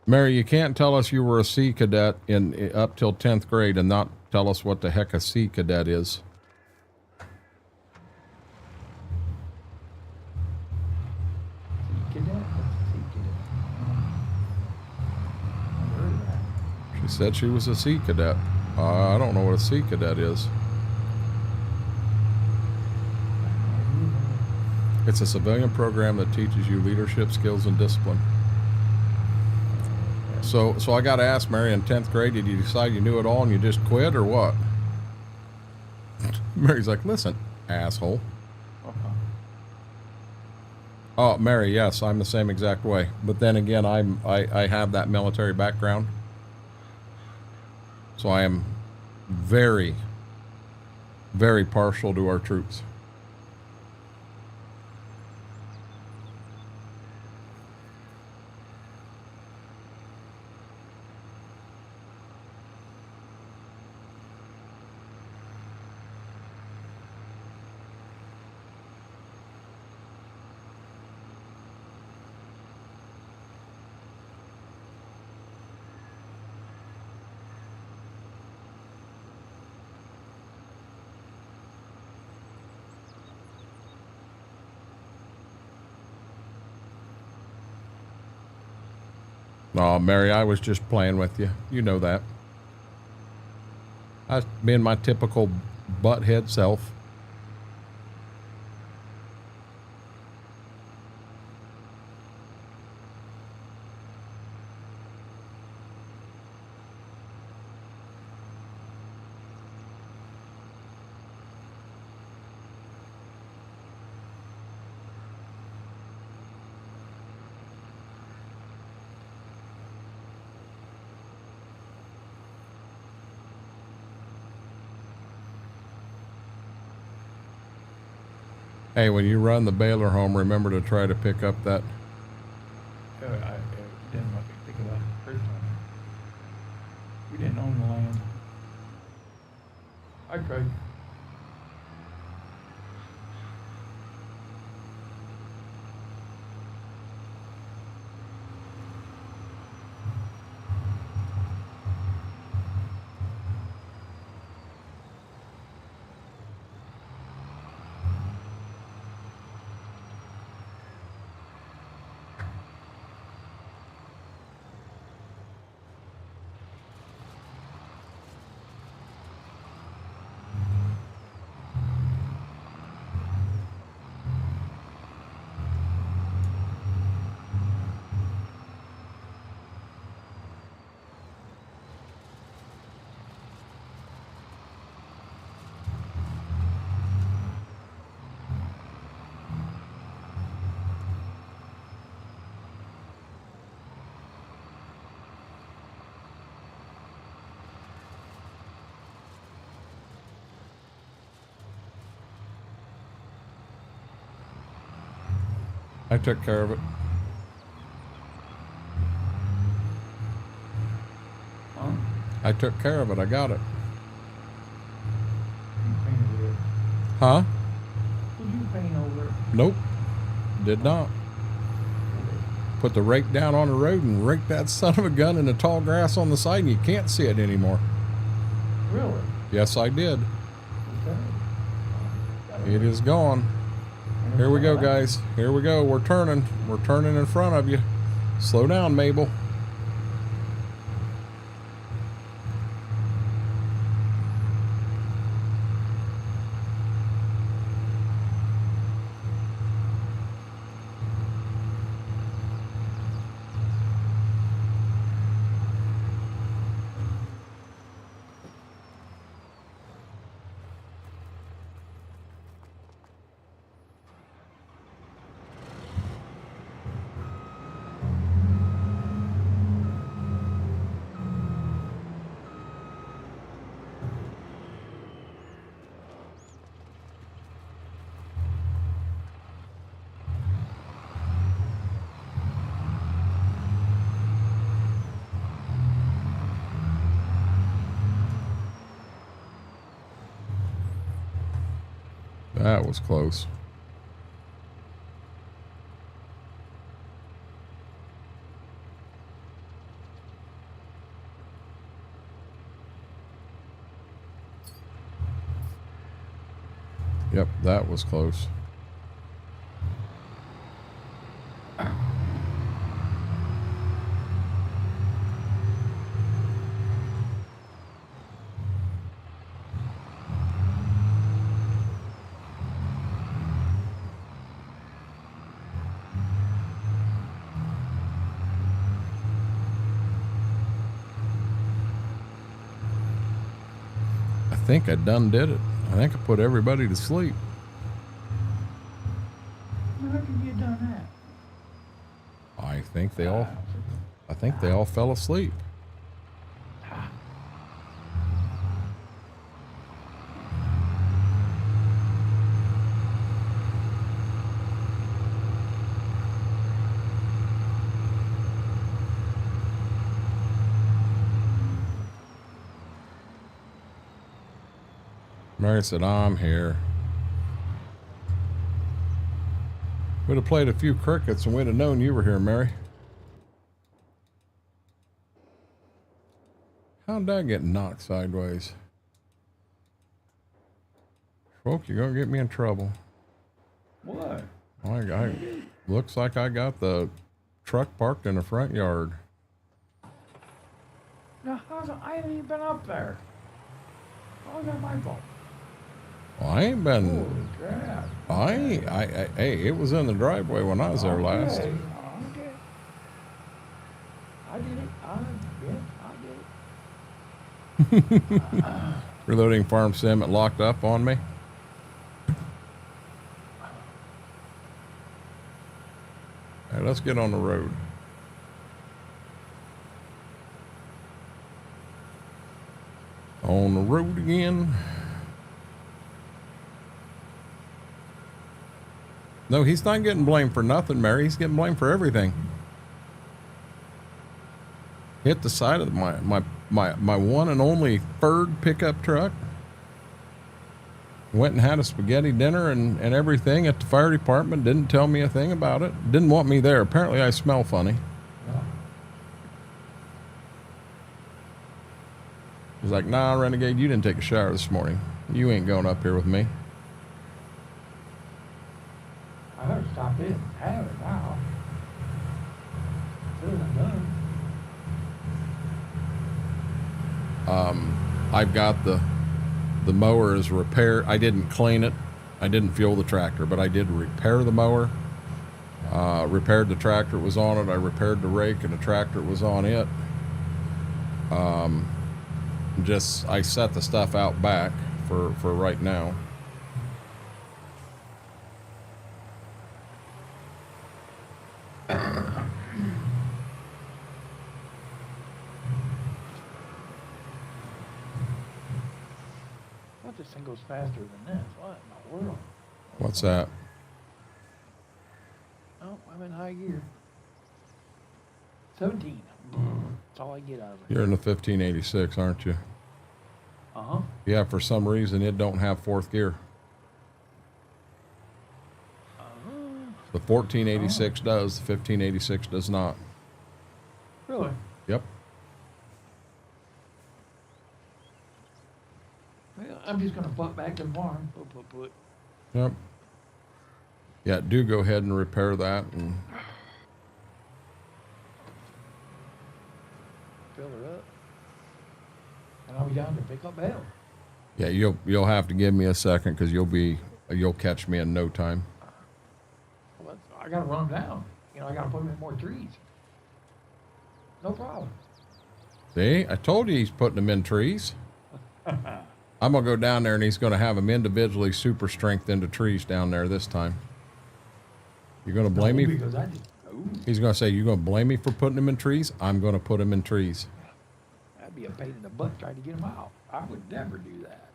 Mary, you can't tell us you were a Sea Cadet in up till 10th grade and not tell us what the heck a Sea Cadet is. Sea cadet? What's a sea cadet? Never heard of that. She said she was a Sea Cadet. I don't know what a Sea Cadet is. It's a civilian program that teaches you leadership skills and discipline. So I got to ask, Mary, in 10th grade, did you decide you knew it all and you just quit, or what? Mary's like, listen, asshole. Oh, Mary, yes, I'm the same exact way. But then again, I have that military background. So I am very, very partial to our troops. Oh, Mary, I was just playing with you. You know that. I was being my typical butthead self. Hey, when you run the baler home, remember to try to pick up that. I didn't want to think about it first time. We didn't own the land. I tried. I took care of it. Huh? I took care of it. I got it. You paint over there. Huh? Did you paint over there? Nope. Did not. Put the rake down on the road and rake that son of a gun in the tall grass on the side, and you can't see it anymore. Really? Yes, I did. Okay. It is gone. Here we go, guys. Here we go. We're turning. We're turning in front of you. Slow down, Mabel. That was close. Yep, that was close. I think I done did it. I think I put everybody to sleep. How could you have done that? I think they all fell asleep. Mary said, I'm here. We'd have played a few crickets and we'd have known you were here, Mary. How did I get knocked sideways? Folk, you're going to get me in trouble. What? Looks like I got the truck parked in the front yard. No, I haven't even been up there. How's that my fault? Well, I ain't been... Holy crap. Hey, it was in the driveway when I was there last. Okay. I did it. Reloading Farm Sim, it locked up on me. All right, let's get on the road. On the road again. No, he's not getting blamed for nothing, Mary. He's getting blamed for everything. Hit the side of my one and only Ford pickup truck. Went and had a spaghetti dinner and everything at the fire department. Didn't tell me a thing about it. Didn't want me there. Apparently I smell funny. Yeah. He's like, nah, Renegade, you didn't take a shower this morning. You ain't going up here with me. I better stop in and have it now. Soon I'm done. I've got the mower is repaired. I didn't clean it. I didn't fuel the tractor, but I did repair the mower. Repaired the tractor, it was on it. I repaired the rake and the tractor was on it. I set the stuff out back for right now. What, this thing goes faster than this? What in the world? What's that? Oh, I'm in high gear. 17. That's all I get out of it. You're in the 1586, aren't you? Uh-huh. Yeah, for some reason it don't have fourth gear. The 1486 does, the 1586 does not. Really? Yep. Well, I'm just gonna put back to the farm. Put. Yep. Yeah, do go ahead and repair that and Fill her up. And I'll be down to pick up hell. yeah, you'll have to give me a second because you'll catch me in no time. Well, I gotta run them down. You know, I gotta put them in more trees. No problem. See, I told you he's putting them in trees. I'm gonna go down there and he's gonna have them individually super strength into trees down there this time. You're gonna blame me? Because I just, He's gonna say, you're gonna blame me for putting them in trees? I'm gonna put them in trees. that'd be a pain in the butt trying to get them out. I would never do that.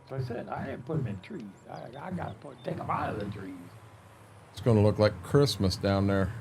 So I said, I didn't put them in trees. I gotta take them out of the trees. It's gonna look like Christmas down there.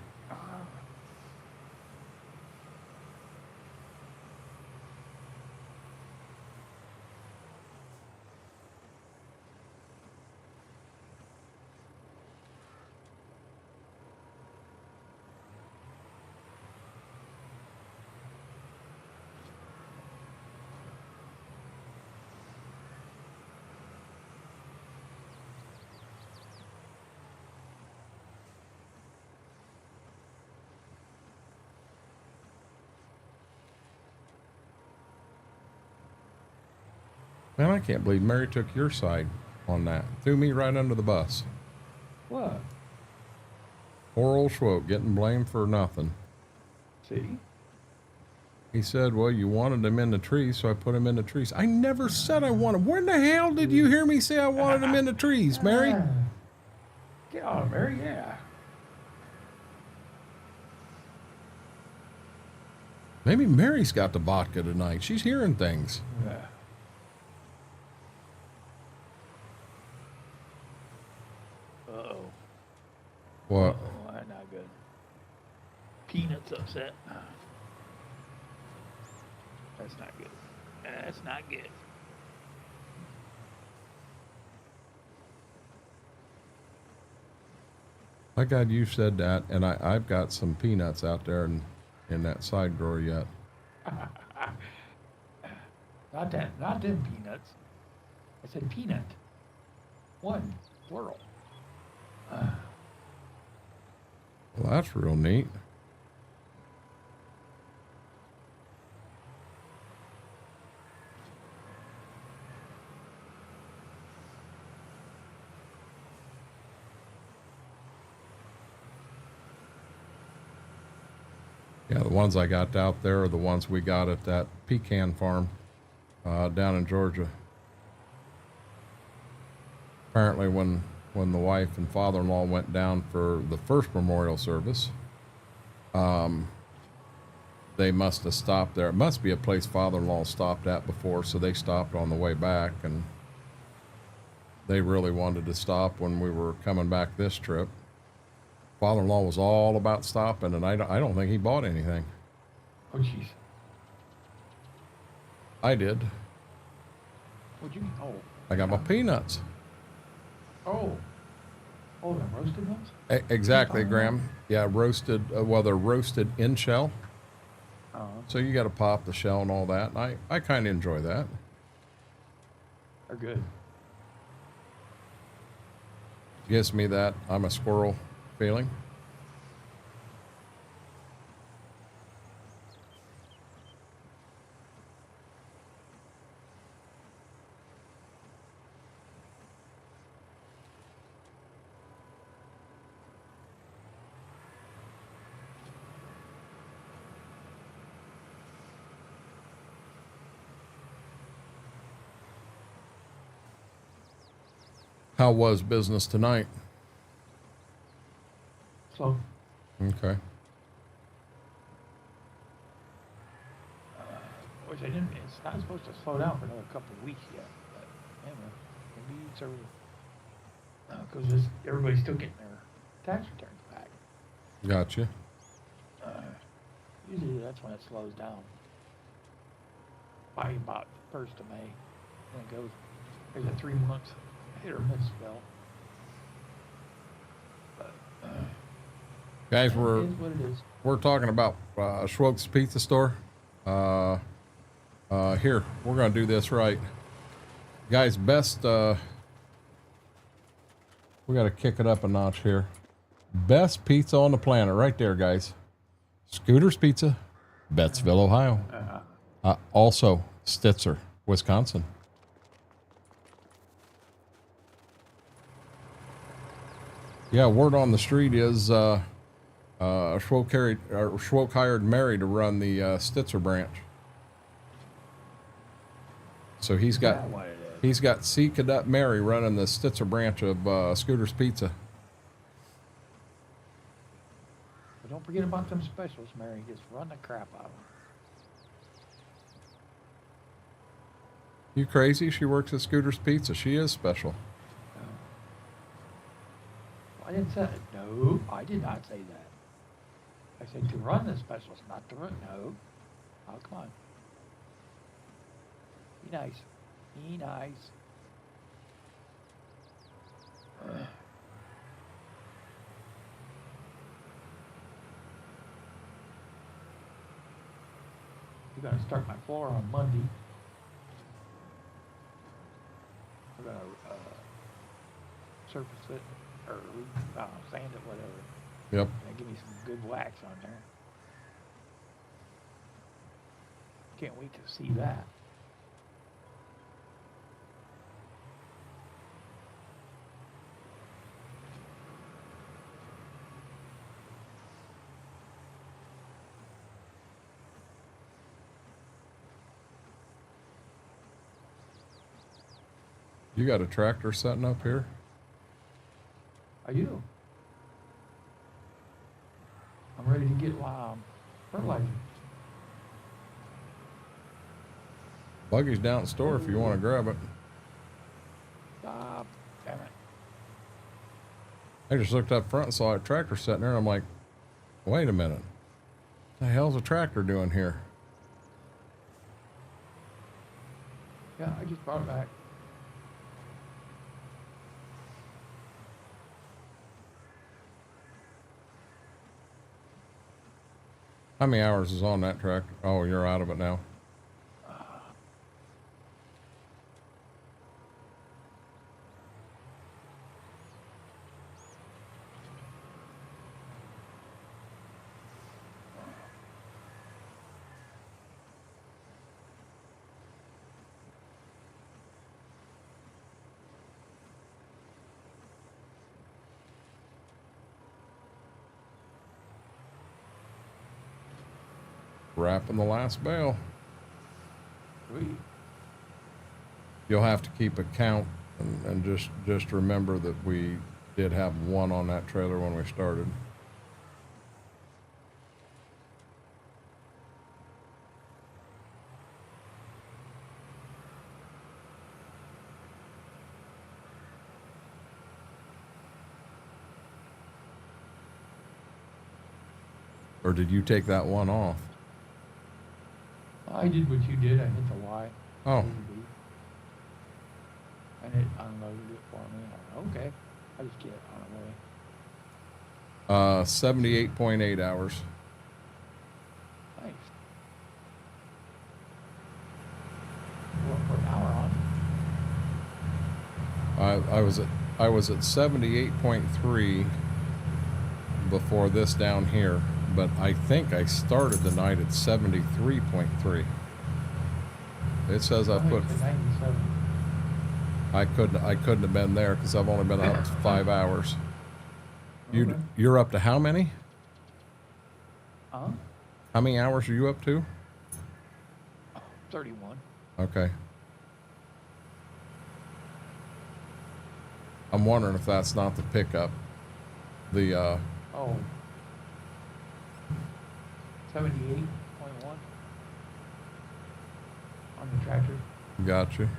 Man, I can't believe Mary took your side on that. Threw me right under the bus. What? Poor old Schwoke getting blamed for nothing. See? He said, well, you wanted him in the trees, so I put him in the trees. I never said I wanted. When the hell did you hear me say I wanted him in the trees, Mary? Get on, Mary, yeah. Maybe Mary's got the vodka tonight. She's hearing things. Yeah. Uh-oh. What? Oh, that's not good. Peanuts upset. That's not good. That's not good. My God, you said that, and I've got some peanuts out there in that side drawer yet. Not them peanuts. I said peanut. One, plural. Well, that's real neat. Yeah, the ones I got out there are the ones we got at that pecan farm down in Georgia. Apparently when the wife and father-in-law went down for the first memorial service, they must have stopped there. It must be a place father-in-law stopped at before, so they stopped on the way back, and they really wanted to stop when we were coming back this trip. Father-in-law was all about stopping, and I don't think he bought anything. Oh, jeez. I did. What'd you? Oh. I got my peanuts. Oh. Oh, the roasted ones? Exactly, Oh. Graham. Yeah, roasted. Well, they're roasted in shell. Oh. So you got to pop the shell and all that. And I kind of enjoy that. They're good. Gives me that I'm a squirrel feeling. How was business tonight? Slow. Okay. Which I didn't. It's not supposed to slow down for another couple of weeks yet. But anyway, maybe it's over. Because everybody's still getting their tax returns back. Gotcha. Usually that's when it slows down. By about the 1st of May. Then it goes. There's a 3 months hit or miss spell. But Guys, it is what it is. we're talking about Schwoke's Pizza Store. Here, we're going to do this right. Guys, best, we got to kick it up a notch here. Best pizza on the planet right there, guys. Scooter's Pizza, Bettsville, Ohio. Also, Stitzer, Wisconsin. Yeah, word on the street is Schwoke hired Mary to run the Stitzer branch. So he's got Sea Cadet Mary running the Stitzer branch of Scooter's Pizza. But don't forget about them specials, Mary. Just run the crap out of them. You crazy? She works at Scooter's Pizza. She is special. I didn't say it. No, I did not say that. I said to run the specials, not to run. No. Oh, come on. Be nice. Be nice. We're going to start my floor on Monday. We're going to surface it. Or sand it, whatever. Yep. And give me some good wax on there. Can't wait to see that. You got a tractor setting up here? I do. I'm ready to get fertilizer. Buggy's down at the store if you want to grab it. Stop. Damn it. I just looked up front and saw a tractor sitting there, and I'm like, wait a minute. What the hell's a tractor doing here? Yeah, I just brought it back. How many hours is on that tractor? Oh, you're out of it now. Wrapping the last bale. Sweet. You'll have to keep a count and just remember that we did have one on that trailer when we started. Or did you take that one off? I did what you did. I hit the Y. Oh. And it unloaded it for me. I'm like, okay. I just get on the way. 78.8 hours. Nice. What hour on? I was at 78.3 before this down here, but I think I started the night at 73.3. It says I put. 97. I couldn't have been there because I've only been up 5 hours. Okay. You're up to how many? Huh? How many hours are you up to? 31. Okay. I'm wondering if that's not the pickup. The Oh. 78.1 on the tractor. Gotcha.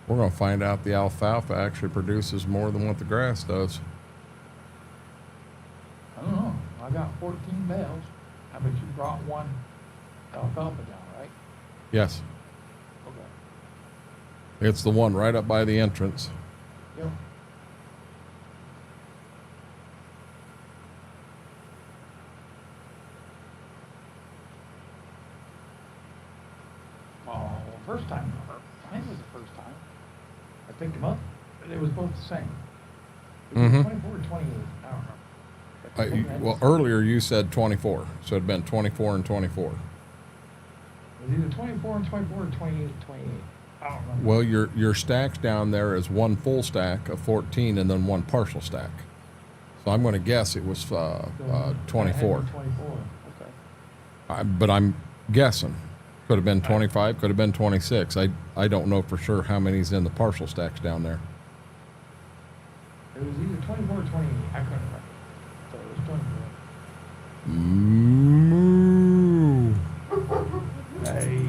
We're going to find out the alfalfa actually produces more than what the grass does. I don't know. I got 14 bales. I bet you brought one alfalfa down, right? Yes. Okay. It's the one right up by the entrance. Yep. Oh, first time. Mine was the first time. I picked them up, and it was both the same. It was Mhm. 24 or 28. I don't know. But I think that's- Well, earlier you said 24, so it'd been 24 and 24. It was either 24 and 24 or 28 and 28. I don't remember. Well, your stacks down there is one full stack of 14 and then one partial stack. So I'm going to guess it was So that had 24. been 24. Okay. But I'm guessing. Could have been 25, could have been 26. I don't know for sure how many's in the partial stacks down there. It was either 24 or 28. I couldn't remember. So it was 24. Moo. Hey.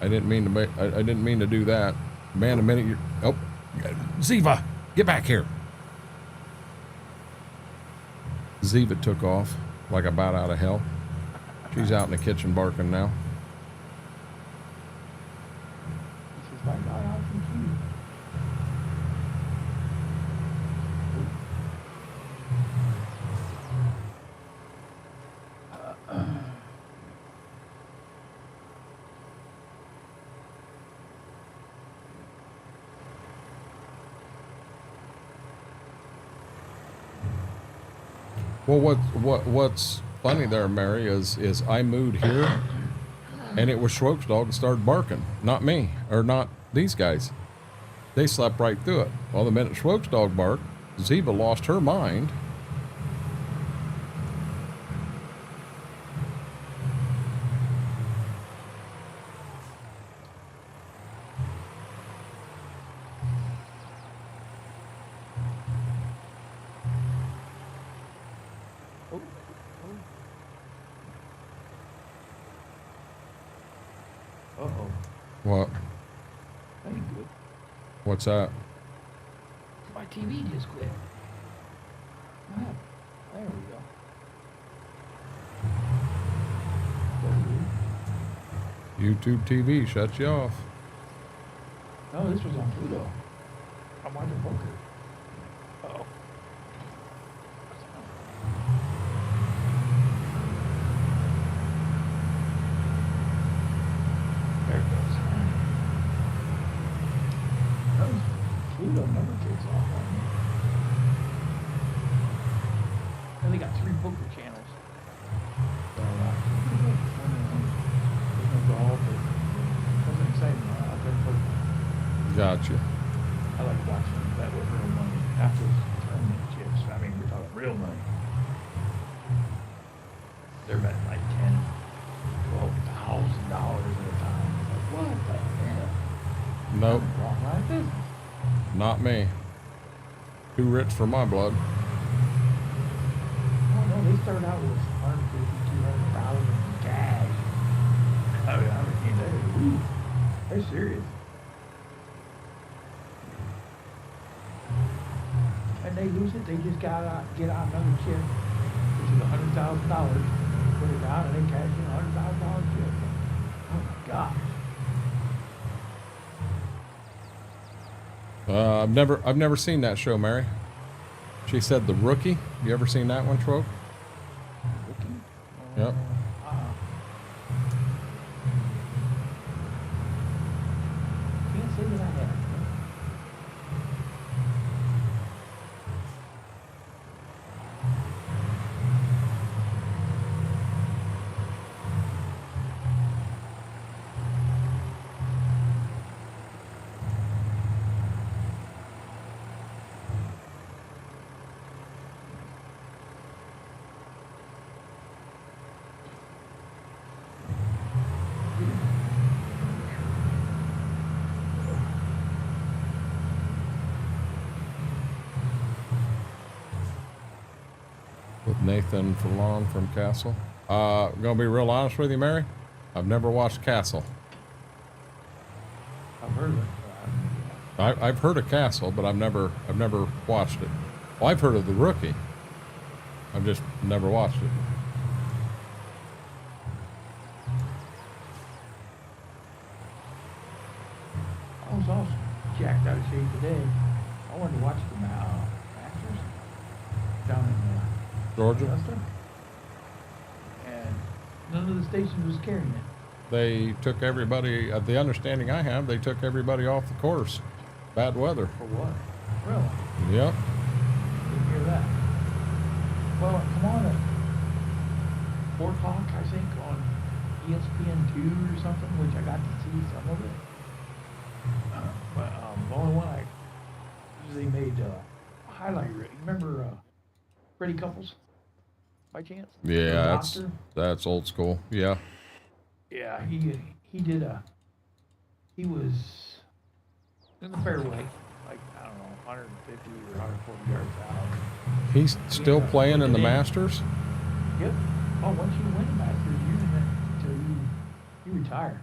I didn't mean to I didn't mean to do that. Man, a minute you. Oh, Ziva, get back here. Ziva took off like a bat out of hell. She's out in the kitchen barking now. This is my God, how confused. Well, what's funny there, Mary, is I moved here, and it was Schwope's dog that started barking, not me, or not these guys. They slept right through it. Well, the minute Schwope's dog barked, Ziva lost her mind. Oh, oh. Uh-oh. What? That ain't good. What's that? My TV just quit. Ah, there we go. YouTube TV shuts you off. No, this was on Pluto. I'm watching poker. Uh-oh. There it goes. Oh, Pluto never takes off on me. And they got 3 poker channels. So, there's no golf or something exciting out there poker. Gotcha. I like watching that with real money, not just tournament chips. I mean, we're talking real money. They're betting like $10,000, $12,000 at a time. Like, what the hell? Nope, Something's wrong with my business. not me. Too rich for my blood. Oh no, they start out with 150, 200,000 in cash. I mean, they're serious. And they lose it, they just gotta get out another chip, which is $100,000, put it down, and they cash in $100,000 chip. Oh my gosh. I've never seen that show, Mary. She said The Rookie. You ever seen that one, Schwope? Rookie? Yep. Can't say that I have. With Nathan Furlong from Castle. Gonna be real honest with you, Mary. I've never watched Castle. I've heard of it. I've heard of Castle, but I've never watched it. Well, I've heard of The Rookie. I've just never watched it. I was also jacked out of shape today. I wanted to watch the Masters down in Georgia? Augusta, and none of the stations was carrying it. They took everybody, the understanding I have, they took everybody off the course. Bad weather. For what? Really? Yep. Didn't hear that. Well, come on at 4 o'clock, I think, on ESPN2 or something, which I got to see some of it. But the only one I usually made highlight reel. You remember Freddie Couples, by chance? Yeah, The doctor? that's old school. Yeah. Yeah, he did he was in the fairway, like, I don't know, 150 or 140 yards out. He's still Yeah, playing in the looking in. Masters? Yep. Oh, once you win the Masters, you're in it until you retire.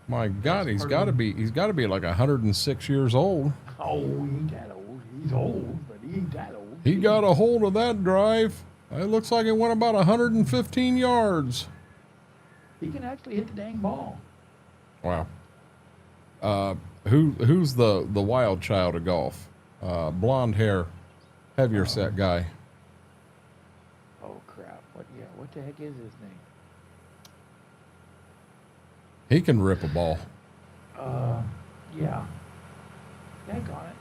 My God, That's he's part got to of be like 106 years old. Oh, he ain't that old. He's old, but he ain't that old. He got a hold of that drive. It looks like it went about 115 yards. He can actually hit the dang ball. Wow. Who's the wild child of golf? Blonde hair, heavier set guy. Oh crap! What the heck is his name? He can rip a ball. Yeah. Dang on it.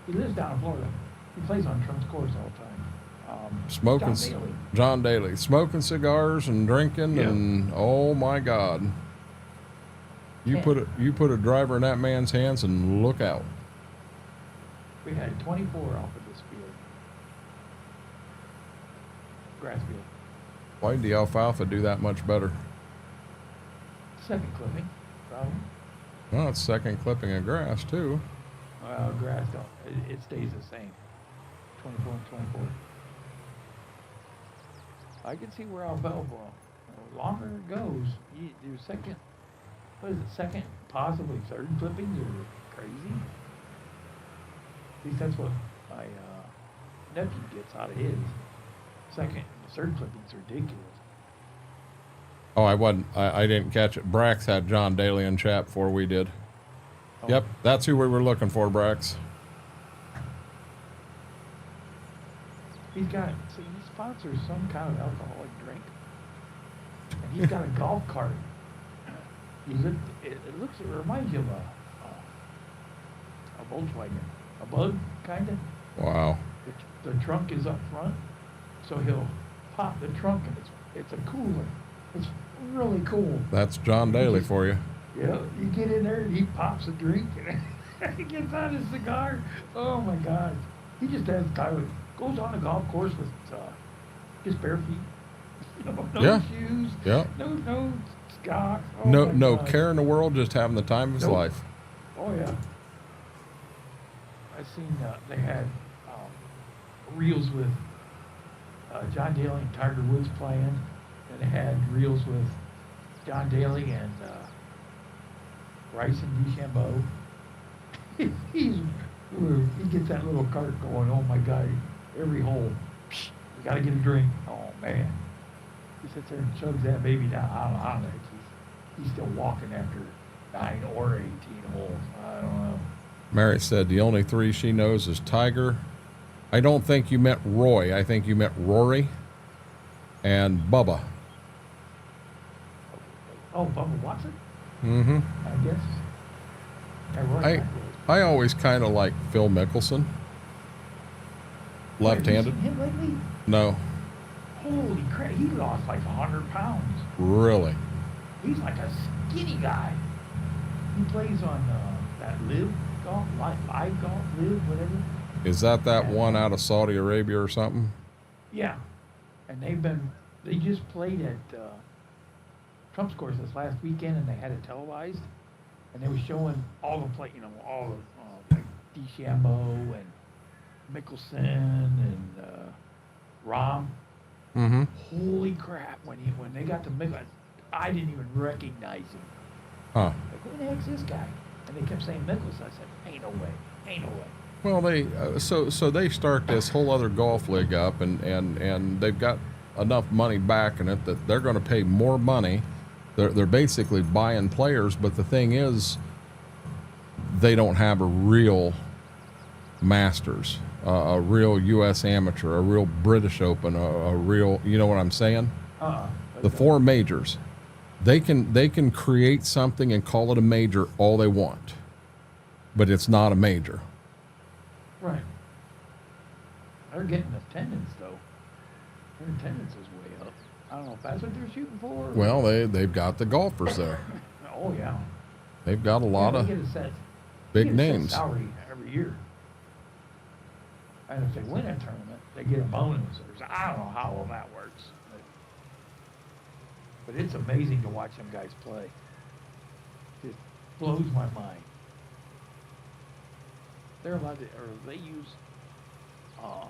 He lives down in Florida. He plays on Trump's course all the time. smoking, John Daly, smoking cigars and drinking, Yeah. and oh my God, you put a driver in that man's hands and look out. We had 24 off of this field. Grass field. Why did the alfalfa do that much better? Second clipping, probably. Well, it's second clipping of grass too. Well, grass don't. It stays the same. 24 and 24. I can see where alfalfa. The longer it goes, your second, what is it? Second, possibly third clippings are crazy. At least that's what my nephew gets out of his. Second and third clippings are ridiculous. Oh, I didn't catch it. Brax had John Daly in chat before we did. Oh. Yep, that's who we were looking for, Brax. He's got, see, he sponsors some kind of alcoholic drink. And he's got a golf cart. It reminds you of a Volkswagen. A Bug, kind of. Wow. The trunk is up front, so he'll pop the trunk and it's a cooler. It's really cool. That's John Daly for you. Yeah, you get in there and he pops a drink and he gets out his cigar. Oh my God. He just has goes on the golf course with just bare feet. No shoes. Yeah. No socks. Oh No God. care in the world, just having the time of his life. Oh yeah. I seen they had reels with John Daly and Tiger Woods playing, and they had reels with John Daly and Bryson DeChambeau. He gets that little cart going. Oh my God! Every hole, you gotta get a drink. Oh man! He sits there and chugs that baby down. I don't know. He's still walking after 9 or 18 holes. I don't know. Mary said the only 3 she knows is Tiger. I don't think you meant Roy. I think you meant Rory and Bubba. Oh, Bubba Watson? Mm-hmm. I guess. Yeah, Roy I always kind of like Phil Mickelson. Left-handed. Have you seen him lately? No. Holy crap, he lost like 100 pounds. Really? He's like a skinny guy. He plays on that live golf, live golf, live, whatever. Is that one out of Saudi Arabia or something? Yeah. And they just played at Trump's course this last weekend, and they had it televised. And they were showing all the all of like DeChambeau and Mickelson and Rahm. Mm-hmm. Holy crap! When they got to Mickelson, I didn't even recognize him. Huh. Like, who the heck's this guy? And they kept saying Mickelson. I said, ain't no way. Well, they so they start this whole other golf league up, and they've got enough money back in it that they're going to pay more money. They're basically buying players, but the thing is, they don't have a real Masters, a real U.S. Amateur, a real British Open, a real, you know what I'm saying? The 4 majors, they can create something and call it a major all they want, but it's not a major. Right. They're getting attendance though. Their attendance is way up. I don't know if that's what they're shooting for. Well, they've got the golfers there. Oh yeah. They've got a lot of big names. Salary every year. And if they win a tournament, they get a bonus. I don't know how all that works. But it's amazing to watch them guys play. It blows my mind. They're allowed to, or they use, I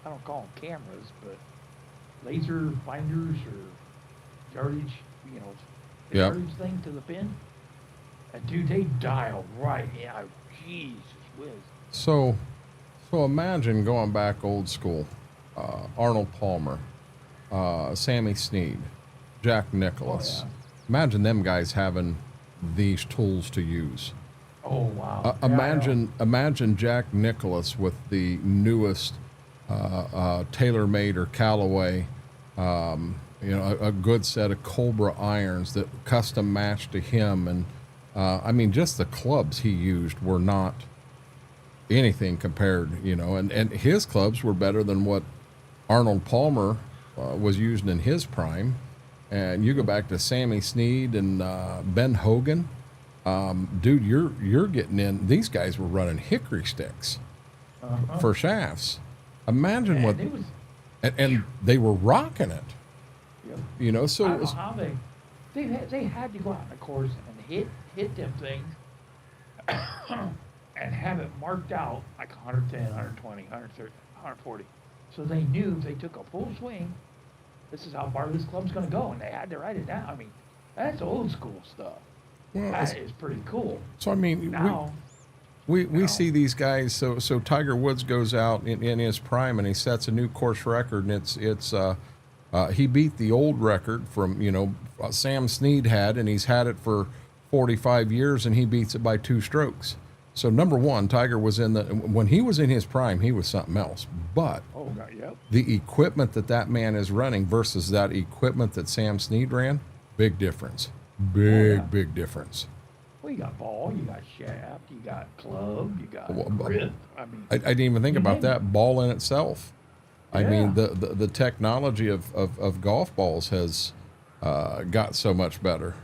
don't call them cameras, but laser finders or yardage, the Yep. yardage thing to the pin. And dude, they dial right. Yeah, Jesus whiz. So imagine going back old school, Arnold Palmer, Sammy Snead, Jack Nicklaus. Oh, yeah. Imagine them guys having these tools to use. Oh wow! Imagine Jack Nicklaus with the newest TaylorMade or Callaway, a good set of Cobra irons that custom matched to him, and I mean just the clubs he used were not anything compared, you know, and his clubs were better than what Arnold Palmer was using in his prime. And you go back to Sammy Snead and Ben Hogan, dude, you're getting in. These guys were running hickory sticks for shafts. Imagine what, it was, and they were rocking it. yep. You know, so I it don't know was, how they had to go out in the course and hit them things and have it marked out like 110, 120, 130, 140. So they knew if they took a full swing, this is how far this club's going to go, and they had to write it down. I mean, that's old school stuff. well, That is pretty cool. so I mean, Now, we know. see these guys. So Tiger Woods goes out in his prime and he sets a new course record, and he beat the old record from, you know, Sam Snead had, and he's had it for 45 years, and he beats it by 2 strokes. So number one, Tiger was when he was in his prime, he was something else. But oh God, yep. the equipment that man is running versus that equipment that Sam Snead ran, big difference. Big difference. Well, you got ball, you got shaft, you got club, you got Well, grip. I mean, I didn't even think you about name that. Ball in itself. I mean, Yeah. the technology of golf balls has got so much better.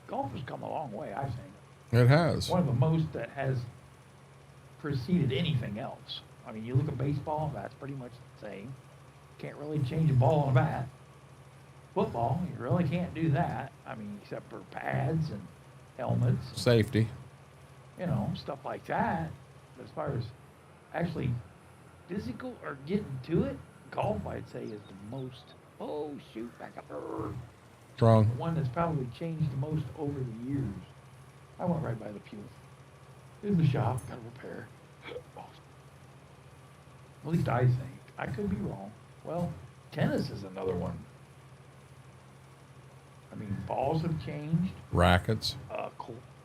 Golf has come a long way, I think. It has. One of the most that has preceded anything else. I mean, you look at baseball, that's pretty much the same. Can't really change a ball on a bat. Football, you really can't do that. I mean, except for pads and helmets, Safety. you know, stuff like that. But as far as actually physical or getting to it, golf, I'd say, is the most, oh, shoot, back up. The Strong. one that's probably changed the most over the years. I went right by the pew. In the shop, got a repair. At least I think. I could be wrong. Well, tennis is another one. I mean, balls have changed. Rackets.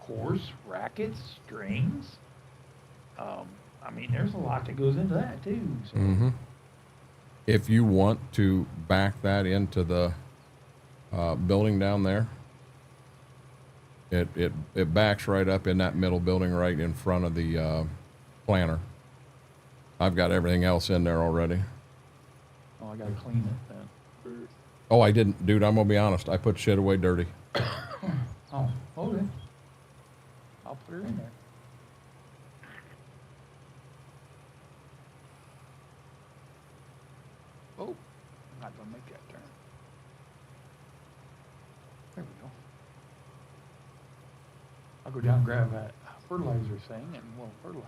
Course, rackets, strings. I mean, there's a lot that goes into that too. So. Mm-hmm. If you want to back that into the building down there, it backs right up in that middle building right in front of the planter. I've got everything else in there already. Oh, I gotta clean it then. Oh, I didn't, dude. I'm gonna be honest. I put shit away dirty. Oh, okay. I'll put her in there. Oh, I'm not gonna make that turn. There we go. I'll go down and grab that fertilizer thing and we'll fertilize.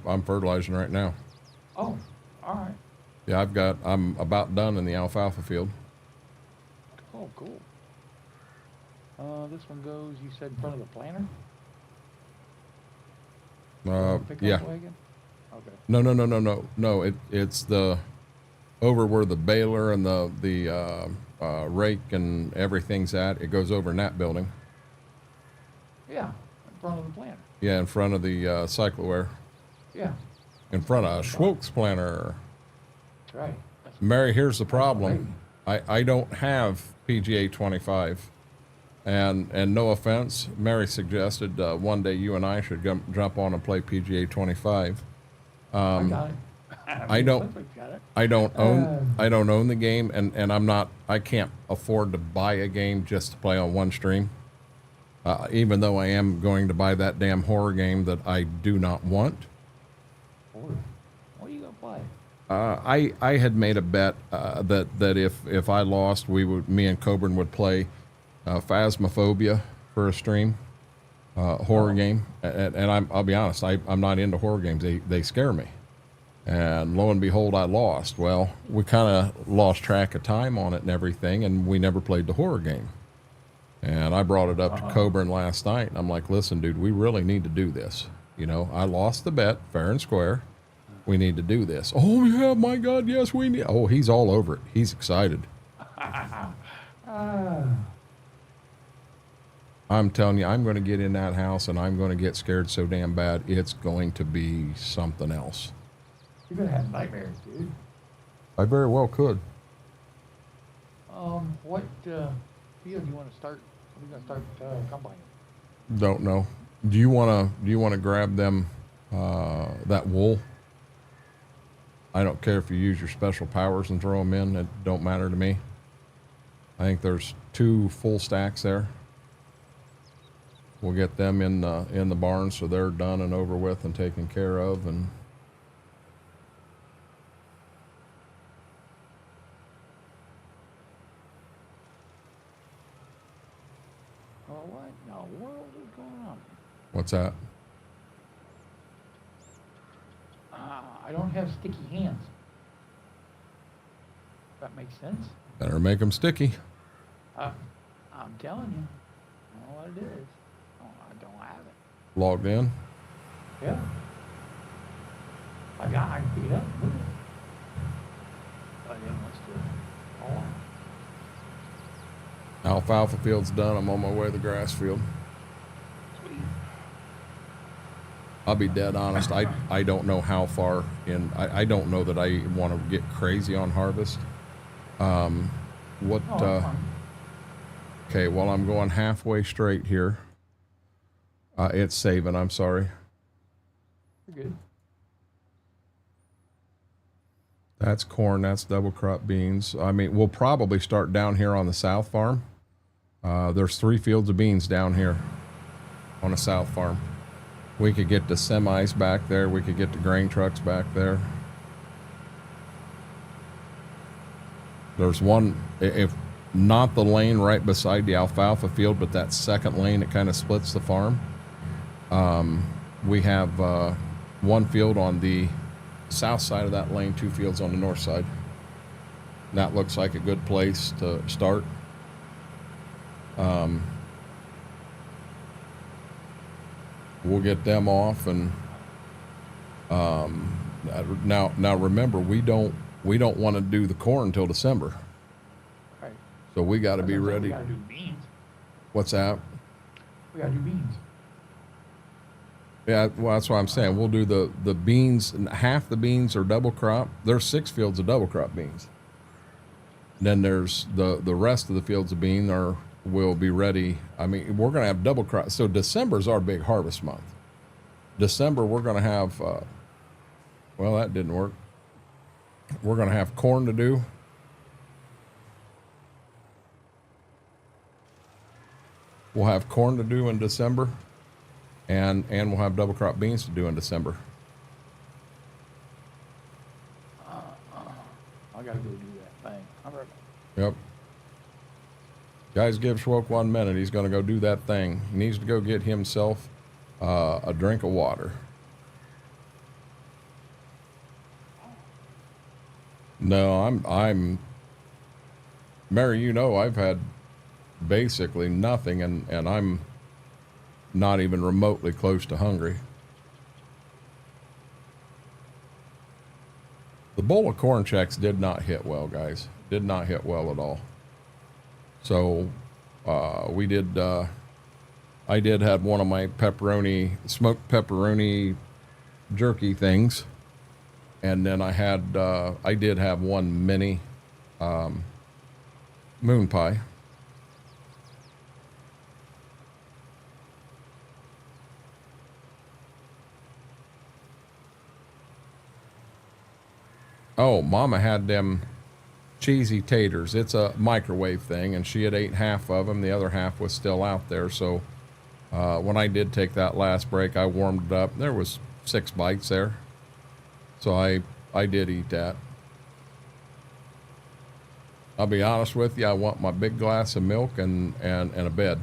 I'm fertilizing right now. Oh, all right. Yeah, I'm about done in the alfalfa field. Oh, cool. This one goes, you said in front of the planter? Pickup Yeah. wagon? Okay. No. It's the over where the baler and the rake and everything's at. It goes over in that building. Yeah, in front of the planter. Yeah, in front of the cycloware. Yeah, In front of Schwokes planter. that's right. That's Mary, here's the problem. right. I don't have PGA 25. And no offense, Mary suggested one day you and I should jump on and play PGA 25. I got it. I don't- Got it. I don't own the game, and I can't afford to buy a game just to play on one stream. Even though I am going to buy that damn horror game that I do not want. What are you gonna play? I had made a bet that if I lost, me and Coburn would play Phasmophobia for a stream, horror game. And I'll be honest, I'm not into horror games. They scare me. And lo and behold, I lost. Well, we kind of lost track of time on it and everything, and we never played the horror game. And I brought it up to Coburn last night, and I'm like, listen, dude, we really need to do this. You know, I lost the bet, fair and square. We need to do this. Oh, yeah, my God, yes, we need. Oh, he's all over it. He's excited. I'm telling you, I'm going to get in that house, and I'm going to get scared so damn bad, it's going to be something else. You're gonna have nightmares, dude. I very well could. What field do you want to start? Are we gonna start combining? Don't know. Do you wanna grab them that wool? I don't care if you use your special powers and throw them in. It don't matter to me. I think there's 2 full stacks there. We'll get them in the barn so they're done and over with and taken care of. And Oh, what in the world is going on? what's that? I don't have sticky hands. That makes sense. Better make them sticky. I'm telling you. I don't know what it is. Oh, I don't have it. Logged in. Yeah. I can pick it up. Look at it. Oh, yeah, let's do it. Hold on. Alfalfa field's done. I'm on my way to the grass field. Sweet. I'll be dead honest. I don't know how far in. I don't know that I want to get crazy on harvest. What? Oh, that's fine. Okay. Well, I'm going halfway straight here. It's saving. I'm sorry. You're good. That's corn. That's double crop beans. I mean, we'll probably start down here on the south farm. There's 3 fields of beans down here on the south farm. We could get the semis back there. We could get the grain trucks back there. There's one, if not the lane right beside the alfalfa field, but that second lane that kind of splits the farm. We have one field on the south side of that lane, 2 fields on the north side. That looks like a good place to start. We'll get them off, and now remember, we don't want to do the corn until December, Right. so we got to be We ready. gotta do beans. What's that? We gotta do beans. Yeah, well, that's what I'm saying. We'll do the beans, and half the beans are double crop. There's 6 fields of double crop beans. Then there's the rest of the fields of bean will be ready. I mean, we're going to have double crop. So December's our big harvest month. December, we're going to have, well, that didn't work. We're going to have corn to do. We'll have corn to do in December, and we'll have double crop beans to do in December. I gotta go do that thing. I'm right back. Yep. Guys, give Schwoke 1 minute. He's going to go do that thing. He needs to go get himself a drink of water. No, I'm Mary, you know, I've had basically nothing, and I'm not even remotely close to hungry. The bowl of corn checks did not hit well, guys. Did not hit well at all. So we did. I did have one of my smoked pepperoni jerky things, and then I did have one mini moon pie. Oh, Mama had them cheesy taters. It's a microwave thing, and she had ate half of them. The other half was still out there. So when I did take that last break, I warmed it up. There was 6 bites there. So I did eat that. I'll be honest with you, I want my big glass of milk and a bed.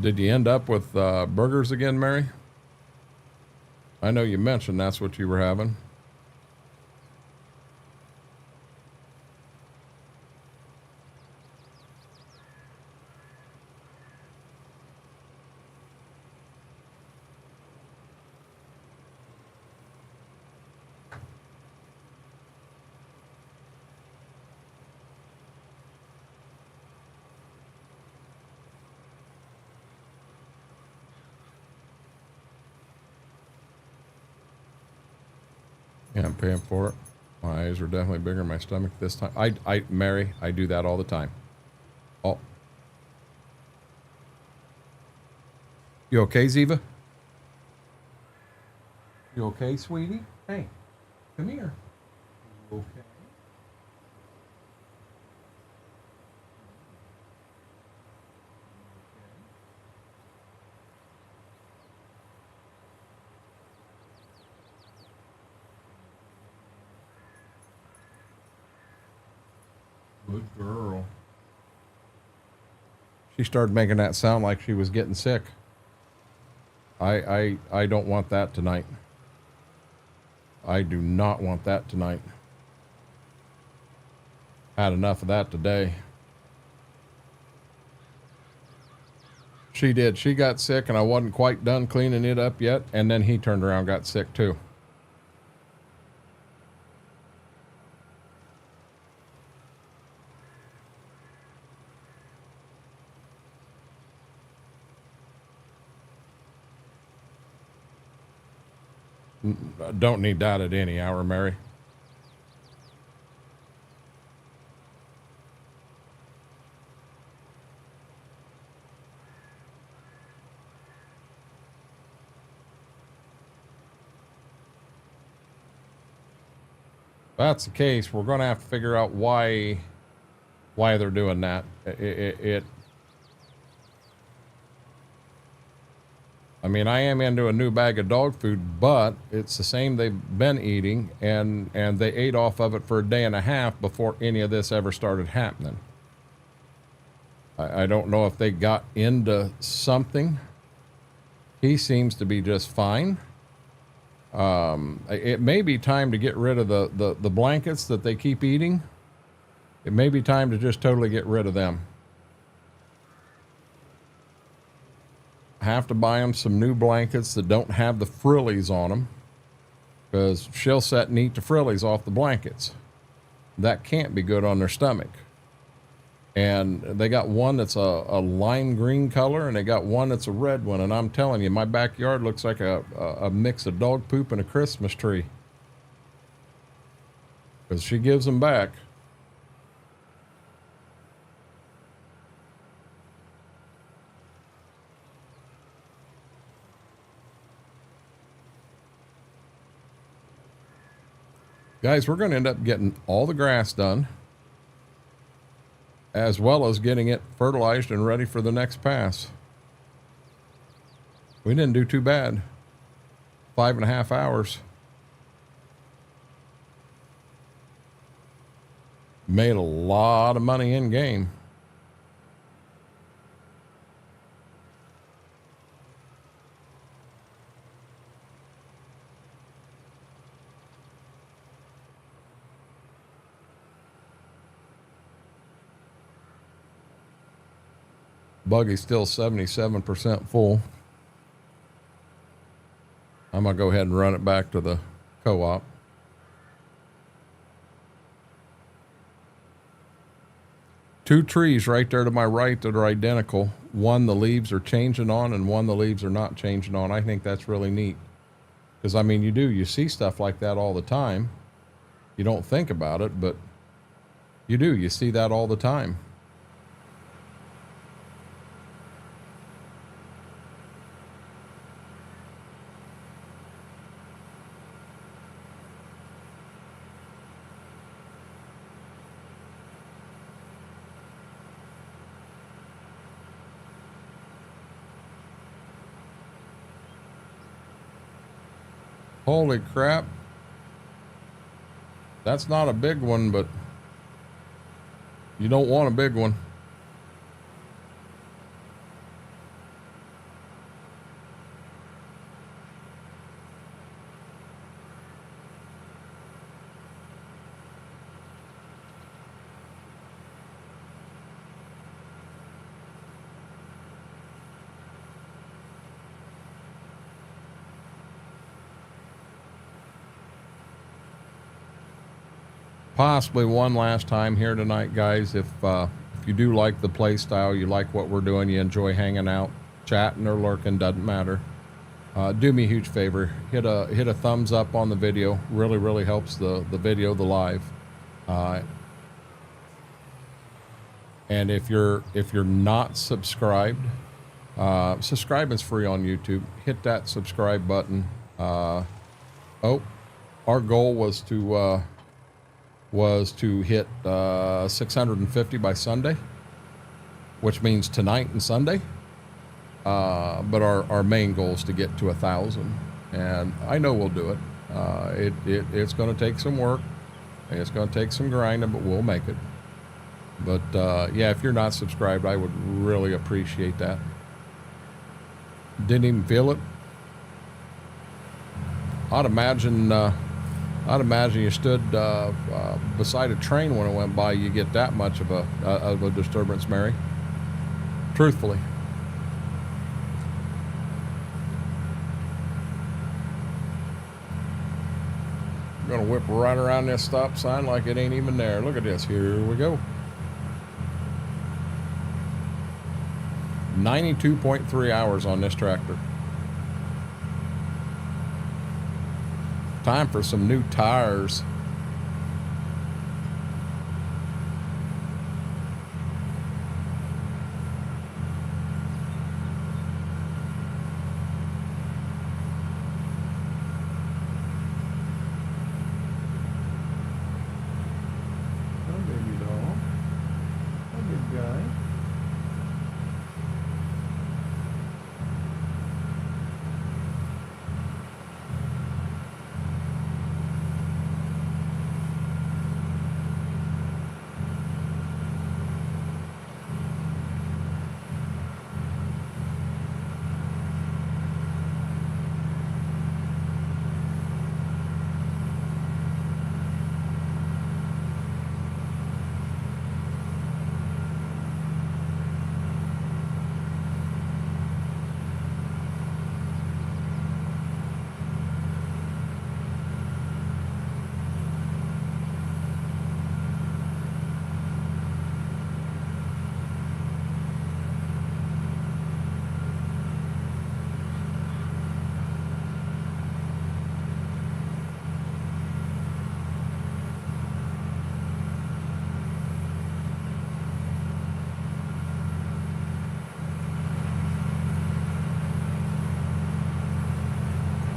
Did you end up with burgers again, Mary? I know you mentioned that's what you were having. paying for it. My eyes are definitely bigger than my stomach this time. Mary, I do that all the time. Oh. You okay, Ziva? You okay, sweetie? Hey, come here. You okay? Good girl. She started making that sound like she was getting sick. I don't want that tonight. I do not want that tonight. Had enough of that today. She did. She got sick and I wasn't quite done cleaning it up yet. And then he turned around and got sick too. Don't need that at any hour, Mary. If that's the case, we're going to have to figure out why they're doing that. I mean, I am into a new bag of dog food, but it's the same they've been eating, and they ate off of it for a day and a half before any of this ever started happening. I don't know if they got into something. He seems to be just fine. It may be time to get rid of the blankets that they keep eating. It may be time to just totally get rid of them. Have to buy them some new blankets that don't have the frillies on them, because she'll sit and eat the frillies off the blankets. That can't be good on their stomach. And they got one that's a lime green color, and they got one that's a red one. And I'm telling you, my backyard looks like a mix of dog poop and a Christmas tree, because she gives them back. Guys, we're going to end up getting all the grass done, as well as getting it fertilized and ready for the next pass. We didn't do too bad. 5.5 hours. Made a lot of money in game. Buggy's still 77% full. I'm going to go ahead and run it back to the co-op. Two trees right there to my right that are identical. One the leaves are changing on, and one the leaves are not changing on. I think that's really neat. Because, I mean, you see stuff like that all the time. You don't think about it, but you do. You see that all the time. Holy crap. That's not a big one, but you don't want a big one. Possibly one last time here tonight, guys. If you do like the play style, you like what we're doing, you enjoy hanging out, chatting or lurking, doesn't matter. do me a huge favor. Hit a thumbs up on the video. Really helps the video, the live. And if you're not subscribed, subscribing's free on YouTube. Hit that subscribe button. Oh, our goal was to hit 650 by Sunday, which means tonight and Sunday. But our main goal is to get to 1,000, and I know we'll do it. It's going to take some work, and it's going to take some grinding, but we'll make it. But yeah, if you're not subscribed, I would really appreciate that. Didn't even feel it. I'd imagine you stood beside a train when it went by. You get that much of a disturbance, Mary. Truthfully. I'm gonna whip right around this stop sign like it ain't even there. Look at this. Here we go. 92.3 hours on this tractor. Time for some new tires. Oh, baby doll. Oh, good guy.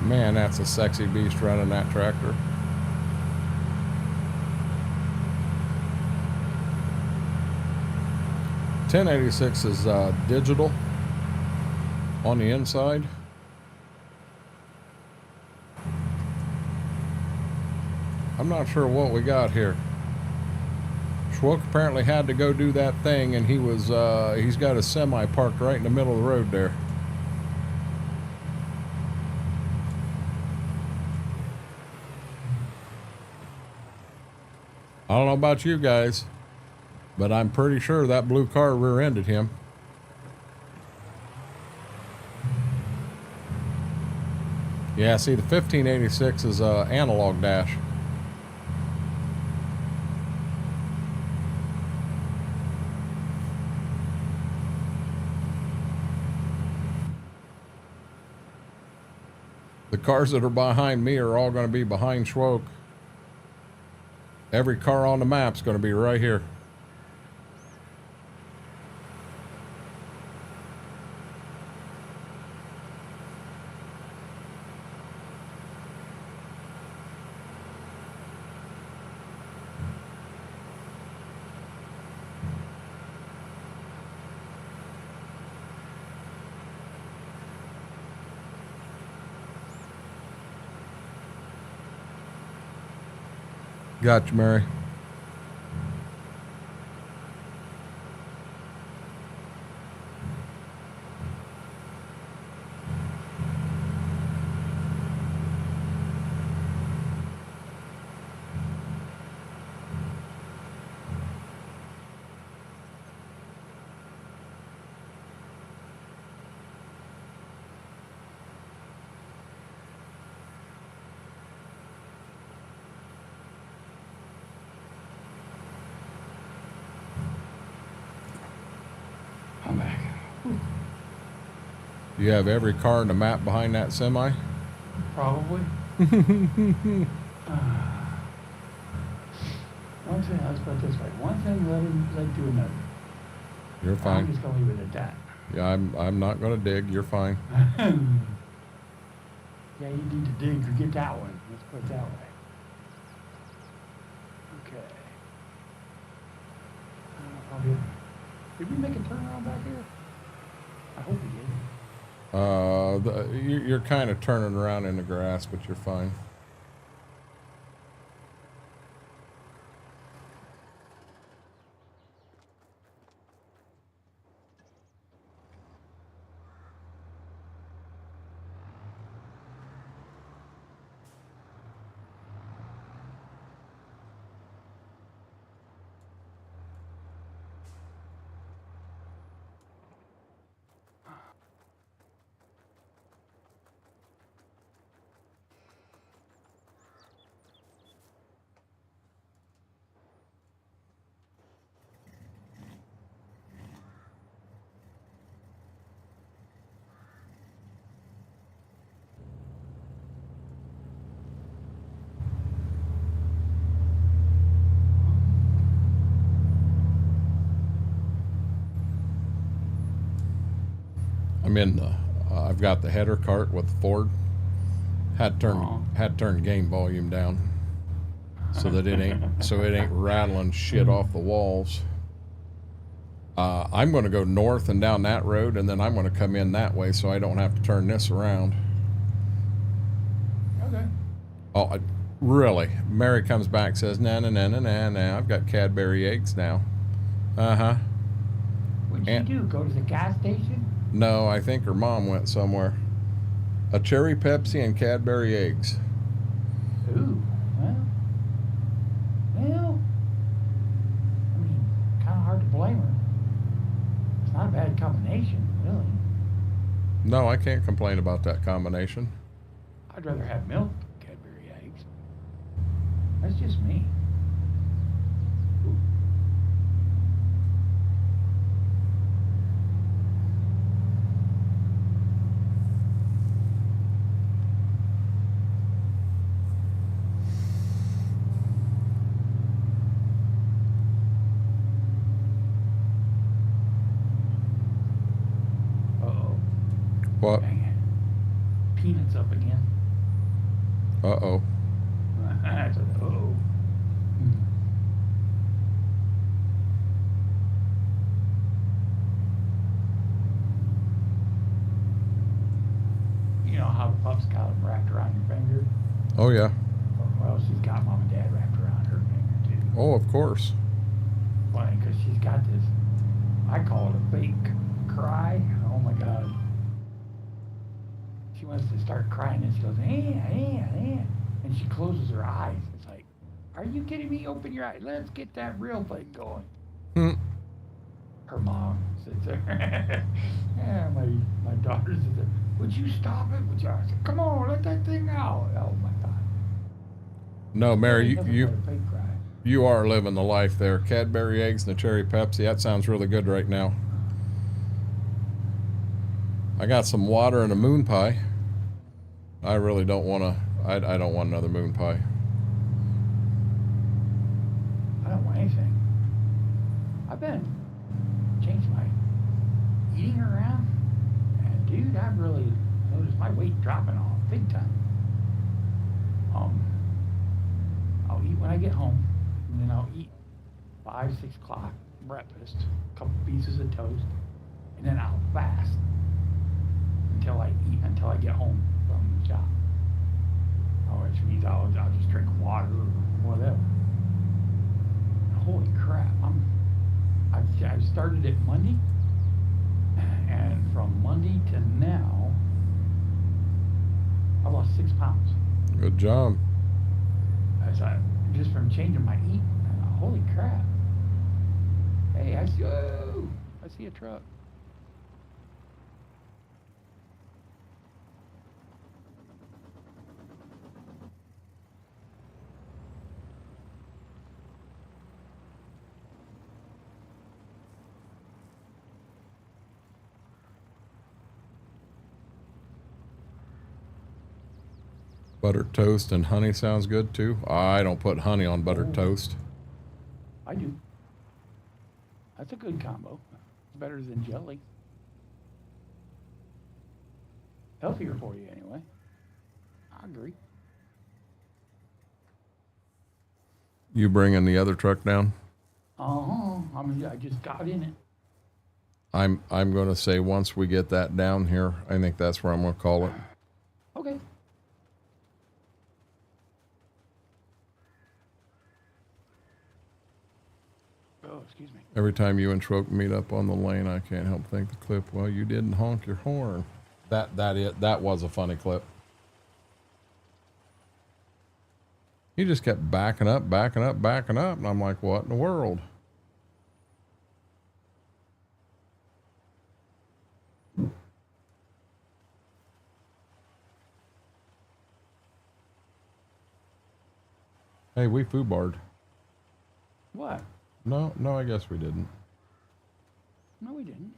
Man, that's a sexy beast running that tractor. .1086 is digital on the inside. I'm not sure what we got here. Schwook apparently had to go do that thing, and he's got a semi parked right in the middle of the road there. I don't know about you guys, but I'm pretty sure that blue car rear-ended him. Yeah, see, the 1586 is a analog dash. The cars that are behind me are all going to be behind Schwoke. Every car on the map's going to be right here. Gotcha, Mary. Do you have every car in the map behind that semi? Probably. One thing, let's put it this way. One thing led to another. You're I'm fine. just gonna leave it at that. Yeah, I'm not gonna dig. You're fine. Yeah, you need to dig to get that one. Let's put it that way. Okay. Did we make a turnaround back here? I hope we did. You're kind of turning around in the grass, but you're fine. I'm in the. I've got the header cart with Ford. Had turned game volume down, so that it ain't rattling shit off the walls. I'm going to go north and down that road, and then I'm going to come in that way, so I don't have to turn this around. Okay. Oh, really? Mary comes back, says, "Nah. I've got Cadbury eggs now." What'd she do? Go to the gas station? No, I think her mom went somewhere. A cherry Pepsi and Cadbury eggs. Ooh, well, I mean, kind of hard to blame her. It's not a bad combination, really. No, I can't complain about that combination. I'd rather have milk than Cadbury eggs. That's just me. Ooh. What? Dang it. Peanuts up again. Uh-oh. That's a uh-oh. You know how the pup's got them wrapped around your finger? Oh, yeah. Well, she's got mom and dad wrapped around her finger, too. Oh, of course. Funny, because she's got this, I call it a fake cry. Oh, my God. She wants to start crying, and she goes, and she closes her eyes. It's like, are you kidding me? Open your eyes. Let's get that real thing going. Her mom sits there. Yeah, my daughter sits there. Would you stop it? Would you? I said, come on, let that thing out. Oh, my God. No, Mary, Fake cry. you are living the life there. Cadbury eggs and a cherry Pepsi. That sounds really good right now. I got some water and a moon pie. I really don't want to. I don't want another moon pie. I don't want anything. I've been changing my eating around, and dude, I've really noticed my weight dropping off big time. I'll eat when I get home, and then I'll eat 5, 6 o'clock breakfast, a couple pieces of toast, and then I'll fast until I get home from the shop. Which means I'll just drink water or whatever. Holy crap! I started it Monday, and from Monday to now, I lost 6 pounds. Good job. Just from changing my eating. Holy crap! Hey, I see a truck. Buttered toast and honey sounds good too. I don't put honey on buttered toast. I do. That's a good combo. Better than jelly. Healthier for you anyway. I agree. You bringing the other truck down? I just got in it. I'm going to say once we get that down here, I think that's where I'm going to call it. Okay. Oh, excuse me. Every time you and Schrock meet up on the lane, I can't help think the clip, well, you didn't honk your horn. That was a funny clip. He just kept backing up, and I'm like, what in the world? Hey, we foobarred. What? No, I guess we didn't. No, we didn't.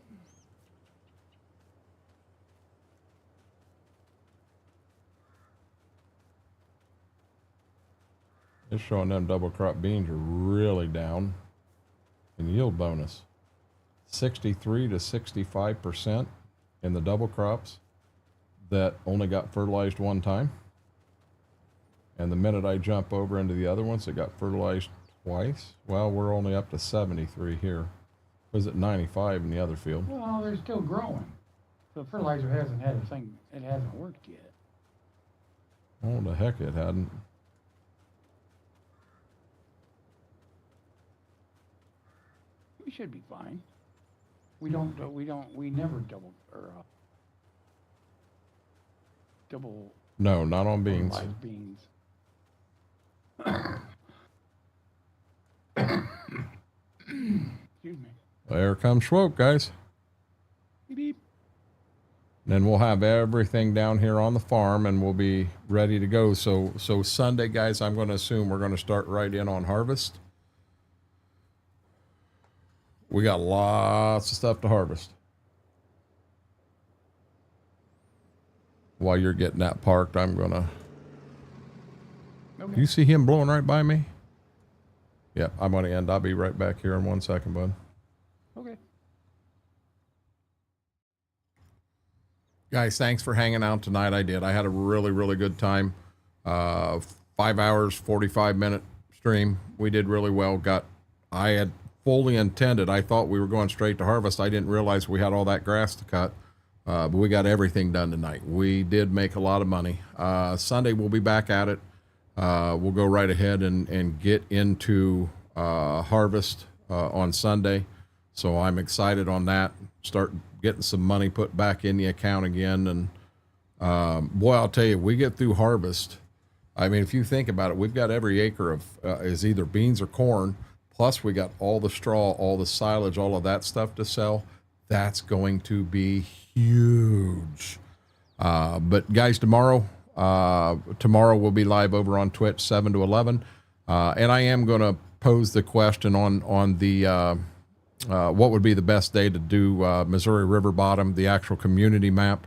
It's showing them double crop beans are really down in yield bonus. 63 to 65% in the double crops that only got fertilized one time. And the minute I jump over into the other ones that got fertilized twice, well, we're only up to 73 here. Was it 95 in the other field? Well, they're still growing. The fertilizer hasn't had a thing. It hasn't worked yet. Oh, the heck it hadn't. We should be fine. We never double No, not on beans. fertilize beans. Excuse me. There comes Schwoke, guys. Beep, beep. Then we'll have everything down here on the farm and we'll be ready to go. So Sunday, guys, I'm going to assume we're going to start right in on harvest. We got lots of stuff to harvest. While you're getting that parked, I'm going to... Okay. You see him blowing right by me? Yeah, I'm going to end. I'll be right back here in 1 second, bud. Okay. Guys, thanks for hanging out tonight. I did. I had a really, really good time. 5 hours, 45-minute stream. We did really well. I had fully intended. I thought we were going straight to harvest. I didn't realize we had all that grass to cut. But we got everything done tonight. We did make a lot of money. Sunday, we'll be back at it. We'll go right ahead and get into harvest on Sunday. So I'm excited on that. Start getting some money put back in the account again. And boy, I'll tell you, we get through harvest. I mean, if you think about it, we've got every acre of is either beans or corn. Plus, we got all the straw, all the silage, all of that stuff to sell. That's going to be huge. But guys, tomorrow we'll be live over on Twitch 7 to 11. And I am going to pose the question on the what would be the best day to do Missouri River Bottom, the actual community map.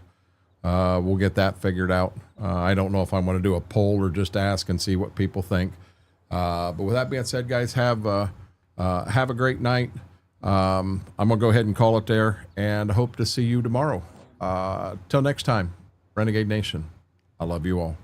We'll get that figured out. I don't know if I'm going to do a poll or just ask and see what people think. But with that being said, guys, have a great night. I'm going to go ahead and call it there and hope to see you tomorrow. Till next time, Renegade Nation, I love you all.